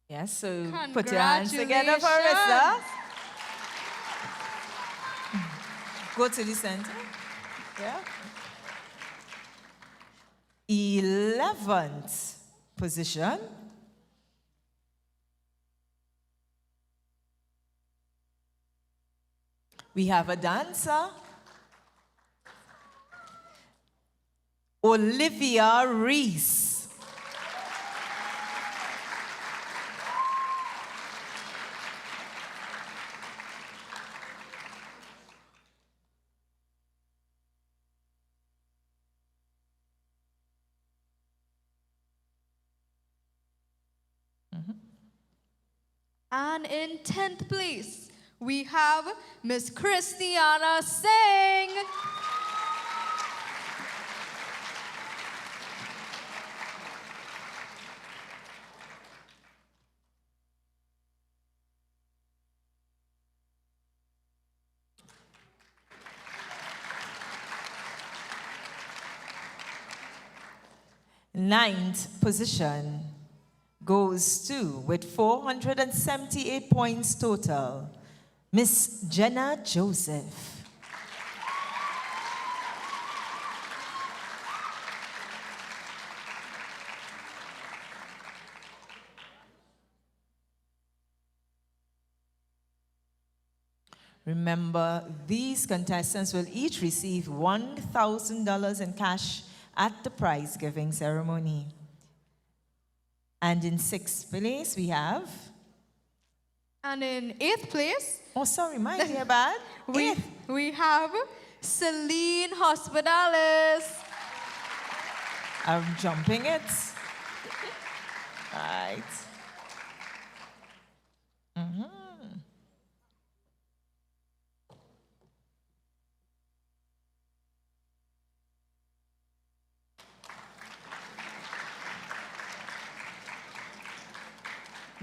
Speaker 4: Yes, so put your hands together for Arissa. Go to the center. Yeah. 11th position. We have a dancer. Olivia Reese.
Speaker 3: And in 10th place, we have Miss Christiana Singh.
Speaker 4: Ninth position goes to, with 478 points total, Miss Jenna Joseph. Remember, these contestants will each receive $1,000 in cash at the prize giving ceremony. And in 6th place, we have.
Speaker 3: And in 8th place.
Speaker 4: Oh, sorry, my dear bad.
Speaker 3: We have Celine Hospitalis.
Speaker 4: I'm jumping it. Right.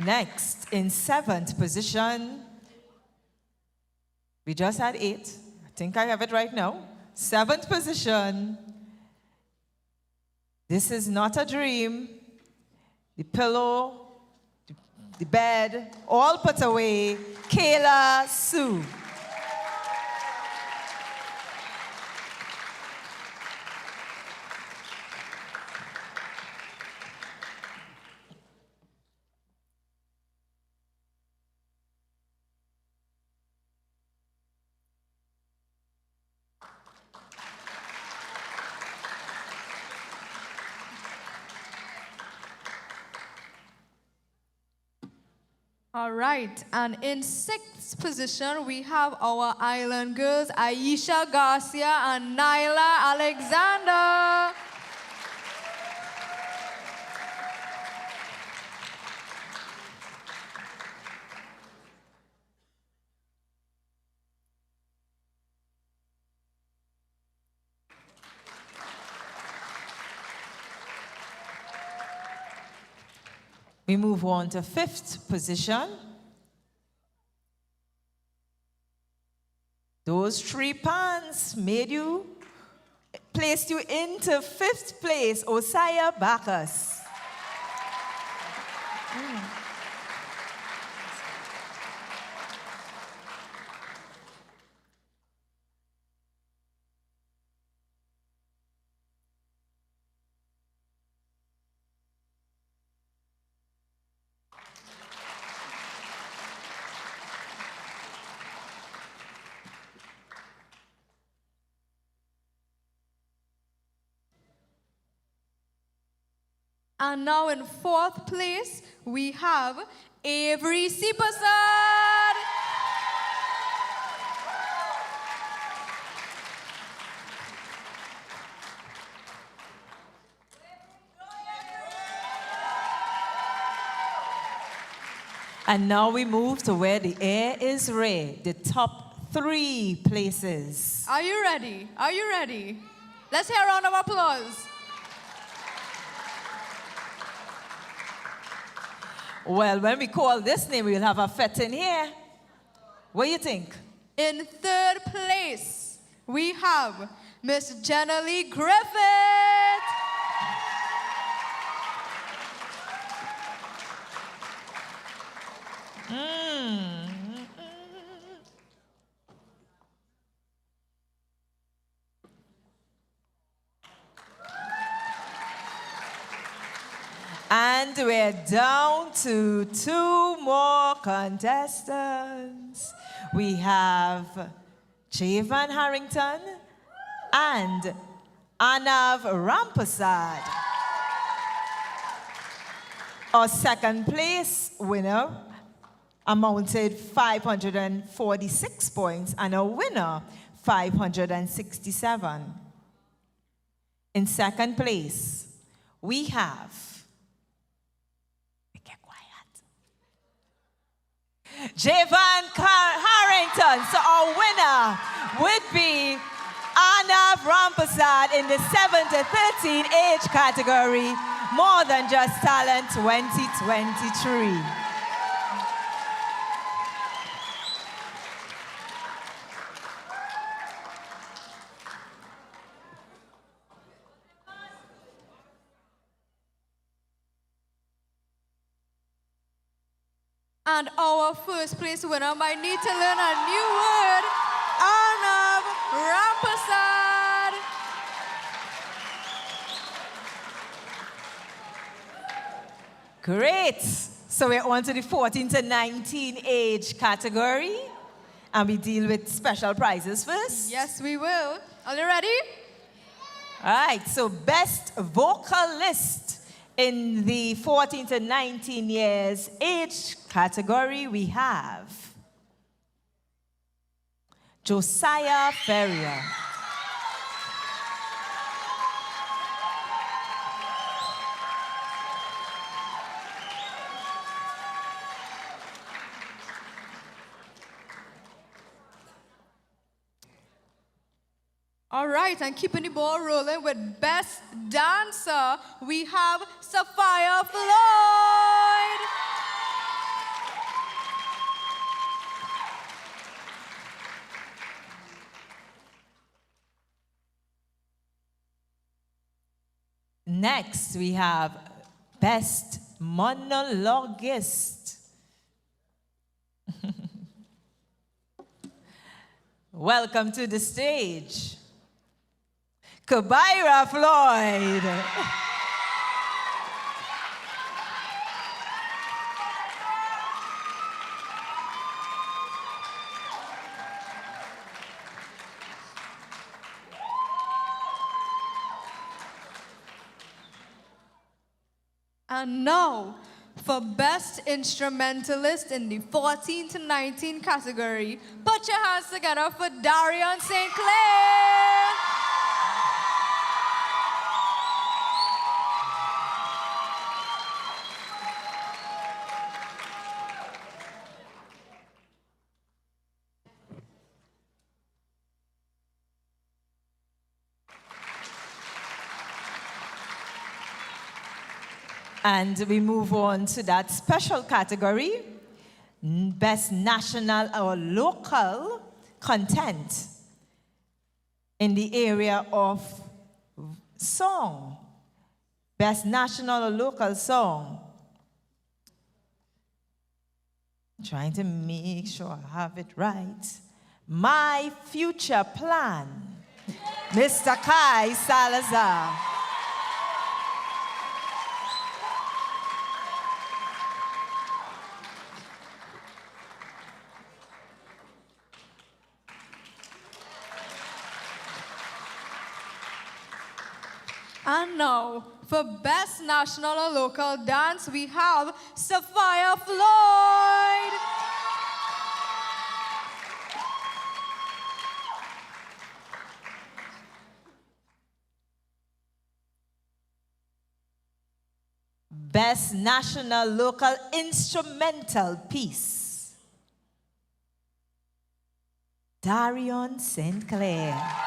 Speaker 4: Next, in 7th position, we just had 8. I think I have it right now. 7th position. This is not a dream. The pillow, the bed, all put away. Kayla Sue.
Speaker 3: All right, and in 6th position, we have our island girls, Aisha Garcia and Nyla Alexander.
Speaker 4: We move on to 5th position. Those 3 pants placed you into 5th place, Osaya Bacchus.
Speaker 3: And now in 4th place, we have Avery Sipasad.
Speaker 4: And now we move to where the air is red, the top 3 places.
Speaker 3: Are you ready? Are you ready? Let's hear a round of applause.
Speaker 4: Well, when we call this name, we'll have a fete in here. What do you think?
Speaker 3: In 3rd place, we have Miss Jenna Lee Griffith.
Speaker 4: And we're down to 2 more contestants. We have Javan Harrington and Anav Rampasad. Our 2nd place winner amounted 546 points, and our winner 567. In 2nd place, we have Javan Harrington. So our winner would be Anav Rampasad in the 7 to 13 age category, More Than Just Talent 2023.
Speaker 3: And our 1st place winner might need to learn a new word, Arnav Rampasad.
Speaker 4: Great. So we're on to the 14 to 19 age category. And we deal with special prizes first.
Speaker 3: Yes, we will. Are you ready?
Speaker 4: All right. So best vocalist in the 14 to 19 years age category, we have Josiah Ferrier.
Speaker 3: All right, and keeping the ball rolling with best dancer, we have Sophia Floyd.
Speaker 4: Next, we have Best Monologuist. Welcome to the stage, Kabira Floyd.
Speaker 3: And now, for Best Instrumentalist in the 14 to 19 category, put your hands together for Darion St. Clair.
Speaker 4: And we move on to that special category, Best National or Local Content in the area of song. Best National or Local Song. Trying to make sure I have it right. My Future Plan, Mr. Kai Salazar.
Speaker 3: And now, for Best National or Local Dance, we have Sophia Floyd.
Speaker 4: Best National Local Instrumental Piece, Darion St. Clair.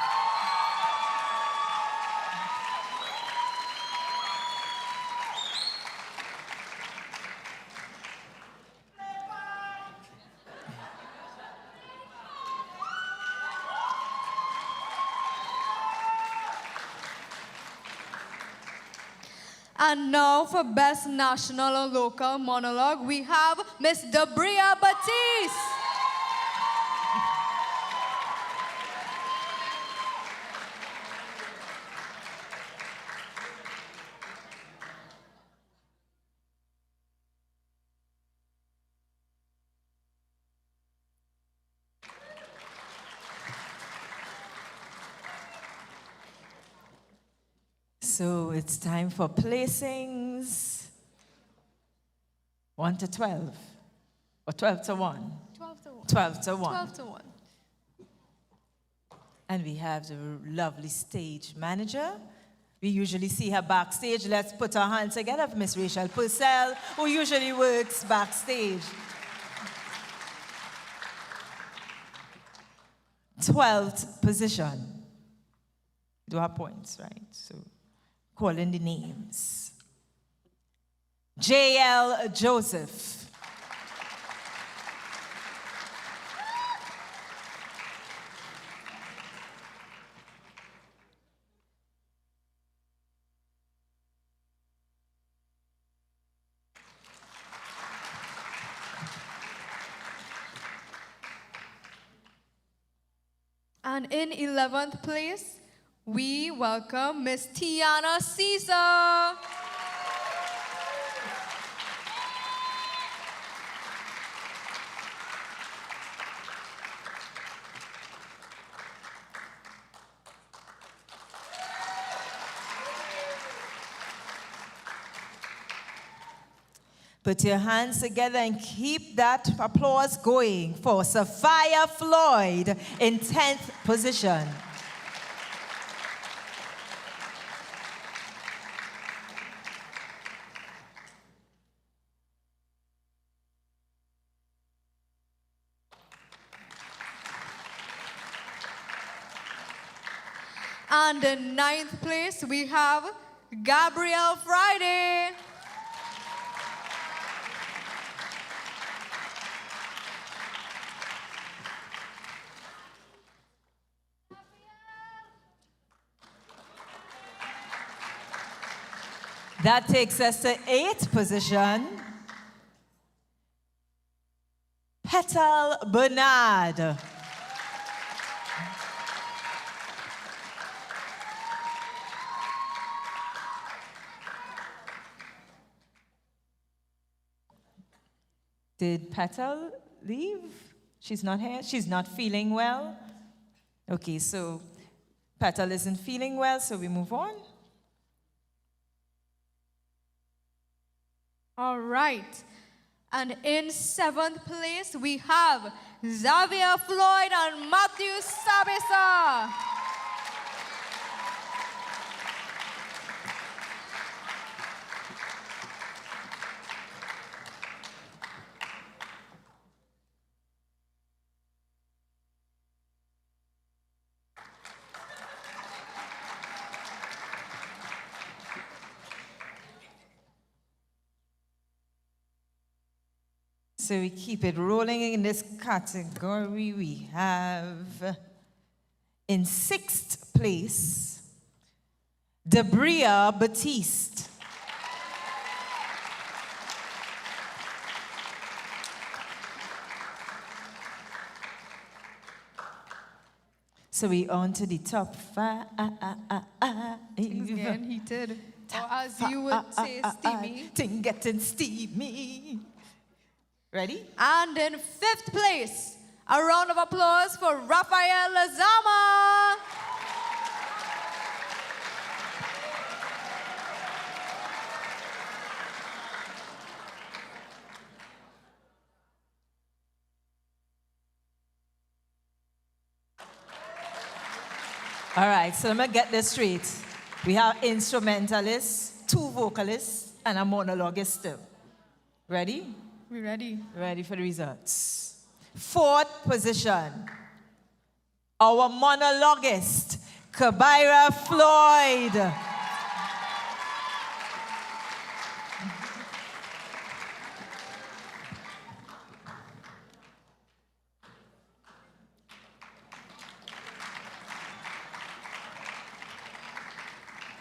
Speaker 3: And now for Best National or Local Monologue, we have Miss Debria Batiste.
Speaker 4: So it's time for placings. 1 to 12, or 12 to 1?
Speaker 3: 12 to 1.
Speaker 4: 12 to 1.
Speaker 3: 12 to 1.
Speaker 4: And we have the lovely stage manager. We usually see her backstage. Let's put our hands together for Miss Rachel Purcell, who usually works backstage. 12th position. Do our points, right? So, calling the names. J.L. Joseph.
Speaker 3: And in 11th place, we welcome Miss Tiana Caesar.
Speaker 4: Put your hands together and keep that applause going for Sophia Floyd in 10th position.
Speaker 3: And in 9th place, we have Gabrielle Friday.
Speaker 4: That takes us to 8th position. Petal Bernard. Did Petal leave? She's not here? She's not feeling well? Okay, so Petal isn't feeling well, so we move on.
Speaker 3: All right. And in 7th place, we have Xavier Floyd and Matthew Sabisa.
Speaker 4: So we keep it rolling in this category. We have in 6th place, Debria Batiste. So we on to the top 5.
Speaker 3: Things getting heated. Or as you would say, steamy.
Speaker 4: Things getting steamy. Ready?
Speaker 3: And in 5th place, a round of applause for Rafael Lazama.
Speaker 4: All right, so let me get this straight. We have instrumentalists, 2 vocalists, and a monologuist still. Ready?
Speaker 3: We ready?
Speaker 4: Ready for the results. 4th position, our monologuist, Kabira Floyd.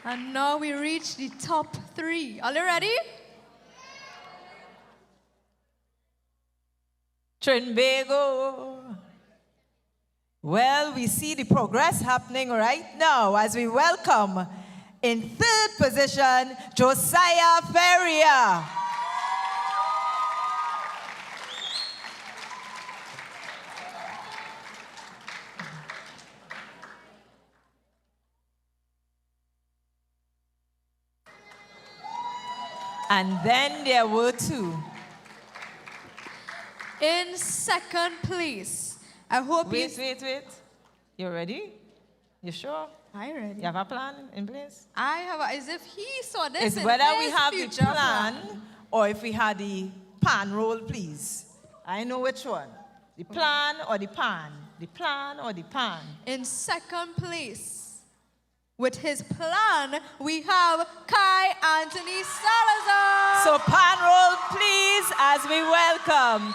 Speaker 3: And now we reach the top 3. Are you ready?
Speaker 4: Trinbago. Well, we see the progress happening right now as we welcome in 3rd position, Josiah Ferrier. And then there were 2.
Speaker 3: In 2nd place, I hope
Speaker 4: Wait. You ready? You sure?
Speaker 3: I ready.
Speaker 4: You have a plan in place?
Speaker 3: I have, as if he saw this
Speaker 4: It's
Speaker 3: in
Speaker 4: whether we
Speaker 3: his
Speaker 4: have the
Speaker 3: future
Speaker 4: plan or if we had the pan roll, please. I know which one. The plan or the pan? The plan or the pan?
Speaker 3: In 2nd place, with his plan, we have Kai Anthony Salazar.
Speaker 4: So pan roll, please, as we welcome.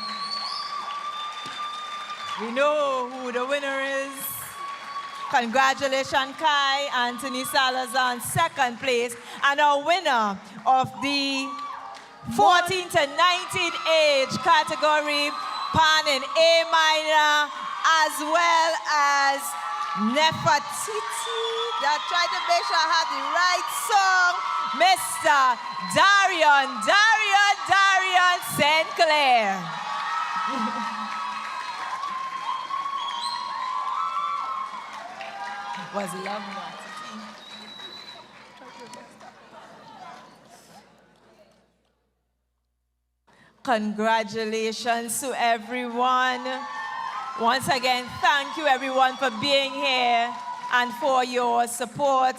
Speaker 4: We know who the winner is. Congratulations, Kai Anthony Salazar in 2nd place. And our winner of the 14 to 19 age category, pan in A minor, as well as Nefertiti, that tried to make sure I had the right song, Mr. Darian St. Clair. Was lovely. Congratulations to everyone. Once again, thank you everyone for being here and for your support.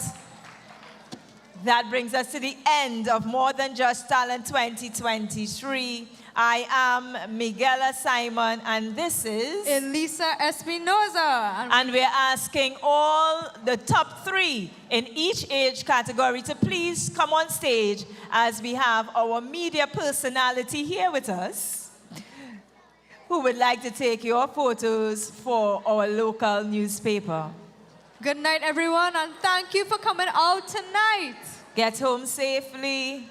Speaker 4: That brings us to the end of More Than Just Talent 2023. I am Miguela Simon, and this is
Speaker 3: Elisa Espinoza.
Speaker 4: And we're asking all the top 3 in each age category to please come on stage as we have our media personality here with us who would like to take your photos for our local newspaper.
Speaker 3: Good night, everyone, and thank you for coming out tonight.
Speaker 4: Get home safely.